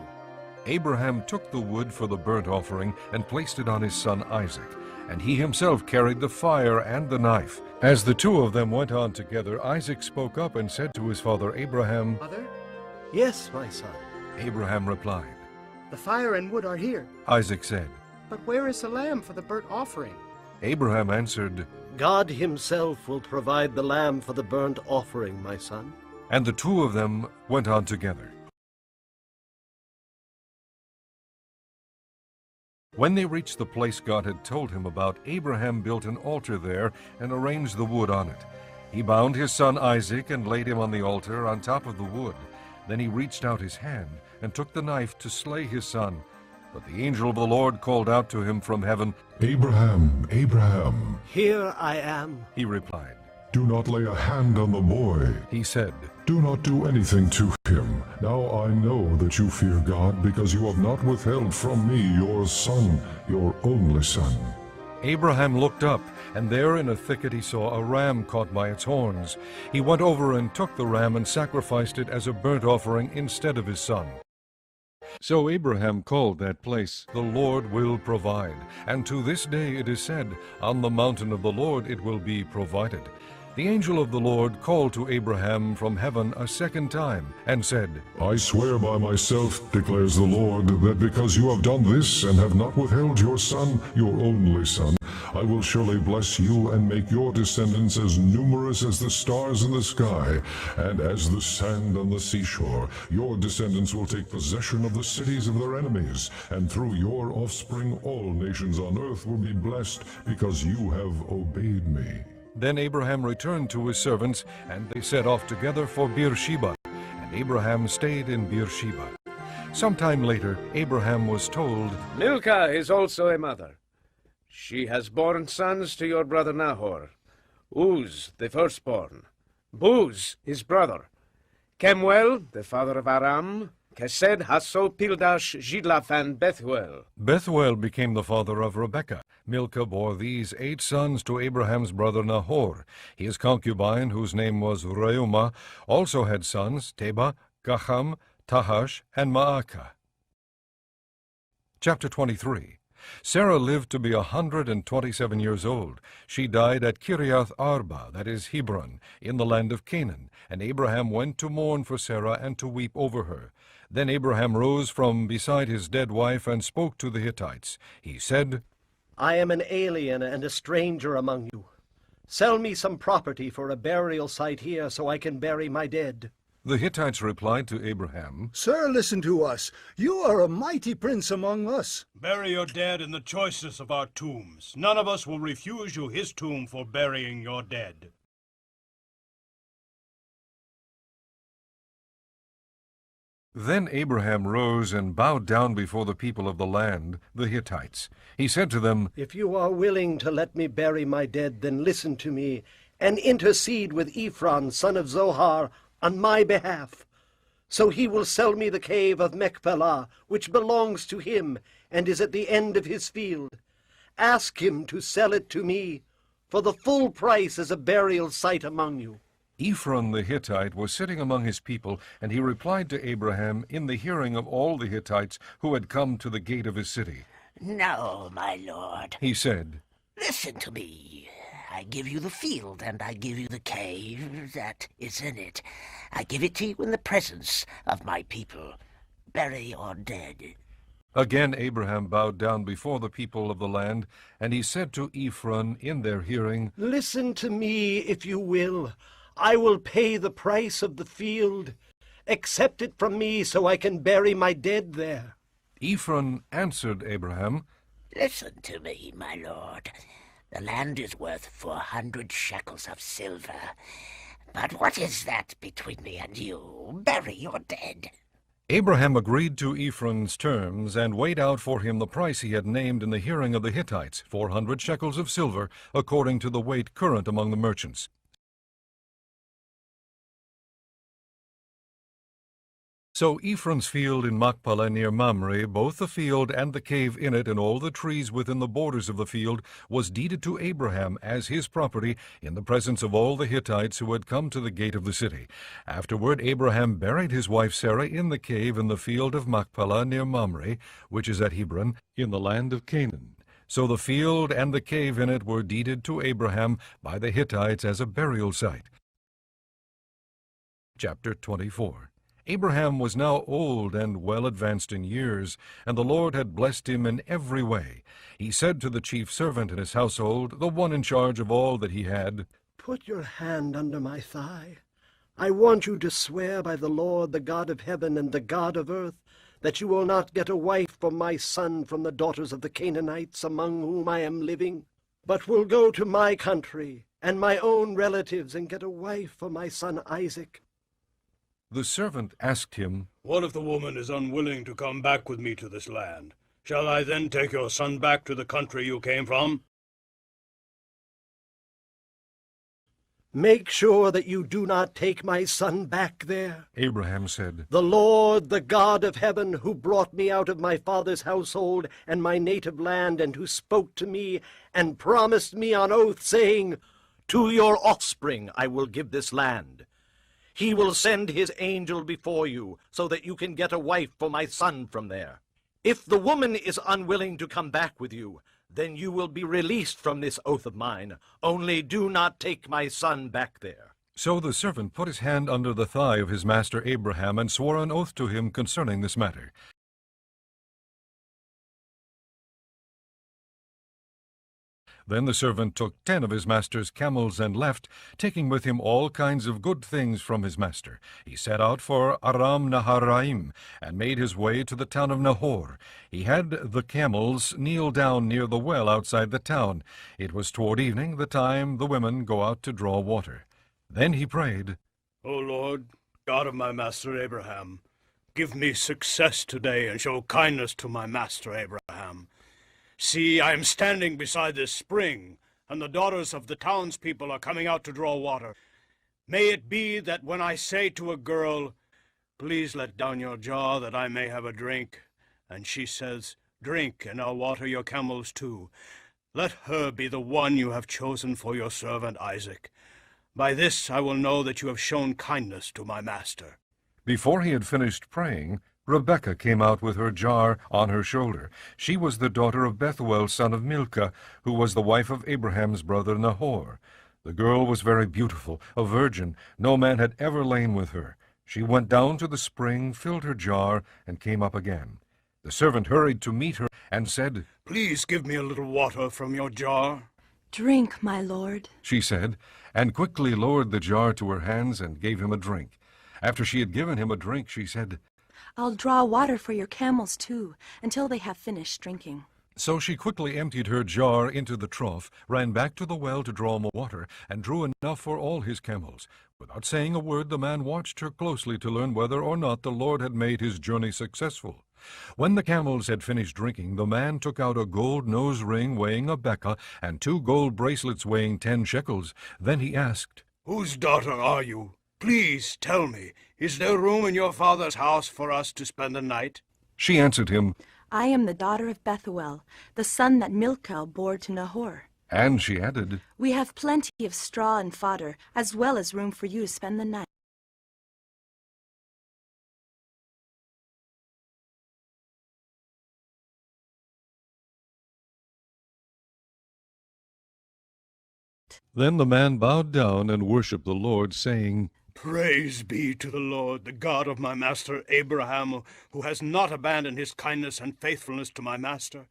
Abraham took the wood for the burnt offering and placed it on his son Isaac, and he himself carried the fire and the knife. As the 2 of them went on together, Isaac spoke up and said to his father Abraham, Mother, Yes, my son. Abraham replied. the fire and wood are here. Isaac said. But where is the lamb for the burnt offering? Abraham answered, God himself will provide the lamb for the burnt offering, my son. and the 2 of them went on together. When they reached the place God had told him about, Abraham built an altar there and arranged the wood on it. He bound his son Isaac and laid him on the altar on top of the wood. Then he reached out his hand and took the knife to slay his son. But the angel of the Lord called out to him from heaven, Abraham, Abraham. Here I am. He replied. Do not lay a hand on the boy. He said, Do not do anything to him. Now I know that you fear God, because you have not withheld from me your son, your only son. Abraham looked up, and there in a thicket he saw a ram caught by its horns. He went over and took the ram and sacrificed it as a burnt offering instead of his son. So Abraham called that place, The Lord Will Provide. And to this day it is said, On the mountain of the Lord it will be provided. The angel of the Lord called to Abraham from heaven a 2nd time, and said, I swear by myself, declares the Lord, that because you have done this and have not withheld your son, your only son, I will surely bless you and make your descendants as numerous as the stars in the sky and as the sand on the seashore. Your descendants will take possession of the cities of their enemies, and through your offspring all nations on earth will be blessed because you have obeyed me. Then Abraham returned to his servants, and they set off together for Beersheba, and Abraham stayed in Beersheba. Some time later, Abraham was told, Milcah is also a mother. She has borne sons to your brother Nahor. Uz, the firstborn. Buz, his brother. Kemuel, the father of Aram. Kesed, Hasso, Pildash, Jidlaph, and Bethuel. Bethuel became the father of Rebekah. Milcah bore these 8 sons to Abraham's brother Nahor. His concubine, whose name was Reumah, also had sons, Teba, Gaham, Tahash, and Maacah. Chapter 23. Sarah lived to be 127 years old. She died at Kiriath Arba, that is Hebron, in the land of Canaan, and Abraham went to mourn for Sarah and to weep over her. Then Abraham rose from beside his dead wife and spoke to the Hittites. He said, I am an alien and a stranger among you. Sell me some property for a burial site here so I can bury my dead. The Hittites replied to Abraham, Sir, listen to us. You are a mighty prince among us. Bury your dead in the choicest of our tombs. None of us will refuse you his tomb for burying your dead. Then Abraham rose and bowed down before the people of the land, the Hittites. He said to them, If you are willing to let me bury my dead, then listen to me, and intercede with Ephron, son of Zohar, on my behalf. So he will sell me the cave of Machpelah, which belongs to him, and is at the end of his field. Ask him to sell it to me, for the full price as a burial site among you. Ephron the Hittite was sitting among his people, and he replied to Abraham in the hearing of all the Hittites who had come to the gate of his city. No, my lord. He said, Listen to me. I give you the field, and I give you the cave that is in it. I give it to you in the presence of my people. Bury your dead. Again Abraham bowed down before the people of the land, and he said to Ephron in their hearing, Listen to me, if you will. I will pay the price of the field. Accept it from me so I can bury my dead there. Ephron answered Abraham, Listen to me, my lord. The land is worth 400 shekels of silver. But what is that between me and you? Bury your dead. Abraham agreed to Ephron's terms and weighed out for him the price he had named in the hearing of the Hittites, 400 shekels of silver, according to the weight current among the merchants. So Ephron's field in Machpelah near Mamre, both the field and the cave in it and all the trees within the borders of the field, was deeded to Abraham as his property in the presence of all the Hittites who had come to the gate of the city. Afterward Abraham buried his wife Sarah in the cave in the field of Machpelah near Mamre, which is at Hebron, in the land of Canaan. So the field and the cave in it were deeded to Abraham by the Hittites as a burial site. Chapter 24. Abraham was now old and well advanced in years, and the Lord had blessed him in every way. He said to the chief servant in his household, the one in charge of all that he had, Put your hand under my thigh. I want you to swear by the Lord, the God of heaven and the God of earth, that you will not get a wife for my son from the daughters of the Canaanites among whom I am living, but will go to my country and my own relatives and get a wife for my son Isaac. The servant asked him, What if the woman is unwilling to come back with me to this land? Shall I then take your son back to the country you came from? Make sure that you do not take my son back there. Abraham said, The Lord, the God of heaven, who brought me out of my father's household and my native land, and who spoke to me and promised me on oath, saying, To your offspring I will give this land. He will send his angel before you, so that you can get a wife for my son from there. If the woman is unwilling to come back with you, then you will be released from this oath of mine. Only do not take my son back there. So the servant put his hand under the thigh of his master Abraham and swore an oath to him concerning this matter. Then the servant took 10 of his master's camels and left, taking with him all kinds of good things from his master. He set out for Aram Naharaim, and made his way to the town of Nahor. He had the camels kneel down near the well outside the town. It was toward evening, the time the women go out to draw water. Then he prayed, O Lord, God of my master Abraham, give me success today and show kindness to my master Abraham. See, I am standing beside this spring, and the daughters of the townspeople are coming out to draw water. May it be that when I say to a girl, Please let down your jar that I may have a drink, and she says, Drink, and I'll water your camels too, let her be the one you have chosen for your servant Isaac. By this I will know that you have shown kindness to my master. Before he had finished praying, Rebekah came out with her jar on her shoulder. She was the daughter of Bethuel, son of Milcah, who was the wife of Abraham's brother Nahor. The girl was very beautiful, a virgin. No man had ever lain with her. She went down to the spring, filled her jar, and came up again. The servant hurried to meet her and said, Please give me a little water from your jar. Drink, my lord, she said, and quickly lowered the jar to her hands and gave him a drink. After she had given him a drink, she said, I'll draw water for your camels too, until they have finished drinking. So she quickly emptied her jar into the trough, ran back to the well to draw more water, and drew enough for all his camels. Without saying a word, the man watched her closely to learn whether or not the Lord had made his journey successful. When the camels had finished drinking, the man took out a gold nose ring weighing a beka, and 2 gold bracelets weighing 10 shekels. Then he asked, Whose daughter are you? Please tell me, is there room in your father's house for us to spend the night? She answered him, I am the daughter of Bethuel, the son that Milcah bore to Nahor. And she added, We have plenty of straw and fodder, as well as room for you to spend the night. Then the man bowed down and worshipped the Lord, saying, Praise be to the Lord, the God of my master Abraham, who has not abandoned his kindness and faithfulness to my master.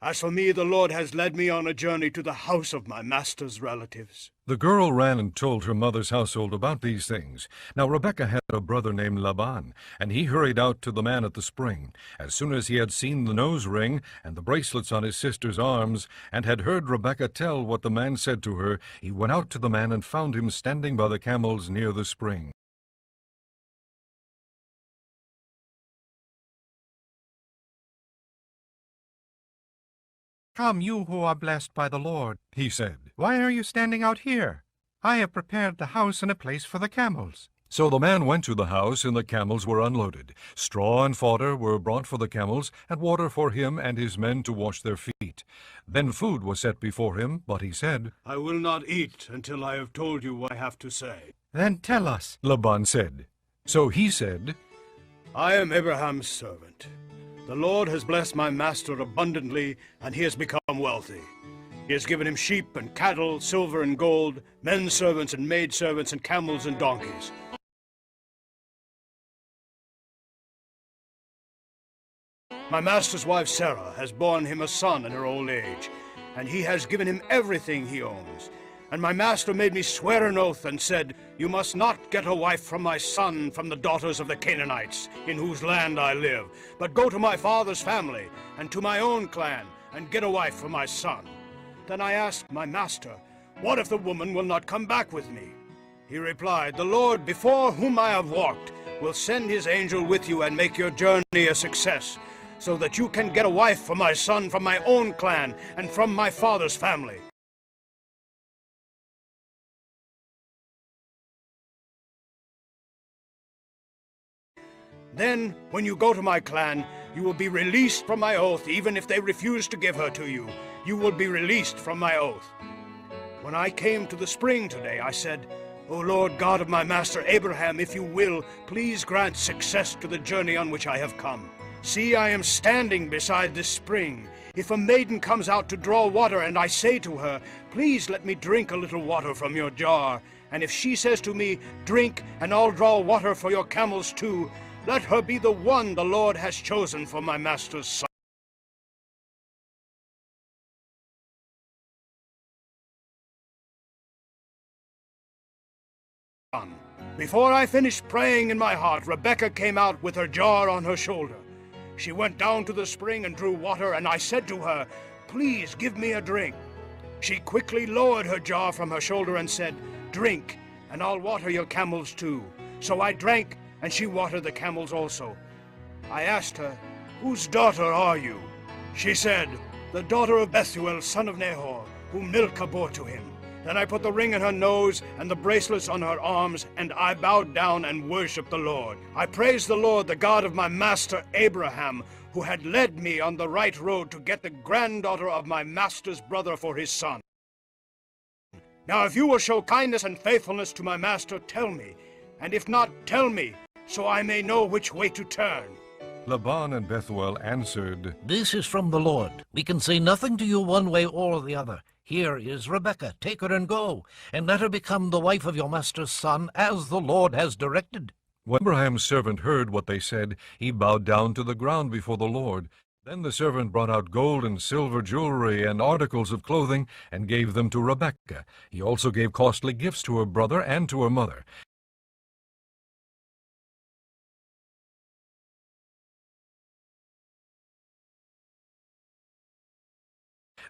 As for me, the Lord has led me on a journey to the house of my master's relatives. The girl ran and told her mother's household about these things. Now Rebekah had a brother named Laban, and he hurried out to the man at the spring. As soon as he had seen the nose ring and the bracelets on his sister's arms, and had heard Rebekah tell what the man said to her, he went out to the man and found him standing by the camels near the spring. "Come, you who are blessed by the Lord," he said. "Why are you standing out here? I have prepared the house and a place for the camels." So the man went to the house, and the camels were unloaded. Straw and fodder were brought for the camels, and water for him and his men to wash their feet. Then food was set before him, but he said, I will not eat until I have told you what I have to say. "Then tell us," Laban said. So he said, I am Abraham's servant. The Lord has blessed my master abundantly, and he has become wealthy. He has given him sheep and cattle, silver and gold, men servants and maid servants, and camels and donkeys. My master's wife Sarah has borne him a son in her old age, and he has given him everything he owns. And my master made me swear an oath and said, You must not get a wife from my son from the daughters of the Canaanites, in whose land I live, but go to my father's family and to my own clan, and get a wife for my son. Then I asked my master, What if the woman will not come back with me? He replied, The Lord, before whom I have walked, will send his angel with you and make your journey a success, so that you can get a wife for my son from my own clan and from my father's family. Then, when you go to my clan, you will be released from my oath, even if they refuse to give her to you. You will be released from my oath. When I came to the spring today, I said, O Lord God of my master Abraham, if you will, please grant success to the journey on which I have come. See, I am standing beside this spring. If a maiden comes out to draw water, and I say to her, Please let me drink a little water from your jar, and if she says to me, Drink, and I'll draw water for your camels too, let her be the one the Lord has chosen for my master's son. Before I finished praying in my heart, Rebekah came out with her jar on her shoulder. She went down to the spring and drew water, and I said to her, Please give me a drink. She quickly lowered her jar from her shoulder and said, Drink, and I'll water your camels too. So I drank, and she watered the camels also. I asked her, Whose daughter are you? She said, The daughter of Bethuel, son of Nahor, whom Milcah bore to him. Then I put the ring in her nose and the bracelets on her arms, and I bowed down and worshipped the Lord. I praised the Lord, the God of my master Abraham, who had led me on the right road to get the granddaughter of my master's brother for his son. Now if you will show kindness and faithfulness to my master, tell me, and if not, tell me, so I may know which way to turn. Laban and Bethuel answered, This is from the Lord. We can say nothing to you one way or the other. Here is Rebekah. Take her and go, and let her become the wife of your master's son, as the Lord has directed. When Abraham's servant heard what they said, he bowed down to the ground before the Lord. Then the servant brought out gold and silver jewelry and articles of clothing, and gave them to Rebekah. He also gave costly gifts to her brother and to her mother.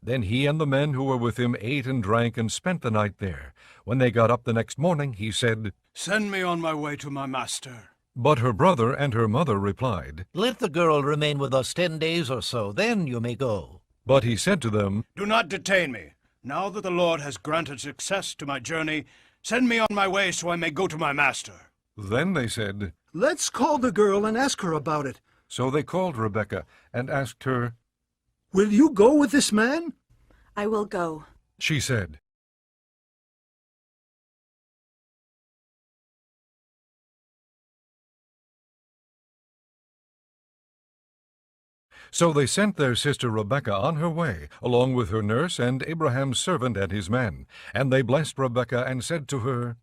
Then he and the men who were with him ate and drank and spent the night there. When they got up the next morning, he said, Send me on my way to my master. But her brother and her mother replied, Let the girl remain with us 10 days or so, then you may go. But he said to them, Do not detain me. Now that the Lord has granted success to my journey, send me on my way so I may go to my master. Then they said, Let's call the girl and ask her about it. So they called Rebekah and asked her, Will you go with this man? I will go. She said. So they sent their sister Rebekah on her way, along with her nurse and Abraham's servant and his men. And they blessed Rebekah and said to her,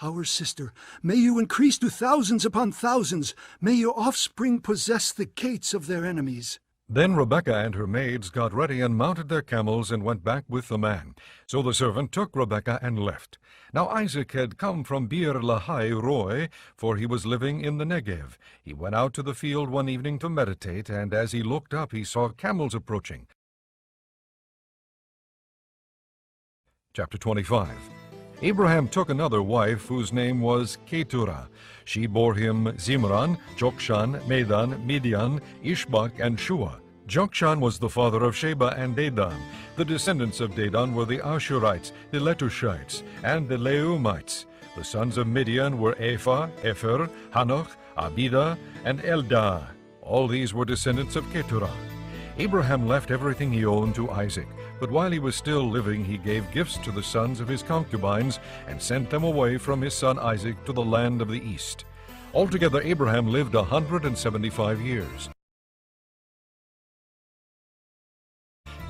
Our sister, may you increase to thousands upon thousands. May your offspring possess the gates of their enemies. Then Rebekah and her maids got ready and mounted their camels and went back with the man. So the servant took Rebekah and left. Now Isaac had come from Beer Lahai Roi, for he was living in the Negev. He went out to the field one evening to meditate, and as he looked up he saw camels approaching. Chapter 25. Abraham took another wife whose name was Keturah. She bore him Zimran, Jokshan, Medan, Midian, Ishbak, and Shua. Jokshan was the father of Sheba and Dedan. The descendants of Dedan were the Ashurites, the Letushites, and the Leumites. The sons of Midian were Ephah, Epher, Hanoch, Abida, and Eldah. All these were descendants of Keturah. Abraham left everything he owned to Isaac, but while he was still living he gave gifts to the sons of his concubines and sent them away from his son Isaac to the land of the east. Altogether Abraham lived 175 years.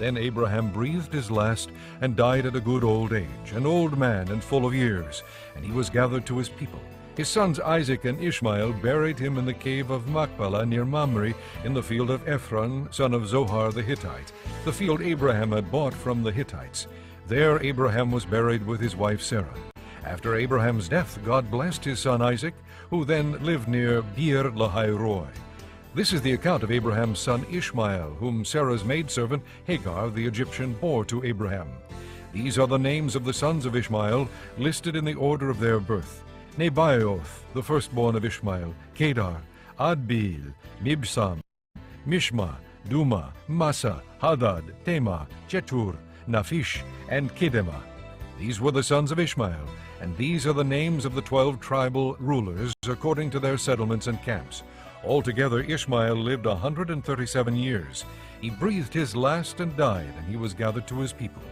Then Abraham breathed his last and died at a good old age, an old man and full of years, and he was gathered to his people. His sons Isaac and Ishmael buried him in the cave of Machpelah near Mamre in the field of Ephron, son of Zohar the Hittite, the field Abraham had bought from the Hittites. There Abraham was buried with his wife Sarah. After Abraham's death, God blessed his son Isaac, who then lived near Beer Lahai Roi. This is the account of Abraham's son Ishmael, whom Sarah's maidservant Hagar the Egyptian bore to Abraham. These are the names of the sons of Ishmael, listed in the order of their birth. Nebaioth, the firstborn of Ishmael, Kedar, Adbeel, Mibsam, Mishma, Duma, Massa, Hadad, Tema, Chetur, Naphish, and Kedema. These were the sons of Ishmael, and these are the names of the 12 tribal rulers according to their settlements and camps. Altogether Ishmael lived 137 years. He breathed his last and died, and he was gathered to his people.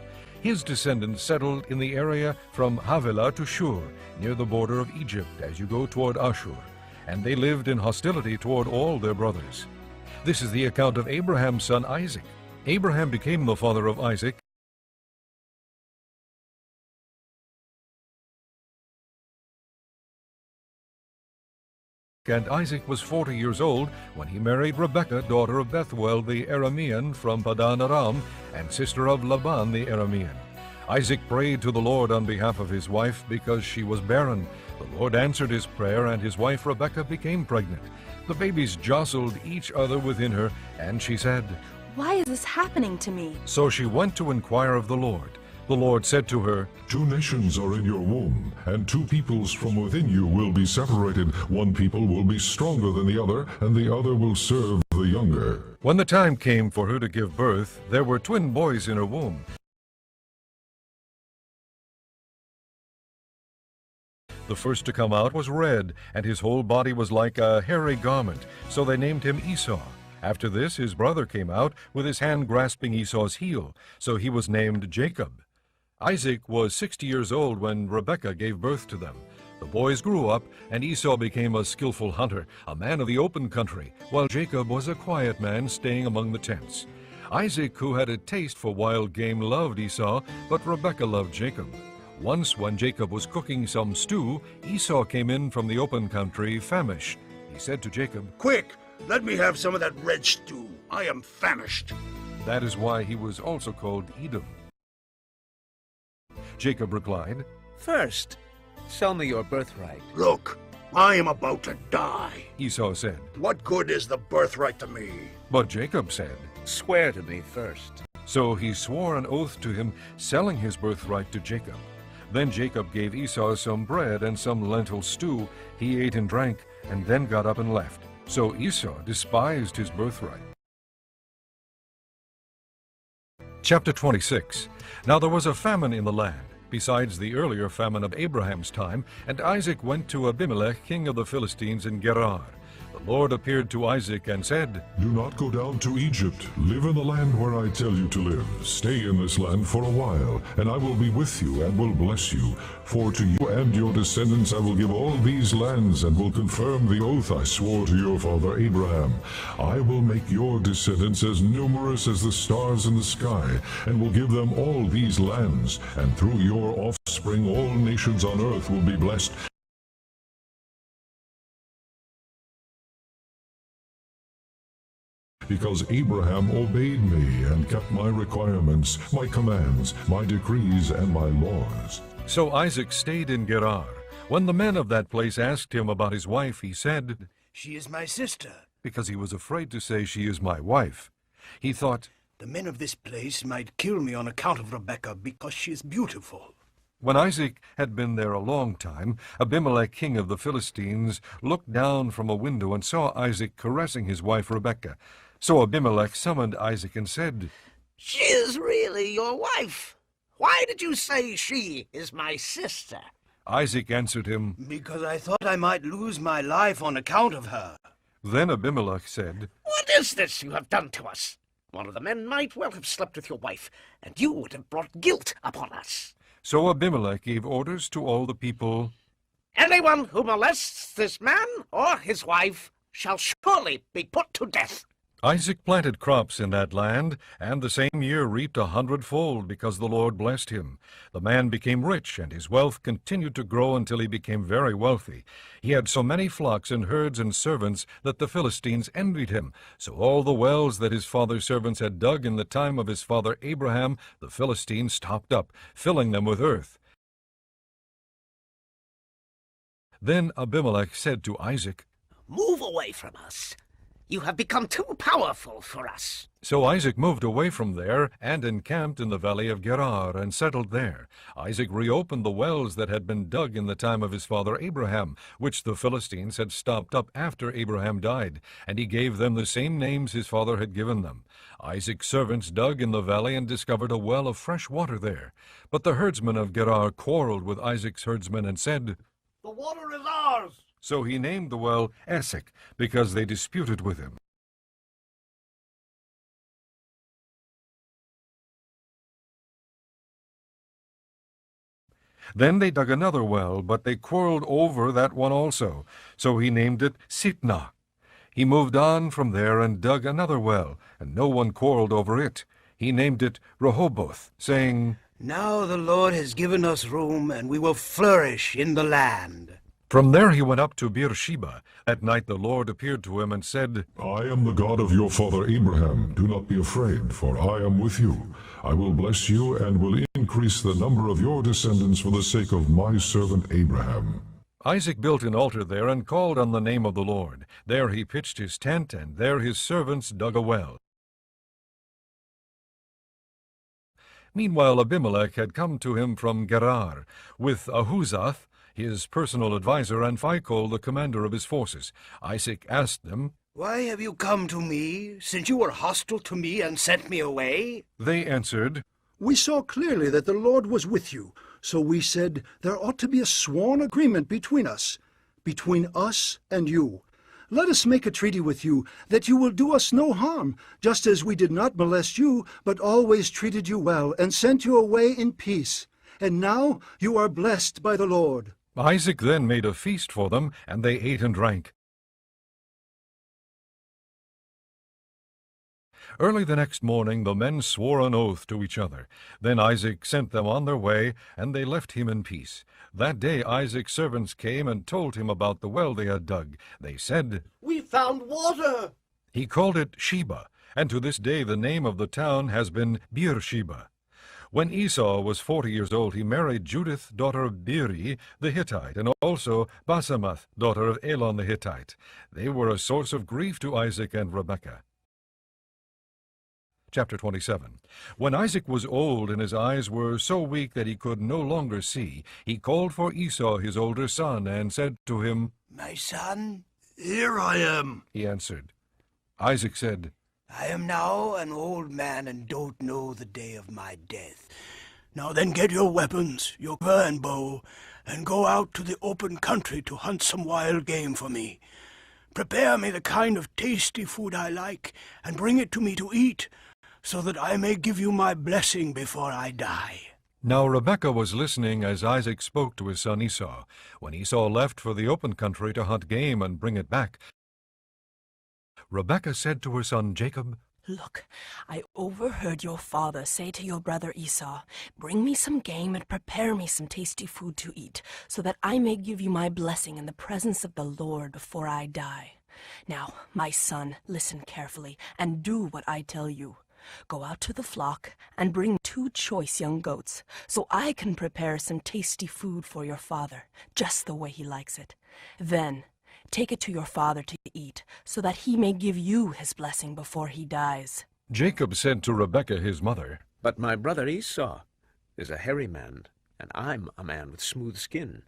His descendants settled in the area from Havilah to Shur, near the border of Egypt as you go toward Ashur, and they lived in hostility toward all their brothers. This is the account of Abraham's son Isaac. Abraham became the father of Isaac, and Isaac was 40 years old when he married Rebekah, daughter of Bethuel the Aramean from Padan Aram, and sister of Laban the Aramean. Isaac prayed to the Lord on behalf of his wife because she was barren. The Lord answered his prayer, and his wife Rebekah became pregnant. The babies jostled each other within her, and she said, "Why is this happening to me?" So she went to inquire of the Lord. The Lord said to her, 2 nations are in your womb, and 2 peoples from within you will be separated. One people will be stronger than the other, and the other will serve the younger. When the time came for her to give birth, there were twin boys in her womb. The first to come out was red, and his whole body was like a hairy garment, so they named him Esau. After this, his brother came out, with his hand grasping Esau's heel, so he was named Jacob. Isaac was 60 years old when Rebekah gave birth to them. The boys grew up, and Esau became a skillful hunter, a man of the open country, while Jacob was a quiet man staying among the tents. Isaac, who had a taste for wild game, loved Esau, but Rebekah loved Jacob. Once, when Jacob was cooking some stew, Esau came in from the open country, famished. He said to Jacob, "Quick, let me have some of that red stew. I am famished." That is why he was also called Edom. Jacob replied, "First, sell me your birthright." "Look, I am about to die." Esau said. "What good is the birthright to me?" But Jacob said, "Swear to me first." So he swore an oath to him, selling his birthright to Jacob. Then Jacob gave Esau some bread and some lentil stew. He ate and drank, and then got up and left. So Esau despised his birthright. Chapter 26. Now there was a famine in the land, besides the earlier famine of Abraham's time, and Isaac went to Abimelech, king of the Philistines, in Gerar. The Lord appeared to Isaac and said, Do not go down to Egypt. Live in the land where I tell you to live. Stay in this land for a while, and I will be with you and will bless you. For to you and your descendants I will give all these lands, and will confirm the oath I swore to your father Abraham. I will make your descendants as numerous as the stars in the sky, and will give them all these lands, and through your offspring all nations on earth will be blessed. because Abraham obeyed me and kept my requirements, my commands, my decrees, and my laws. So Isaac stayed in Gerar. When the men of that place asked him about his wife, he said, She is my sister. because he was afraid to say, she is my wife. He thought, The men of this place might kill me on account of Rebekah because she is beautiful. when Isaac had been there a long time, Abimelech, king of the Philistines, looked down from a window and saw Isaac caressing his wife Rebekah. So Abimelech summoned Isaac and said, She is really your wife. Why did you say she is my sister? Isaac answered him, Because I thought I might lose my life on account of her. Then Abimelech said, What is this you have done to us? One of the men might well have slept with your wife, and you would have brought guilt upon us. So Abimelech gave orders to all the people, Anyone who molests this man or his wife shall surely be put to death. Isaac planted crops in that land, and the same year reaped 100-fold, because the Lord blessed him. The man became rich, and his wealth continued to grow until he became very wealthy. He had so many flocks and herds and servants that the Philistines envied him. So all the wells that his father's servants had dug in the time of his father Abraham, the Philistines stopped up, filling them with earth. Then Abimelech said to Isaac, Move away from us. You have become too powerful for us. So Isaac moved away from there and encamped in the valley of Gerar and settled there. Isaac reopened the wells that had been dug in the time of his father Abraham, which the Philistines had stopped up after Abraham died, and he gave them the same names his father had given them. Isaac's servants dug in the valley and discovered a well of fresh water there. But the herdsmen of Gerar quarreled with Isaac's herdsmen and said, The water is ours. So he named the well Esek, because they disputed with him. Then they dug another well, but they quarreled over that one also. So he named it Sitnah. He moved on from there and dug another well, and no one quarreled over it. He named it Rehoboth, saying, Now the Lord has given us room, and we will flourish in the land. From there he went up to Beersheba. At night the Lord appeared to him and said, I am the God of your father Abraham. Do not be afraid, for I am with you. I will bless you and will increase the number of your descendants for the sake of my servant Abraham. Isaac built an altar there and called on the name of the Lord. There he pitched his tent, and there his servants dug a well. Meanwhile Abimelech had come to him from Gerar, with Ahuzath, his personal adviser, and Phicol, the commander of his forces. Isaac asked them, Why have you come to me, since you were hostile to me and sent me away? They answered, We saw clearly that the Lord was with you, so we said there ought to be a sworn agreement between us and you. Let us make a treaty with you, that you will do us no harm, just as we did not molest you, but always treated you well, and sent you away in peace. And now you are blessed by the Lord. Isaac then made a feast for them, and they ate and drank. Early the next morning the men swore an oath to each other. Then Isaac sent them on their way, and they left him in peace. That day Isaac's servants came and told him about the well they had dug. They said, We found water. He called it Sheba, and to this day the name of the town has been Beersheba. When Esau was 40 years old, he married Judith, daughter of Beeri the Hittite, and also Basemath, daughter of Elon the Hittite. They were a source of grief to Isaac and Rebekah. Chapter 27. When Isaac was old and his eyes were so weak that he could no longer see, he called for Esau his older son and said to him, My son, here I am. He answered. Isaac said, I am now an old man and don't know the day of my death. Now then get your weapons, your quiver and bow, and go out to the open country to hunt some wild game for me. Prepare me the kind of tasty food I like, and bring it to me to eat, so that I may give you my blessing before I die. Now Rebekah was listening as Isaac spoke to his son Esau. When Esau left for the open country to hunt game and bring it back, Rebekah said to her son Jacob, Look, I overheard your father say to your brother Esau, Bring me some game and prepare me some tasty food to eat, so that I may give you my blessing in the presence of the Lord before I die. Now, my son, listen carefully and do what I tell you. Go out to the flock and bring 2 choice young goats, so I can prepare some tasty food for your father, just the way he likes it. Then, take it to your father to eat, so that he may give you his blessing before he dies." Jacob said to Rebekah his mother, "But my brother Esau is a hairy man, and I'm a man with smooth skin.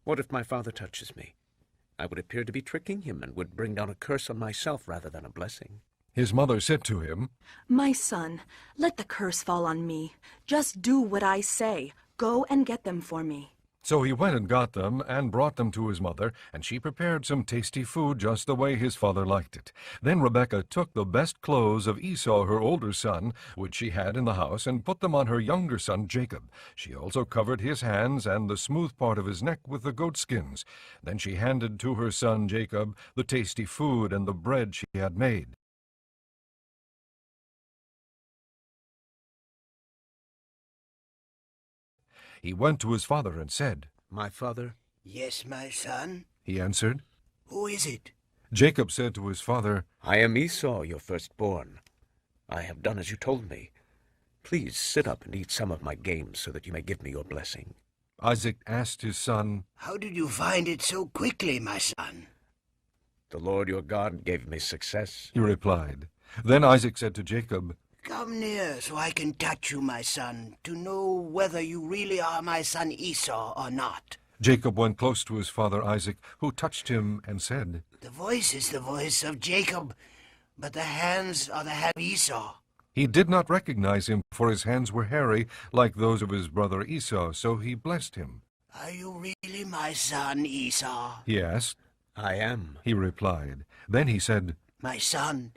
What if my father touches me? I would appear to be tricking him and would bring down a curse on myself rather than a blessing." His mother said to him, "My son, let the curse fall on me. Just do what I say. Go and get them for me." So he went and got them and brought them to his mother, and she prepared some tasty food just the way his father liked it. Then Rebekah took the best clothes of Esau, her older son, which she had in the house, and put them on her younger son Jacob. She also covered his hands and the smooth part of his neck with the goatskins. Then she handed to her son Jacob the tasty food and the bread she had made. He went to his father and said, "My father?" "Yes, my son." He answered. "Who is it?" Jacob said to his father, "I am Esau, your firstborn. I have done as you told me. Please sit up and eat some of my game so that you may give me your blessing." Isaac asked his son, "How did you find it so quickly, my son?" "The Lord your God gave me success," he replied. Then Isaac said to Jacob, "Come near so I can touch you, my son, to know whether you really are my son Esau or not." Jacob went close to his father Isaac, who touched him and said, "The voice is the voice of Jacob, but the hands are the hands of Esau." He did not recognize him, for his hands were hairy, like those of his brother Esau, so he blessed him. "Are you really my son Esau?" He asked. "I am," he replied. Then he said, "My son,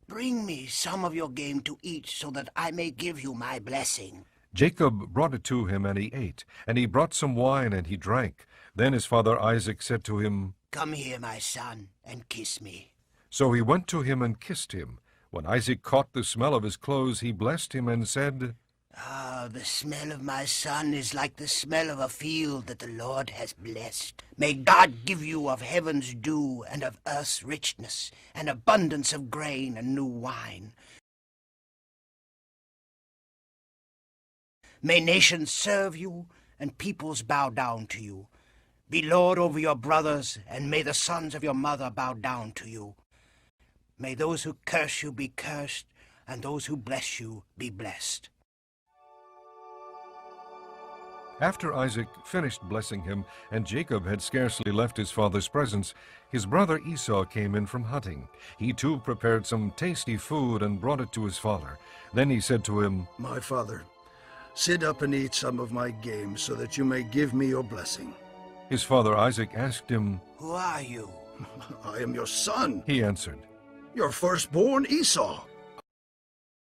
bring me some of your game to eat so that I may give you my blessing." Jacob brought it to him, and he ate, and he brought some wine, and he drank. Then his father Isaac said to him, "Come here, my son, and kiss me." So he went to him and kissed him. When Isaac caught the smell of his clothes, he blessed him and said, "Ah, the smell of my son is like the smell of a field that the Lord has blessed. May God give you of heaven's dew and of earth's richness, and abundance of grain and new wine. May nations serve you, and peoples bow down to you. Be lord over your brothers, and may the sons of your mother bow down to you. May those who curse you be cursed, and those who bless you be blessed." After Isaac finished blessing him, and Jacob had scarcely left his father's presence, his brother Esau came in from hunting. He too prepared some tasty food and brought it to his father. Then he said to him, "My father, sit up and eat some of my game so that you may give me your blessing." His father Isaac asked him, "Who are you?" "I am your son," he answered. "your firstborn Esau."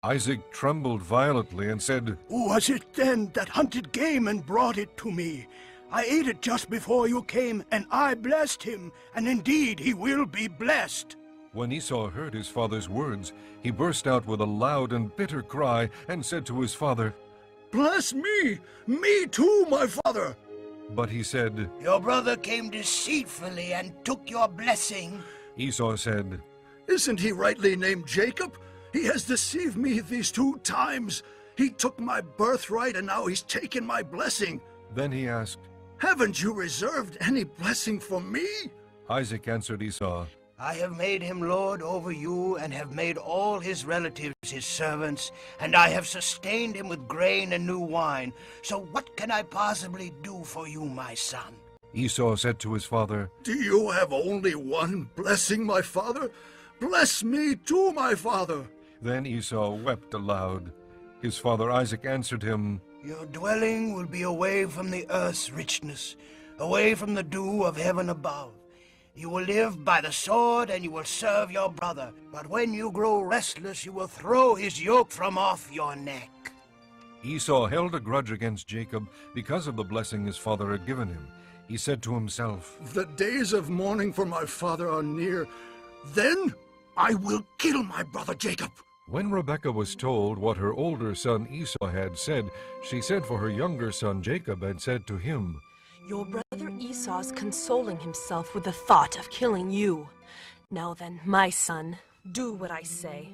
Isaac trembled violently and said, "Who was it then that hunted game and brought it to me? I ate it just before you came, and I blessed him, and indeed he will be blessed." When Esau heard his father's words, he burst out with a loud and bitter cry and said to his father, "Bless me! Me too, my father!" But he said, "Your brother came deceitfully and took your blessing." Esau said, "Isn't he rightly named Jacob? He has deceived me these 2 times. He took my birthright, and now he's taken my blessing." Then he asked, "Haven't you reserved any blessing for me?" Isaac answered Esau, "I have made him lord over you, and have made all his relatives his servants, and I have sustained him with grain and new wine. So what can I possibly do for you, my son?" Esau said to his father, "Do you have only one blessing, my father? Bless me too, my father." Then Esau wept aloud. His father Isaac answered him, "Your dwelling will be away from the earth's richness, away from the dew of heaven above. You will live by the sword, and you will serve your brother. But when you grow restless, you will throw his yoke from off your neck." Esau held a grudge against Jacob because of the blessing his father had given him. He said to himself, "The days of mourning for my father are near. Then I will kill my brother Jacob." When Rebekah was told what her older son Esau had said, she sent for her younger son Jacob and said to him, Your brother Esau's consoling himself with the thought of killing you. Now then, my son, do what I say.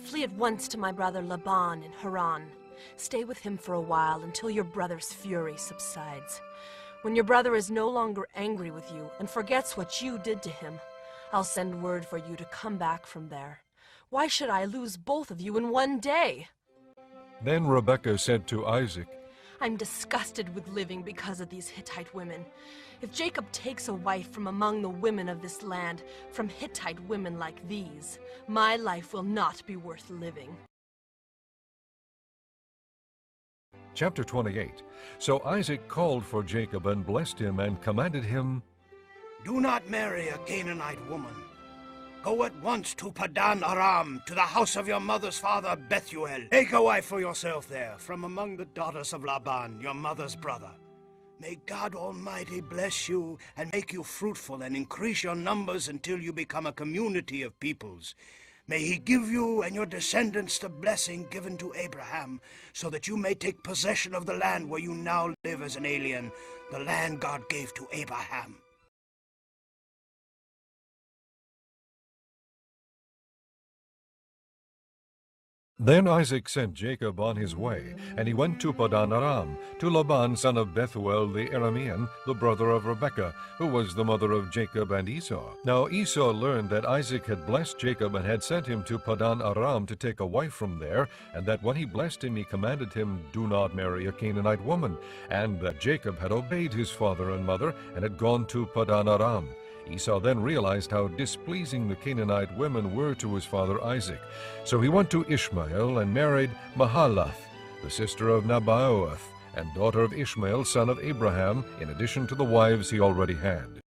Flee at once to my brother Laban in Haran. Stay with him for a while until your brother's fury subsides. When your brother is no longer angry with you and forgets what you did to him, I'll send word for you to come back from there. Why should I lose both of you in one day? Then Rebekah said to Isaac, I'm disgusted with living because of these Hittite women. If Jacob takes a wife from among the women of this land, from Hittite women like these, my life will not be worth living. Chapter 28. So Isaac called for Jacob and blessed him and commanded him, Do not marry a Canaanite woman. Go at once to Padan Aram, to the house of your mother's father Bethuel. Take a wife for yourself there, from among the daughters of Laban, your mother's brother. May God Almighty bless you and make you fruitful and increase your numbers until you become a community of peoples. May he give you and your descendants the blessing given to Abraham, so that you may take possession of the land where you now live as an alien, the land God gave to Abraham. Then Isaac sent Jacob on his way, and he went to Padan Aram, to Laban son of Bethuel the Aramean, the brother of Rebekah, who was the mother of Jacob and Esau. Now Esau learned that Isaac had blessed Jacob and had sent him to Padan Aram to take a wife from there, and that when he blessed him he commanded him, Do not marry a Canaanite woman, and that Jacob had obeyed his father and mother, and had gone to Padan Aram. Esau then realized how displeasing the Canaanite women were to his father Isaac. So he went to Ishmael and married Mahalath, the sister of Nabaioth, and daughter of Ishmael, son of Abraham, in addition to the wives he already had.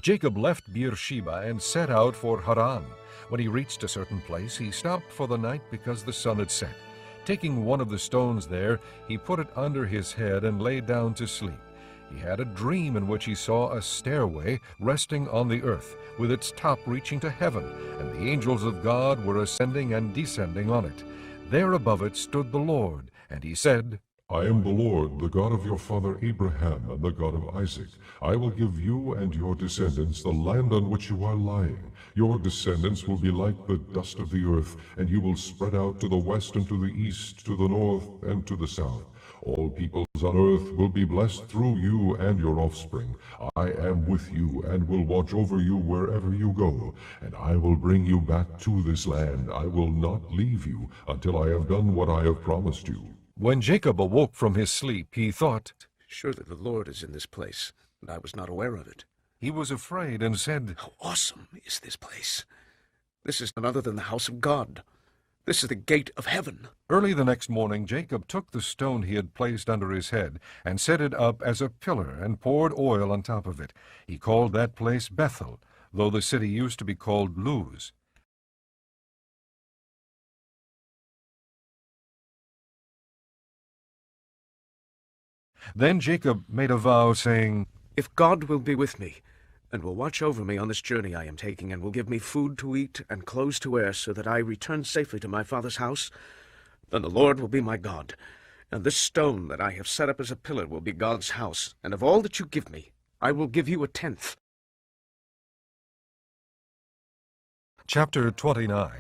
Jacob left Beersheba and set out for Haran. When he reached a certain place, he stopped for the night because the sun had set. Taking one of the stones there, he put it under his head and lay down to sleep. He had a dream in which he saw a stairway resting on the earth, with its top reaching to heaven, and the angels of God were ascending and descending on it. There above it stood the Lord, and he said, I am the Lord, the God of your father Abraham and the God of Isaac. I will give you and your descendants the land on which you are lying. Your descendants will be like the dust of the earth, and you will spread out to the west and to the east, to the north and to the south. All peoples on earth will be blessed through you and your offspring. I am with you and will watch over you wherever you go, and I will bring you back to this land. I will not leave you until I have done what I have promised you. When Jacob awoke from his sleep, he thought, Surely the Lord is in this place, and I was not aware of it. He was afraid and said, How awesome is this place! This is none other than the house of God. This is the gate of heaven. Early the next morning, Jacob took the stone he had placed under his head and set it up as a pillar and poured oil on top of it. He called that place Bethel, though the city used to be called Luz. Then Jacob made a vow, saying, If God will be with me, and will watch over me on this journey I am taking, and will give me food to eat and clothes to wear, so that I return safely to my father's house, then the Lord will be my God, and this stone that I have set up as a pillar will be God's house, and of all that you give me, I will give you 1/10. Chapter 29.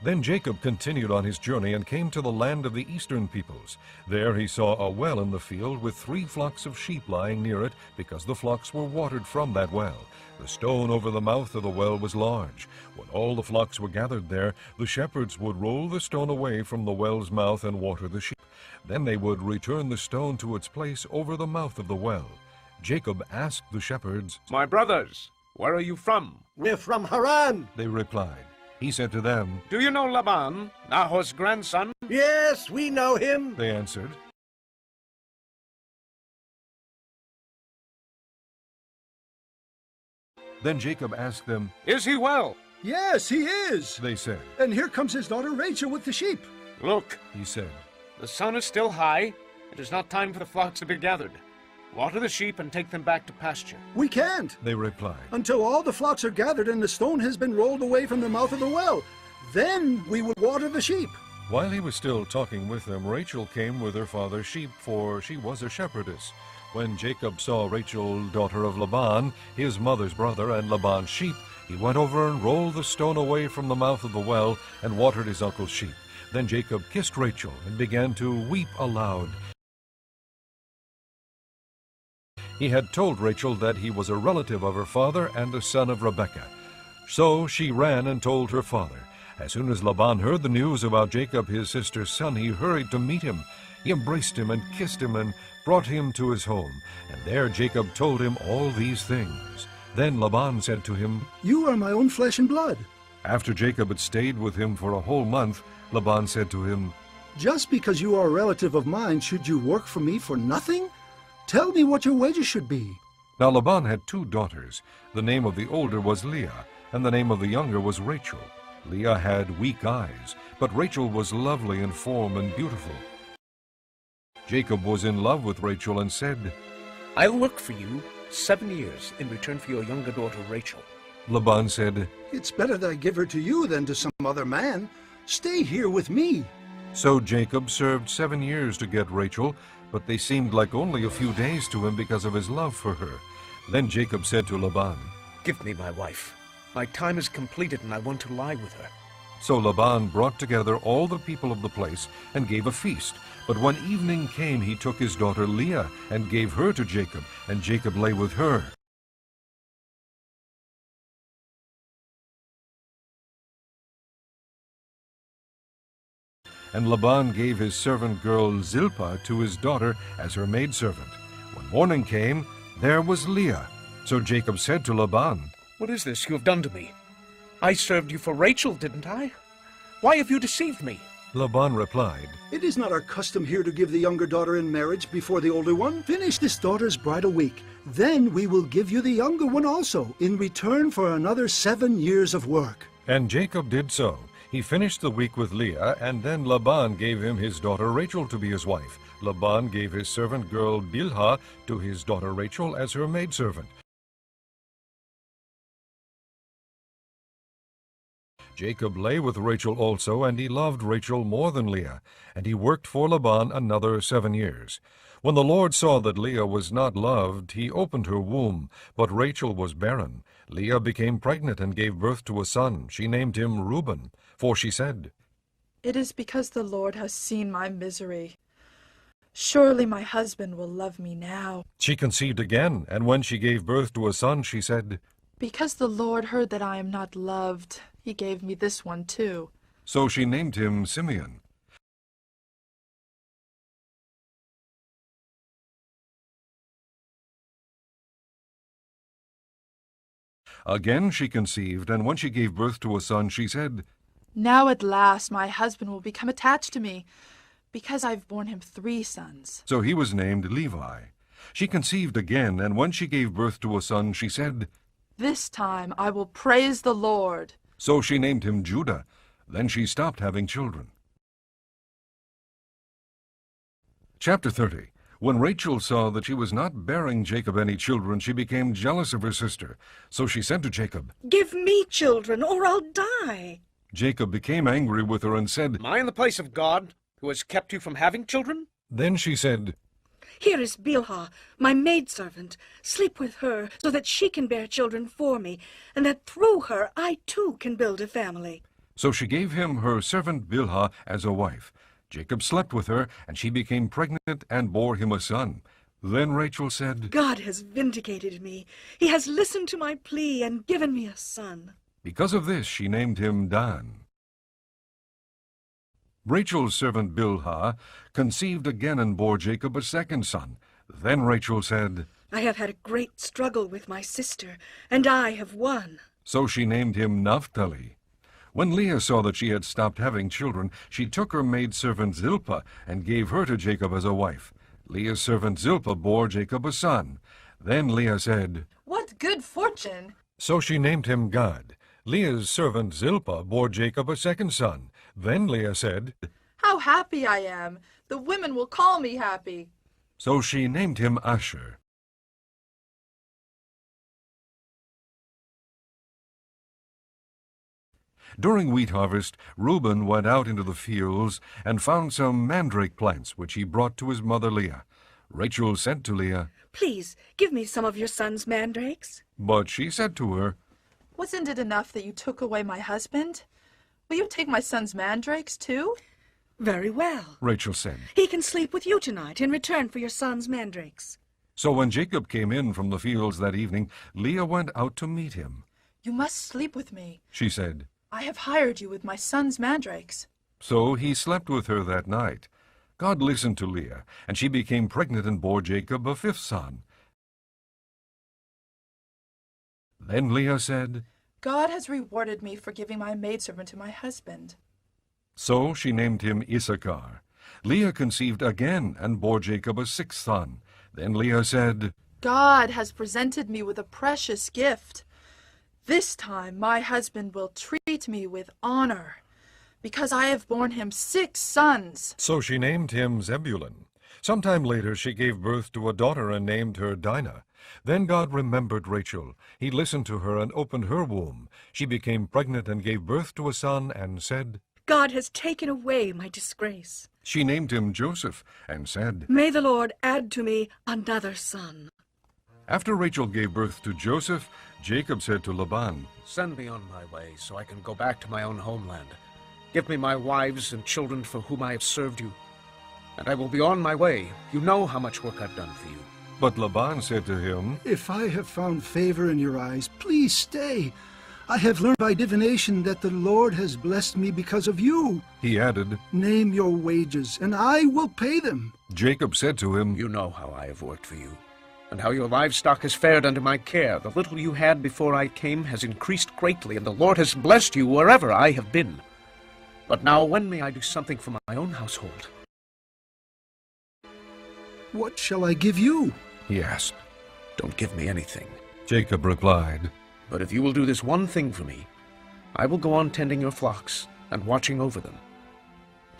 Then Jacob continued on his journey and came to the land of the eastern peoples. There he saw a well in the field with 3 flocks of sheep lying near it, because the flocks were watered from that well. The stone over the mouth of the well was large. When all the flocks were gathered there, the shepherds would roll the stone away from the well's mouth and water the sheep. Then they would return the stone to its place over the mouth of the well. Jacob asked the shepherds, My brothers, where are you from? We're from Haran, they replied. He said to them, Do you know Laban, Nahor's grandson? Yes, we know him, they answered. Then Jacob asked them, Is he well? Yes, he is, they said. And here comes his daughter Rachel with the sheep. Look, he said, the sun is still high. It is not time for the flocks to be gathered. Water the sheep and take them back to pasture. We can't, they replied, until all the flocks are gathered and the stone has been rolled away from the mouth of the well. Then we will water the sheep. While he was still talking with them, Rachel came with her father's sheep, for she was a shepherdess. When Jacob saw Rachel, daughter of Laban, his mother's brother, and Laban's sheep, he went over and rolled the stone away from the mouth of the well and watered his uncle's sheep. Then Jacob kissed Rachel and began to weep aloud. He had told Rachel that he was a relative of her father and a son of Rebekah. So she ran and told her father. As soon as Laban heard the news about Jacob, his sister's son, he hurried to meet him. He embraced him and kissed him and brought him to his home. And there Jacob told him all these things. Then Laban said to him, "You are my own flesh and blood." After Jacob had stayed with him for a whole month, Laban said to him, "Just because you are a relative of mine, should you work for me for nothing? Tell me what your wages should be." Now Laban had 2 daughters. The name of the older was Leah, and the name of the younger was Rachel. Leah had weak eyes, but Rachel was lovely in form and beautiful. Jacob was in love with Rachel and said, "I'll work for you 7 years in return for your younger daughter Rachel." Laban said, "It's better that I give her to you than to some other man. Stay here with me." So Jacob served 7 years to get Rachel, but they seemed like only a few days to him because of his love for her. Then Jacob said to Laban, "Give me my wife. My time is completed and I want to lie with her." So Laban brought together all the people of the place and gave a feast. But when evening came, he took his daughter Leah and gave her to Jacob, and Jacob lay with her. And Laban gave his servant girl Zilpah to his daughter as her maidservant. When morning came, there was Leah. So Jacob said to Laban, "What is this you have done to me? I served you for Rachel, didn't I? Why have you deceived me?" Laban replied, "It is not our custom here to give the younger daughter in marriage before the older one. Finish this daughter's bridal week. Then we will give you the younger one also, in return for another 7 years of work." And Jacob did so. He finished the week with Leah, and then Laban gave him his daughter Rachel to be his wife. Laban gave his servant girl Bilhah to his daughter Rachel as her maidservant. Jacob lay with Rachel also, and he loved Rachel more than Leah, and he worked for Laban another 7 years. When the Lord saw that Leah was not loved, he opened her womb, but Rachel was barren. Leah became pregnant and gave birth to a son. She named him Reuben, for she said, "It is because the Lord has seen my misery. Surely my husband will love me now." She conceived again, and when she gave birth to a son, she said, "Because the Lord heard that I am not loved, he gave me this one too." So she named him Simeon. Again she conceived, and when she gave birth to a son, she said, "Now at last my husband will become attached to me, because I've borne him 3 sons." So he was named Levi. She conceived again, and when she gave birth to a son, she said, "This time I will praise the Lord." So she named him Judah. Then she stopped having children. Chapter 30. When Rachel saw that she was not bearing Jacob any children, she became jealous of her sister. So she said to Jacob, "Give me children, or I'll die." Jacob became angry with her and said, "Am I in the place of God, who has kept you from having children?" Then she said, "Here is Bilhah, my maidservant. Sleep with her, so that she can bear children for me, and that through her I too can build a family." So she gave him her servant Bilhah as a wife. Jacob slept with her, and she became pregnant and bore him a son. Then Rachel said, "God has vindicated me. He has listened to my plea and given me a son." Because of this she named him Dan. Rachel's servant Bilhah conceived again and bore Jacob a second son. Then Rachel said, "I have had a great struggle with my sister, and I have won." So she named him Naphtali. When Leah saw that she had stopped having children, she took her maidservant Zilpah and gave her to Jacob as a wife. Leah's servant Zilpah bore Jacob a son. Then Leah said, "What good fortune!" So she named him Gad. Leah's servant Zilpah bore Jacob a second son. Then Leah said, "How happy I am! The women will call me happy." So she named him Asher. During wheat harvest, Reuben went out into the fields and found some mandrake plants, which he brought to his mother Leah. Rachel said to Leah, Please, give me some of your son's mandrakes. but she said to her, Wasn't it enough that you took away my husband? Will you take my son's mandrakes, too? Very well. Rachel said. He can sleep with you tonight in return for your son's mandrakes. So when Jacob came in from the fields that evening, Leah went out to meet him. You must sleep with me. She said. I have hired you with my son's mandrakes. So he slept with her that night. God listened to Leah, and she became pregnant and bore Jacob a fifth son. Then Leah said, God has rewarded me for giving my maidservant to my husband. So she named him Issachar. Leah conceived again and bore Jacob a sixth son. Then Leah said, God has presented me with a precious gift. This time my husband will treat me with honor, because I have borne him 6 sons. So she named him Zebulun. Sometime later she gave birth to a daughter and named her Dinah. Then God remembered Rachel. He listened to her and opened her womb. She became pregnant and gave birth to a son and said, God has taken away my disgrace. She named him Joseph and said, May the Lord add to me another son. After Rachel gave birth to Joseph, Jacob said to Laban, Send me on my way so I can go back to my own homeland. Give me my wives and children for whom I have served you, and I will be on my way. You know how much work I've done for you. But Laban said to him, If I have found favor in your eyes, please stay. I have learned by divination that the Lord has blessed me because of you. He added, Name your wages, and I will pay them. Jacob said to him, You know how I have worked for you, and how your livestock has fared under my care. The little you had before I came has increased greatly, and the Lord has blessed you wherever I have been. But now when may I do something for my own household? What shall I give you? He asked. Don't give me anything. Jacob replied, But if you will do this one thing for me, I will go on tending your flocks and watching over them.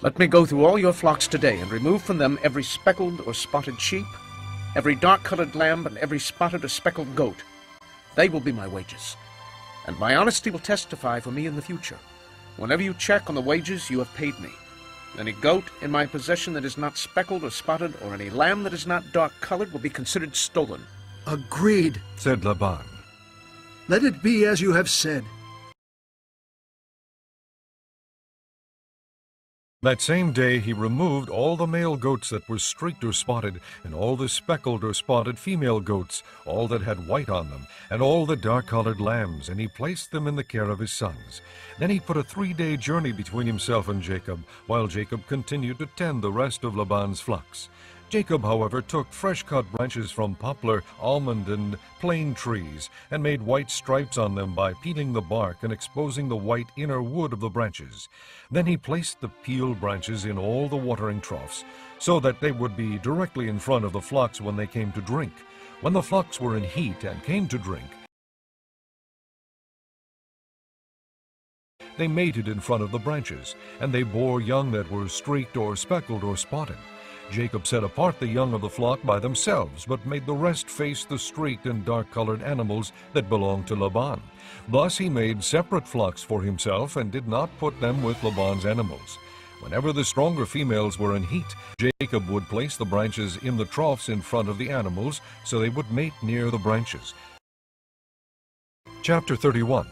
Let me go through all your flocks today and remove from them every speckled or spotted sheep, every dark-colored lamb, and every spotted or speckled goat. They will be my wages, and my honesty will testify for me in the future. Whenever you check on the wages, you have paid me. Any goat in my possession that is not speckled or spotted, or any lamb that is not dark-colored, will be considered stolen. Agreed, said Laban. Let it be as you have said. That same day he removed all the male goats that were streaked or spotted, and all the speckled or spotted female goats, all that had white on them, and all the dark-colored lambs, and he placed them in the care of his sons. Then he put a 3-day journey between himself and Jacob, while Jacob continued to tend the rest of Laban's flocks. Jacob, however, took fresh-cut branches from poplar, almond, and plane trees, and made white stripes on them by peeling the bark and exposing the white inner wood of the branches. Then he placed the peeled branches in all the watering troughs, so that they would be directly in front of the flocks when they came to drink. When the flocks were in heat and came to drink, they mated in front of the branches, and they bore young that were streaked or speckled or spotted. Jacob set apart the young of the flock by themselves, but made the rest face the streaked and dark-colored animals that belonged to Laban. Thus he made separate flocks for himself, and did not put them with Laban's animals. Whenever the stronger females were in heat, Jacob would place the branches in the troughs in front of the animals, so they would mate near the branches. Chapter 31.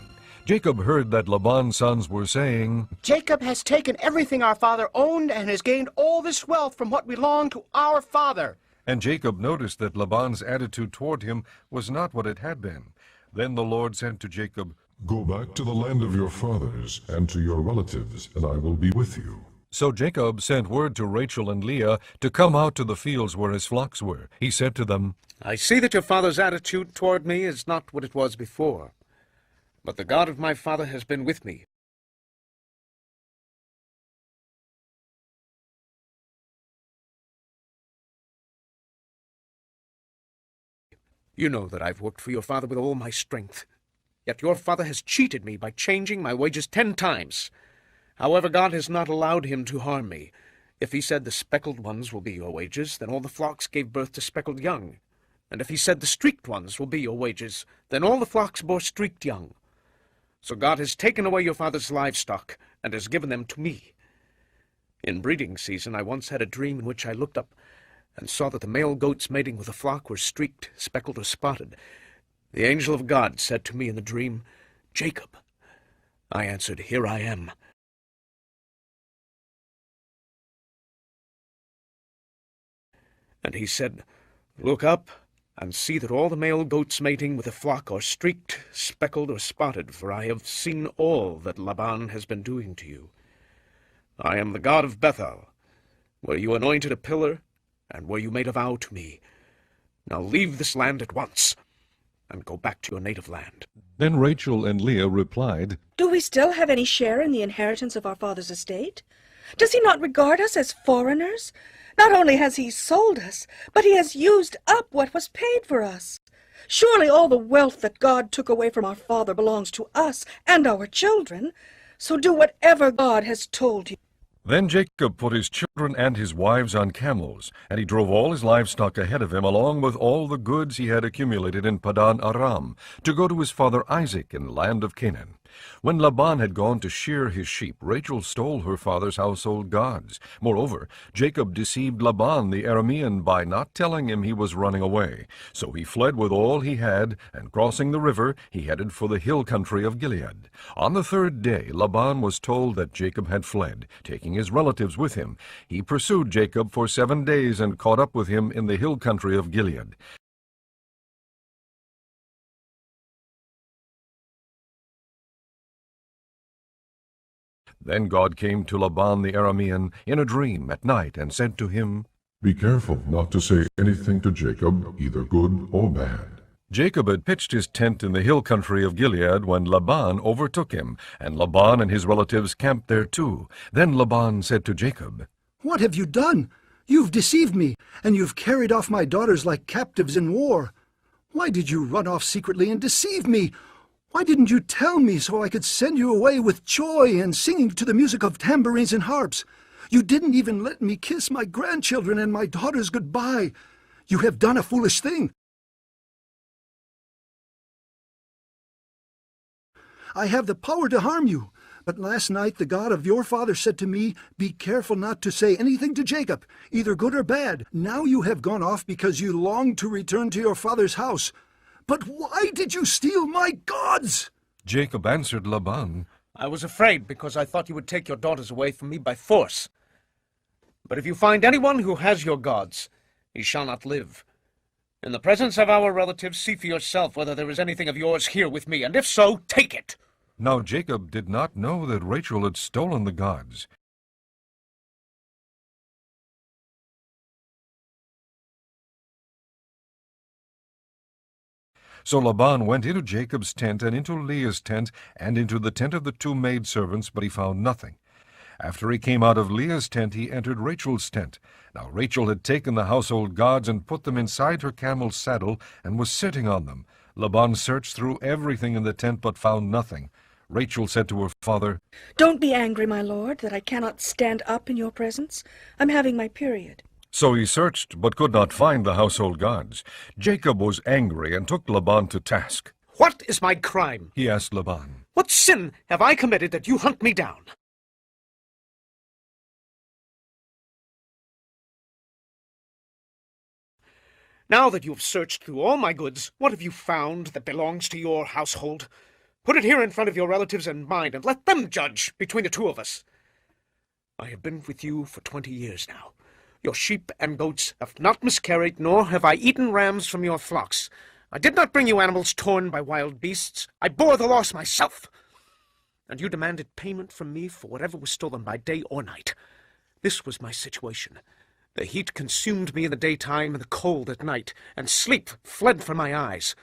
Jacob heard that Laban's sons were saying, Jacob has taken everything our father owned and has gained all this wealth from what belonged to our father. And Jacob noticed that Laban's attitude toward him was not what it had been. Then the Lord said to Jacob, Go back to the land of your fathers and to your relatives, and I will be with you. So Jacob sent word to Rachel and Leah to come out to the fields where his flocks were. He said to them, I see that your father's attitude toward me is not what it was before. But the God of my father has been with me. You know that I've worked for your father with all my strength. Yet your father has cheated me by changing my wages 10 times. However, God has not allowed him to harm me. If he said the speckled ones will be your wages, then all the flocks gave birth to speckled young. And if he said the streaked ones will be your wages, then all the flocks bore streaked young. So God has taken away your father's livestock and has given them to me. In breeding season, I once had a dream in which I looked up and saw that the male goats mating with a flock were streaked, speckled, or spotted. The angel of God said to me in the dream, "Jacob." I answered, "Here I am." And he said, "Look up and see that all the male goats mating with a flock are streaked, speckled, or spotted, for I have seen all that Laban has been doing to you. I am the God of Bethel, where you anointed a pillar, and where you made a vow to me. Now leave this land at once, and go back to your native land." Then Rachel and Leah replied, Do we still have any share in the inheritance of our father's estate? Does he not regard us as foreigners? Not only has he sold us, but he has used up what was paid for us. Surely all the wealth that God took away from our father belongs to us and our children. So do whatever God has told you. Then Jacob put his children and his wives on camels, and he drove all his livestock ahead of him, along with all the goods he had accumulated in Padan Aram, to go to his father Isaac in the land of Canaan. When Laban had gone to shear his sheep, Rachel stole her father's household gods. Moreover, Jacob deceived Laban the Aramean by not telling him he was running away. So he fled with all he had, and crossing the river, he headed for the hill country of Gilead. On the third day, Laban was told that Jacob had fled, taking his relatives with him. He pursued Jacob for 7 days and caught up with him in the hill country of Gilead. Then God came to Laban the Aramean in a dream at night and said to him, Be careful not to say anything to Jacob, either good or bad. Jacob had pitched his tent in the hill country of Gilead when Laban overtook him, and Laban and his relatives camped there too. Then Laban said to Jacob, What have you done? You've deceived me, and you've carried off my daughters like captives in war. Why did you run off secretly and deceive me? Why didn't you tell me so I could send you away with joy and singing to the music of tambourines and harps? You didn't even let me kiss my grandchildren and my daughters goodbye. You have done a foolish thing. I have the power to harm you. But last night the God of your father said to me, Be careful not to say anything to Jacob, either good or bad. Now you have gone off because you long to return to your father's house. But why did you steal my gods? Jacob answered Laban, I was afraid because I thought you would take your daughters away from me by force. But if you find anyone who has your gods, he shall not live. In the presence of our relatives, see for yourself whether there is anything of yours here with me, and if so, take it. Now Jacob did not know that Rachel had stolen the gods. So Laban went into Jacob's tent and into Leah's tent and into the tent of the 2 maidservants, but he found nothing. After he came out of Leah's tent, he entered Rachel's tent. Now Rachel had taken the household gods and put them inside her camel's saddle and was sitting on them. Laban searched through everything in the tent but found nothing. Rachel said to her father, Don't be angry, my lord, that I cannot stand up in your presence. I'm having my period. So he searched, but could not find the household gods. Jacob was angry and took Laban to task. What is my crime? He asked Laban. What sin have I committed that you hunt me down? Now that you have searched through all my goods, what have you found that belongs to your household? Put it here in front of your relatives and mine, and let them judge between the 2 of us. I have been with you for 20 years now. Your sheep and goats have not miscarried, nor have I eaten rams from your flocks. I did not bring you animals torn by wild beasts. I bore the loss myself. And you demanded payment from me for whatever was stolen by day or night. This was my situation. The heat consumed me in the daytime and the cold at night, and sleep fled from my eyes.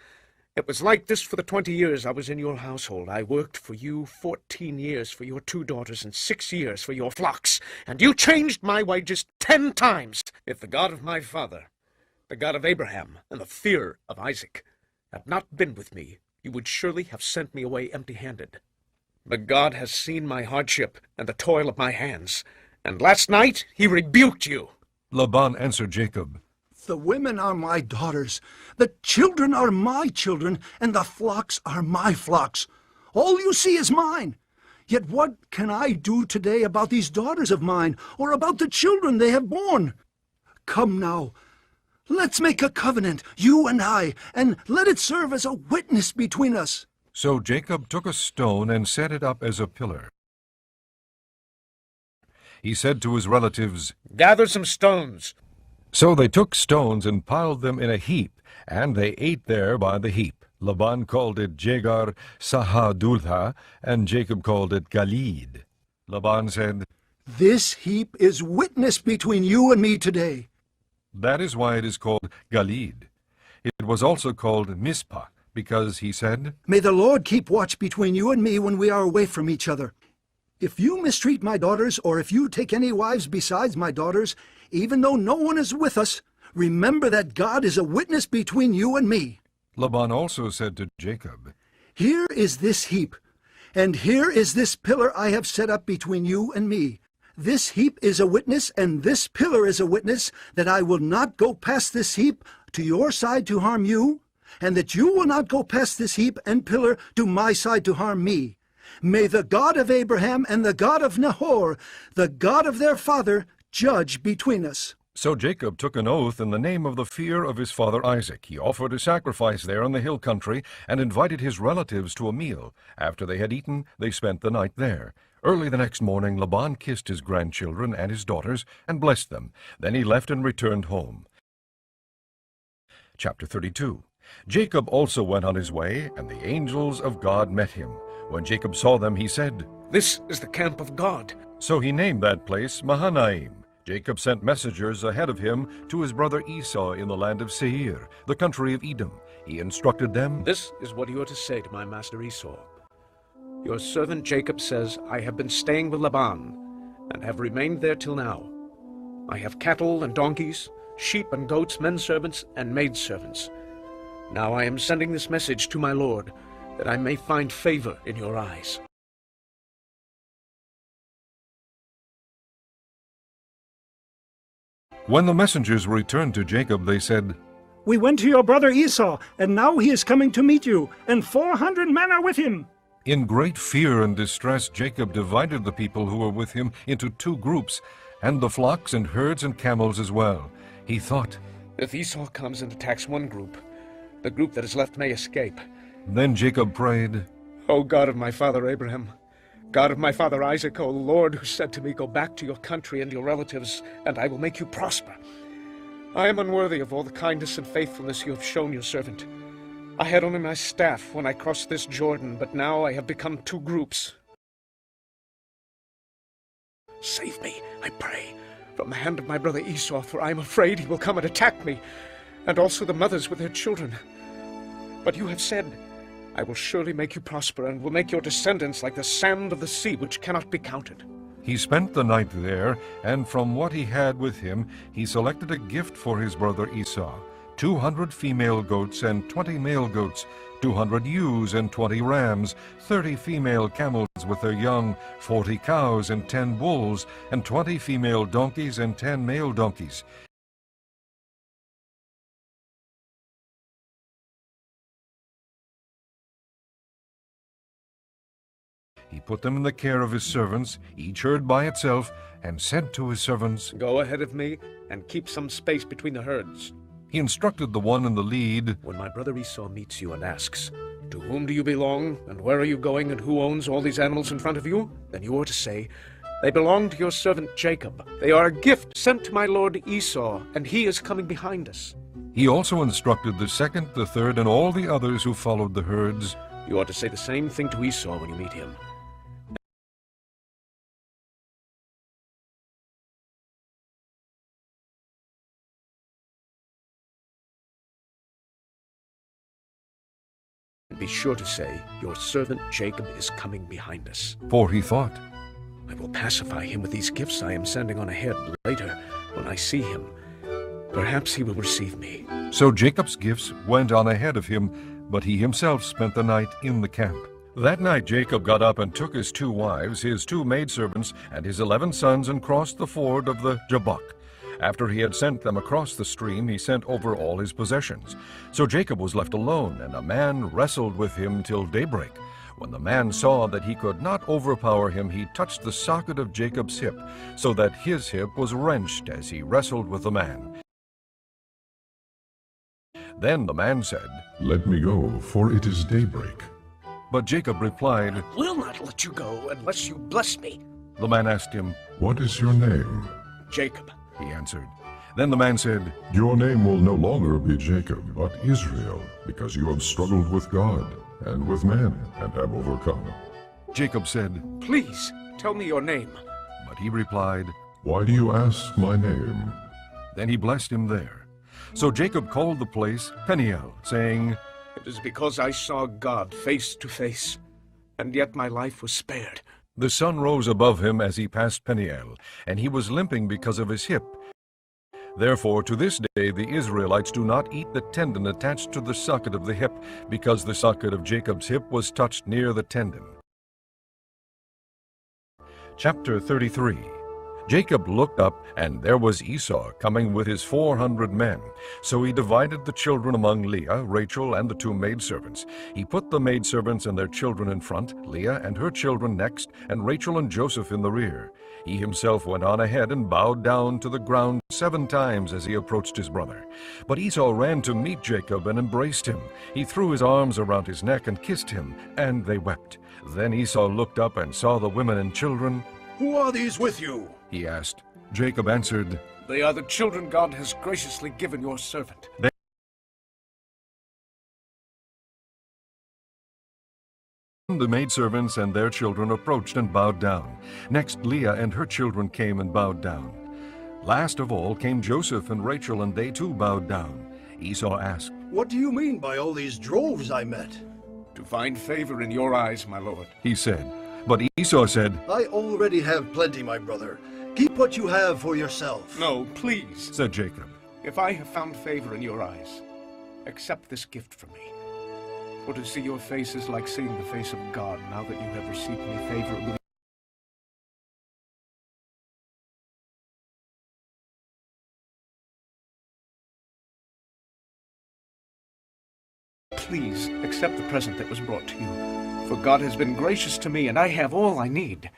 It was like this for the 20 years I was in your household. I worked for you 14 years for your 2 daughters and 6 years for your flocks, and you changed my wages 10 times. If the God of my father, the God of Abraham, and the fear of Isaac had not been with me, you would surely have sent me away empty-handed. But God has seen my hardship and the toil of my hands, and last night he rebuked you. Laban answered Jacob, The women are my daughters, the children are my children, and the flocks are my flocks. All you see is mine. Yet what can I do today about these daughters of mine, or about the children they have borne? Come now, let's make a covenant, you and I, and let it serve as a witness between us." So Jacob took a stone and set it up as a pillar. He said to his relatives, "Gather some stones." So they took stones and piled them in a heap, and they ate there by the heap. Laban called it Jegar Sahadulha, and Jacob called it Galeed. Laban said, "This heap is witness between you and me today." That is why it is called Galeed. It was also called Mizpah, because he said, "May the Lord keep watch between you and me when we are away from each other. If you mistreat my daughters, or if you take any wives besides my daughters, even though no one is with us, remember that God is a witness between you and me." Laban also said to Jacob, "Here is this heap, and here is this pillar I have set up between you and me. This heap is a witness, and this pillar is a witness, that I will not go past this heap to your side to harm you, and that you will not go past this heap and pillar to my side to harm me. May the God of Abraham and the God of Nahor, the God of their father, judge between us." So Jacob took an oath in the name of the fear of his father Isaac. He offered a sacrifice there in the hill country and invited his relatives to a meal. After they had eaten, they spent the night there. Early the next morning, Laban kissed his grandchildren and his daughters and blessed them. Then he left and returned home. Chapter 32. Jacob also went on his way, and the angels of God met him. When Jacob saw them, he said, "This is the camp of God." So he named that place Mahanaim. Jacob sent messengers ahead of him to his brother Esau in the land of Seir, the country of Edom. He instructed them, "This is what you are to say to my master Esau. Your servant Jacob says, I have been staying with Laban, and have remained there till now. I have cattle and donkeys, sheep and goats, men servants and maid servants. Now I am sending this message to my lord, that I may find favor in your eyes." When the messengers returned to Jacob, they said, "We went to your brother Esau, and now he is coming to meet you, and 400 men are with him." In great fear and distress, Jacob divided the people who were with him into 2 groups, and the flocks and herds and camels as well. He thought, "If Esau comes and attacks one group, the group that is left may escape." Then Jacob prayed, "O God of my father Abraham, God of my father Isaac, O Lord, who said to me, Go back to your country and your relatives, and I will make you prosper. I am unworthy of all the kindness and faithfulness you have shown your servant. I had only my staff when I crossed this Jordan, but now I have become 2 groups. Save me, I pray, from the hand of my brother Esau, for I am afraid he will come and attack me, and also the mothers with their children. But you have said, I will surely make you prosper, and will make your descendants like the sand of the sea, which cannot be counted." He spent the night there, and from what he had with him, he selected a gift for his brother Esau, 200 female goats and 20 male goats, 200 ewes and 20 rams, 30 female camels with their young, 40 cows and 10 bulls, and 20 female donkeys and 10 male donkeys. He put them in the care of his servants, each herd by itself, and said to his servants, "Go ahead of me, and keep some space between the herds." He instructed the one in the lead, "When my brother Esau meets you and asks, 'To whom do you belong, and where are you going, and who owns all these animals in front of you?' then you are to say, 'They belong to your servant Jacob. They are a gift sent to my lord Esau, and he is coming behind us.'" He also instructed the second, the third, and all the others who followed the herds, "You are to say the same thing to Esau when you meet him. Be sure to say, 'Your servant Jacob is coming behind us.'" For he thought, "I will pacify him with these gifts I am sending on ahead. Later, when I see him, perhaps he will receive me." So Jacob's gifts went on ahead of him, but he himself spent the night in the camp. That night Jacob got up and took his 2 wives, his 2 maidservants, and his 11 sons, and crossed the ford of the Jabbok. After he had sent them across the stream, he sent over all his possessions. So Jacob was left alone, and a man wrestled with him till daybreak. When the man saw that he could not overpower him, he touched the socket of Jacob's hip, so that his hip was wrenched as he wrestled with the man. Then the man said, Let me go, for it is daybreak. But Jacob replied, Will not let you go unless you bless me. The man asked him, What is your name? Jacob, he answered. Then the man said, Your name will no longer be Jacob, but Israel, because you have struggled with God and with men and have overcome. Jacob said, Please, tell me your name. But he replied, Why do you ask my name? Then he blessed him there. So Jacob called the place Peniel, saying, It is because I saw God face to face, and yet my life was spared. The sun rose above him as he passed Peniel, and he was limping because of his hip. Therefore, to this day, the Israelites do not eat the tendon attached to the socket of the hip, because the socket of Jacob's hip was touched near the tendon. Chapter 33. Jacob looked up, and there was Esau coming with his 400 men. So he divided the children among Leah, Rachel, and the 2 maidservants. He put the maidservants and their children in front, Leah and her children next, and Rachel and Joseph in the rear. He himself went on ahead and bowed down to the ground 7 times as he approached his brother. But Esau ran to meet Jacob and embraced him. He threw his arms around his neck and kissed him, and they wept. Then Esau looked up and saw the women and children. Who are these with you? He asked. Jacob answered, They are the children God has graciously given your servant. The maidservants and their children approached and bowed down. Next Leah and her children came and bowed down. Last of all came Joseph and Rachel, and they too bowed down. Esau asked, What do you mean by all these droves I met? To find favor in your eyes, my lord, he said. But Esau said, I already have plenty, my brother. Keep what you have for yourself. No, please, said Jacob. If I have found favor in your eyes, accept this gift from me. For to see your face is like seeing the face of God, now that you have received me favorably. Please accept the present that was brought to you, for God has been gracious to me, and I have all I need.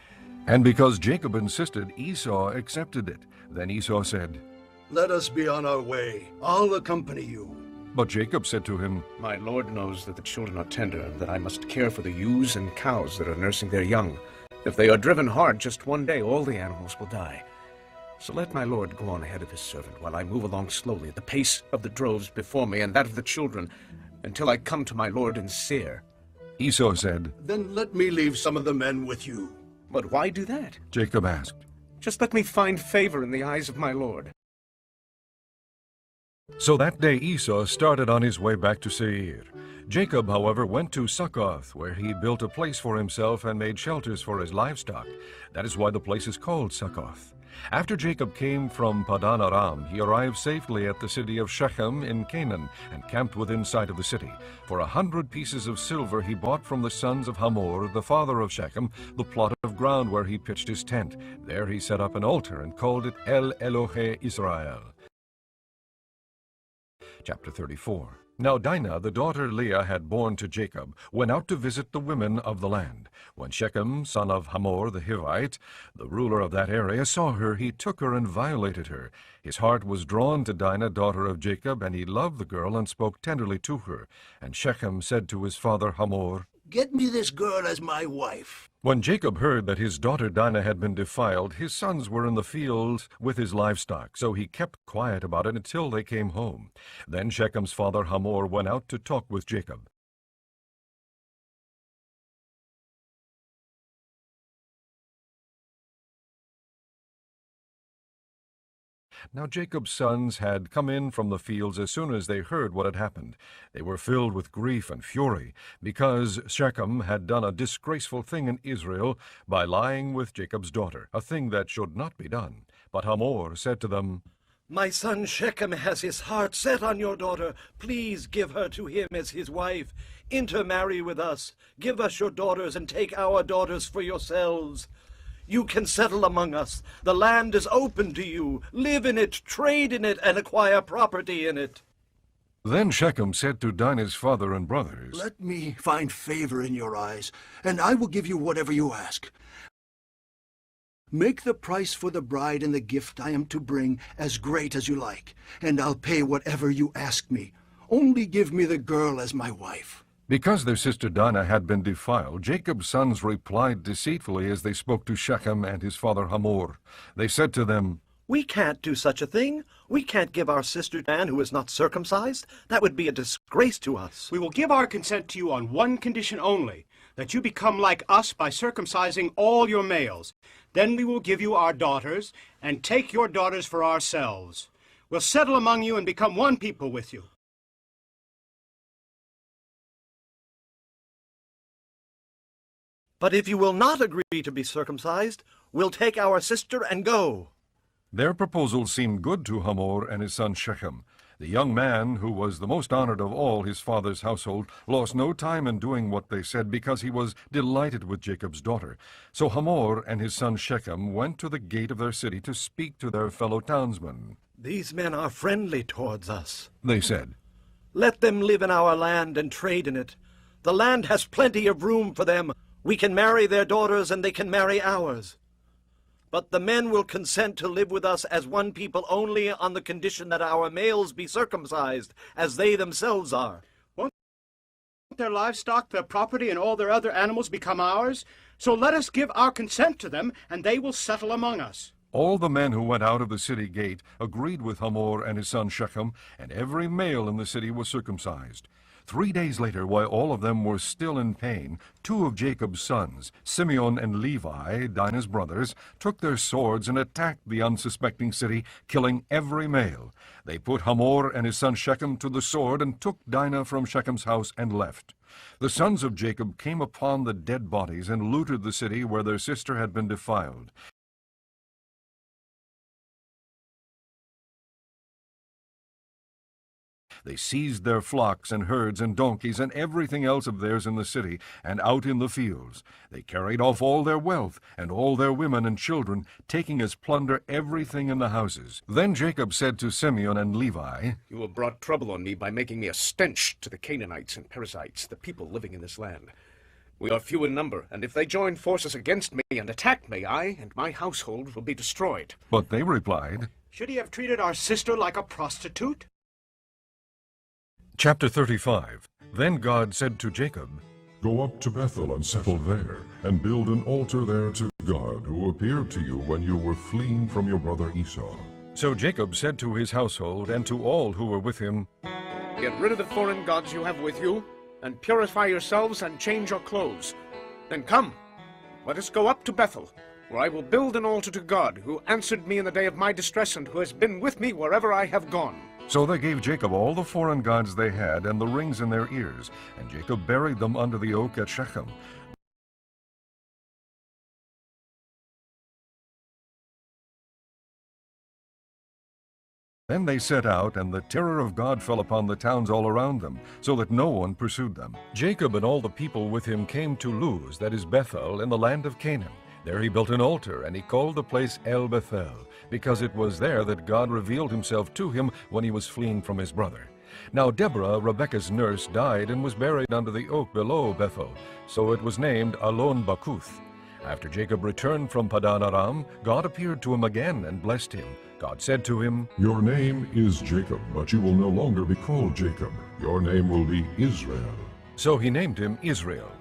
And because Jacob insisted, Esau accepted it. Then Esau said, Let us be on our way. I'll accompany you. But Jacob said to him, My lord knows that the children are tender, and that I must care for the ewes and cows that are nursing their young. If they are driven hard just one day, all the animals will die. So let my lord go on ahead of his servant, while I move along slowly at the pace of the droves before me and that of the children, until I come to my lord in Seir. Esau said, Then let me leave some of the men with you. But why do that? Jacob asked. Just let me find favor in the eyes of my lord. So that day Esau started on his way back to Seir. Jacob, however, went to Succoth, where he built a place for himself and made shelters for his livestock. That is why the place is called Succoth. After Jacob came from Padan Aram, he arrived safely at the city of Shechem in Canaan and camped within sight of the city. For 100 pieces of silver he bought from the sons of Hamor, the father of Shechem, the plot of ground where he pitched his tent. There he set up an altar and called it El Elohe Israel. Chapter 34. Now Dinah, the daughter Leah had borne to Jacob, went out to visit the women of the land. When Shechem, son of Hamor the Hivite, the ruler of that area, saw her, he took her and violated her. His heart was drawn to Dinah, daughter of Jacob, and he loved the girl and spoke tenderly to her. And Shechem said to his father Hamor, Get me this girl as my wife. When Jacob heard that his daughter Dinah had been defiled, his sons were in the field with his livestock, so he kept quiet about it until they came home. Then Shechem's father Hamor went out to talk with Jacob. Now Jacob's sons had come in from the fields as soon as they heard what had happened. They were filled with grief and fury, because Shechem had done a disgraceful thing in Israel by lying with Jacob's daughter, a thing that should not be done. But Hamor said to them, My son Shechem has his heart set on your daughter. Please give her to him as his wife. Intermarry with us. Give us your daughters and take our daughters for yourselves. You can settle among us. The land is open to you. Live in it, trade in it, and acquire property in it. Then Shechem said to Dinah's father and brothers, Let me find favor in your eyes, and I will give you whatever you ask. Make the price for the bride and the gift I am to bring as great as you like, and I'll pay whatever you ask me. Only give me the girl as my wife. Because their sister Dinah had been defiled, Jacob's sons replied deceitfully as they spoke to Shechem and his father Hamor. They said to them, We can't do such a thing. We can't give our sister Dan who is not circumcised. That would be a disgrace to us. We will give our consent to you on one condition only, that you become like us by circumcising all your males. Then we will give you our daughters, and take your daughters for ourselves. We'll settle among you and become one people with you. But if you will not agree to be circumcised, we'll take our sister and go. Their proposal seemed good to Hamor and his son Shechem. The young man, who was the most honored of all his father's household, lost no time in doing what they said because he was delighted with Jacob's daughter. So Hamor and his son Shechem went to the gate of their city to speak to their fellow townsmen. These men are friendly towards us, they said. Let them live in our land and trade in it. The land has plenty of room for them. We can marry their daughters and they can marry ours. But the men will consent to live with us as one people only on the condition that our males be circumcised, as they themselves are. Won't their livestock, their property, and all their other animals become ours? So let us give our consent to them, and they will settle among us. All the men who went out of the city gate agreed with Hamor and his son Shechem, and every male in the city was circumcised. 3 days later, while all of them were still in pain, 2 of Jacob's sons, Simeon and Levi, Dinah's brothers, took their swords and attacked the unsuspecting city, killing every male. They put Hamor and his son Shechem to the sword and took Dinah from Shechem's house and left. The sons of Jacob came upon the dead bodies and looted the city where their sister had been defiled. They seized their flocks and herds and donkeys and everything else of theirs in the city and out in the fields. They carried off all their wealth and all their women and children, taking as plunder everything in the houses. Then Jacob said to Simeon and Levi, You have brought trouble on me by making me a stench to the Canaanites and Perizzites, the people living in this land. We are few in number, and if they join forces against me and attack me, I and my household will be destroyed. But they replied, Should he have treated our sister like a prostitute? Chapter 35. Then God said to Jacob, Go up to Bethel and settle there, and build an altar there to God, who appeared to you when you were fleeing from your brother Esau. So Jacob said to his household and to all who were with him, Get rid of the foreign gods you have with you, and purify yourselves and change your clothes. Then come, let us go up to Bethel, where I will build an altar to God, who answered me in the day of my distress and who has been with me wherever I have gone. So they gave Jacob all the foreign gods they had and the rings in their ears, and Jacob buried them under the oak at Shechem. Then they set out, and the terror of God fell upon the towns all around them, so that no one pursued them. Jacob and all the people with him came to Luz, that is Bethel, in the land of Canaan. There he built an altar, and he called the place El Bethel, because it was there that God revealed himself to him when he was fleeing from his brother. Now Deborah, Rebekah's nurse, died and was buried under the oak below Bethel, so it was named Alon Bakuth. After Jacob returned from Padan Aram, God appeared to him again and blessed him. God said to him, Your name is Jacob, but you will no longer be called Jacob. Your name will be Israel. So he named him Israel.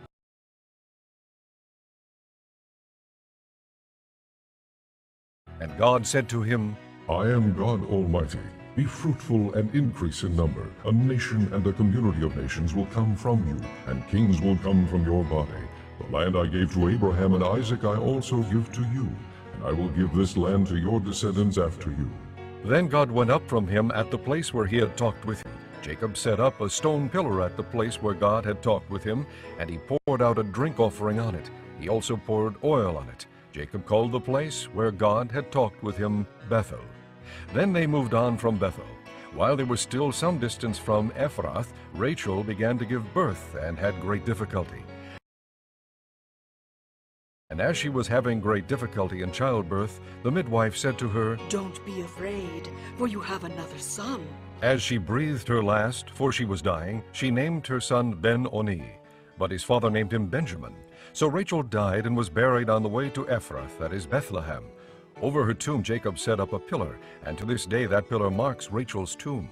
And God said to him, I am God Almighty. Be fruitful and increase in number. A nation and a community of nations will come from you, and kings will come from your body. The land I gave to Abraham and Isaac I also give to you, and I will give this land to your descendants after you. Then God went up from him at the place where he had talked with him. Jacob set up a stone pillar at the place where God had talked with him, and he poured out a drink offering on it. He also poured oil on it. Jacob called the place where God had talked with him Bethel. Then they moved on from Bethel. While they were still some distance from Ephrath, Rachel began to give birth and had great difficulty. And as she was having great difficulty in childbirth, the midwife said to her, Don't be afraid, for you have another son. As she breathed her last, for she was dying, she named her son Ben-Oni, but his father named him Benjamin. So Rachel died and was buried on the way to Ephrath, that is Bethlehem. Over her tomb Jacob set up a pillar, and to this day that pillar marks Rachel's tomb.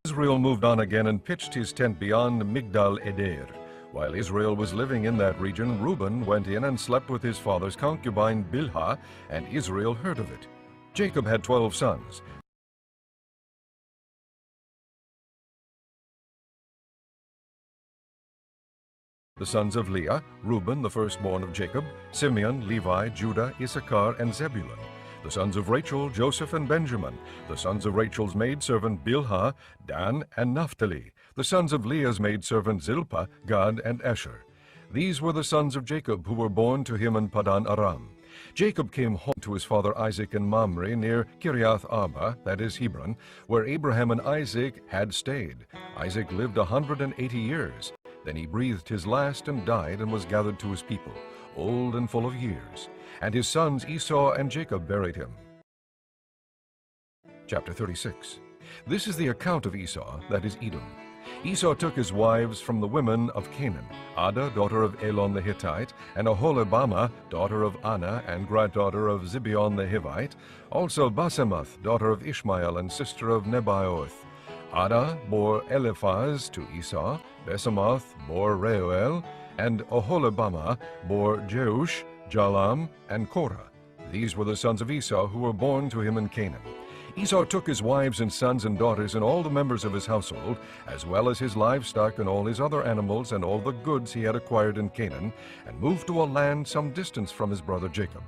Israel moved on again and pitched his tent beyond Migdal Eder. While Israel was living in that region, Reuben went in and slept with his father's concubine Bilhah, and Israel heard of it. Jacob had 12 sons. The sons of Leah, Reuben, the firstborn of Jacob, Simeon, Levi, Judah, Issachar, and Zebulun. The sons of Rachel, Joseph and Benjamin. The sons of Rachel's maidservant Bilhah, Dan and Naphtali. The sons of Leah's maidservant Zilpah, Gad and Asher. These were the sons of Jacob who were born to him in Padan Aram. Jacob came home to his father Isaac in Mamre near Kiriath Arba, that is Hebron, where Abraham and Isaac had stayed. Isaac lived 180 years. Then he breathed his last and died and was gathered to his people, old and full of years. And his sons Esau and Jacob buried him. Chapter 36. This is the account of Esau, that is Edom. Esau took his wives from the women of Canaan, Ada, daughter of Elon the Hittite, and Oholibamah, daughter of Anna, and granddaughter of Zibeon the Hivite, also Basemath, daughter of Ishmael, and sister of Nebaioth. Ada bore Eliphaz to Esau, Basemath bore Reuel, and Oholibamah bore Jeush, Jalam, and Korah. These were the sons of Esau who were born to him in Canaan. Esau took his wives and sons and daughters and all the members of his household, as well as his livestock and all his other animals and all the goods he had acquired in Canaan, and moved to a land some distance from his brother Jacob.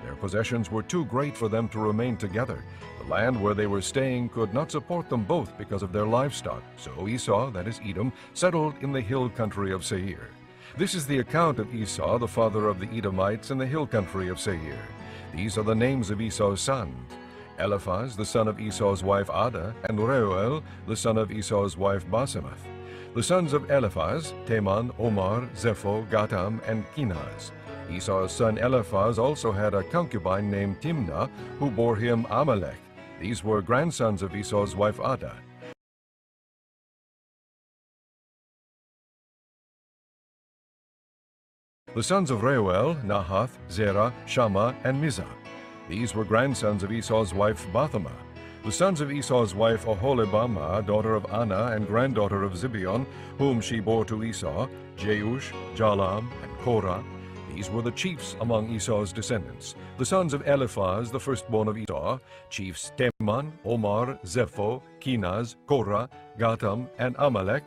Their possessions were too great for them to remain together. The land where they were staying could not support them both because of their livestock. So Esau, that is Edom, settled in the hill country of Seir. This is the account of Esau, the father of the Edomites in the hill country of Seir. These are the names of Esau's sons: Eliphaz, the son of Esau's wife Ada, and Reuel, the son of Esau's wife Basemath. The sons of Eliphaz, Teman, Omar, Zepho, Gatam, and Kenaz. Esau's son Eliphaz also had a concubine named Timnah, who bore him Amalek. These were grandsons of Esau's wife Ada. The sons of Reuel, Nahath, Zerah, Shammah, and Mizah. These were grandsons of Esau's wife Bathemah. The sons of Esau's wife Oholibamah, daughter of Anna and granddaughter of Zibeon, whom she bore to Esau, Jeush, Jalam, and Korah. These were the chiefs among Esau's descendants. The sons of Eliphaz, the firstborn of Esau, chiefs Teman, Omar, Zepho, Kenaz, Korah, Gatam, and Amalek.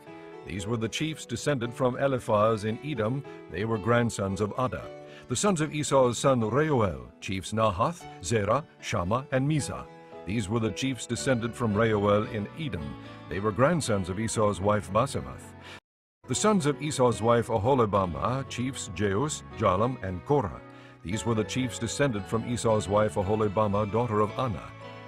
These were the chiefs descended from Eliphaz in Edom. They were grandsons of Ada. The sons of Esau's son Reuel, chiefs Nahath, Zerah, Shammah, and Mizah. These were the chiefs descended from Reuel in Edom. They were grandsons of Esau's wife Basemath. The sons of Esau's wife Oholibamah, chiefs Jeus, Jalam, and Korah. These were the chiefs descended from Esau's wife Oholibamah, daughter of Anna.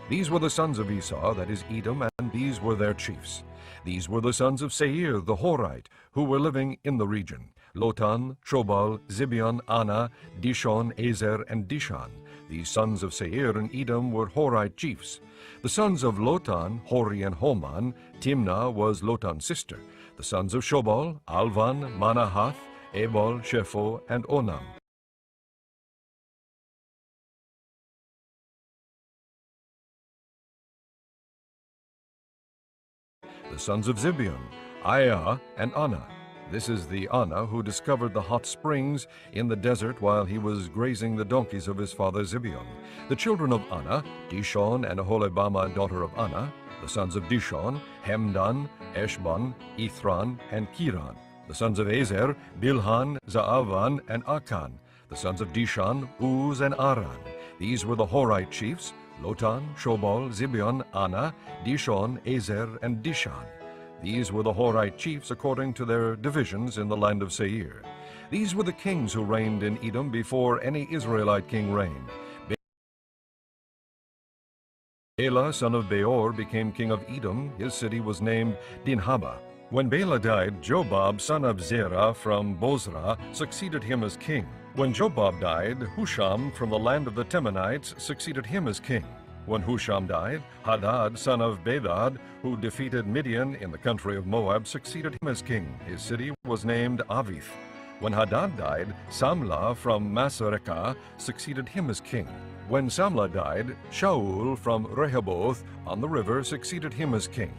These were the sons of Esau, that is Edom, and these were their chiefs. These were the sons of Seir the Horite, who were living in the region: Lotan, Shobal, Zibeon, Anna, Dishon, Ezer, and Dishan. These sons of Seir in Edom were Horite chiefs. The sons of Lotan, Hori and Homan. Timnah was Lotan's sister. The sons of Shobal, Alvan, Manahath, Ebal, Shepho, and Onam. The sons of Zibeon, Aiah, and Anna. This is the Anna who discovered the hot springs in the desert while he was grazing the donkeys of his father Zibeon. The children of Anna, Dishon and Oholibamah, daughter of Anna. The sons of Dishon, Hemdan, Eshban, Ithran, and Kiran. The sons of Ezer, Bilhan, Zaavan, and Akan. The sons of Dishan, Uz, and Aran. These were the Horite chiefs: Lotan, Shobal, Zibeon, Anna, Dishon, Ezer, and Dishan. These were the Horite chiefs according to their divisions in the land of Seir. These were the kings who reigned in Edom before any Israelite king reigned. Bela, son of Beor, became king of Edom. His city was named Dinhabah. When Bela died, Jobab, son of Zerah from Bozrah, succeeded him as king. When Jobab died, Husham from the land of the Temanites succeeded him as king. When Husham died, Hadad, son of Bedad, who defeated Midian in the country of Moab, succeeded him as king. His city was named Avith. When Hadad died, Samlah from Masrekah succeeded him as king. When Samlah died, Shaul from Rehoboth on the river succeeded him as king.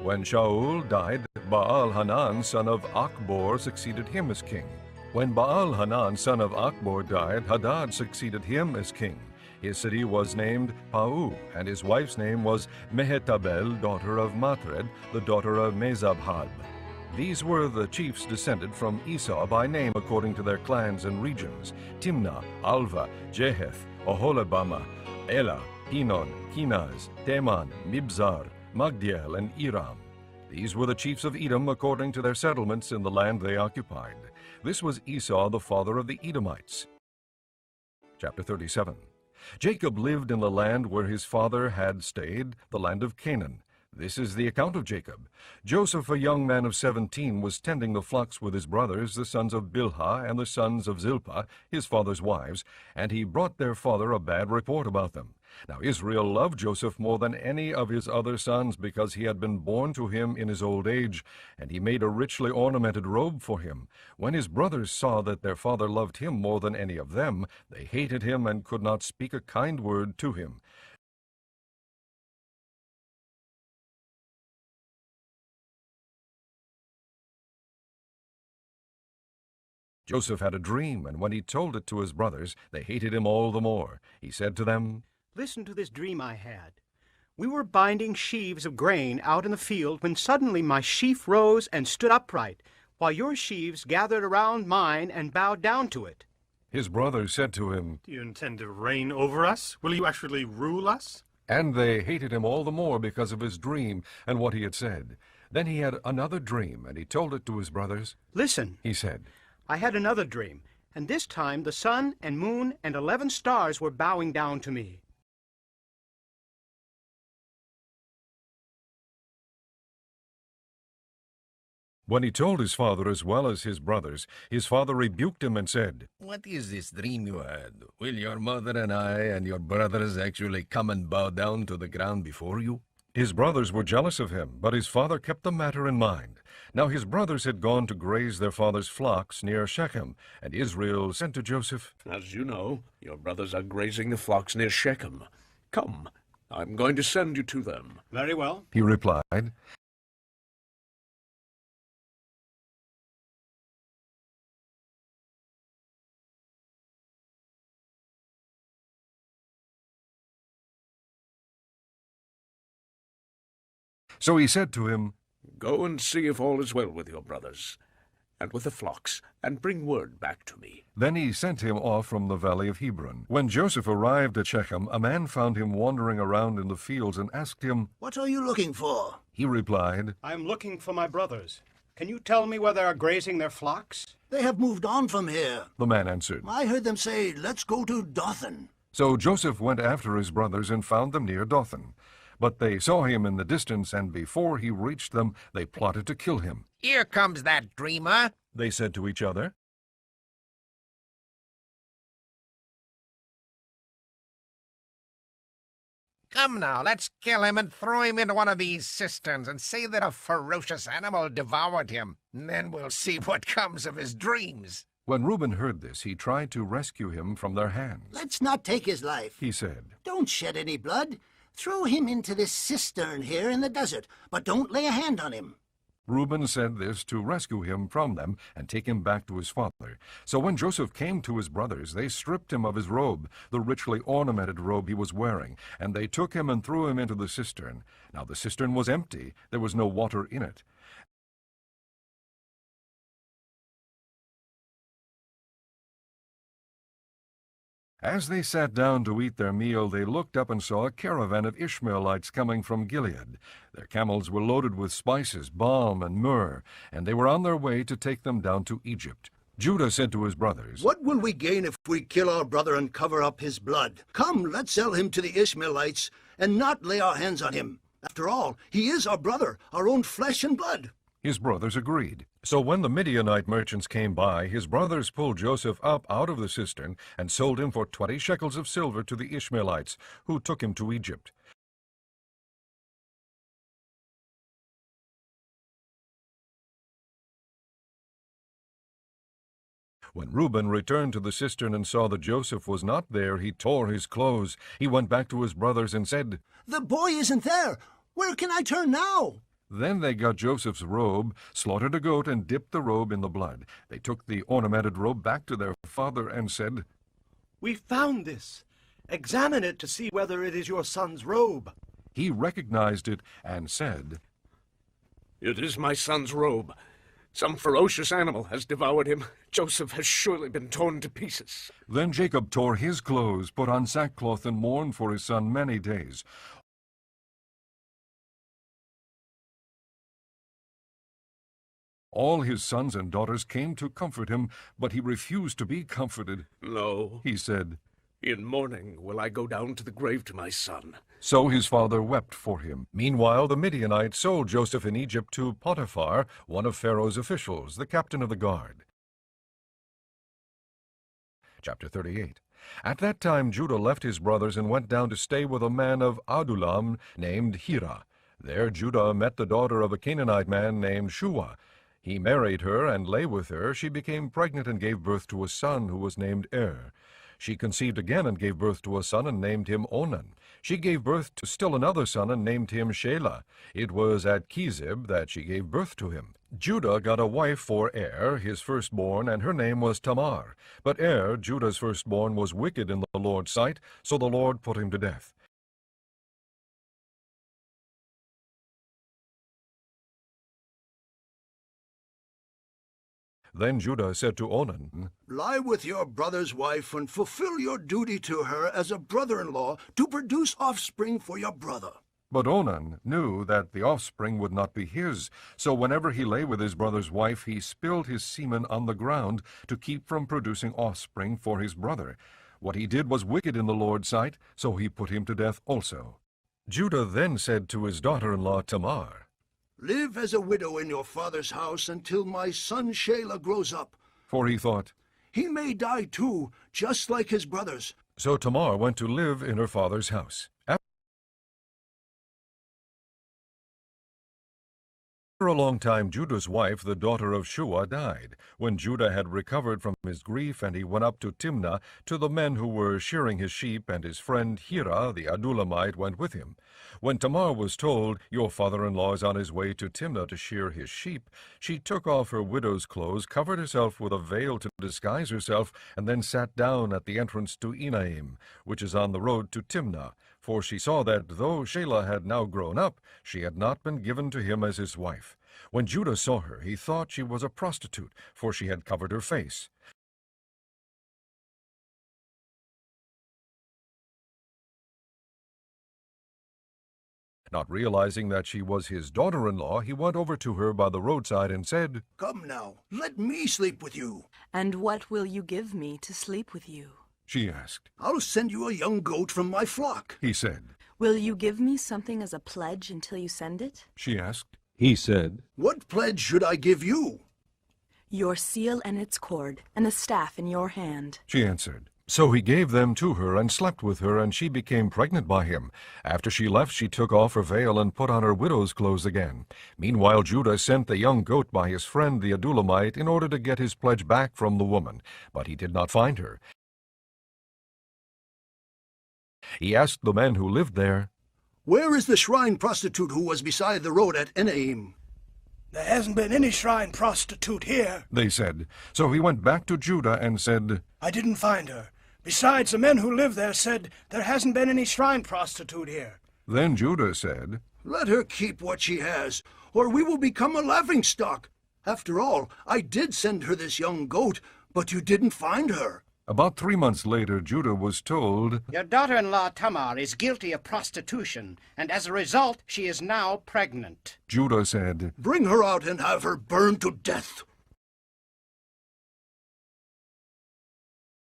When Shaul died, Baal-Hanan, son of Achbor, succeeded him as king. When Baal-Hanan, son of Achbor, died, Hadad succeeded him as king. His city was named Pau, and his wife's name was Mehetabel, daughter of Matred, the daughter of Mezabhad. These were the chiefs descended from Esau by name according to their clans and regions: Timnah, Alva, Jeheth, Oholibamah, Elah, Hinon, Kenaz, Teman, Mibzar, Magdiel, and Iram. These were the chiefs of Edom according to their settlements in the land they occupied. This was Esau, the father of the Edomites. Chapter 37. Jacob lived in the land where his father had stayed, the land of Canaan. This is the account of Jacob. Joseph, a young man of 17, was tending the flocks with his brothers, the sons of Bilhah and the sons of Zilpah, his father's wives, and he brought their father a bad report about them. Now Israel loved Joseph more than any of his other sons, because he had been born to him in his old age, and he made a richly ornamented robe for him. When his brothers saw that their father loved him more than any of them, they hated him and could not speak a kind word to him. Joseph had a dream, and when he told it to his brothers, they hated him all the more. He said to them, "Listen to this dream I had. We were binding sheaves of grain out in the field when suddenly my sheaf rose and stood upright, while your sheaves gathered around mine and bowed down to it." His brothers said to him, "Do you intend to reign over us? Will you actually rule us?" And they hated him all the more because of his dream and what he had said. Then he had another dream, and he told it to his brothers. "Listen," he said. "I had another dream, and this time the sun and moon and 11 stars were bowing down to me." When he told his father as well as his brothers, his father rebuked him and said, "What is this dream you had? Will your mother and I and your brothers actually come and bow down to the ground before you?" His brothers were jealous of him, but his father kept the matter in mind. Now his brothers had gone to graze their father's flocks near Shechem, and Israel said to Joseph, "As you know, your brothers are grazing the flocks near Shechem. Come, I'm going to send you to them." "Very well," he replied. So he said to him, "Go and see if all is well with your brothers, and with the flocks, and bring word back to me." Then he sent him off from the valley of Hebron. When Joseph arrived at Shechem, a man found him wandering around in the fields and asked him, "What are you looking for?" He replied, "I am looking for my brothers. Can you tell me where they are grazing their flocks?" "They have moved on from here." The man answered. "I heard them say, 'Let's go to Dothan.'" So Joseph went after his brothers and found them near Dothan. But they saw him in the distance, and before he reached them, they plotted to kill him. "Here comes that dreamer," they said to each other. "Come now, let's kill him and throw him into one of these cisterns and say that a ferocious animal devoured him. And then we'll see what comes of his dreams." When Reuben heard this, he tried to rescue him from their hands. "Let's not take his life," he said. "Don't shed any blood. Throw him into this cistern here in the desert, but don't lay a hand on him." Reuben said this to rescue him from them and take him back to his father. So when Joseph came to his brothers, they stripped him of his robe, the richly ornamented robe he was wearing, and they took him and threw him into the cistern. Now the cistern was empty, there was no water in it. As they sat down to eat their meal, they looked up and saw a caravan of Ishmaelites coming from Gilead. Their camels were loaded with spices, balm, and myrrh, and they were on their way to take them down to Egypt. Judah said to his brothers, "What will we gain if we kill our brother and cover up his blood? Come, let's sell him to the Ishmaelites and not lay our hands on him. After all, he is our brother, our own flesh and blood." His brothers agreed. So when the Midianite merchants came by, his brothers pulled Joseph up out of the cistern and sold him for 20 shekels of silver to the Ishmaelites, who took him to Egypt. When Reuben returned to the cistern and saw that Joseph was not there, he tore his clothes. He went back to his brothers and said, "The boy isn't there. Where can I turn now?" Then they got Joseph's robe, slaughtered a goat, and dipped the robe in the blood. They took the ornamented robe back to their father and said, "We found this. Examine it to see whether it is your son's robe." He recognized it and said, "It is my son's robe. Some ferocious animal has devoured him. Joseph has surely been torn to pieces." Then Jacob tore his clothes, put on sackcloth, and mourned for his son many days. All his sons and daughters came to comfort him, but he refused to be comforted. "No," he said, "in mourning will I go down to the grave to my son." So his father wept for him. Meanwhile, the Midianites sold Joseph in Egypt to Potiphar, one of Pharaoh's officials, the captain of the guard. Chapter 38. At that time Judah left his brothers and went down to stay with a man of Adullam named Hira. There Judah met the daughter of a Canaanite man named Shua. He married her and lay with her. She became pregnant and gave birth to a son who was named She conceived again and gave birth to a son and named him Onan. She gave birth to still another son and named him Shelah. It was at Chizib that she gave birth to him. Judah got a wife for his firstborn, and her name was Tamar. But Judah's firstborn, was wicked in the Lord's sight, so the Lord put him to death. Then Judah said to Onan, "Lie with your brother's wife and fulfill your duty to her as a brother-in-law to produce offspring for your brother." But Onan knew that the offspring would not be his, so whenever he lay with his brother's wife, he spilled his semen on the ground to keep from producing offspring for his brother. What he did was wicked in the Lord's sight, so he put him to death also. Judah then said to his daughter-in-law Tamar, "Live as a widow in your father's house until my son Shelah grows up." For he thought, "He may die too, just like his brothers." So Tamar went to live in her father's house. After a long time, Judah's wife, the daughter of Shua, died. When Judah had recovered from his grief, and he went up to Timnah to the men who were shearing his sheep, and his friend Hira, the Adullamite, went with him. When Tamar was told, "Your father-in-law is on his way to Timnah to shear his sheep," she took off her widow's clothes, covered herself with a veil to disguise herself, and then sat down at the entrance to Enaim, which is on the road to Timnah. For she saw that, though Shelah had now grown up, she had not been given to him as his wife. When Judah saw her, he thought she was a prostitute, for she had covered her face. Not realizing that she was his daughter-in-law, he went over to her by the roadside and said, "Come now, let me sleep with you." "And what will you give me to sleep with you?" she asked. "I'll send you a young goat from my flock," he said. "Will you give me something as a pledge until you send it?" she asked. He said, "What pledge should I give you?" "Your seal and its cord, and a staff in your hand," she answered. So he gave them to her and slept with her, and she became pregnant by him. After she left, she took off her veil and put on her widow's clothes again. Meanwhile, Judah sent the young goat by his friend the Adullamite in order to get his pledge back from the woman, but he did not find her. He asked the men who lived there, "Where is the shrine prostitute who was beside the road at Enaim?" "There hasn't been any shrine prostitute here," they said. So he went back to Judah and said, "I didn't find her. Besides, the men who live there said there hasn't been any shrine prostitute here." Then Judah said, "Let her keep what she has, or we will become a laughingstock. After all, I did send her this young goat, but you didn't find her." About 3 months later, Judah was told, "Your daughter-in-law Tamar is guilty of prostitution, and as a result, she is now pregnant." Judah said, "Bring her out and have her burned to death."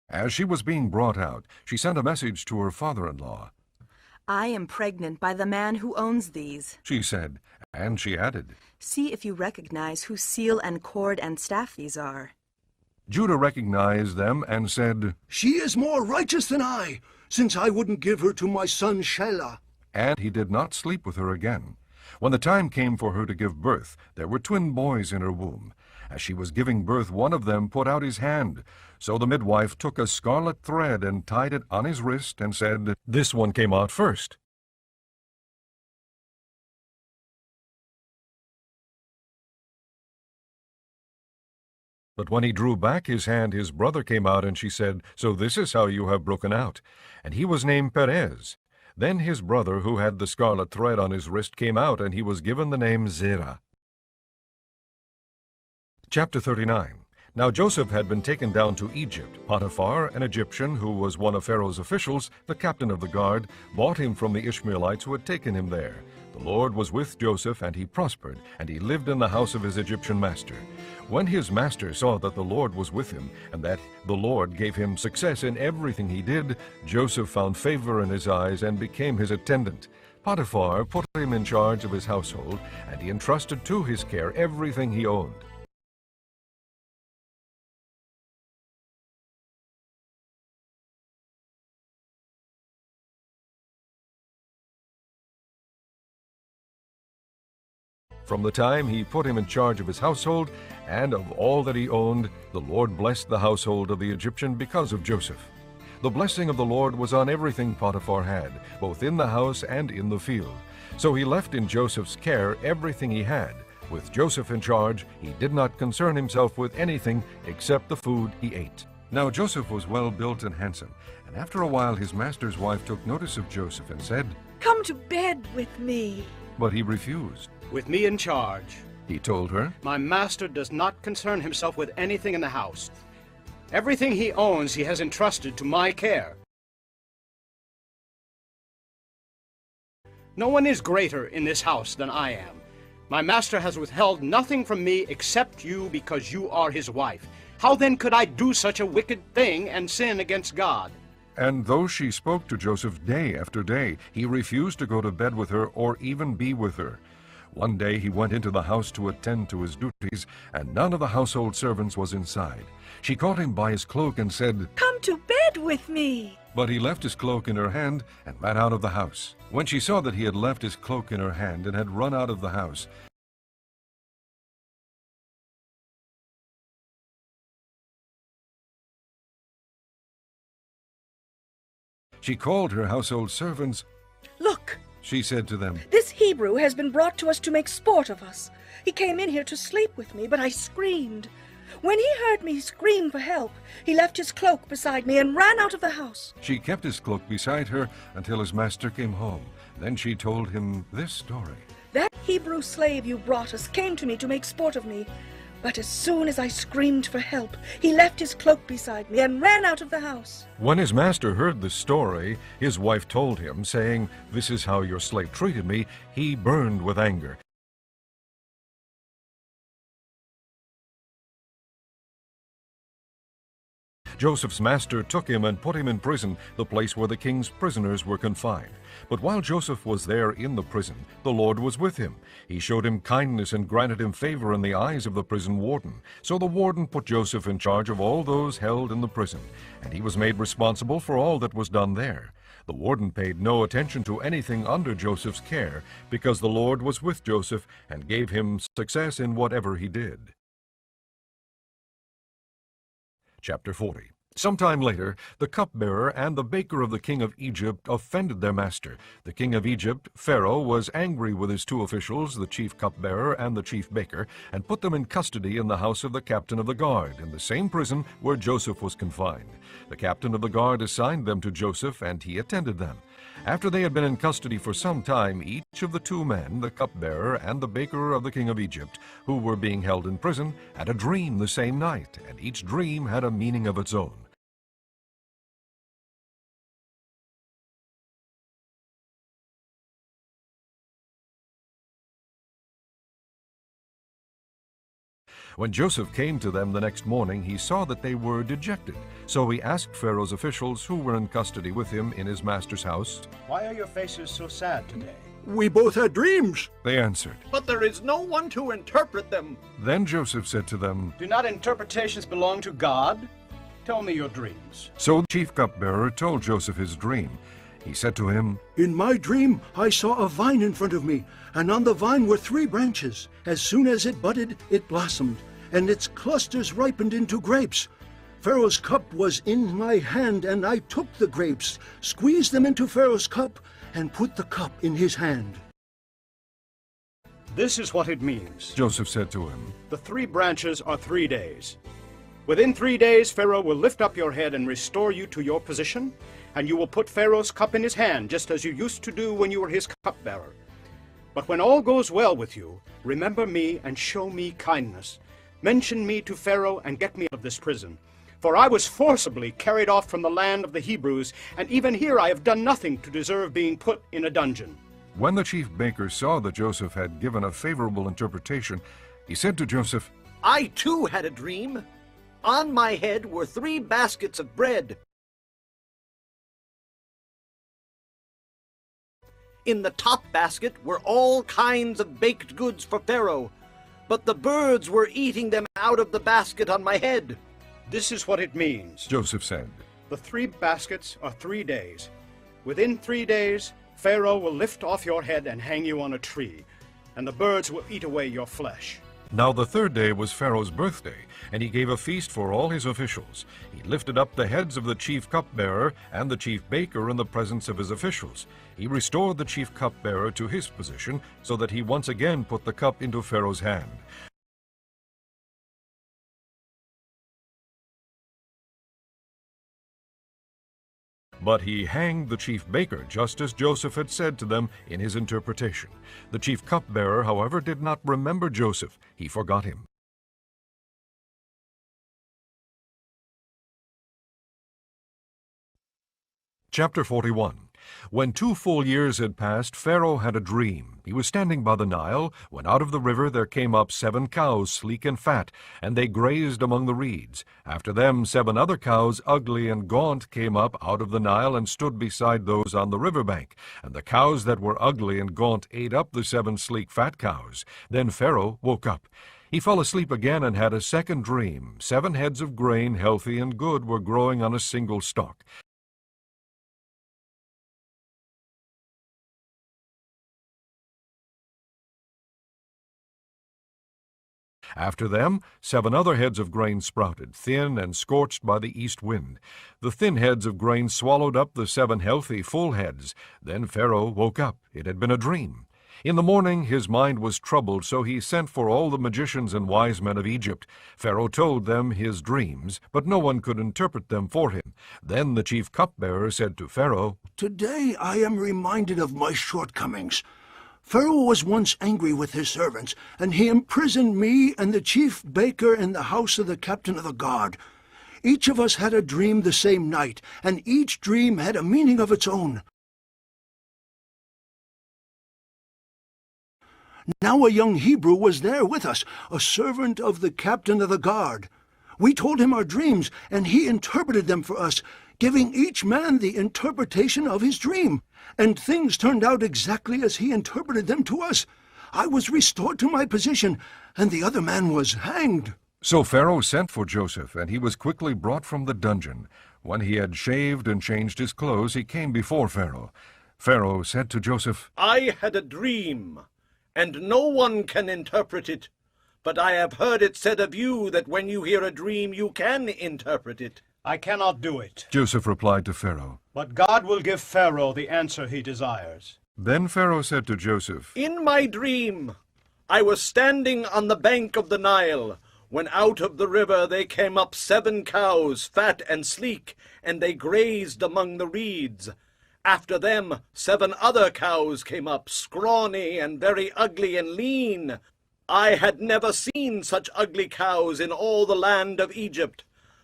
As she was being brought out, she sent a message to her father-in-law. "I am pregnant by the man who owns these," she said, And she added, See if you recognize whose seal and cord and staff these are. Judah recognized them and said, She is more righteous than I, since I wouldn't give her to my son Shelah. And he did not sleep with her again. When the time came for her to give birth, there were twin boys in her womb. As she was giving birth, one of them put out his hand. So the midwife took a scarlet thread and tied it on his wrist and said, This one came out first. But when he drew back his hand, his brother came out, and she said, So this is how you have broken out. And he was named Perez. Then his brother, who had the scarlet thread on his wrist, came out, and he was given the name Zerah. Chapter 39. Now Joseph had been taken down to Egypt. Potiphar, an Egyptian who was one of Pharaoh's officials, the captain of the guard, bought him from the Ishmaelites who had taken him there. The Lord was with Joseph, and he prospered, and he lived in the house of his Egyptian master. When his master saw that the Lord was with him, and that the Lord gave him success in everything he did, Joseph found favor in his eyes and became his attendant. Potiphar put him in charge of his household, and he entrusted to his care everything he owned. From the time he put him in charge of his household and of all that he owned, the Lord blessed the household of the Egyptian because of Joseph. The blessing of the Lord was on everything Potiphar had, both in the house and in the field. So he left in Joseph's care everything he had. With Joseph in charge, he did not concern himself with anything except the food he ate. Now Joseph was well built and handsome, and after a while his master's wife took notice of Joseph and said, Come to bed with me. But he refused. With me in charge, He told her, my master does not concern himself with anything in the house. Everything he owns he has entrusted to my care. No one is greater in this house than I am. My master has withheld nothing from me except you because you are his wife. How then could I do such a wicked thing and sin against God? And though she spoke to Joseph day after day, he refused to go to bed with her or even be with her. One day he went into the house to attend to his duties, and none of the household servants was inside. She caught him by his cloak and said, Come to bed with me. But he left his cloak in her hand and ran out of the house. When she saw that he had left his cloak in her hand and had run out of the house, she called her household servants. Look, She said to them, this Hebrew has been brought to us to make sport of us. He came in here to sleep with me, but I screamed. When he heard me scream for help, he left his cloak beside me and ran out of the house. She kept his cloak beside her until his master came home. Then she told him this story. That Hebrew slave you brought us came to me to make sport of me. But as soon as I screamed for help, he left his cloak beside me and ran out of the house. When his master heard the story, his wife told him, saying, This is how your slave treated me. He burned with anger. Joseph's master took him and put him in prison, the place where the king's prisoners were confined. But while Joseph was there in the prison, the Lord was with him. He showed him kindness and granted him favor in the eyes of the prison warden. So the warden put Joseph in charge of all those held in the prison, and he was made responsible for all that was done there. The warden paid no attention to anything under Joseph's care, because the Lord was with Joseph and gave him success in whatever he did. Chapter 40. Sometime later, the cupbearer and the baker of the king of Egypt offended their master. The king of Egypt, Pharaoh, was angry with his two officials, the chief cupbearer and the chief baker, and put them in custody in the house of the captain of the guard, in the same prison where Joseph was confined. The captain of the guard assigned them to Joseph, and he attended them. After they had been in custody for some time, each of the two men, the cupbearer and the baker of the king of Egypt, who were being held in prison, had a dream the same night, and each dream had a meaning of its own. When Joseph came to them the next morning, he saw that they were dejected. So he asked Pharaoh's officials who were in custody with him in his master's house, Why are your faces so sad today? We both had dreams, they answered. But there is no one to interpret them. Then Joseph said to them, Do not interpretations belong to God? Tell me your dreams. So the chief cupbearer told Joseph his dream. He said to him, In my dream, I saw a vine in front of me, and on the vine were 3 branches. As soon as it budded, it blossomed, and its clusters ripened into grapes. Pharaoh's cup was in my hand, and I took the grapes, squeezed them into Pharaoh's cup, and put the cup in his hand. This is what it means. Joseph said to him, The 3 branches are 3 days. Within 3 days, Pharaoh will lift up your head and restore you to your position, and you will put Pharaoh's cup in his hand, just as you used to do when you were his cupbearer. But when all goes well with you, remember me and show me kindness. Mention me to Pharaoh and get me out of this prison. For I was forcibly carried off from the land of the Hebrews, and even here I have done nothing to deserve being put in a dungeon. When the chief baker saw that Joseph had given a favorable interpretation, he said to Joseph, I too had a dream. On my head were 3 baskets of bread. In the top basket were all kinds of baked goods for Pharaoh, but the birds were eating them out of the basket on my head. This is what it means. Joseph said, The 3 baskets are 3 days. Within 3 days, Pharaoh will lift off your head and hang you on a tree, and the birds will eat away your flesh. Now the 3rd day was Pharaoh's birthday, and he gave a feast for all his officials. He lifted up the heads of the chief cupbearer and the chief baker in the presence of his officials. He restored the chief cupbearer to his position, so that he once again put the cup into Pharaoh's hand. But he hanged the chief baker, just as Joseph had said to them in his interpretation. The chief cupbearer, however, did not remember Joseph. He forgot him. Chapter 41. When 2 full years had passed, Pharaoh had a dream. He was standing by the Nile, when out of the river there came up 7 cows, sleek and fat, and they grazed among the reeds. After them 7 other cows, ugly and gaunt, came up out of the Nile and stood beside those on the river bank. And the cows that were ugly and gaunt ate up the 7 sleek fat cows. Then Pharaoh woke up. He fell asleep again and had a second dream. 7 heads of grain, healthy and good, were growing on a single stalk. After them 7 other heads of grain sprouted, thin and scorched by the east wind. The thin heads of grain swallowed up the 7 healthy, full heads. Then Pharaoh woke up. It had been a dream. In the morning his mind was troubled, so he sent for all the magicians and wise men of Egypt. Pharaoh told them his dreams, but no one could interpret them for him. Then the chief cupbearer said to Pharaoh, Today I am reminded of my shortcomings. Pharaoh was once angry with his servants, and he imprisoned me and the chief baker in the house of the captain of the guard. Each of us had a dream the same night, and each dream had a meaning of its own. Now a young Hebrew was there with us, a servant of the captain of the guard. We told him our dreams, and he interpreted them for us, giving each man the interpretation of his dream. And things turned out exactly as he interpreted them to us. I was restored to my position, and the other man was hanged. So Pharaoh sent for Joseph, and he was quickly brought from the dungeon. When he had shaved and changed his clothes, he came before Pharaoh. Pharaoh said to Joseph, I had a dream, and no one can interpret it. But I have heard it said of you that when you hear a dream, you can interpret it. I cannot do it. Joseph replied to Pharaoh, But God will give Pharaoh the answer he desires. Then Pharaoh said to Joseph, In my dream, I was standing on the bank of the Nile, when out of the river they came up 7 cows, fat and sleek, and they grazed among the reeds. After them 7 other cows came up, scrawny and very ugly and lean. I had never seen such ugly cows in all the land of Egypt.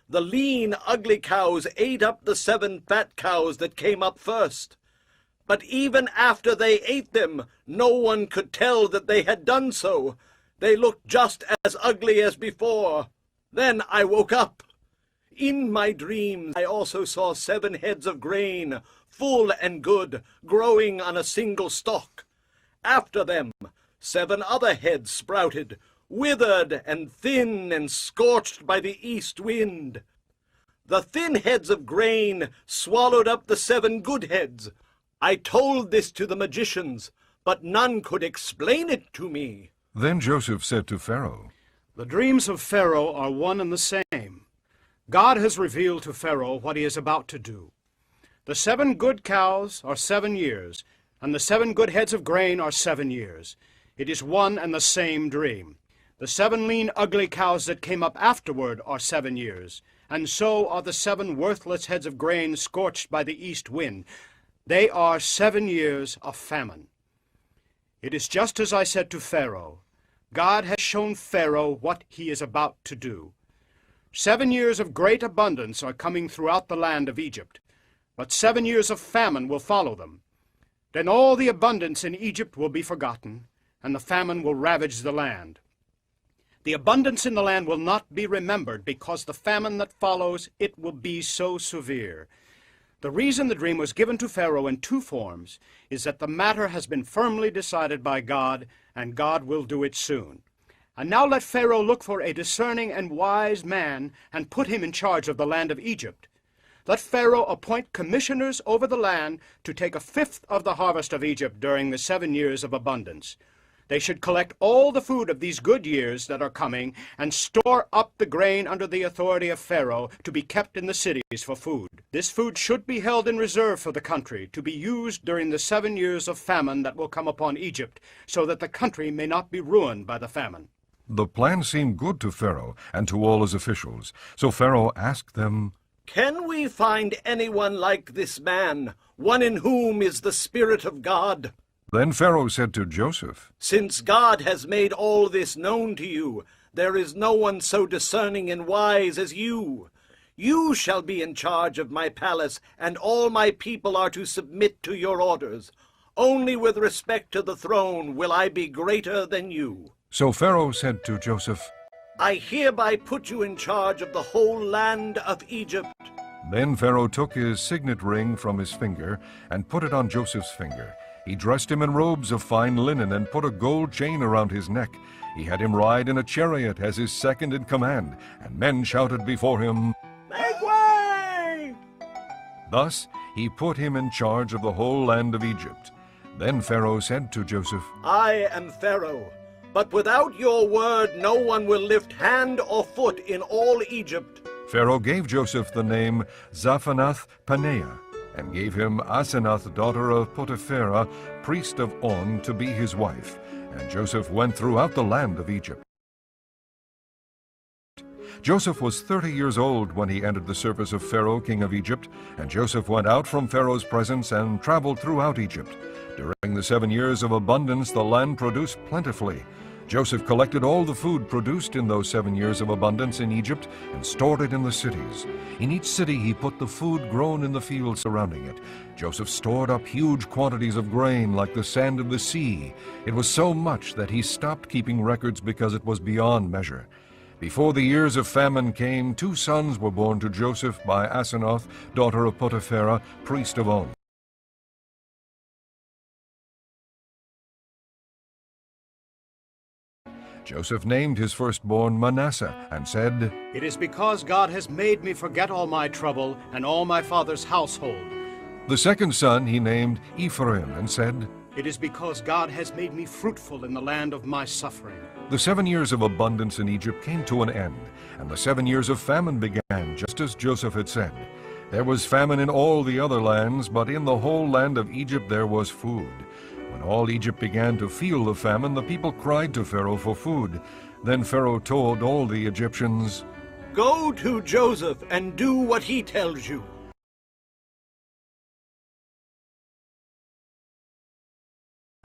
The lean, ugly cows ate up the 7 fat cows that came up first. But even after they ate them, no one could tell that they had done so. They looked just as ugly as before. Then I woke up. In my dreams I also saw 7 heads of grain, full and good, growing on a single stalk. After them 7 other heads sprouted, withered and thin and scorched by the east wind. The thin heads of grain swallowed up the 7 good heads. I told this to the magicians, but none could explain it to me. Then Joseph said to Pharaoh, The dreams of Pharaoh are one and the same. God has revealed to Pharaoh what he is about to do. The 7 good cows are 7 years, and the 7 good heads of grain are 7 years. It is one and the same dream. The 7 lean, ugly cows that came up afterward are 7 years, and so are the 7 worthless heads of grain scorched by the east wind. They are 7 years of famine. It is just as I said to Pharaoh. God has shown Pharaoh what he is about to do. 7 years of great abundance are coming throughout the land of Egypt, but 7 years of famine will follow them. Then all the abundance in Egypt will be forgotten, and the famine will ravage the land. The abundance in the land will not be remembered, because the famine that follows it will be so severe. The reason the dream was given to Pharaoh in 2 forms is that the matter has been firmly decided by God, and God will do it soon. And now let Pharaoh look for a discerning and wise man and put him in charge of the land of Egypt. Let Pharaoh appoint commissioners over the land to take 1/5 of the harvest of Egypt during the 7 years of abundance. They should collect all the food of these good years that are coming and store up the grain under the authority of Pharaoh to be kept in the cities for food. This food should be held in reserve for the country to be used during the 7 years of famine that will come upon Egypt, so that the country may not be ruined by the famine. The plan seemed good to Pharaoh and to all his officials. So Pharaoh asked them, Can we find anyone like this man, one in whom is the Spirit of God? Then Pharaoh said to Joseph, Since God has made all this known to you, there is no one so discerning and wise as you. You shall be in charge of my palace, and all my people are to submit to your orders. Only with respect to the throne will I be greater than you. So Pharaoh said to Joseph, I hereby put you in charge of the whole land of Egypt. Then Pharaoh took his signet ring from his finger and put it on Joseph's finger. He dressed him in robes of fine linen and put a gold chain around his neck. He had him ride in a chariot as his second in command, and men shouted before him, Make way! Thus he put him in charge of the whole land of Egypt. Then Pharaoh said to Joseph, I am Pharaoh, but without your word no one will lift hand or foot in all Egypt. Pharaoh gave Joseph the name Zaphanath-Paneah, and gave him Asenath, daughter of Potipherah, priest of On, to be his wife. And Joseph went throughout the land of Egypt. Joseph was 30 years old when he entered the service of Pharaoh, king of Egypt, and Joseph went out from Pharaoh's presence and traveled throughout Egypt. During the 7 years of abundance the land produced plentifully. Joseph collected all the food produced in those 7 years of abundance in Egypt and stored it in the cities. In each city he put the food grown in the fields surrounding it. Joseph stored up huge quantities of grain like the sand of the sea. It was so much that he stopped keeping records because it was beyond measure. Before the years of famine came, 2 sons were born to Joseph by Asenath, daughter of Potipherah, priest of On. Joseph named his firstborn Manasseh, and said, It is because God has made me forget all my trouble and all my father's household. The second son he named Ephraim, and said, It is because God has made me fruitful in the land of my suffering. The 7 years of abundance in Egypt came to an end, and the 7 years of famine began, just as Joseph had said. There was famine in all the other lands, but in the whole land of Egypt there was food. When all Egypt began to feel the famine, the people cried to Pharaoh for food. Then Pharaoh told all the Egyptians, Go to Joseph and do what he tells you.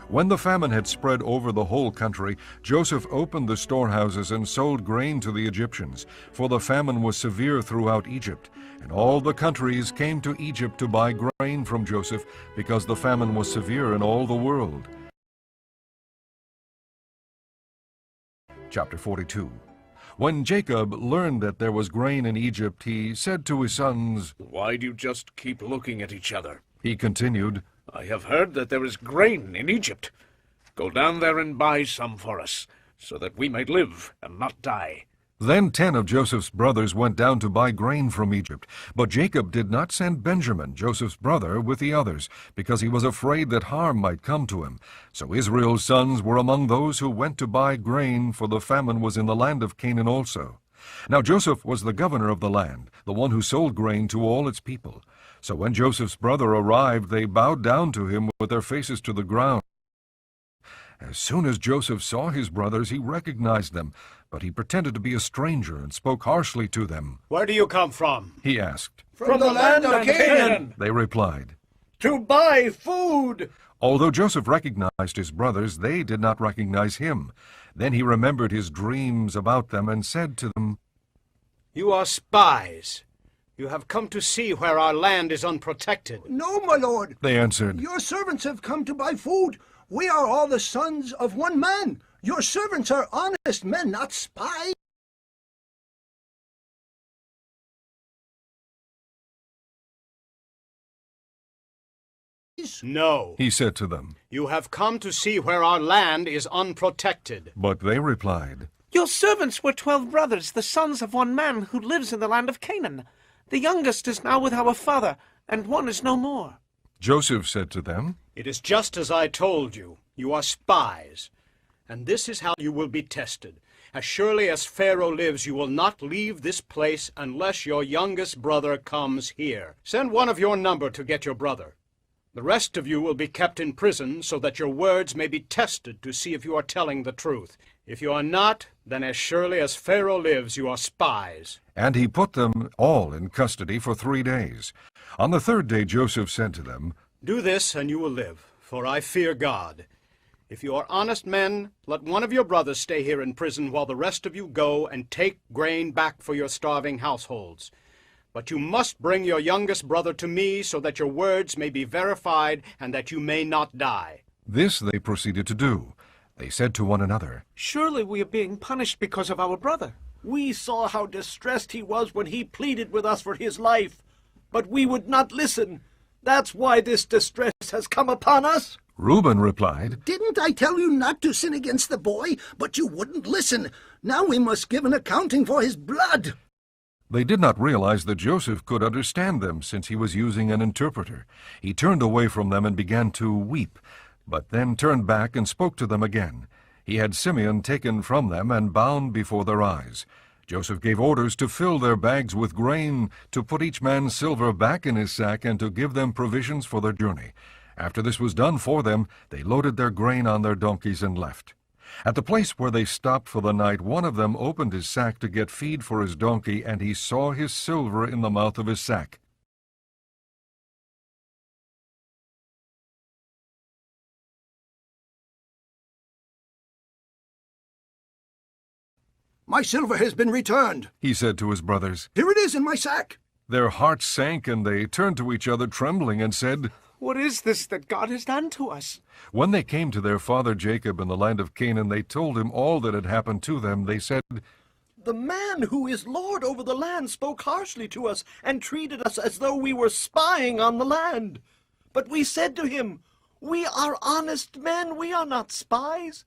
When the famine had spread over the whole country, Joseph opened the storehouses and sold grain to the Egyptians, for the famine was severe throughout Egypt. And all the countries came to Egypt to buy grain from Joseph, because the famine was severe in all the world. Chapter 42. When Jacob learned that there was grain in Egypt, he said to his sons, Why do you just keep looking at each other? He continued, I have heard that there is grain in Egypt. Go down there and buy some for us, so that we may live and not die." Then 10 of Joseph's brothers went down to buy grain from Egypt. But Jacob did not send Benjamin, Joseph's brother, with the others, because he was afraid that harm might come to him. So Israel's sons were among those who went to buy grain, for the famine was in the land of Canaan also. Now Joseph was the governor of the land, the one who sold grain to all its people. So when Joseph's brother arrived, they bowed down to him with their faces to the ground. As soon as Joseph saw his brothers, he recognized them, but he pretended to be a stranger and spoke harshly to them. "Where do you come from?" He asked. "From the land of Canaan." They replied. "To buy food." Although Joseph recognized his brothers, they did not recognize him. Then he remembered his dreams about them and said to them, "You are spies. You have come to see where our land is unprotected." "No, my lord." They answered. "Your servants have come to buy food. We are all the sons of one man. Your servants are honest men, not spies." "No," he said to them. "You have come to see where our land is unprotected." But they replied, "Your servants were 12 brothers, the sons of one man who lives in the land of Canaan. The youngest is now with our father, and one is no more." Joseph said to them, "It is just as I told you. You are spies. And this is how you will be tested. As surely as Pharaoh lives, you will not leave this place unless your youngest brother comes here. Send one of your number to get your brother. The rest of you will be kept in prison so that your words may be tested to see if you are telling the truth. If you are not, then as surely as Pharaoh lives, you are spies." And he put them all in custody for 3 days. On the 3rd day Joseph said to them, "Do this, and you will live, for I fear God. If you are honest men, let one of your brothers stay here in prison while the rest of you go and take grain back for your starving households. But you must bring your youngest brother to me so that your words may be verified and that you may not die." This they proceeded to do. They said to one another, "Surely we are being punished because of our brother." "We saw how distressed he was when he pleaded with us for his life, but we would not listen. That's why this distress has come upon us." Reuben replied, "Didn't I tell you not to sin against the boy? But you wouldn't listen. Now we must give an accounting for his blood." They did not realize that Joseph could understand them, since he was using an interpreter. He turned away from them and began to weep, but then turned back and spoke to them again. He had Simeon taken from them and bound before their eyes. Joseph gave orders to fill their bags with grain, to put each man's silver back in his sack, and to give them provisions for their journey. After this was done for them, they loaded their grain on their donkeys and left. At the place where they stopped for the night, one of them opened his sack to get feed for his donkey, and he saw his silver in the mouth of his sack. "My silver has been returned," he said to his brothers. "Here it is in my sack." Their hearts sank, and they turned to each other trembling and said, "What is this that God has done to us?" When they came to their father Jacob in the land of Canaan, they told him all that had happened to them. They said, "The man who is lord over the land spoke harshly to us and treated us as though we were spying on the land. But we said to him, 'We are honest men, we are not spies.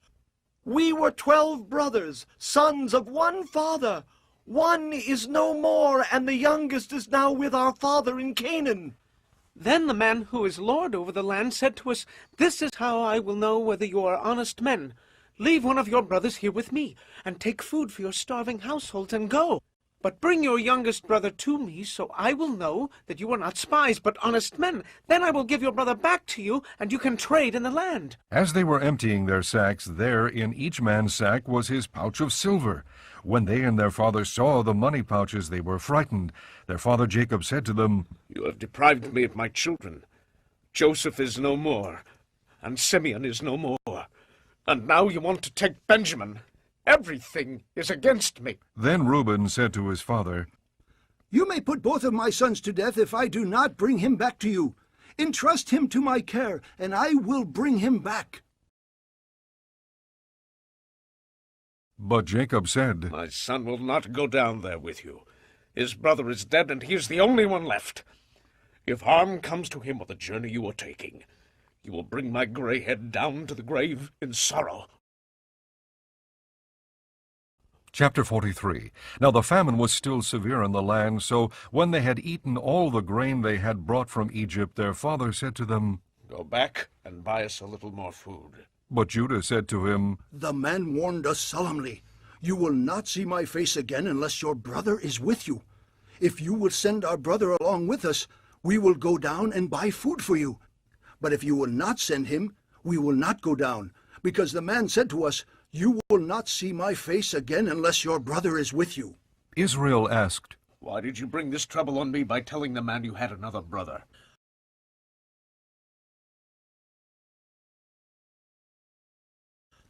We were 12 brothers, sons of one father. One is no more, and the youngest is now with our father in Canaan.'" Then the man who is lord over the land said to us, "This is how I will know whether you are honest men. Leave one of your brothers here with me, and take food for your starving households, and go. But bring your youngest brother to me, so I will know that you are not spies, but honest men. Then I will give your brother back to you, and you can trade in the land." As they were emptying their sacks, there in each man's sack was his pouch of silver. When they and their father saw the money pouches, they were frightened. Their father Jacob said to them, "You have deprived me of my children. Joseph is no more, and Simeon is no more. And now you want to take Benjamin. Everything is against me." Then Reuben said to his father, "You may put both of my sons to death if I do not bring him back to you. Entrust him to my care, and I will bring him back." But Jacob said, "My son will not go down there with you. His brother is dead, and he is the only one left. If harm comes to him on the journey you are taking, You will bring my grey head down to the grave in sorrow. Chapter 43. Now the famine was still severe in the land, so when they had eaten all the grain they had brought from Egypt, their father said to them, Go back and buy us a little more food. But Judah said to him, The man warned us solemnly, You will not see my face again unless your brother is with you. If you will send our brother along with us, we will go down and buy food for you. But if you will not send him, we will not go down, because the man said to us, You will not see my face again unless your brother is with you. Israel asked, Why did you bring this trouble on me by telling the man you had another brother?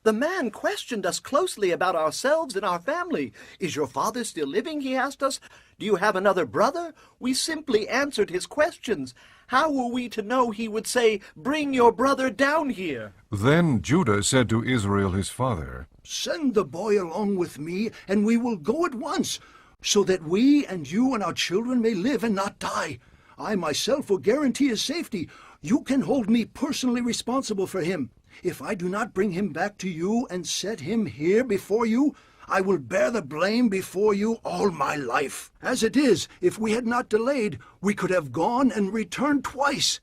The man questioned us closely about ourselves and our family. Is your father still living, he asked us. Do you have another brother? We simply answered his questions. How were we to know he would say, Bring your brother down here? Then Judah said to Israel his father, Send the boy along with me, and we will go at once, so that we and you and our children may live and not die. I myself will guarantee his safety. You can hold me personally responsible for him. If I do not bring him back to you and set him here before you, I will bear the blame before you all my life. As it is, if we had not delayed, we could have gone and returned twice.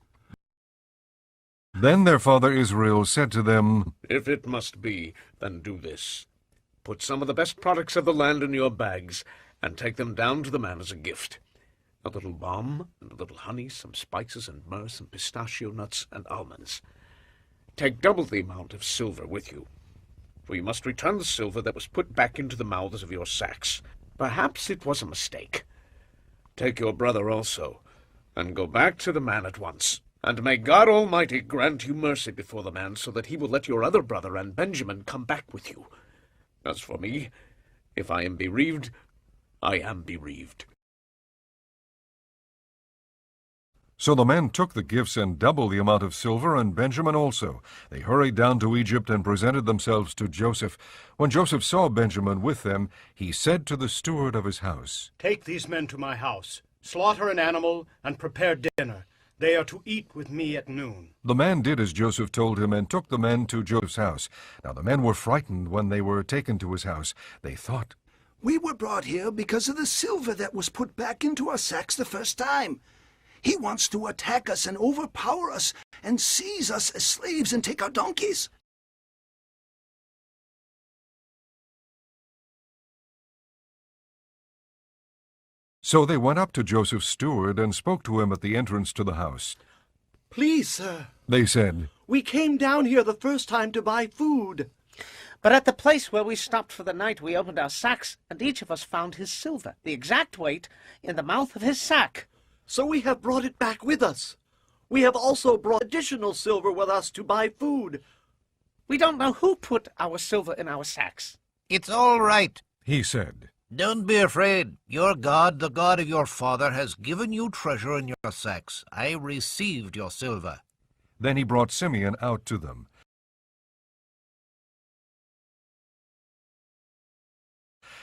Then their father Israel said to them, If it must be, then do this. Put some of the best products of the land in your bags, and take them down to the man as a gift. A little balm, and a little honey, some spices and myrrh, some pistachio nuts and almonds. Take double the amount of silver with you, for you must return the silver that was put back into the mouths of your sacks. Perhaps it was a mistake. Take your brother also, and go back to the man at once. And may God Almighty grant you mercy before the man, so that he will let your other brother and Benjamin come back with you. As for me, if I am bereaved, I am bereaved. So the men took the gifts and double the amount of silver, and Benjamin also. They hurried down to Egypt and presented themselves to Joseph. When Joseph saw Benjamin with them, he said to the steward of his house, Take these men to my house, slaughter an animal, and prepare dinner. They are to eat with me at noon. The man did as Joseph told him, and took the men to Joseph's house. Now the men were frightened when they were taken to his house. They thought, We were brought here because of the silver that was put back into our sacks the first time. He wants to attack us and overpower us and seize us as slaves and take our donkeys. So they went up to Joseph's steward and spoke to him at the entrance to the house. Please, sir, They said, we came down here the first time to buy food. But at the place where we stopped for the night, we opened our sacks, and each of us found his silver, the exact weight, in the mouth of his sack. So we have brought it back with us. We have also brought additional silver with us to buy food. We don't know who put our silver in our sacks. It's all right, he said. Don't be afraid. Your God, the God of your father, has given you treasure in your sacks. I received your silver. Then he brought Simeon out to them.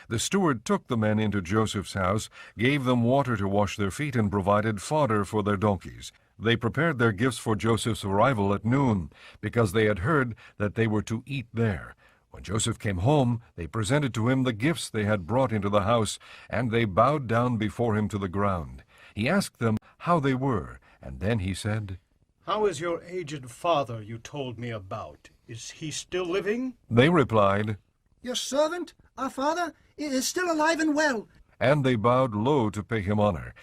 The steward took the men into Joseph's house, gave them water to wash their feet, and provided fodder for their donkeys. They prepared their gifts for Joseph's arrival at noon, because they had heard that they were to eat there. When Joseph came home, they presented to him the gifts they had brought into the house, and they bowed down before him to the ground. He asked them how they were, and then he said, How is your aged father you told me about? Is he still living? They replied, Your servant, our father, is still alive and well. and they bowed low to pay him honor.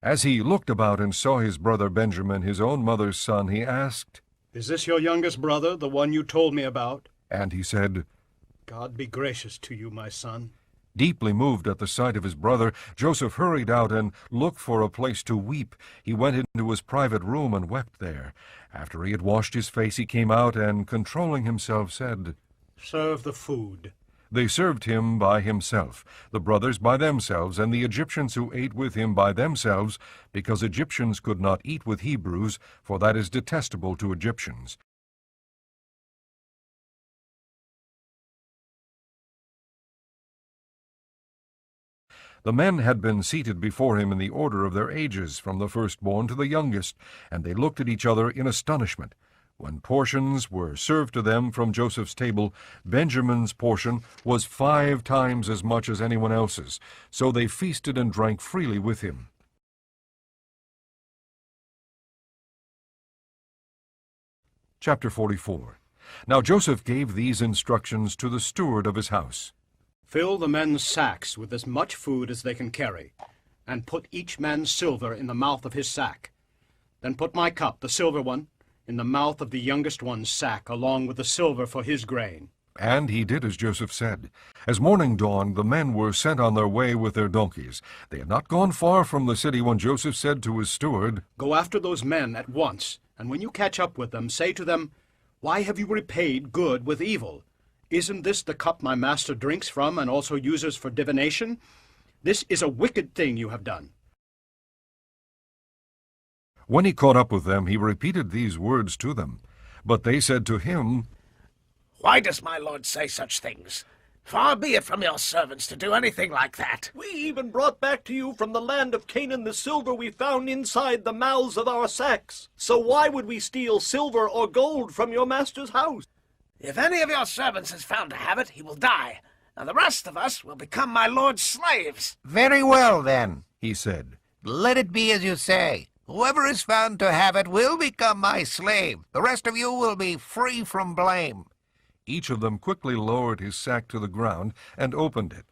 As he looked about and saw his brother Benjamin, his own mother's son, he asked, Is this your youngest brother, the one you told me about? And he said, God be gracious to you, my son. Deeply moved at the sight of his brother, Joseph hurried out and looked for a place to weep. He went into his private room and wept there. After he had washed his face, he came out and, controlling himself, said, Serve the food. They served him by himself, the brothers by themselves, and the Egyptians who ate with him by themselves, because Egyptians could not eat with Hebrews, for that is detestable to Egyptians. The men had been seated before him in the order of their ages, from the firstborn to the youngest, and they looked at each other in astonishment. When portions were served to them from Joseph's table, Benjamin's portion was 5 times as much as anyone else's, so they feasted and drank freely with him. Chapter 44. Now Joseph gave these instructions to the steward of his house. Fill the men's sacks with as much food as they can carry, and put each man's silver in the mouth of his sack. Then put my cup, the silver one, in the mouth of the youngest one's sack, along with the silver for his grain. And he did as Joseph said. As morning dawned, the men were sent on their way with their donkeys. They had not gone far from the city when Joseph said to his steward, Go after those men at once, and when you catch up with them, say to them, Why have you repaid good with evil? Isn't this the cup my master drinks from and also uses for divination? This is a wicked thing you have done. When he caught up with them, he repeated these words to them. But they said to him, Why does my lord say such things? Far be it from your servants to do anything like that. We even brought back to you from the land of Canaan the silver we found inside the mouths of our sacks. So why would we steal silver or gold from your master's house? If any of your servants is found to have it, he will die, and the rest of us will become my lord's slaves. Very well, then, he said. Let it be as you say. Whoever is found to have it will become my slave. The rest of you will be free from blame. Each of them quickly lowered his sack to the ground and opened it.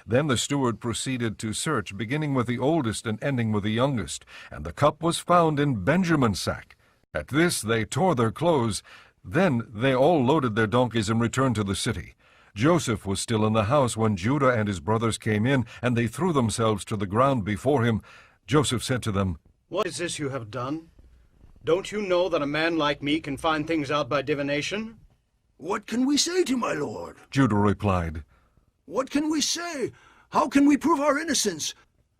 Then the steward proceeded to search, beginning with the oldest and ending with the youngest, and the cup was found in Benjamin's sack. At this they tore their clothes. Then they all loaded their donkeys and returned to the city. Joseph was still in the house when Judah and his brothers came in, and they threw themselves to the ground before him. Joseph said to them, What is this you have done? Don't you know that a man like me can find things out by divination? What can we say to my lord? Judah replied, What can we say? How can we prove our innocence?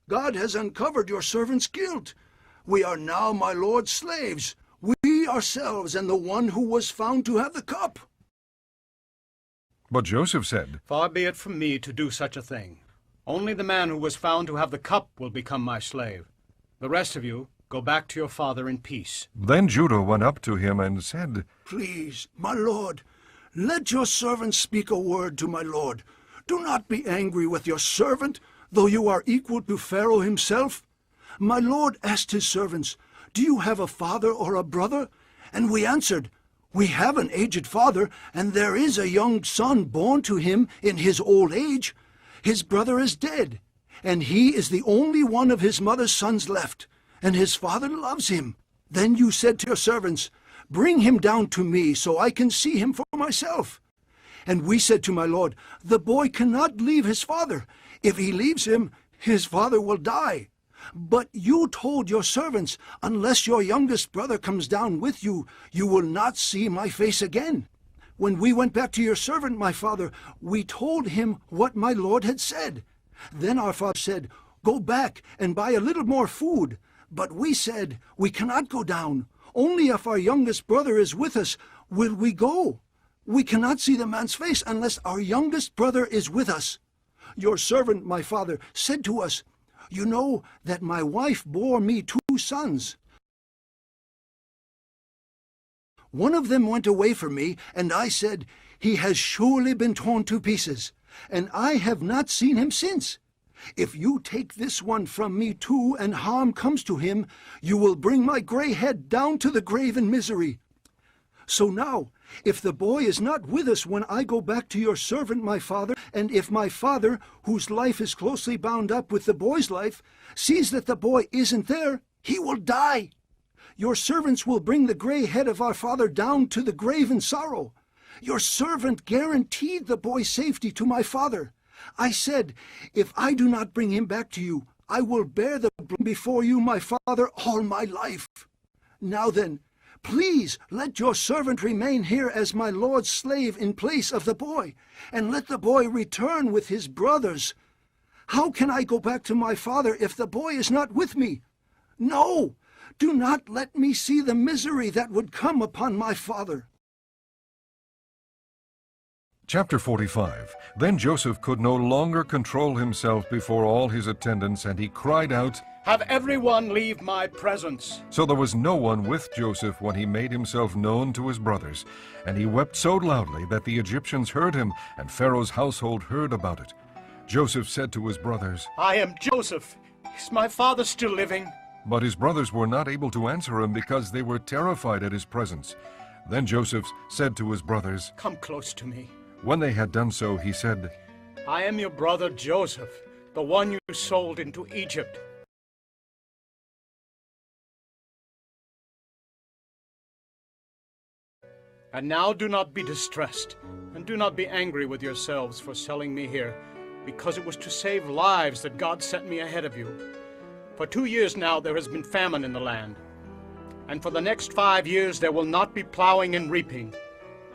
God has uncovered your servant's guilt. We are now my lord's slaves, we ourselves and the one who was found to have the cup. But Joseph said, Far be it from me to do such a thing. Only the man who was found to have the cup will become my slave. The rest of you, go back to your father in peace. Then Judah went up to him and said, Please, my lord, let your servant speak a word to my lord. Do not be angry with your servant, though you are equal to Pharaoh himself. My lord asked his servants, Do you have a father or a brother? And we answered, We have an aged father, and there is a young son born to him in his old age. His brother is dead, and he is the only one of his mother's sons left, and his father loves him. Then you said to your servants, Bring him down to me, so I can see him for myself. And we said to my lord, The boy cannot leave his father. If he leaves him, his father will die. But you told your servants, Unless your youngest brother comes down with you, you will not see my face again. When we went back to your servant, my father, we told him what my lord had said. Then our father said, Go back and buy a little more food. But we said, We cannot go down. Only if our youngest brother is with us will we go. We cannot see the man's face unless our youngest brother is with us. Your servant, my father, said to us, You know that my wife bore me 2 sons. One of them went away from me, and I said, He has surely been torn to pieces, and I have not seen him since. If you take this one from me too, and harm comes to him, you will bring my gray head down to the grave in misery. So now, if the boy is not with us when I go back to your servant my father, and if my father, whose life is closely bound up with the boy's life, sees that the boy isn't there, he will die. Your servants will bring the gray head of our father down to the grave in sorrow. Your servant guaranteed the boy's safety to my father. I said, If I do not bring him back to you, I will bear the blame before you, my father, all my life. Now then, please let your servant remain here as my lord's slave in place of the boy, and let the boy return with his brothers. How can I go back to my father if the boy is not with me? No, do not let me see the misery that would come upon my father. Chapter 45. Then Joseph could no longer control himself before all his attendants, and he cried out, "Have everyone leave my presence." So there was no one with Joseph when he made himself known to his brothers. And he wept so loudly that the Egyptians heard him, and Pharaoh's household heard about it. Joseph said to his brothers, "I am Joseph. Is my father still living?" But his brothers were not able to answer him because they were terrified at his presence. Then Joseph said to his brothers, "Come close to me." When they had done so, he said, "I am your brother Joseph, the one you sold into Egypt." And now do not be distressed, and do not be angry with yourselves for selling me here, because it was to save lives that God sent me ahead of you. For 2 years now there has been famine in the land, and for the next 5 years there will not be plowing and reaping.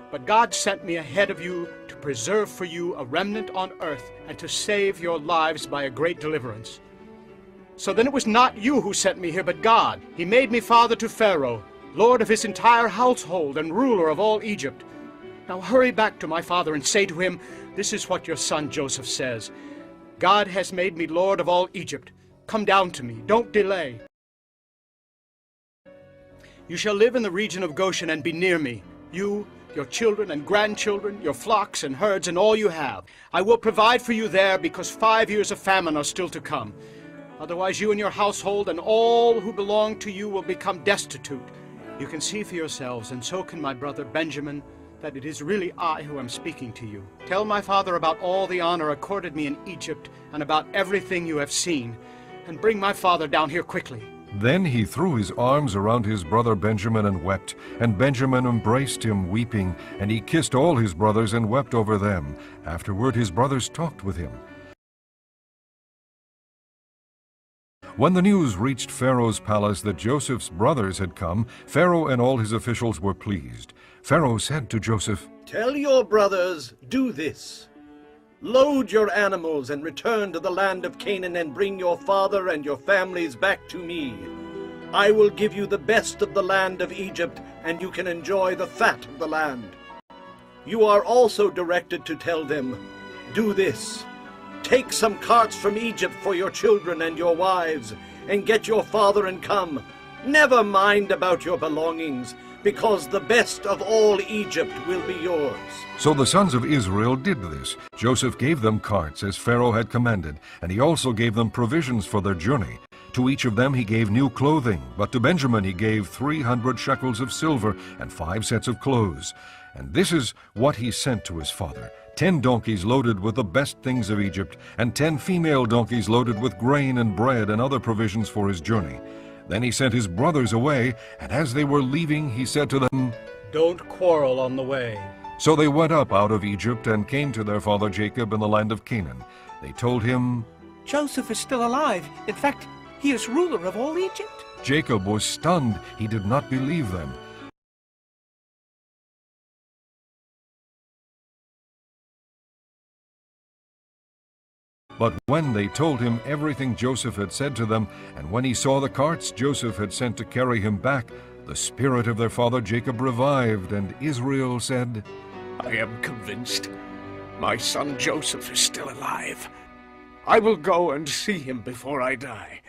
But God sent me ahead of you to preserve for you a remnant on earth and to save your lives by a great deliverance. So then it was not you who sent me here, but God. He made me father to Pharaoh, lord of his entire household and ruler of all Egypt. Now hurry back to my father and say to him, 'This is what your son Joseph says. God has made me lord of all Egypt. Come down to me. Don't delay. You shall live in the region of Goshen and be near me, you, your children and grandchildren, your flocks and herds, and all you have. I will provide for you there, because 5 years of famine are still to come. Otherwise you and your household and all who belong to you will become destitute. You can see for yourselves, and so can my brother Benjamin, that it is really I who am speaking to you. Tell my father about all the honor accorded me in Egypt, and about everything you have seen, and bring my father down here quickly.' Then he threw his arms around his brother Benjamin and wept, and Benjamin embraced him, weeping, and he kissed all his brothers and wept over them. Afterward his brothers talked with him. When the news reached Pharaoh's palace that Joseph's brothers had come, Pharaoh and all his officials were pleased. Pharaoh said to Joseph, "Tell your brothers, do this. Load your animals and return to the land of Canaan and bring your father and your families back to me. I will give you the best of the land of Egypt, and you can enjoy the fat of the land. You are also directed to tell them, 'Do this. Take some carts from Egypt for your children and your wives, and get your father and come. Never mind about your belongings, because the best of all Egypt will be yours.'" So the sons of Israel did this. Joseph gave them carts, as Pharaoh had commanded, and he also gave them provisions for their journey. To each of them he gave new clothing, but to Benjamin he gave 300 shekels of silver and 5 sets of clothes. And this is what he sent to his father: 10 donkeys loaded with the best things of Egypt, and 10 female donkeys loaded with grain and bread and other provisions for his journey. Then he sent his brothers away, and as they were leaving he said to them, "Don't quarrel on the way." So they went up out of Egypt and came to their father Jacob in the land of Canaan. They told him, "Joseph is still alive. In fact, he is ruler of all Egypt." Jacob was stunned. He did not believe them. But when they told him everything Joseph had said to them, and when he saw the carts Joseph had sent to carry him back, the spirit of their father Jacob revived, and Israel said, "I am convinced my son Joseph is still alive. I will go and see him before I die."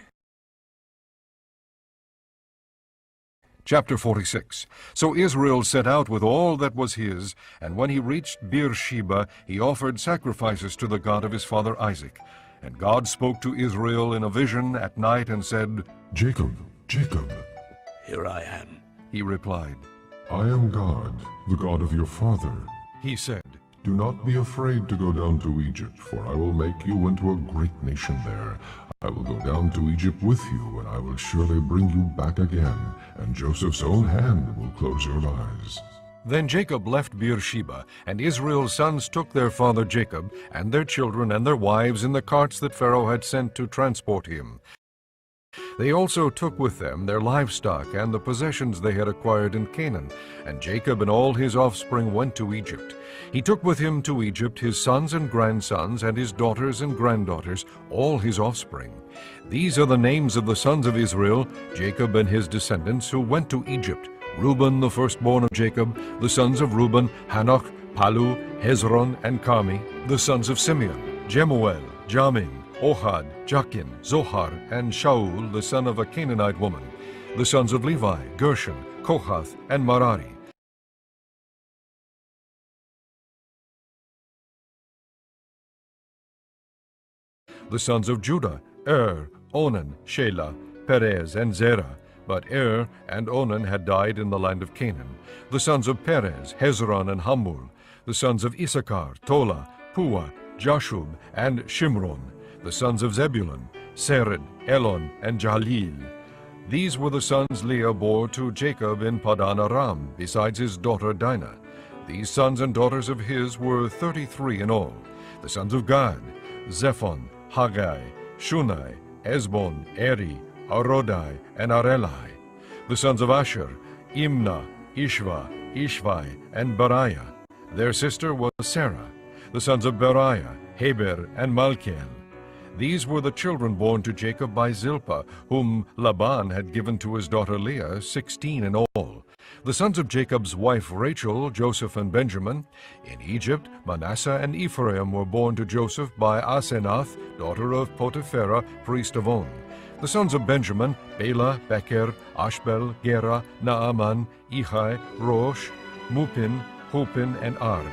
Chapter 46. So Israel set out with all that was his, and when he reached Beersheba, he offered sacrifices to the God of his father Isaac. And God spoke to Israel in a vision at night and said, "Jacob, Jacob." "Here I am," he replied. "I am God, the God of your father." He said, "Do not be afraid to go down to Egypt, for I will make you into a great nation there. I will go down to Egypt with you, and I will surely bring you back again, and Joseph's own hand will close your eyes." Then Jacob left Beersheba, and Israel's sons took their father Jacob, and their children and their wives in the carts that Pharaoh had sent to transport him. They also took with them their livestock and the possessions they had acquired in Canaan, and Jacob and all his offspring went to Egypt. He took with him to Egypt his sons and grandsons, and his daughters and granddaughters, all his offspring. These are the names of the sons of Israel, Jacob and his descendants, who went to Egypt: Reuben, the firstborn of Jacob, the sons of Reuben, Hanok, Palu, Hezron, and Carmi, the sons of Simeon, Jemuel, Jamin, Ohad, Jachin, Zohar, and Shaul, the son of a Canaanite woman, the sons of Levi, Gershon, Kohath, and Merari. The sons of Judah, Onan, Shelah, Perez, and Zerah. But and Onan had died in the land of Canaan. The sons of Perez, Hezron, and Hamul. The sons of Issachar, Tola, Puah, Jashub, and Shimron. The sons of Zebulun, Sered, Elon, and Jalil. These were the sons Leah bore to Jacob in Padan Aram, besides his daughter Dinah. These sons and daughters of his were 33 in all. The sons of Gad, Zephon, Haggai, Shunai, Esbon, Eri, Arodai, and Arelai. The sons of Asher, Imnah, Ishva, Ishvai, and Beriah. Their sister was Sarah. The sons of Beriah, Heber, and Malkiel. These were the children born to Jacob by Zilpah, whom Laban had given to his daughter Leah, 16 in all. The sons of Jacob's wife Rachel, Joseph and Benjamin. In Egypt, Manasseh and Ephraim were born to Joseph by Asenath, daughter of Potipherah, priest of On. The sons of Benjamin, Bela, Becher, Ashbel, Gera, Naaman, Ehai, Rosh, Mupin, Hupin, and Ard.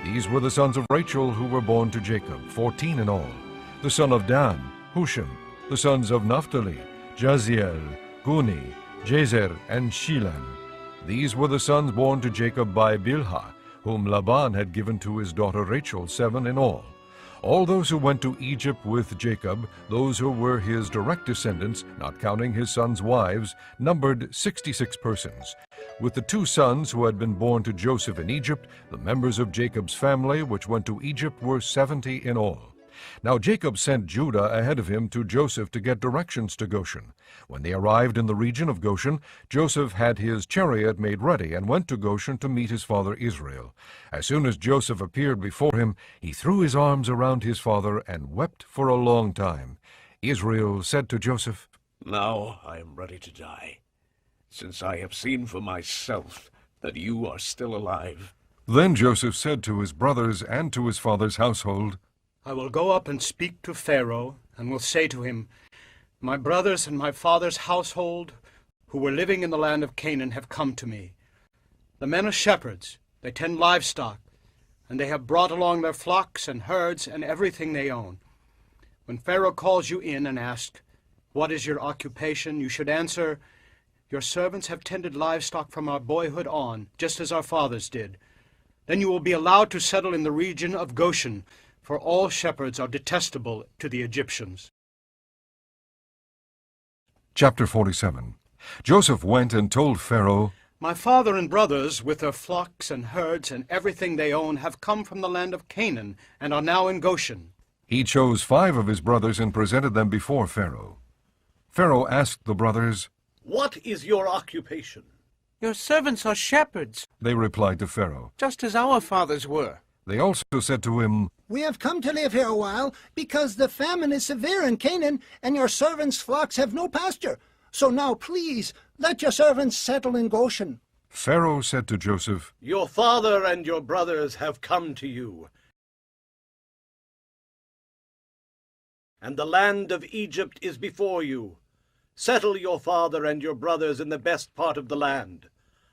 These were the sons of Rachel who were born to Jacob, 14 in all. The son of Dan, Hushim. The sons of Naphtali, Jaziel, Guni, Jezer, and Shilan. These were the sons born to Jacob by Bilhah, whom Laban had given to his daughter Rachel, 7 in all. All those who went to Egypt with Jacob, those who were his direct descendants, not counting his sons' wives, numbered 66 persons. With the 2 sons who had been born to Joseph in Egypt, the members of Jacob's family which went to Egypt were 70 in all. Now Jacob sent Judah ahead of him to Joseph to get directions to Goshen. When they arrived in the region of Goshen, Joseph had his chariot made ready and went to Goshen to meet his father Israel. As soon as Joseph appeared before him, he threw his arms around his father and wept for a long time. Israel said to Joseph, "Now I am ready to die, since I have seen for myself that you are still alive." Then Joseph said to his brothers and to his father's household, "I will go up and speak to Pharaoh, and will say to him, My brothers and my father's household, who were living in the land of Canaan, have come to me. The men are shepherds, they tend livestock, and they have brought along their flocks and herds and everything they own. When Pharaoh calls you in and asks, What is your occupation? You should answer, Your servants have tended livestock from our boyhood on, just as our fathers did. Then you will be allowed to settle in the region of Goshen, for all shepherds are detestable to the Egyptians." Chapter 47. Joseph went and told Pharaoh, "My father and brothers, with their flocks and herds and everything they own, have come from the land of Canaan and are now in Goshen." He chose 5 of his brothers and presented them before Pharaoh. Pharaoh asked the brothers, "What is your occupation?" "Your servants are shepherds," they replied to Pharaoh. "just as our fathers were." They also said to him, "We have come to live here a while because the famine is severe in Canaan, and your servants' flocks have no pasture. So now, please, let your servants settle in Goshen." Pharaoh said to Joseph, "Your father and your brothers have come to you, and the land of Egypt is before you. Settle your father and your brothers in the best part of the land.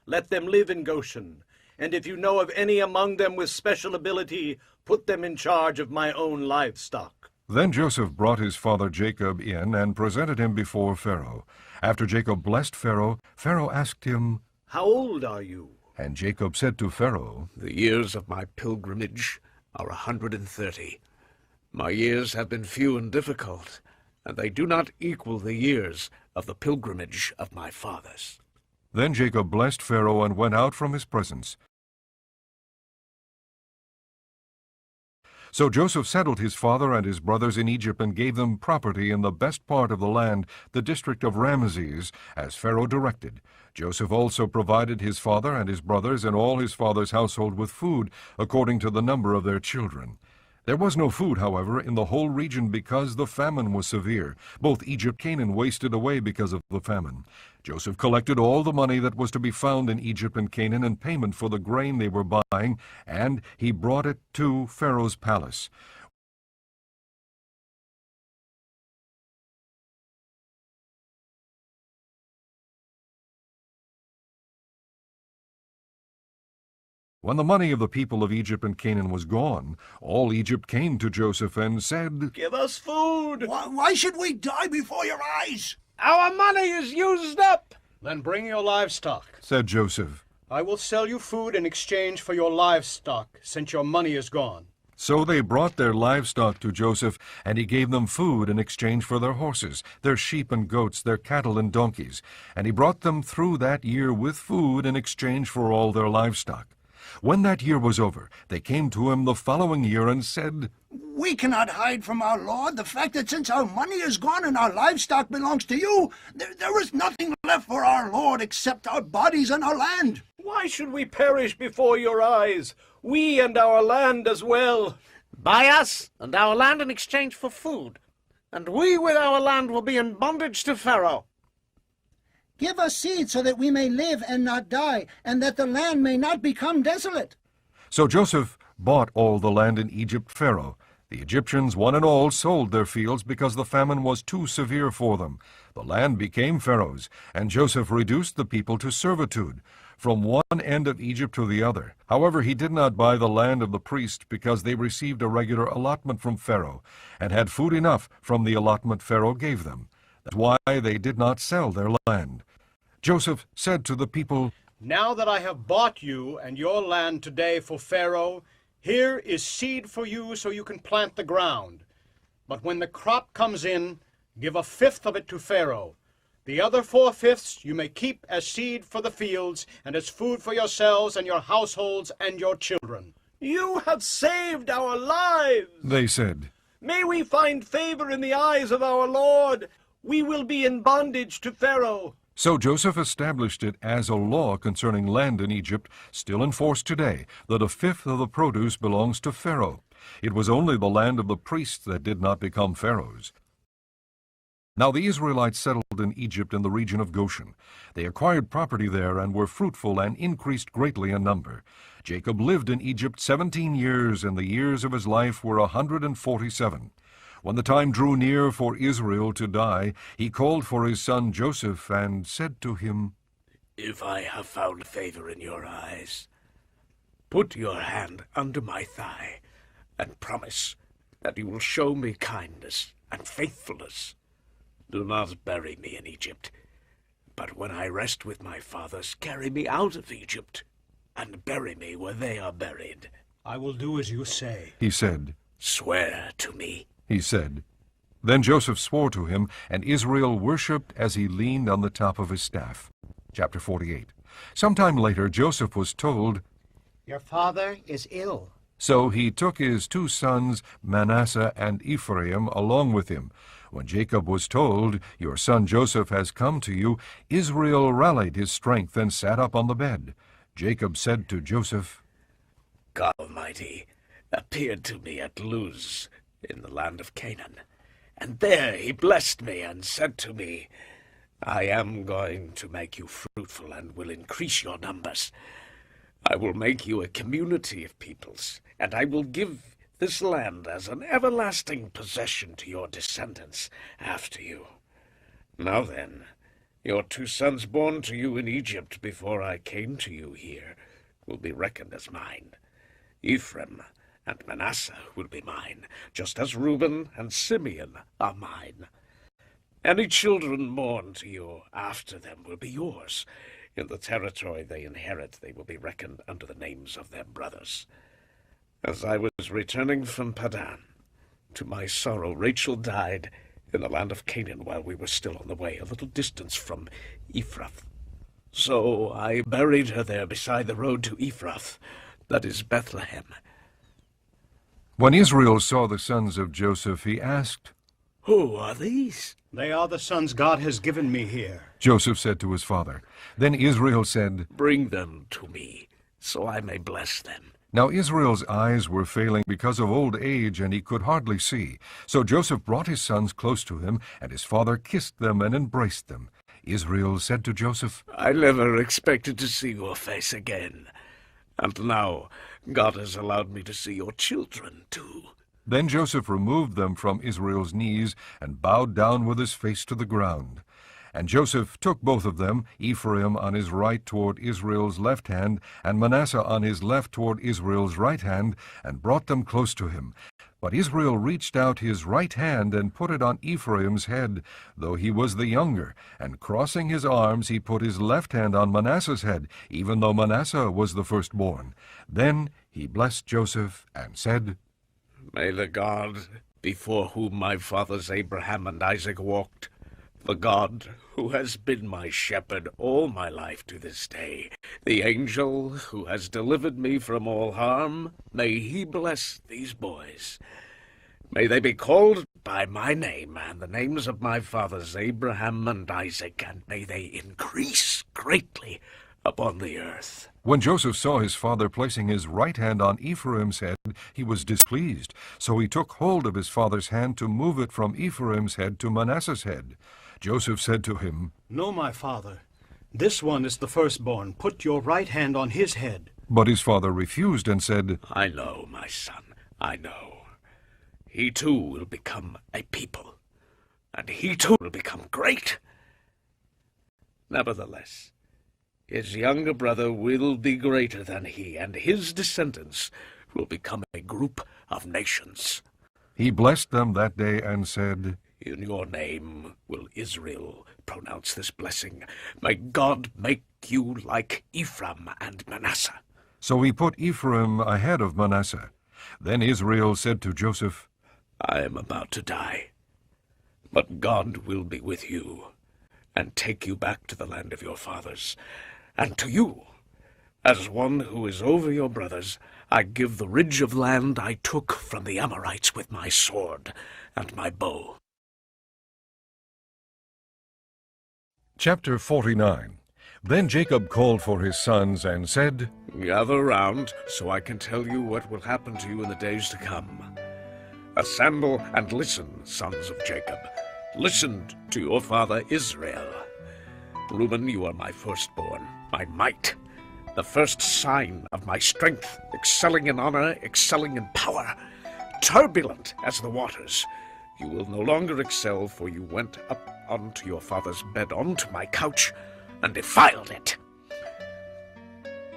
Let them live in Goshen. And if you know of any among them with special ability, put them in charge of my own livestock." Then Joseph brought his father Jacob in and presented him before Pharaoh. After Jacob blessed Pharaoh, Pharaoh asked him, "How old are you?" And Jacob said to Pharaoh, "The years of my pilgrimage are 130. My years have been few and difficult, and they do not equal the years of the pilgrimage of my fathers." Then Jacob blessed Pharaoh and went out from his presence. So Joseph settled his father and his brothers in Egypt and gave them property in the best part of the land, the district of Ramesses, as Pharaoh directed. Joseph also provided his father and his brothers and all his father's household with food, according to the number of their children. There was no food, however, in the whole region because the famine was severe. Both Egypt and Canaan wasted away because of the famine. Joseph collected all the money that was to be found in Egypt and Canaan in payment for the grain they were buying, and he brought it to Pharaoh's palace. When the money of the people of Egypt and Canaan was gone, all Egypt came to Joseph and said, "Give us food! Why should we die before your eyes? Our money is used up!" Then bring your livestock. said Joseph. I will sell you food in exchange for your livestock, since your money is gone. So they brought their livestock to Joseph, and he gave them food in exchange for their horses, their sheep and goats, their cattle and donkeys. And he brought them through that year with food in exchange for all their livestock. When that year was over, they came to him the following year and said, We cannot hide from our Lord the fact that since our money is gone and our livestock belongs to you, there is nothing left for our Lord except our bodies and our land. Why should we perish before your eyes, we and our land as well? Buy us and our land in exchange for food, and we with our land will be in bondage to Pharaoh. Give us seed so that we may live and not die, and that the land may not become desolate. So Joseph bought all the land in Egypt Pharaoh. The Egyptians, one and all, sold their fields because the famine was too severe for them. The land became Pharaoh's, and Joseph reduced the people to servitude, from one end of Egypt to the other. However, he did not buy the land of the priests because they received a regular allotment from Pharaoh, and had food enough from the allotment Pharaoh gave them. That's why they did not sell their land. Joseph said to the people, Now that I have bought you and your land today for Pharaoh, here is seed for you so you can plant the ground. But when the crop comes in, give 1/5 of it to Pharaoh. The other 4/5 you may keep as seed for the fields and as food for yourselves and your households and your children. You have saved our lives. They said, May we find favor in the eyes of our Lord. We will be in bondage to Pharaoh. So Joseph established it as a law concerning land in Egypt, still in force today, that 1/5 of the produce belongs to Pharaoh. It was only the land of the priests that did not become Pharaoh's. Now the Israelites settled in Egypt in the region of Goshen. They acquired property there and were fruitful and increased greatly in number. Jacob lived in Egypt 17 years, and the years of his life were 147. When the time drew near for Israel to die, he called for his son Joseph and said to him, If I have found favor in your eyes, put your hand under my thigh and promise that you will show me kindness and faithfulness. Do not bury me in Egypt, but when I rest with my fathers, carry me out of Egypt and bury me where they are buried. I will do as you say, he said. Swear to me, he said. Then Joseph swore to him, and Israel worshipped as he leaned on the top of his staff. Chapter 48. Sometime later, Joseph was told, Your father is ill. So he took his 2 sons, Manasseh and Ephraim, along with him. When Jacob was told, Your son Joseph has come to you, Israel rallied his strength and sat up on the bed. Jacob said to Joseph, God Almighty appeared to me at Luz in the land of Canaan, and there he blessed me and said to me, I am going to make you fruitful and will increase your numbers. I will make you a community of peoples, and I will give this land as an everlasting possession to your descendants after you. Now then, your 2 sons born to you in Egypt before I came to you here will be reckoned as mine. Ephraim and Manasseh will be mine, just as Reuben and Simeon are mine. Any children born to you after them will be yours. In the territory they inherit, they will be reckoned under the names of their brothers. As I was returning from Padan, to my sorrow, Rachel died in the land of Canaan while we were still on the way, a little distance from Ephrath. So I buried her there beside the road to Ephrath, that is Bethlehem. When Israel saw the sons of Joseph, he asked, Who are these? They are the sons God has given me here. Joseph said to his father. Then Israel said, Bring them to me, so I may bless them. Now Israel's eyes were failing because of old age, and he could hardly see. So Joseph brought his sons close to him, and his father kissed them and embraced them. Israel said to Joseph, I never expected to see your face again. And now God has allowed me to see your children too. Then Joseph removed them from Israel's knees and bowed down with his face to the ground. And Joseph took both of them, Ephraim on his right toward Israel's left hand, and Manasseh on his left toward Israel's right hand, and brought them close to him. But Israel reached out his right hand and put it on Ephraim's head, though he was the younger, and crossing his arms he put his left hand on Manasseh's head, even though Manasseh was the firstborn. Then he blessed Joseph and said, May the God before whom my fathers Abraham and Isaac walked, the God who has been my shepherd all my life to this day, the angel who has delivered me from all harm, may he bless these boys. May they be called by my name and the names of my fathers Abraham and Isaac, and may they increase greatly upon the earth. When Joseph saw his father placing his right hand on Ephraim's head, he was displeased. So he took hold of his father's hand to move it from Ephraim's head to Manasseh's head. Joseph said to him, No, my father. This one is the firstborn. Put your right hand on his head. But his father refused and said, I know, my son, I know. He too will become a people, and he too will become great. Nevertheless, his younger brother will be greater than he, and his descendants will become a group of nations. He blessed them that day and said, In your name will Israel pronounce this blessing. May God make you like Ephraim and Manasseh. So he put Ephraim ahead of Manasseh. Then Israel said to Joseph, I am about to die, but God will be with you, and take you back to the land of your fathers. And to you, as one who is over your brothers, I give the ridge of land I took from the Amorites with my sword and my bow. Chapter 49. Then Jacob called for his sons and said, Gather round, so I can tell you what will happen to you in the days to come. Assemble and listen, sons of Jacob. Listen to your father Israel. Reuben, you are my firstborn, my might, the first sign of my strength, excelling in honor, excelling in power, turbulent as the waters. You will no longer excel, for you went up onto your father's bed, onto my couch, and defiled it.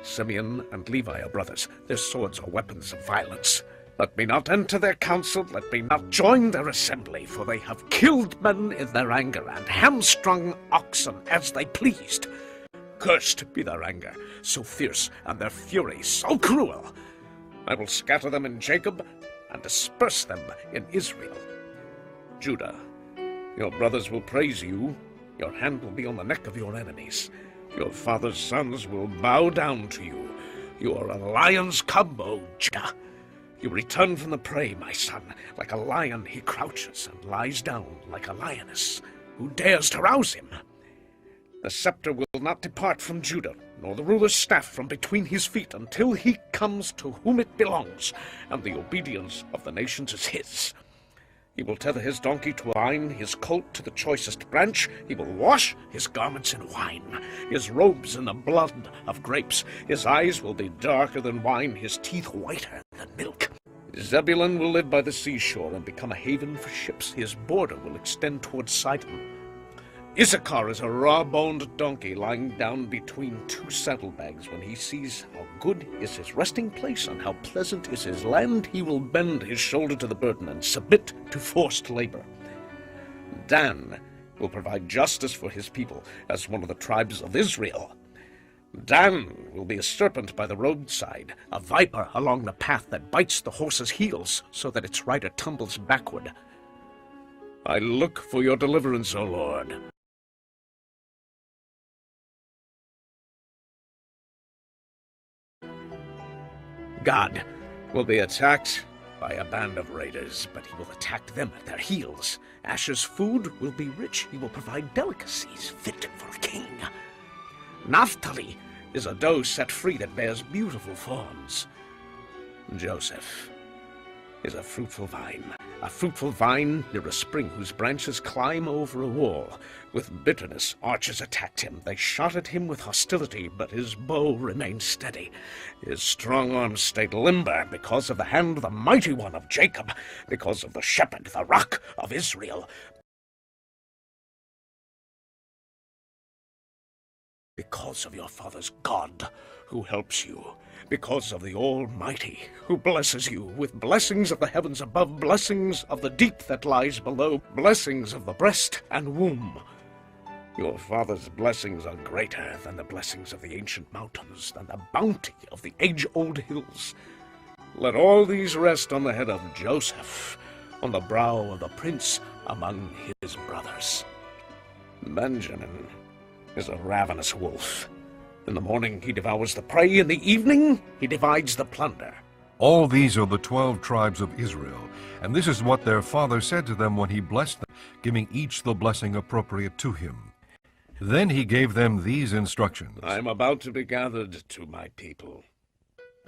Simeon and Levi are brothers. Their swords are weapons of violence. Let me not enter their council, let me not join their assembly, for they have killed men in their anger, and hamstrung oxen as they pleased. Cursed be their anger, so fierce, and their fury so cruel. I will scatter them in Jacob, and disperse them in Israel. Judah, your brothers will praise you. Your hand will be on the neck of your enemies. Your father's sons will bow down to you. You are a lion's cub, O Judah. You return from the prey, my son. Like a lion he crouches and lies down like a lioness. Who dares to rouse him? The scepter will not depart from Judah, nor the ruler's staff from between his feet, until he comes to whom it belongs, and the obedience of the nations is his. He will tether his donkey to a vine, his colt to the choicest branch. He will wash his garments in wine, his robes in the blood of grapes. His eyes will be darker than wine, his teeth whiter than milk. Zebulun will live by the seashore and become a haven for ships. His border will extend towards Sidon. Issachar is a raw-boned donkey lying down between two saddlebags. When he sees how good is his resting place and how pleasant is his land, he will bend his shoulder to the burden and submit to forced labor. Dan will provide justice for his people as one of the tribes of Israel. Dan will be a serpent by the roadside, a viper along the path that bites the horse's heels so that its rider tumbles backward. I look for your deliverance, O Lord. God will be attacked by a band of raiders, but he will attack them at their heels. Asher's food will be rich. He will provide delicacies fit for a king. Naphtali is a doe set free that bears beautiful fawns. Joseph is a fruitful vine near a spring whose branches climb over a wall. With bitterness archers attacked him. They shot at him with hostility, but his bow remained steady. His strong arm stayed limber because of the hand of the mighty one of Jacob, because of the shepherd, the rock of Israel. Because of your father's God, who helps you. Because of the Almighty, who blesses you with blessings of the heavens above, blessings of the deep that lies below, blessings of the breast and womb. Your father's blessings are greater than the blessings of the ancient mountains, than the bounty of the age-old hills. Let all these rest on the head of Joseph, on the brow of the prince among his brothers. Benjamin is a ravenous wolf. In the morning he devours the prey, in the evening he divides the plunder. All these are the 12 tribes of Israel, and this is what their father said to them when he blessed them, giving each the blessing appropriate to him. Then he gave them these instructions. I am about to be gathered to my people.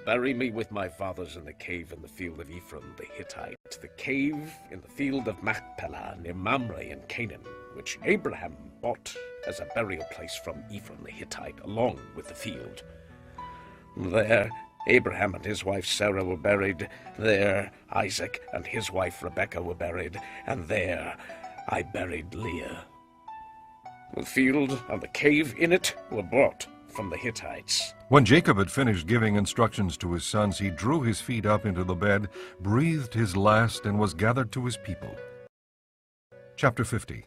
Bury me with my fathers in the cave in the field of Ephron the Hittite, the cave in the field of Machpelah near Mamre in Canaan, which Abraham bought as a burial place from Ephron the Hittite, along with the field. There Abraham and his wife Sarah were buried. There Isaac and his wife Rebekah were buried. And there I buried Leah. The field and the cave in it were bought from the Hittites. When Jacob had finished giving instructions to his sons, he drew his feet up into the bed, breathed his last, and was gathered to his people. Chapter 50.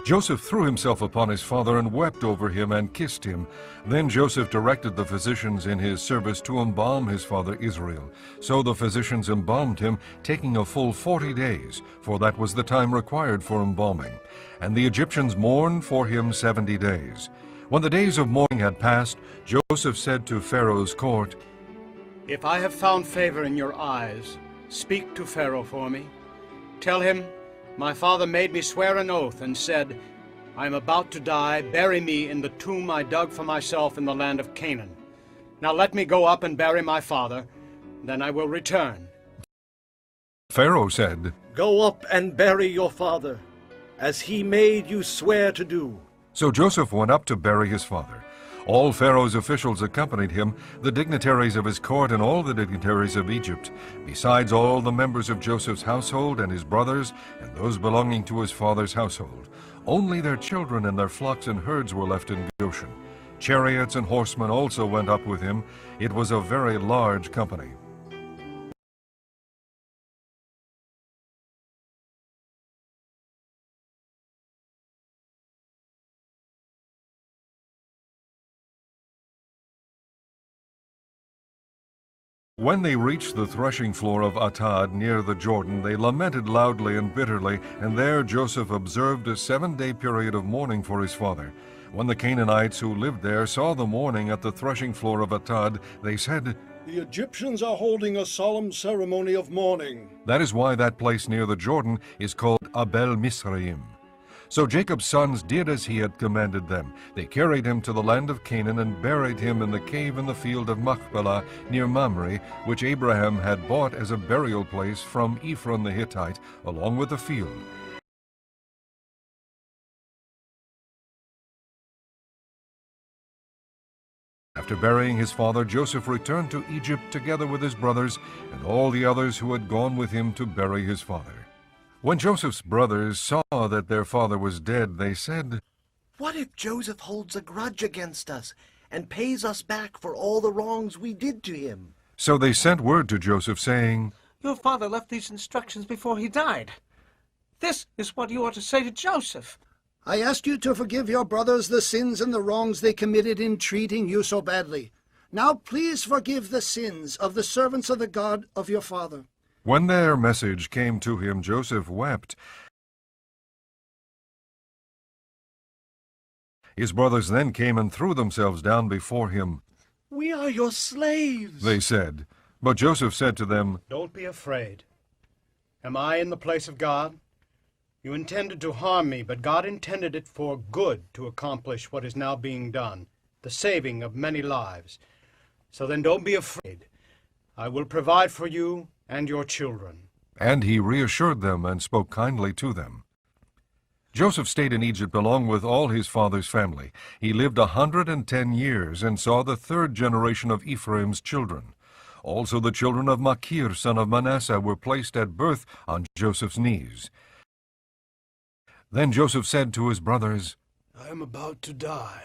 Joseph threw himself upon his father and wept over him and kissed him. Then Joseph directed the physicians in his service to embalm his father Israel. So the physicians embalmed him, taking a full 40 days, for that was the time required for embalming. And the Egyptians mourned for him 70 days. When the days of mourning had passed, Joseph said to Pharaoh's court, If I have found favor in your eyes, speak to Pharaoh for me. Tell him, my father made me swear an oath and said, I am about to die, bury me in the tomb I dug for myself in the land of Canaan. Now let me go up and bury my father, then I will return. Pharaoh said, Go up and bury your father, as he made you swear to do. So Joseph went up to bury his father. All Pharaoh's officials accompanied him, the dignitaries of his court and all the dignitaries of Egypt, besides all the members of Joseph's household and his brothers and those belonging to his father's household. Only their children and their flocks and herds were left in Goshen. Chariots and horsemen also went up with him. It was a very large company. When they reached the threshing floor of Atad near the Jordan, they lamented loudly and bitterly, and there Joseph observed a 7-day period of mourning for his father. When the Canaanites who lived there saw the mourning at the threshing floor of Atad, they said, The Egyptians are holding a solemn ceremony of mourning. That is why that place near the Jordan is called Abel Misraim. So Jacob's sons did as he had commanded them. They carried him to the land of Canaan and buried him in the cave in the field of Machpelah near Mamre, which Abraham had bought as a burial place from Ephron the Hittite, along with the field. After burying his father, Joseph returned to Egypt together with his brothers and all the others who had gone with him to bury his father. When Joseph's brothers saw that their father was dead, they said, What if Joseph holds a grudge against us and pays us back for all the wrongs we did to him? So they sent word to Joseph, saying, Your father left these instructions before he died. This is what you ought to say to Joseph. I ask you to forgive your brothers the sins and the wrongs they committed in treating you so badly. Now please forgive the sins of the servants of the God of your father. When their message came to him, Joseph wept. His brothers then came and threw themselves down before him. We are your slaves, they said. But Joseph said to them, Don't be afraid. Am I in the place of God? You intended to harm me, but God intended it for good to accomplish what is now being done, the saving of many lives. So then don't be afraid. I will provide for you and your children. And he reassured them and spoke kindly to them. Joseph stayed in Egypt along with all his father's family. He lived 110 years and saw the third generation of Ephraim's children. Also the children of Machir, son of Manasseh, were placed at birth on Joseph's knees. Then Joseph said to his brothers, I am about to die,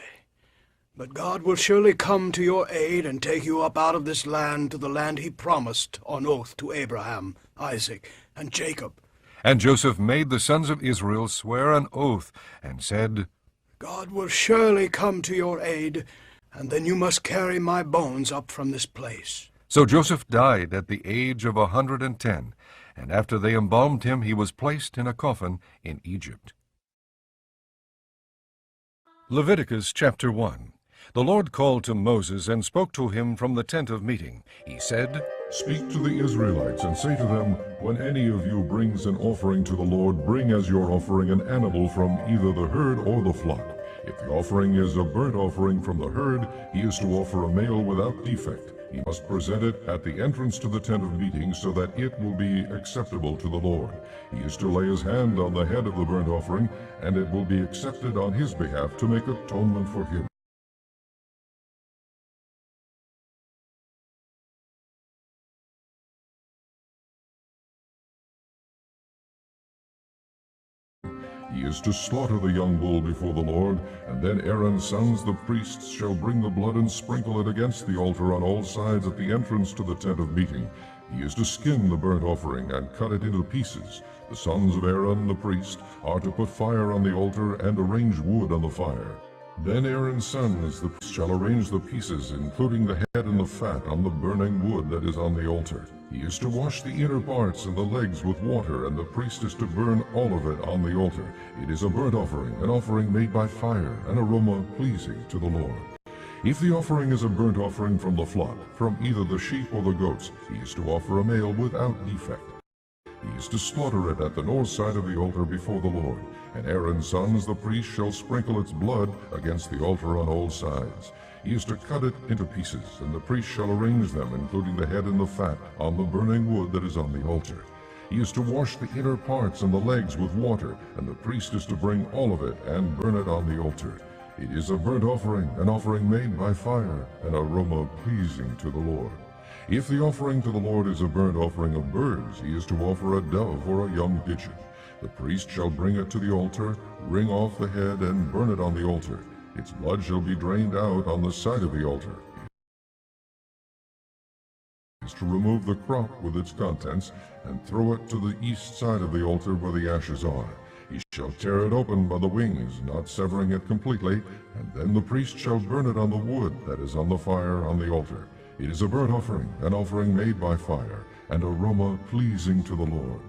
but God will surely come to your aid and take you up out of this land to the land he promised on oath to Abraham, Isaac, and Jacob. And Joseph made the sons of Israel swear an oath, and said, God will surely come to your aid, and then you must carry my bones up from this place. So Joseph died at the age of 110, and after they embalmed him, he was placed in a coffin in Egypt. Leviticus chapter 1. The Lord called to Moses and spoke to him from the tent of meeting. He said, Speak to the Israelites and say to them, When any of you brings an offering to the Lord, bring as your offering an animal from either the herd or the flock. If the offering is a burnt offering from the herd, he is to offer a male without defect. He must present it at the entrance to the tent of meeting so that it will be acceptable to the Lord. He is to lay his hand on the head of the burnt offering, and it will be accepted on his behalf to make atonement for him. He is to slaughter the young bull before the Lord, and then Aaron's sons, the priests, shall bring the blood and sprinkle it against the altar on all sides at the entrance to the tent of meeting. He is to skin the burnt offering and cut it into pieces. The sons of Aaron, the priest, are to put fire on the altar and arrange wood on the fire. Then Aaron's sons, the priests, shall arrange the pieces, including the head and the fat, on the burning wood that is on the altar. He is to wash the inner parts and the legs with water, and the priest is to burn all of it on the altar. It is a burnt offering, an offering made by fire, an aroma pleasing to the Lord. If the offering is a burnt offering from the flock, from either the sheep or the goats, he is to offer a male without defect. He is to slaughter it at the north side of the altar before the Lord, and Aaron's sons, the priests, shall sprinkle its blood against the altar on all sides. He is to cut it into pieces, and the priest shall arrange them, including the head and the fat, on the burning wood that is on the altar. He is to wash the inner parts and the legs with water, and the priest is to bring all of it and burn it on the altar. It is a burnt offering, an offering made by fire, an aroma pleasing to the Lord. If the offering to the Lord is a burnt offering of birds, he is to offer a dove or a young pigeon. The priest shall bring it to the altar, wring off the head, and burn it on the altar. Its blood shall be drained out on the side of the altar. He is to remove the crop with its contents, and throw it to the east side of the altar where the ashes are. He shall tear it open by the wings, not severing it completely, and then the priest shall burn it on the wood that is on the fire on the altar. It is a burnt offering, an offering made by fire, an aroma pleasing to the Lord.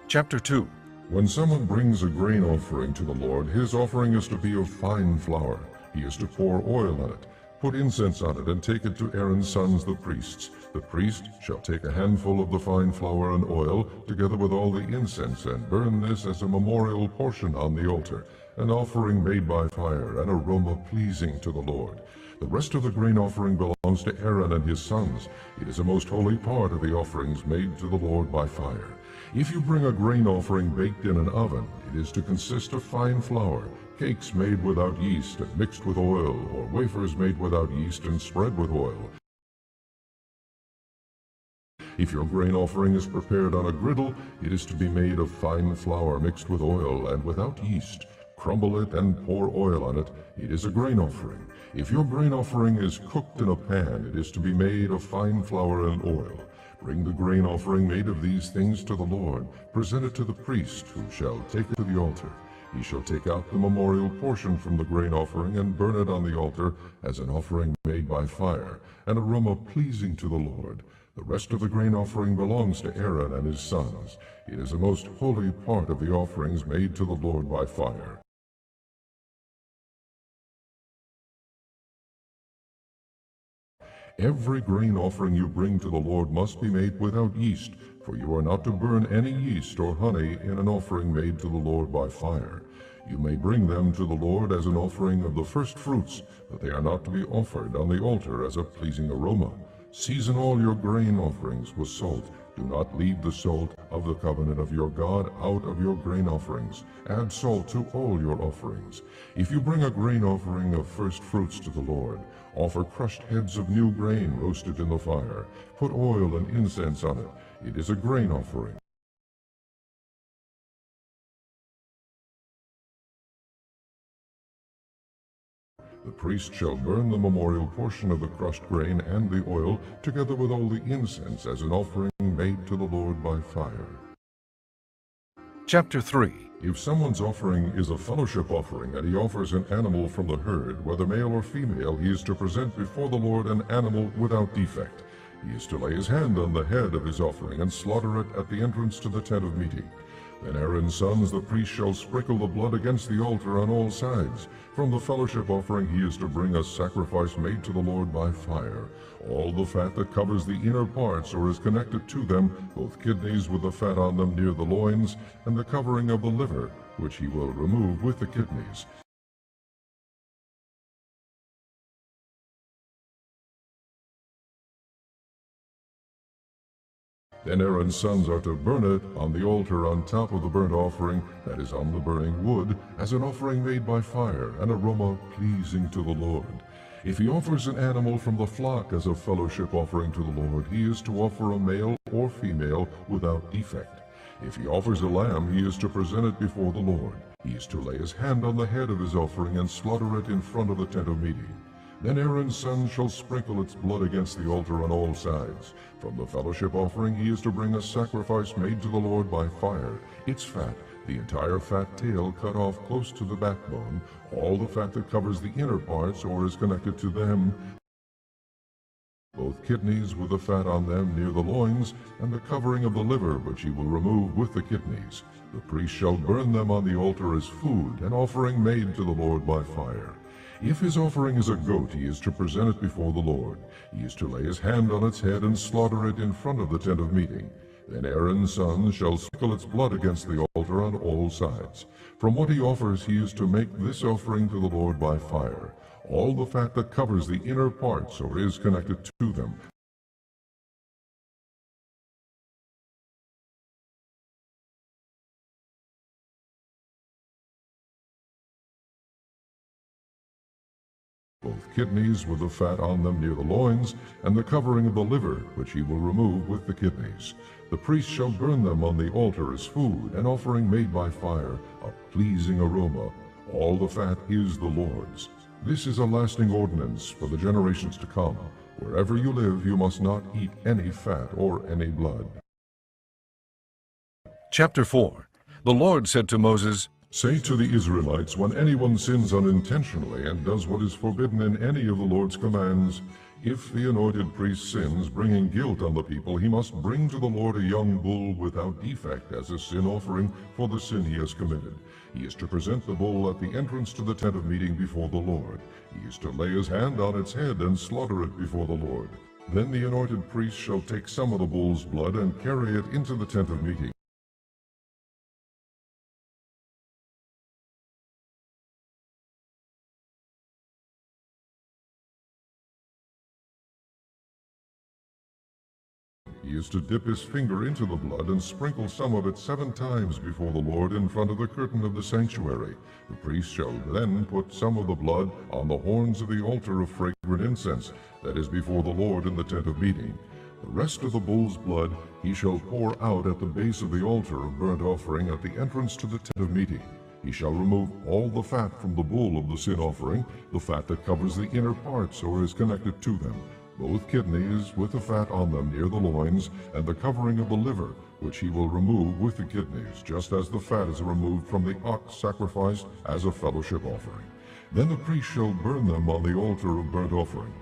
Chapter 2. When someone brings a grain offering to the Lord, his offering is to be of fine flour. He is to pour oil on it, put incense on it, and take it to Aaron's sons the priests. The priest shall take a handful of the fine flour and oil, together with all the incense, and burn this as a memorial portion on the altar, an offering made by fire, an aroma pleasing to the Lord. The rest of the grain offering belongs to Aaron and his sons. It is a most holy part of the offerings made to the Lord by fire. If you bring a grain offering baked in an oven, it is to consist of fine flour, cakes made without yeast and mixed with oil, or wafers made without yeast and spread with oil. If your grain offering is prepared on a griddle, it is to be made of fine flour mixed with oil and without yeast. Crumble it and pour oil on it. It is a grain offering. If your grain offering is cooked in a pan, it is to be made of fine flour and oil. Bring the grain offering made of these things to the Lord. Present it to the priest, who shall take it to the altar. He shall take out the memorial portion from the grain offering and burn it on the altar as an offering made by fire, an aroma pleasing to the Lord. The rest of the grain offering belongs to Aaron and his sons. It is a most holy part of the offerings made to the Lord by fire. Every grain offering you bring to the Lord must be made without yeast, for you are not to burn any yeast or honey in an offering made to the Lord by fire. You may bring them to the Lord as an offering of the first fruits, but they are not to be offered on the altar as a pleasing aroma. Season all your grain offerings with salt. Do not leave the salt of the covenant of your God out of your grain offerings. Add salt to all your offerings. If you bring a grain offering of first fruits to the Lord, offer crushed heads of new grain roasted in the fire. Put oil and incense on it. It is a grain offering. The priest shall burn the memorial portion of the crushed grain and the oil, together with all the incense, as an offering made to the Lord by fire. Chapter 3. If someone's offering is a fellowship offering, and he offers an animal from the herd, whether male or female, he is to present before the Lord an animal without defect. He is to lay his hand on the head of his offering and slaughter it at the entrance to the tent of meeting. Then Aaron's sons, the priest, shall sprinkle the blood against the altar on all sides. From the fellowship offering he is to bring a sacrifice made to the Lord by fire. All the fat that covers the inner parts or is connected to them, both kidneys with the fat on them near the loins, and the covering of the liver, which he will remove with the kidneys. Then Aaron's sons are to burn it on the altar on top of the burnt offering, that is on the burning wood, as an offering made by fire, an aroma pleasing to the Lord. If he offers an animal from the flock as a fellowship offering to the Lord, he is to offer a male or female without defect. If he offers a lamb, he is to present it before the Lord. He is to lay his hand on the head of his offering and slaughter it in front of the tent of meeting. Then Aaron's son shall sprinkle its blood against the altar on all sides. From the fellowship offering he is to bring a sacrifice made to the Lord by fire, its fat, the entire fat tail cut off close to the backbone, all the fat that covers the inner parts or is connected to them, both kidneys with the fat on them near the loins, and the covering of the liver, which he will remove with the kidneys. The priest shall burn them on the altar as food, an offering made to the Lord by fire. If his offering is a goat, he is to present it before the Lord. He is to lay his hand on its head and slaughter it in front of the tent of meeting. Then Aaron's sons shall sprinkle its blood against the altar on all sides. From what he offers he is to make this offering to the Lord by fire. All the fat that covers the inner parts or is connected to them, both kidneys with the fat on them near the loins, and the covering of the liver, which he will remove with the kidneys. The priest shall burn them on the altar as food, an offering made by fire, a pleasing aroma. All the fat is the Lord's. This is a lasting ordinance for the generations to come. Wherever you live, you must not eat any fat or any blood. Chapter 4. The Lord said to Moses, Say to the Israelites, when anyone sins unintentionally and does what is forbidden in any of the Lord's commands, if the anointed priest sins, bringing guilt on the people, he must bring to the Lord a young bull without defect as a sin offering for the sin he has committed. He is to present the bull at the entrance to the tent of meeting before the Lord. He is to lay his hand on its head and slaughter it before the Lord. Then the anointed priest shall take some of the bull's blood and carry it into the tent of meeting. He is to dip his finger into the blood and sprinkle some of it 7 times before the Lord in front of the curtain of the sanctuary. The priest shall then put some of the blood on the horns of the altar of fragrant incense that is before the Lord in the tent of meeting. The rest of the bull's blood he shall pour out at the base of the altar of burnt offering at the entrance to the tent of meeting. He shall remove all the fat from the bull of the sin offering, the fat that covers the inner parts or is connected to them, both kidneys with the fat on them near the loins, and the covering of the liver, which he will remove with the kidneys, just as the fat is removed from the ox sacrificed as a fellowship offering. Then the priest shall burn them on the altar of burnt offering.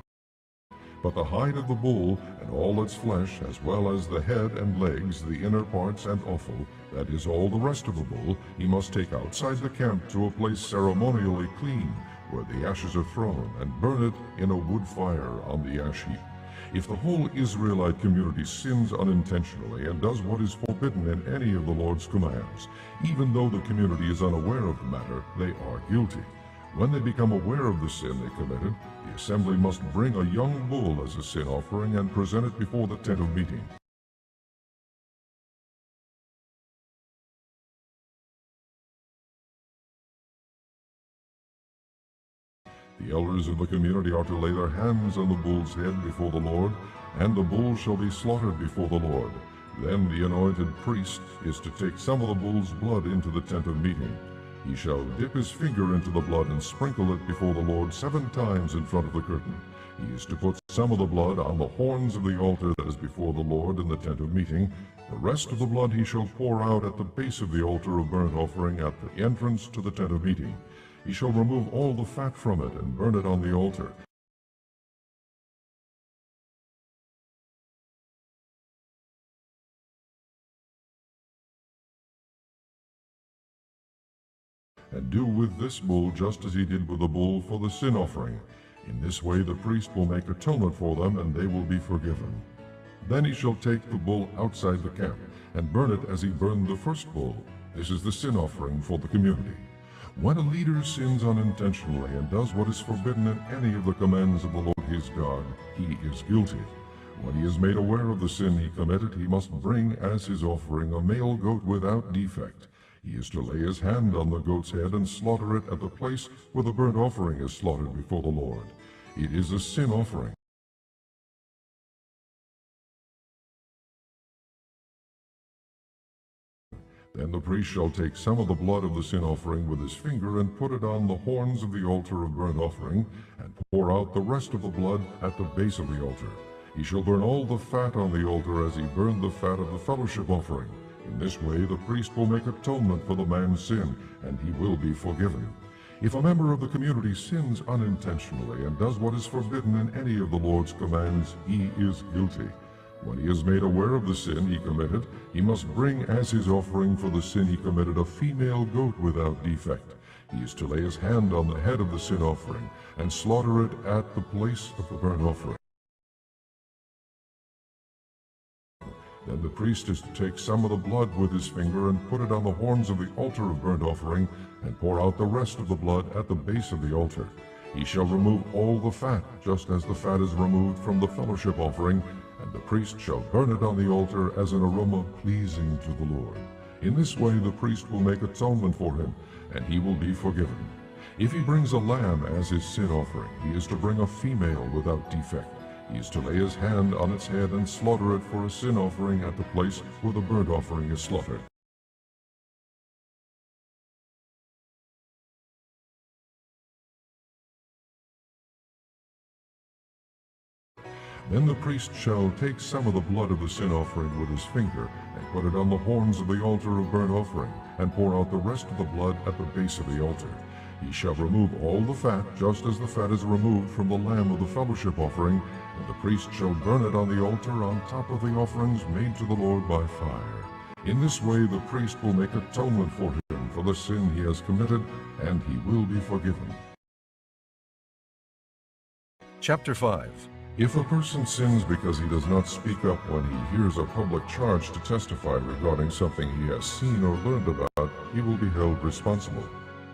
But the hide of the bull and all its flesh, as well as the head and legs, the inner parts and offal, that is all the rest of the bull, he must take outside the camp to a place ceremonially clean, where the ashes are thrown, and burn it in a wood fire on the ash heap. If the whole Israelite community sins unintentionally and does what is forbidden in any of the Lord's commands, even though the community is unaware of the matter, they are guilty. When they become aware of the sin they committed, the assembly must bring a young bull as a sin offering and present it before the tent of meeting. The elders of the community are to lay their hands on the bull's head before the Lord, and the bull shall be slaughtered before the Lord. Then the anointed priest is to take some of the bull's blood into the tent of meeting. He shall dip his finger into the blood and sprinkle it before the Lord 7 times in front of the curtain. He is to put some of the blood on the horns of the altar that is before the Lord in the tent of meeting. The rest of the blood he shall pour out at the base of the altar of burnt offering at the entrance to the tent of meeting. He shall remove all the fat from it and burn it on the altar. And do with this bull just as he did with the bull for the sin offering. In this way the priest will make atonement for them, and they will be forgiven. Then he shall take the bull outside the camp, and burn it as he burned the first bull. This is the sin offering for the community. When a leader sins unintentionally and does what is forbidden in any of the commands of the Lord his God, he is guilty. When he is made aware of the sin he committed, he must bring as his offering a male goat without defect. He is to lay his hand on the goat's head and slaughter it at the place where the burnt offering is slaughtered before the Lord. It is a sin offering. Then the priest shall take some of the blood of the sin offering with his finger and put it on the horns of the altar of burnt offering, and pour out the rest of the blood at the base of the altar. He shall burn all the fat on the altar as he burned the fat of the fellowship offering. In this way the priest will make atonement for the man's sin, and he will be forgiven. If a member of the community sins unintentionally and does what is forbidden in any of the Lord's commands, he is guilty. When he is made aware of the sin he committed, he must bring as his offering for the sin he committed a female goat without defect. He is to lay his hand on the head of the sin offering and slaughter it at the place of the burnt offering. Then the priest is to take some of the blood with his finger and put it on the horns of the altar of burnt offering, and pour out the rest of the blood at the base of the altar. He shall remove all the fat, just as the fat is removed from the fellowship offering, and the priest shall burn it on the altar as an aroma pleasing to the Lord. In this way the priest will make atonement for him, and he will be forgiven. If he brings a lamb as his sin offering, he is to bring a female without defect. He is to lay his hand on its head and slaughter it for a sin offering at the place where the burnt offering is slaughtered. Then the priest shall take some of the blood of the sin offering with his finger, and put it on the horns of the altar of burnt offering, and pour out the rest of the blood at the base of the altar. He shall remove all the fat, just as the fat is removed from the lamb of the fellowship offering, and the priest shall burn it on the altar on top of the offerings made to the Lord by fire. In this way the priest will make atonement for him for the sin he has committed, and he will be forgiven. Chapter 5. If a person sins because he does not speak up when he hears a public charge to testify regarding something he has seen or learned about, he will be held responsible.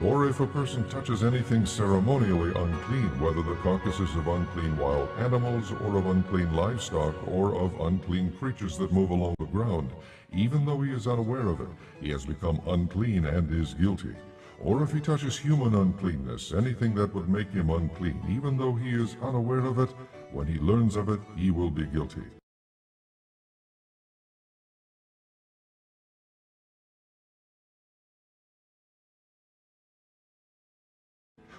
Or if a person touches anything ceremonially unclean, whether the carcasses of unclean wild animals, or of unclean livestock, or of unclean creatures that move along the ground, even though he is unaware of it, he has become unclean and is guilty. Or if he touches human uncleanness, anything that would make him unclean, even though he is unaware of it, when he learns of it, he will be guilty.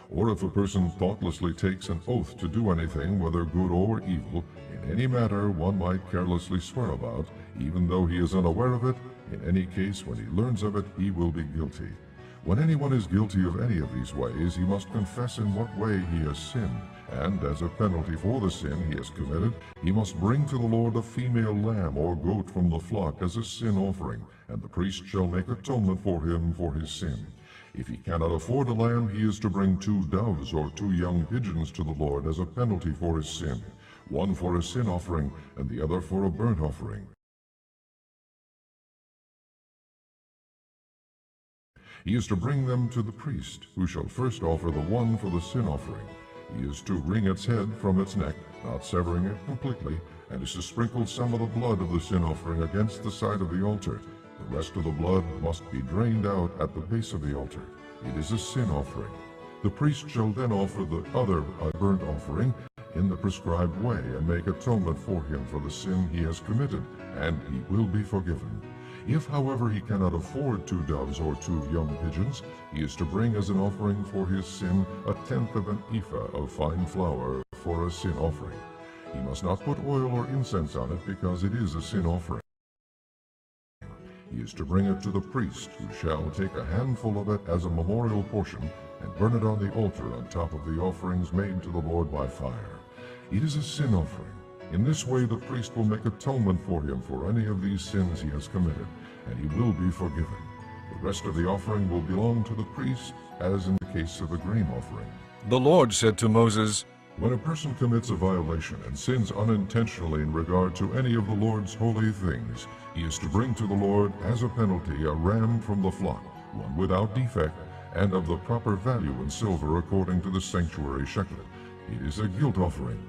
Or if a person thoughtlessly takes an oath to do anything, whether good or evil, in any matter one might carelessly swear about, even though he is unaware of it, in any case when he learns of it, he will be guilty. When anyone is guilty of any of these ways, he must confess in what way he has sinned, and as a penalty for the sin he has committed, he must bring to the Lord a female lamb or goat from the flock as a sin offering, and the priest shall make atonement for him for his sin. If he cannot afford a lamb, he is to bring 2 doves or 2 young pigeons to the Lord as a penalty for his sin, one for a sin offering and the other for a burnt offering. He is to bring them to the priest, who shall first offer the one for the sin offering. He is to wring its head from its neck, not severing it completely, and is to sprinkle some of the blood of the sin offering against the side of the altar. The rest of the blood must be drained out at the base of the altar. It is a sin offering. The priest shall then offer the other burnt offering in the prescribed way, and make atonement for him for the sin he has committed, and he will be forgiven. If, however, he cannot afford 2 doves or 2 young pigeons, he is to bring as an offering for his sin 1/10 of an ephah of fine flour for a sin offering. He must not put oil or incense on it, because it is a sin offering. He is to bring it to the priest, who shall take a handful of it as a memorial portion and burn it on the altar on top of the offerings made to the Lord by fire. It is a sin offering. In this way the priest will make atonement for him for any of these sins he has committed, and he will be forgiven. The rest of the offering will belong to the priest, as in the case of a grain offering. The Lord said to Moses, When a person commits a violation and sins unintentionally in regard to any of the Lord's holy things, he is to bring to the Lord as a penalty a ram from the flock, one without defect, and of the proper value in silver according to the sanctuary shekel. It is a guilt offering.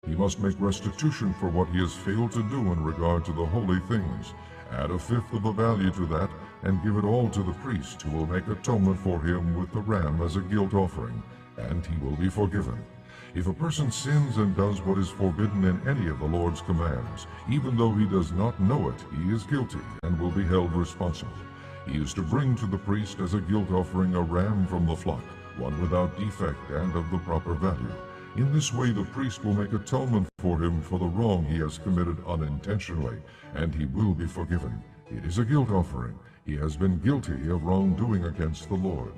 He must make restitution for what he has failed to do in regard to the holy things. Add 1/5 of the value to that, and give it all to the priest, who will make atonement for him with the ram as a guilt offering, and he will be forgiven. If a person sins and does what is forbidden in any of the Lord's commands, even though he does not know it, he is guilty and will be held responsible. He is to bring to the priest as a guilt offering a ram from the flock, one without defect and of the proper value. In this way the priest will make atonement for him for the wrong he has committed unintentionally, and he will be forgiven. It is a guilt offering. He has been guilty of wrongdoing against the Lord.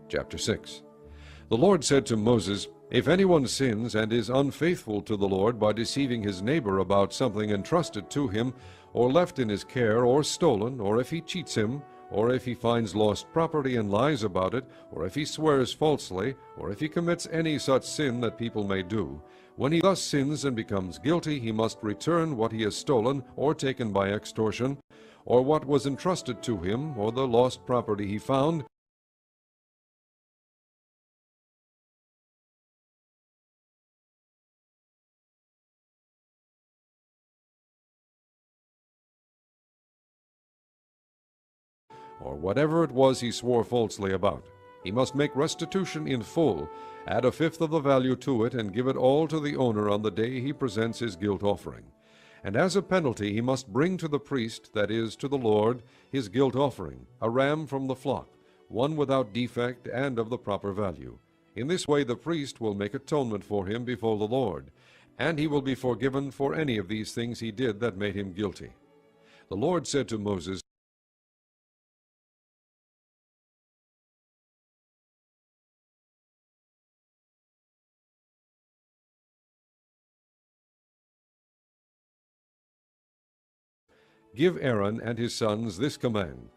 Chapter 6. The Lord said to Moses, If anyone sins and is unfaithful to the Lord by deceiving his neighbor about something entrusted to him, or left in his care, or stolen, or if he cheats him, or if he finds lost property and lies about it, or if he swears falsely, or if he commits any such sin that people may do, when he thus sins and becomes guilty, he must return what he has stolen or taken by extortion, or what was entrusted to him, or the lost property he found, or whatever it was he swore falsely about. He must make restitution in full, add 1/5 of the value to it, and give it all to the owner on the day he presents his guilt offering. And as a penalty he must bring to the priest, that is, to the Lord, his guilt offering, a ram from the flock, one without defect and of the proper value. In this way the priest will make atonement for him before the Lord, and he will be forgiven for any of these things he did that made him guilty. The Lord said to Moses, Give Aaron and his sons this command.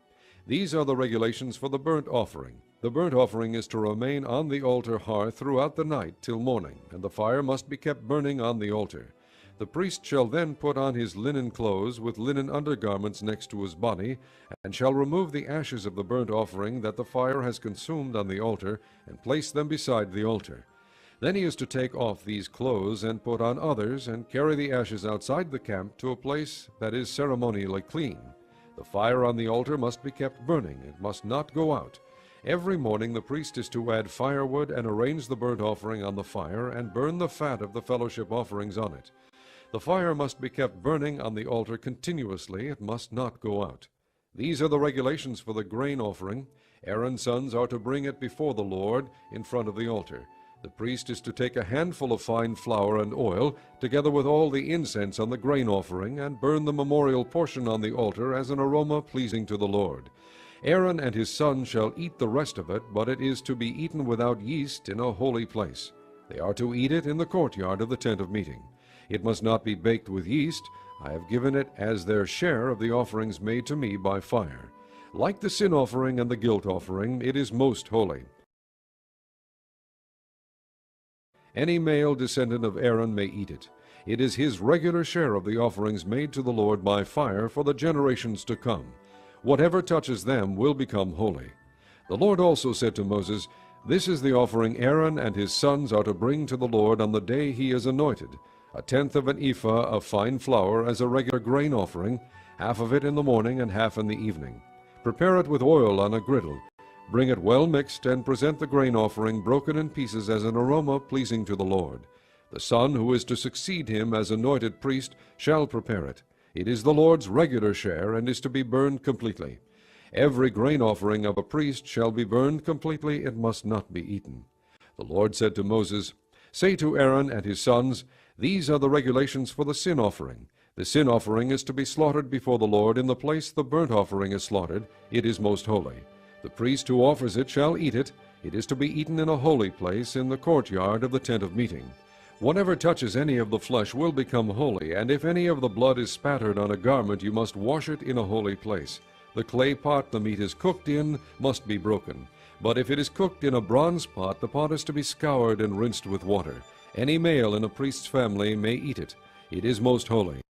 These are the regulations for the burnt offering. The burnt offering is to remain on the altar hearth throughout the night till morning, and the fire must be kept burning on the altar. The priest shall then put on his linen clothes with linen undergarments next to his body, and shall remove the ashes of the burnt offering that the fire has consumed on the altar, and place them beside the altar. Then he is to take off these clothes and put on others, and carry the ashes outside the camp to a place that is ceremonially clean. The fire on the altar must be kept burning. It must not go out. Every morning the priest is to add firewood and arrange the burnt offering on the fire, and burn the fat of the fellowship offerings on it. The fire must be kept burning on the altar continuously. It must not go out. These are the regulations for the grain offering. Aaron's sons are to bring it before the Lord in front of the altar. The priest is to take a handful of fine flour and oil, together with all the incense on the grain offering, and burn the memorial portion on the altar as an aroma pleasing to the Lord. Aaron and his sons shall eat the rest of it, but it is to be eaten without yeast in a holy place. They are to eat it in the courtyard of the tent of meeting. It must not be baked with yeast. I have given it as their share of the offerings made to me by fire. Like the sin offering and the guilt offering, it is most holy. Any male descendant of Aaron may eat it. It is his regular share of the offerings made to the Lord by fire for the generations to come. Whatever touches them will become holy. The Lord also said to Moses, This is the offering Aaron and his sons are to bring to the Lord on the day he is anointed, 1/10 of an ephah of fine flour as a regular grain offering, half of it in the morning and half in the evening. Prepare it with oil on a griddle. Bring it well mixed, and present the grain offering broken in pieces as an aroma pleasing to the Lord. The son who is to succeed him as anointed priest shall prepare it. It is the Lord's regular share, and is to be burned completely. Every grain offering of a priest shall be burned completely, it must not be eaten. The Lord said to Moses, Say to Aaron and his sons, These are the regulations for the sin offering. The sin offering is to be slaughtered before the Lord in the place the burnt offering is slaughtered. It is most holy. The priest who offers it shall eat it. It is to be eaten in a holy place in the courtyard of the tent of meeting. Whatever touches any of the flesh will become holy, and if any of the blood is spattered on a garment, you must wash it in a holy place. The clay pot the meat is cooked in must be broken. But if it is cooked in a bronze pot, the pot is to be scoured and rinsed with water. Any male in a priest's family may eat it. It is most holy.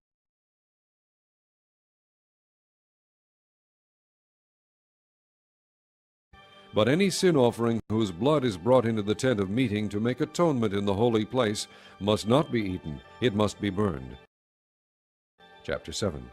But any sin offering whose blood is brought into the tent of meeting to make atonement in the holy place must not be eaten. It must be burned. Chapter 7.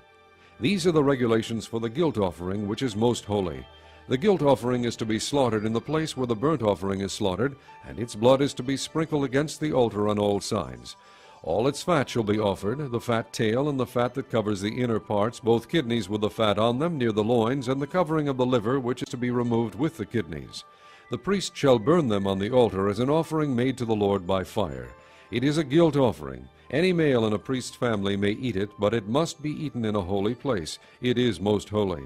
These are the regulations for the guilt offering, which is most holy. The guilt offering is to be slaughtered in the place where the burnt offering is slaughtered, and its blood is to be sprinkled against the altar on all sides. All its fat shall be offered, the fat tail and the fat that covers the inner parts, both kidneys with the fat on them near the loins, and the covering of the liver, which is to be removed with the kidneys. The priest shall burn them on the altar as an offering made to the Lord by fire. It is a guilt offering. Any male in a priest's family may eat it, but it must be eaten in a holy place. It is most holy.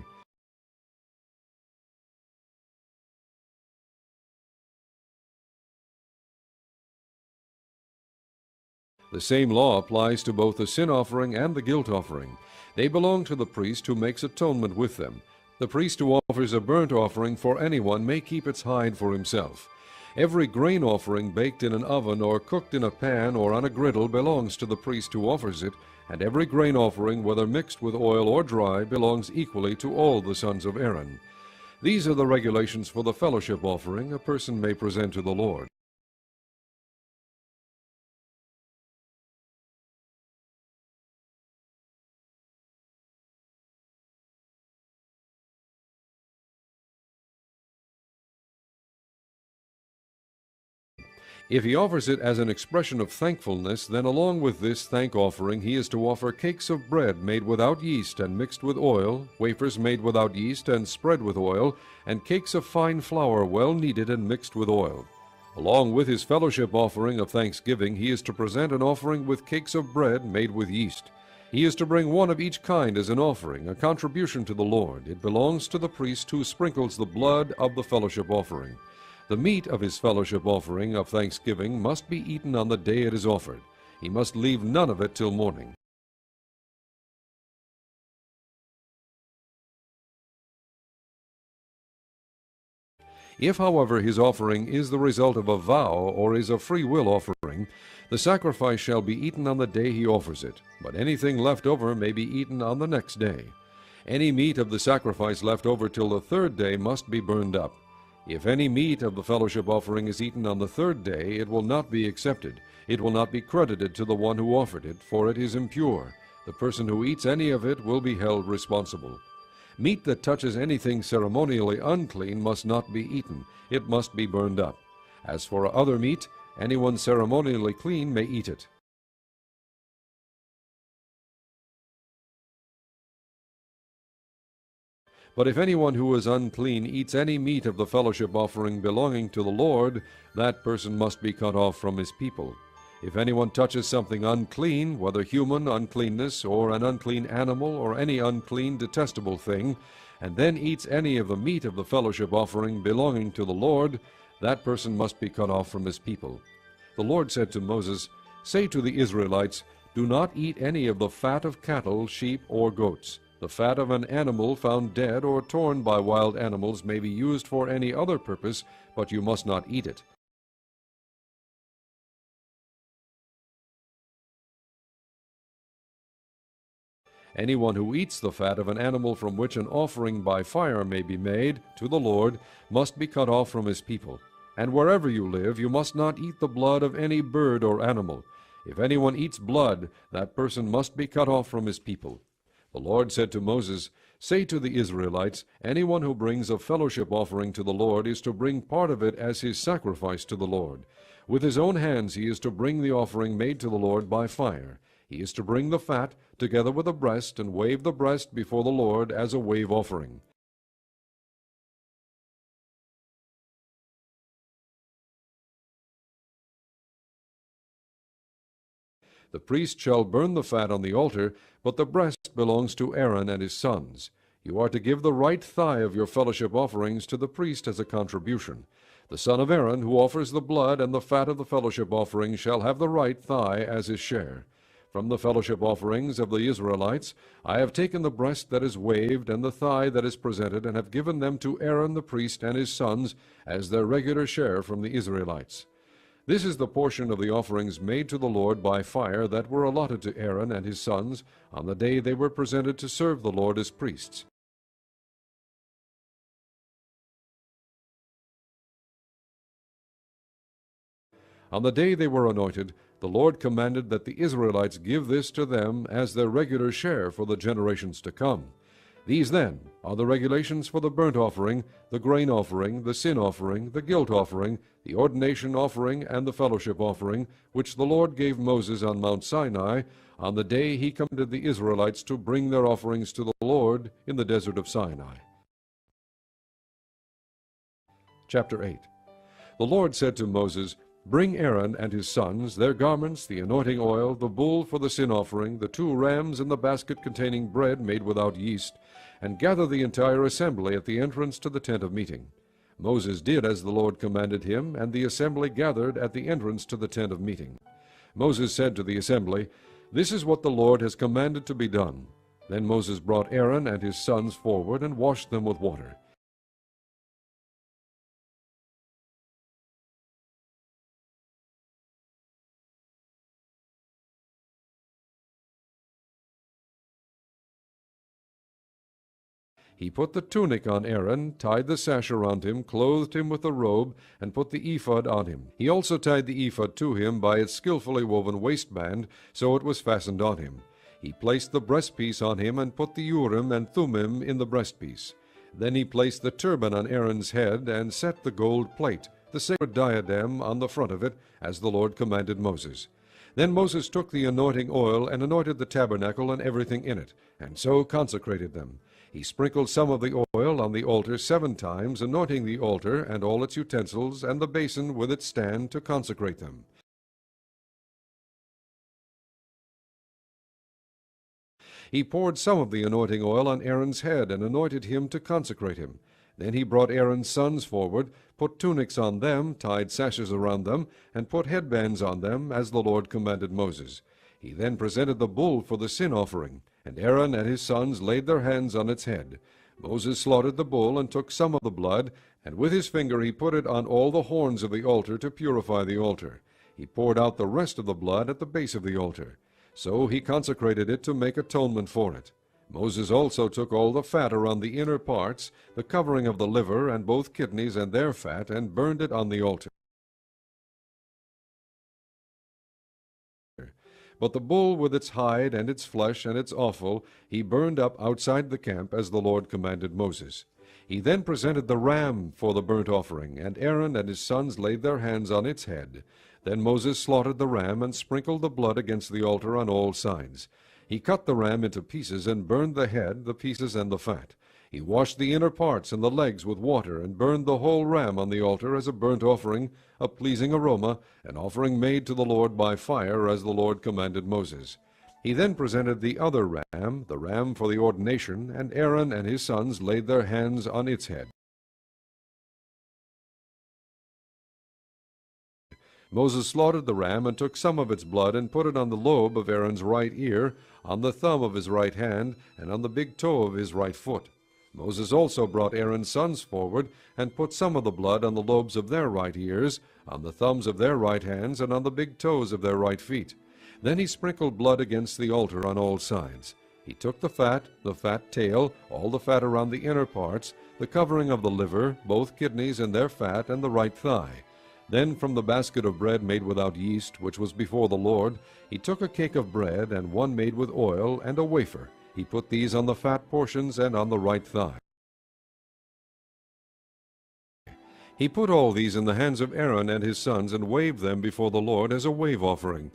The same law applies to both the sin offering and the guilt offering. They belong to the priest who makes atonement with them. The priest who offers a burnt offering for anyone may keep its hide for himself. Every grain offering baked in an oven or cooked in a pan or on a griddle belongs to the priest who offers it, and every grain offering, whether mixed with oil or dry, belongs equally to all the sons of Aaron. These are the regulations for the fellowship offering a person may present to the Lord. If he offers it as an expression of thankfulness, then along with this thank offering he is to offer cakes of bread made without yeast and mixed with oil, wafers made without yeast and spread with oil, and cakes of fine flour well kneaded and mixed with oil. Along with his fellowship offering of thanksgiving he is to present an offering with cakes of bread made with yeast. He is to bring one of each kind as an offering, a contribution to the Lord. It belongs to the priest who sprinkles the blood of the fellowship offering. The meat of his fellowship offering of thanksgiving must be eaten on the day it is offered. He must leave none of it till morning. If, however, his offering is the result of a vow or is a free will offering, the sacrifice shall be eaten on the day he offers it, but anything left over may be eaten on the next day. Any meat of the sacrifice left over till the third day must be burned up. If any meat of the fellowship offering is eaten on the third day, it will not be accepted. It will not be credited to the one who offered it, for it is impure. The person who eats any of it will be held responsible. Meat that touches anything ceremonially unclean must not be eaten. It must be burned up. As for other meat, anyone ceremonially clean may eat it. But if anyone who is unclean eats any meat of the fellowship offering belonging to the Lord, that person must be cut off from his people. If anyone touches something unclean, whether human uncleanness or an unclean animal or any unclean detestable thing, and then eats any of the meat of the fellowship offering belonging to the Lord, that person must be cut off from his people. The Lord said to Moses, Say to the Israelites, Do not eat any of the fat of cattle, sheep, or goats. The fat of an animal found dead or torn by wild animals may be used for any other purpose, but you must not eat it. Anyone who eats the fat of an animal from which an offering by fire may be made to the Lord must be cut off from his people. And wherever you live, you must not eat the blood of any bird or animal. If anyone eats blood, that person must be cut off from his people. The Lord said to Moses, Say to the Israelites, anyone who brings a fellowship offering to the Lord is to bring part of it as his sacrifice to the Lord. With his own hands he is to bring the offering made to the Lord by fire. He is to bring the fat, together with the breast, and wave the breast before the Lord as a wave offering. The priest shall burn the fat on the altar, but the breast belongs to Aaron and his sons. You are to give the right thigh of your fellowship offerings to the priest as a contribution. The son of Aaron, who offers the blood and the fat of the fellowship offering, shall have the right thigh as his share. From the fellowship offerings of the Israelites, I have taken the breast that is waved and the thigh that is presented, and have given them to Aaron the priest and his sons as their regular share from the Israelites. This is the portion of the offerings made to the Lord by fire that were allotted to Aaron and his sons on the day they were presented to serve the Lord as priests. On the day they were anointed, the Lord commanded that the Israelites give this to them as their regular share for the generations to come. These, then, are the regulations for the burnt offering, the grain offering, the sin offering, the guilt offering, the ordination offering, and the fellowship offering, which the Lord gave Moses on Mount Sinai on the day he commanded the Israelites to bring their offerings to the Lord in the desert of Sinai. Chapter 8. The Lord said to Moses, Bring Aaron and his sons, their garments, the anointing oil, the bull for the sin offering, the 2 rams, and the basket containing bread made without yeast, and gather the entire assembly at the entrance to the tent of meeting. Moses did as the Lord commanded him, and the assembly gathered at the entrance to the tent of meeting. Moses said to the assembly, This is what the Lord has commanded to be done. Then Moses brought Aaron and his sons forward and washed them with water. He put the tunic on Aaron, tied the sash around him, clothed him with the robe, and put the ephod on him. He also tied the ephod to him by its skillfully woven waistband, so it was fastened on him. He placed the breastpiece on him, and put the Urim and Thummim in the breastpiece. Then he placed the turban on Aaron's head, and set the gold plate, the sacred diadem, on the front of it, as the Lord commanded Moses. Then Moses took the anointing oil, and anointed the tabernacle and everything in it, and so consecrated them. He sprinkled some of the oil on the altar 7 times, anointing the altar and all its utensils, and the basin with its stand, to consecrate them. He poured some of the anointing oil on Aaron's head, and anointed him to consecrate him. Then he brought Aaron's sons forward, put tunics on them, tied sashes around them, and put headbands on them, as the Lord commanded Moses. He then presented the bull for the sin offering, and Aaron and his sons laid their hands on its head. Moses slaughtered the bull, and took some of the blood, and with his finger he put it on all the horns of the altar to purify the altar. He poured out the rest of the blood at the base of the altar. So he consecrated it to make atonement for it. Moses also took all the fat around the inner parts, the covering of the liver, and both kidneys and their fat, and burned it on the altar. But the bull with its hide and its flesh and its offal he burned up outside the camp, as the Lord commanded Moses. He then presented the ram for the burnt offering, and Aaron and his sons laid their hands on its head. Then Moses slaughtered the ram, and sprinkled the blood against the altar on all sides. He cut the ram into pieces, and burned the head, the pieces, and the fat. He washed the inner parts and the legs with water, and burned the whole ram on the altar as a burnt offering, a pleasing aroma, an offering made to the Lord by fire, as the Lord commanded Moses. He then presented the other ram, the ram for the ordination, and Aaron and his sons laid their hands on its head. Moses slaughtered the ram, and took some of its blood, and put it on the lobe of Aaron's right ear, on the thumb of his right hand, and on the big toe of his right foot. Moses also brought Aaron's sons forward, and put some of the blood on the lobes of their right ears, on the thumbs of their right hands, and on the big toes of their right feet. Then he sprinkled blood against the altar on all sides. He took the fat tail, all the fat around the inner parts, the covering of the liver, both kidneys and their fat, and the right thigh. Then from the basket of bread made without yeast, which was before the Lord, he took a cake of bread, and one made with oil, and a wafer. He put these on the fat portions and on the right thigh. He put all these in the hands of Aaron and his sons, and waved them before the Lord as a wave offering.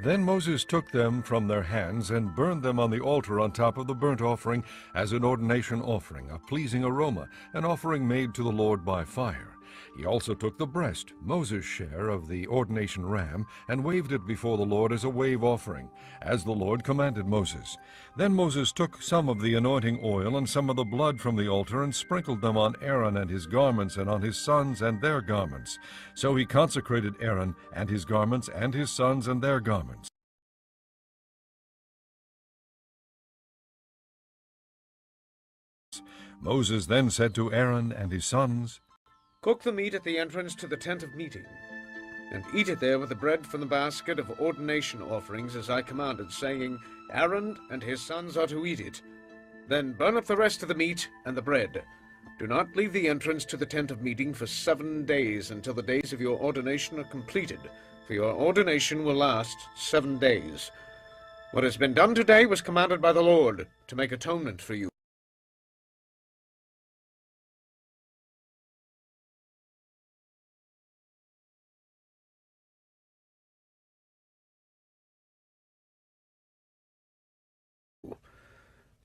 Then Moses took them from their hands and burned them on the altar on top of the burnt offering as an ordination offering, a pleasing aroma, an offering made to the Lord by fire. He also took the breast, Moses' share of the ordination ram, and waved it before the Lord as a wave offering, as the Lord commanded Moses. Then Moses took some of the anointing oil and some of the blood from the altar and sprinkled them on Aaron and his garments and on his sons and their garments. So he consecrated Aaron and his garments and his sons and their garments. Moses then said to Aaron and his sons, Cook the meat at the entrance to the tent of meeting, and eat it there with the bread from the basket of ordination offerings, as I commanded, saying, Aaron and his sons are to eat it. Then burn up the rest of the meat and the bread. Do not leave the entrance to the tent of meeting for 7 days, until the days of your ordination are completed, for your ordination will last 7 days. What has been done today was commanded by the Lord, to make atonement for you.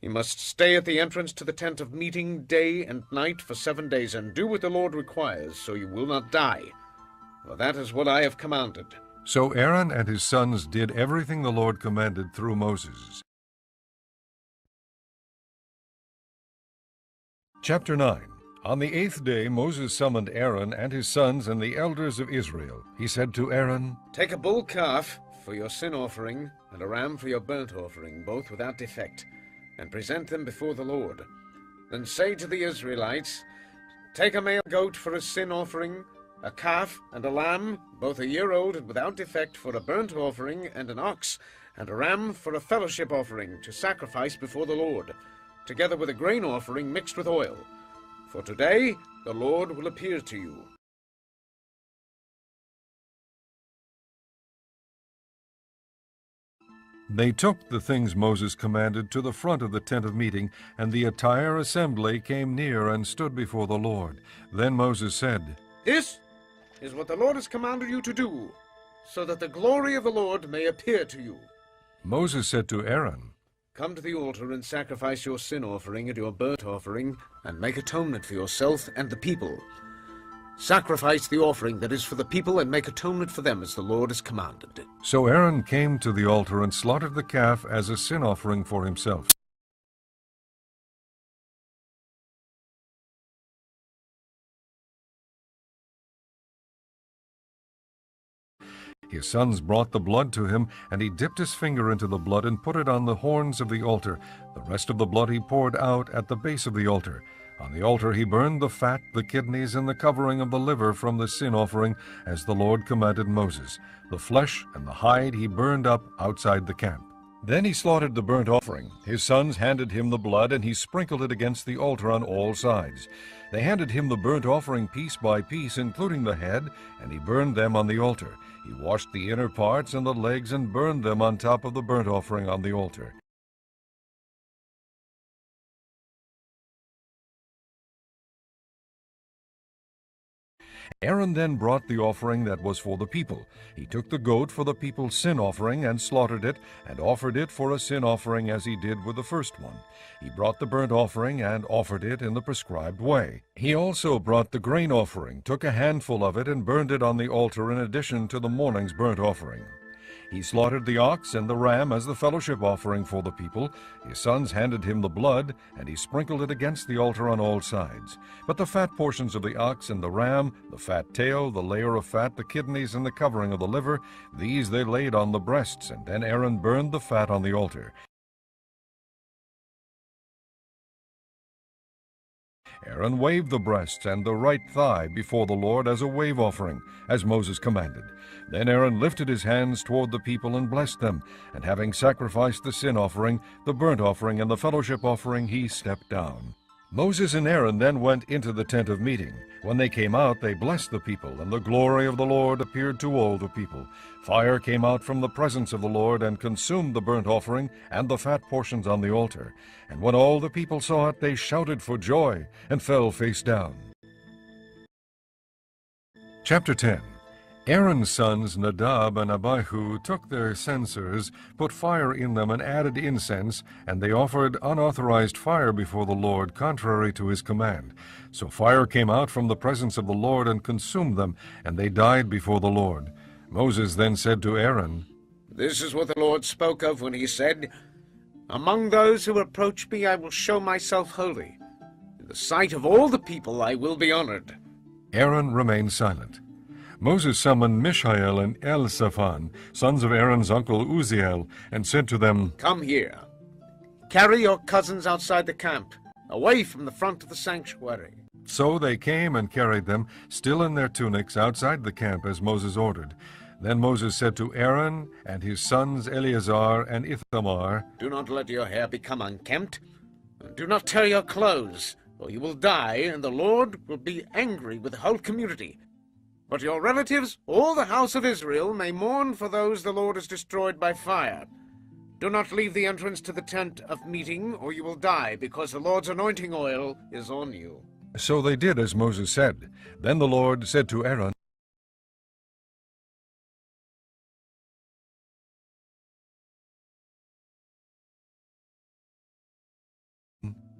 You must stay at the entrance to the tent of meeting day and night for 7 days, and do what the Lord requires, so you will not die. For that is what I have commanded. So Aaron and his sons did everything the Lord commanded through Moses. Chapter 9. On the 8th day Moses summoned Aaron and his sons and the elders of Israel. He said to Aaron, Take a bull calf for your sin offering, and a ram for your burnt offering, both without defect, and present them before the Lord. Then say to the Israelites, Take a male goat for a sin offering, a calf and a lamb, both a year old and without defect, for a burnt offering, and an ox, and a ram for a fellowship offering, to sacrifice before the Lord, together with a grain offering mixed with oil. For today the Lord will appear to you. They took the things Moses commanded to the front of the tent of meeting, and the entire assembly came near and stood before the Lord. Then Moses said, This is what the Lord has commanded you to do, so that the glory of the Lord may appear to you. Moses said to Aaron, Come to the altar and sacrifice your sin offering and your burnt offering, and make atonement for yourself and the people. Sacrifice the offering that is for the people, and make atonement for them as the Lord has commanded. So Aaron came to the altar and slaughtered the calf as a sin offering for himself. His sons brought the blood to him, and he dipped his finger into the blood and put it on the horns of the altar. The rest of the blood he poured out at the base of the altar. On the altar he burned the fat, the kidneys, and the covering of the liver from the sin offering, as the Lord commanded Moses. The flesh and the hide he burned up outside the camp. Then he slaughtered the burnt offering. His sons handed him the blood, and he sprinkled it against the altar on all sides. They handed him the burnt offering piece by piece, including the head, and he burned them on the altar. He washed the inner parts and the legs and burned them on top of the burnt offering on the altar. Aaron then brought the offering that was for the people. He took the goat for the people's sin offering and slaughtered it, and offered it for a sin offering as he did with the first one. He brought the burnt offering and offered it in the prescribed way. He also brought the grain offering, took a handful of it, and burned it on the altar in addition to the morning's burnt offering. He slaughtered the ox and the ram as the fellowship offering for the people. His sons handed him the blood, and he sprinkled it against the altar on all sides. But the fat portions of the ox and the ram, the fat tail, the layer of fat, the kidneys, and the covering of the liver, these they laid on the breasts, and then Aaron burned the fat on the altar. Aaron waved the breasts and the right thigh before the Lord as a wave offering, as Moses commanded. Then Aaron lifted his hands toward the people and blessed them, and having sacrificed the sin offering, the burnt offering, and the fellowship offering, he stepped down. Moses and Aaron then went into the tent of meeting. When they came out, they blessed the people, and the glory of the Lord appeared to all the people. Fire came out from the presence of the Lord and consumed the burnt offering and the fat portions on the altar. And when all the people saw it, they shouted for joy and fell face down. Chapter 10. Aaron's sons Nadab and Abihu took their censers, put fire in them, and added incense, and they offered unauthorized fire before the Lord, contrary to his command. So fire came out from the presence of the Lord and consumed them, and they died before the Lord. Moses then said to Aaron, This is what the Lord spoke of when he said, Among those who approach me I will show myself holy. In the sight of all the people I will be honored. Aaron remained silent. Moses summoned Mishael and Elzaphan, sons of Aaron's uncle Uzziel, and said to them, Come here. Carry your cousins outside the camp, away from the front of the sanctuary. So they came and carried them, still in their tunics, outside the camp as Moses ordered. Then Moses said to Aaron and his sons Eleazar and Ithamar, Do not let your hair become unkempt, and do not tear your clothes, or you will die, and the Lord will be angry with the whole community. But your relatives, all the house of Israel, may mourn for those the Lord has destroyed by fire. Do not leave the entrance to the tent of meeting, or you will die, because the Lord's anointing oil is on you. So they did as Moses said. Then the Lord said to Aaron,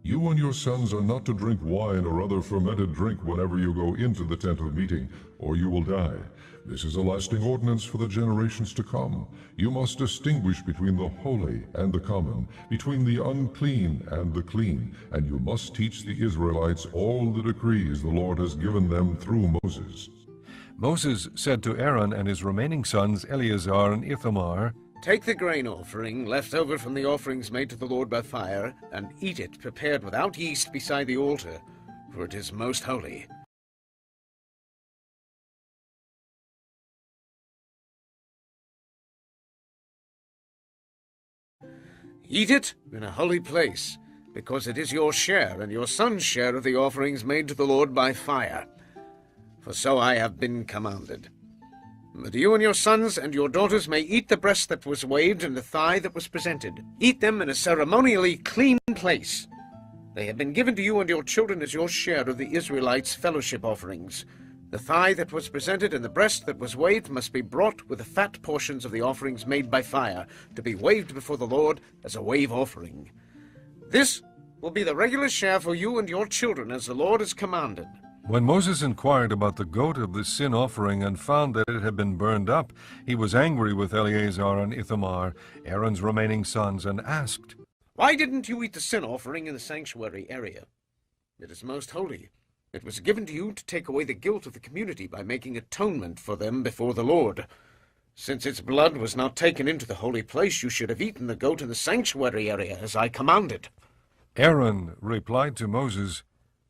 You and your sons are not to drink wine or other fermented drink whenever you go into the tent of meeting, or you will die. This is a lasting ordinance for the generations to come. You must distinguish between the holy and the common, between the unclean and the clean, and you must teach the Israelites all the decrees the Lord has given them through Moses. Moses said to Aaron and his remaining sons Eleazar and Ithamar, Take the grain offering left over from the offerings made to the Lord by fire, and eat it prepared without yeast beside the altar, for it is most holy. Eat it in a holy place, because it is your share and your son's share of the offerings made to the Lord by fire. For so I have been commanded. But you and your sons and your daughters may eat the breast that was waved and the thigh that was presented. Eat them in a ceremonially clean place. They have been given to you and your children as your share of the Israelites' fellowship offerings. The thigh that was presented and the breast that was waved must be brought with the fat portions of the offerings made by fire, to be waved before the Lord as a wave offering. This will be the regular share for you and your children, as the Lord has commanded. When Moses inquired about the goat of the sin offering and found that it had been burned up, he was angry with Eleazar and Ithamar, Aaron's remaining sons, and asked, Why didn't you eat the sin offering in the sanctuary area? It is most holy. It was given to you to take away the guilt of the community by making atonement for them before the Lord. Since its blood was not taken into the holy place, you should have eaten the goat in the sanctuary area, as I commanded. Aaron replied to Moses,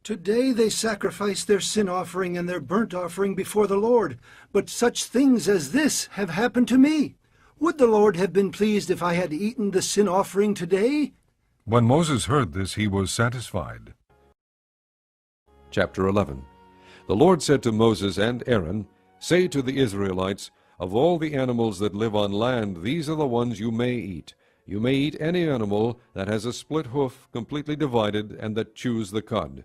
Today they sacrifice their sin offering and their burnt offering before the Lord, but such things as this have happened to me. Would the Lord have been pleased if I had eaten the sin offering today? When Moses heard this, he was satisfied. Chapter 11. The Lord said to Moses and Aaron, Say to the Israelites, Of all the animals that live on land, these are the ones you may eat. You may eat any animal that has a split hoof completely divided and that chews the cud.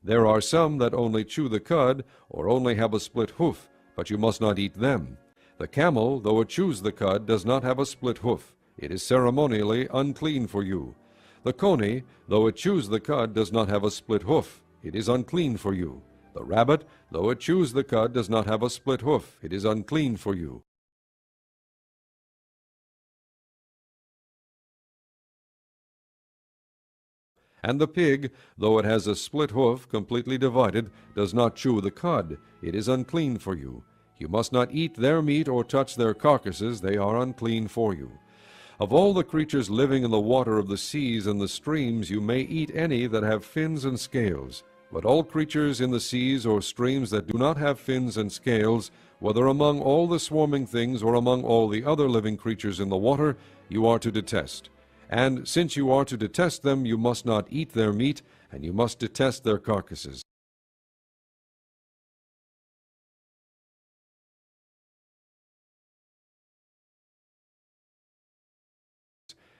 There are some that only chew the cud, or only have a split hoof, but you must not eat them. The camel, though it chews the cud, does not have a split hoof. It is ceremonially unclean for you. The coney, though it chews the cud, does not have a split hoof. It is unclean for you. The rabbit, though it chews the cud, does not have a split hoof. It is unclean for you. And the pig, though it has a split hoof completely divided, does not chew the cud. It is unclean for you. You must not eat their meat or touch their carcasses. They are unclean for you. Of all the creatures living in the water of the seas and the streams, you may eat any that have fins and scales. But all creatures in the seas or streams that do not have fins and scales, whether among all the swarming things or among all the other living creatures in the water, you are to detest. And since you are to detest them, you must not eat their meat, and you must detest their carcasses.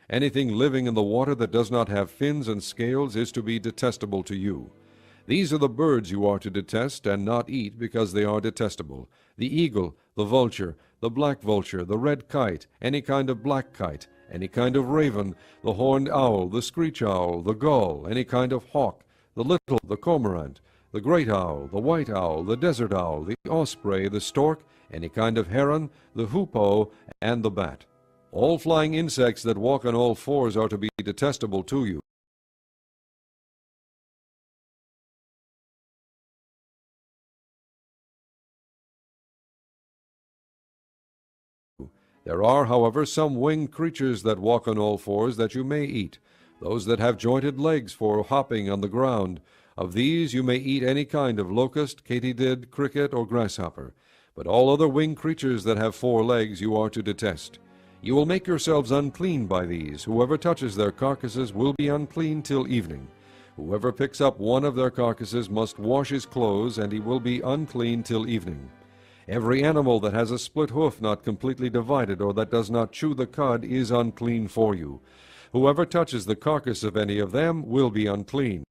Anything living in the water that does not have fins and scales is to be detestable to you. These are the birds you are to detest and not eat, because they are detestable: the eagle, the vulture, the black vulture, the red kite, any kind of black kite, any kind of raven, the horned owl, the screech owl, the gull, any kind of hawk, the little, the cormorant, the great owl, the white owl, the desert owl, the osprey, the stork, any kind of heron, the hoopoe, and the bat. All flying insects that walk on all fours are to be detestable to you. There are, however, some winged creatures that walk on all fours that you may eat, those that have jointed legs for hopping on the ground. Of these you may eat any kind of locust, katydid, cricket, or grasshopper. But all other winged creatures that have 4 legs you are to detest. You will make yourselves unclean by these. Whoever touches their carcasses will be unclean till evening. Whoever picks up one of their carcasses must wash his clothes, and he will be unclean till evening. Every animal that has a split hoof not completely divided, or that does not chew the cud, is unclean for you. Whoever touches the carcass of any of them will be unclean.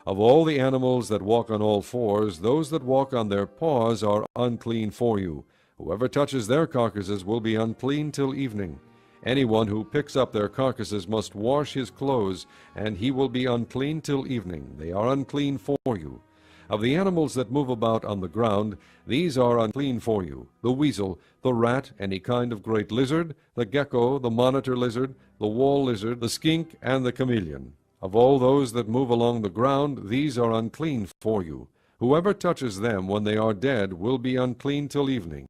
Of all the animals that walk on all fours, those that walk on their paws are unclean for you. Whoever touches their carcasses will be unclean till evening. Anyone who picks up their carcasses must wash his clothes, and he will be unclean till evening. They are unclean for you. Of the animals that move about on the ground, these are unclean for you: the weasel, the rat, any kind of great lizard, the gecko, the monitor lizard, the wall lizard, the skink, and the chameleon. Of all those that move along the ground, these are unclean for you. Whoever touches them when they are dead will be unclean till evening.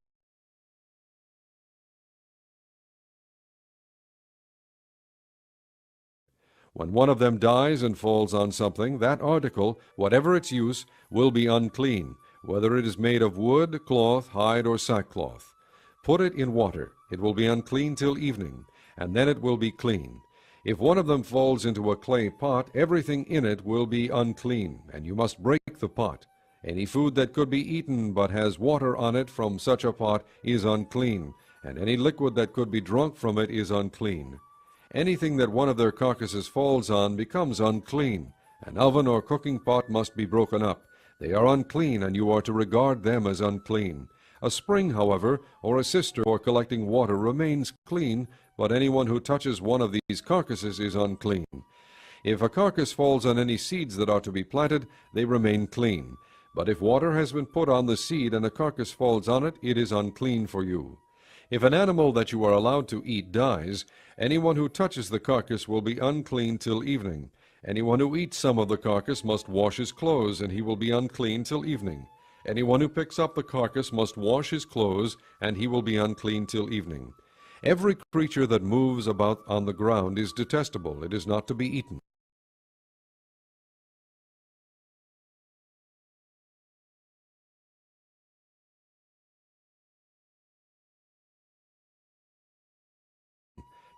When one of them dies and falls on something, that article, whatever its use, will be unclean, whether it is made of wood, cloth, hide, or sackcloth. Put it in water. It will be unclean till evening, and then it will be clean. If one of them falls into a clay pot, everything in it will be unclean, and you must break the pot. Any food that could be eaten but has water on it from such a pot is unclean, and any liquid that could be drunk from it is unclean. Anything that one of their carcasses falls on becomes unclean. An oven or cooking pot must be broken up. They are unclean, and you are to regard them as unclean. A spring, however, or a cistern for collecting water remains clean, but anyone who touches one of these carcasses is unclean. If a carcass falls on any seeds that are to be planted, they remain clean. But if water has been put on the seed and a carcass falls on it, it is unclean for you. If an animal that you are allowed to eat dies, anyone who touches the carcass will be unclean till evening. Anyone who eats some of the carcass must wash his clothes, and he will be unclean till evening. Anyone who picks up the carcass must wash his clothes, and he will be unclean till evening. Every creature that moves about on the ground is detestable. It is not to be eaten.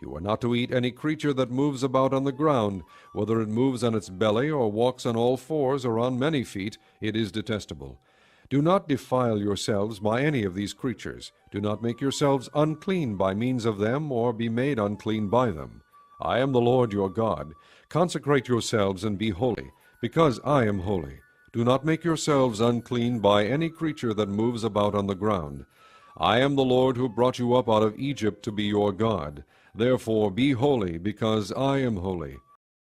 You are not to eat any creature that moves about on the ground. Whether it moves on its belly, or walks on all fours, or on many feet, it is detestable. Do not defile yourselves by any of these creatures. Do not make yourselves unclean by means of them, or be made unclean by them. I am the Lord your God. Consecrate yourselves and be holy, because I am holy. Do not make yourselves unclean by any creature that moves about on the ground. I am the Lord who brought you up out of Egypt to be your God. Therefore be holy, because I am holy.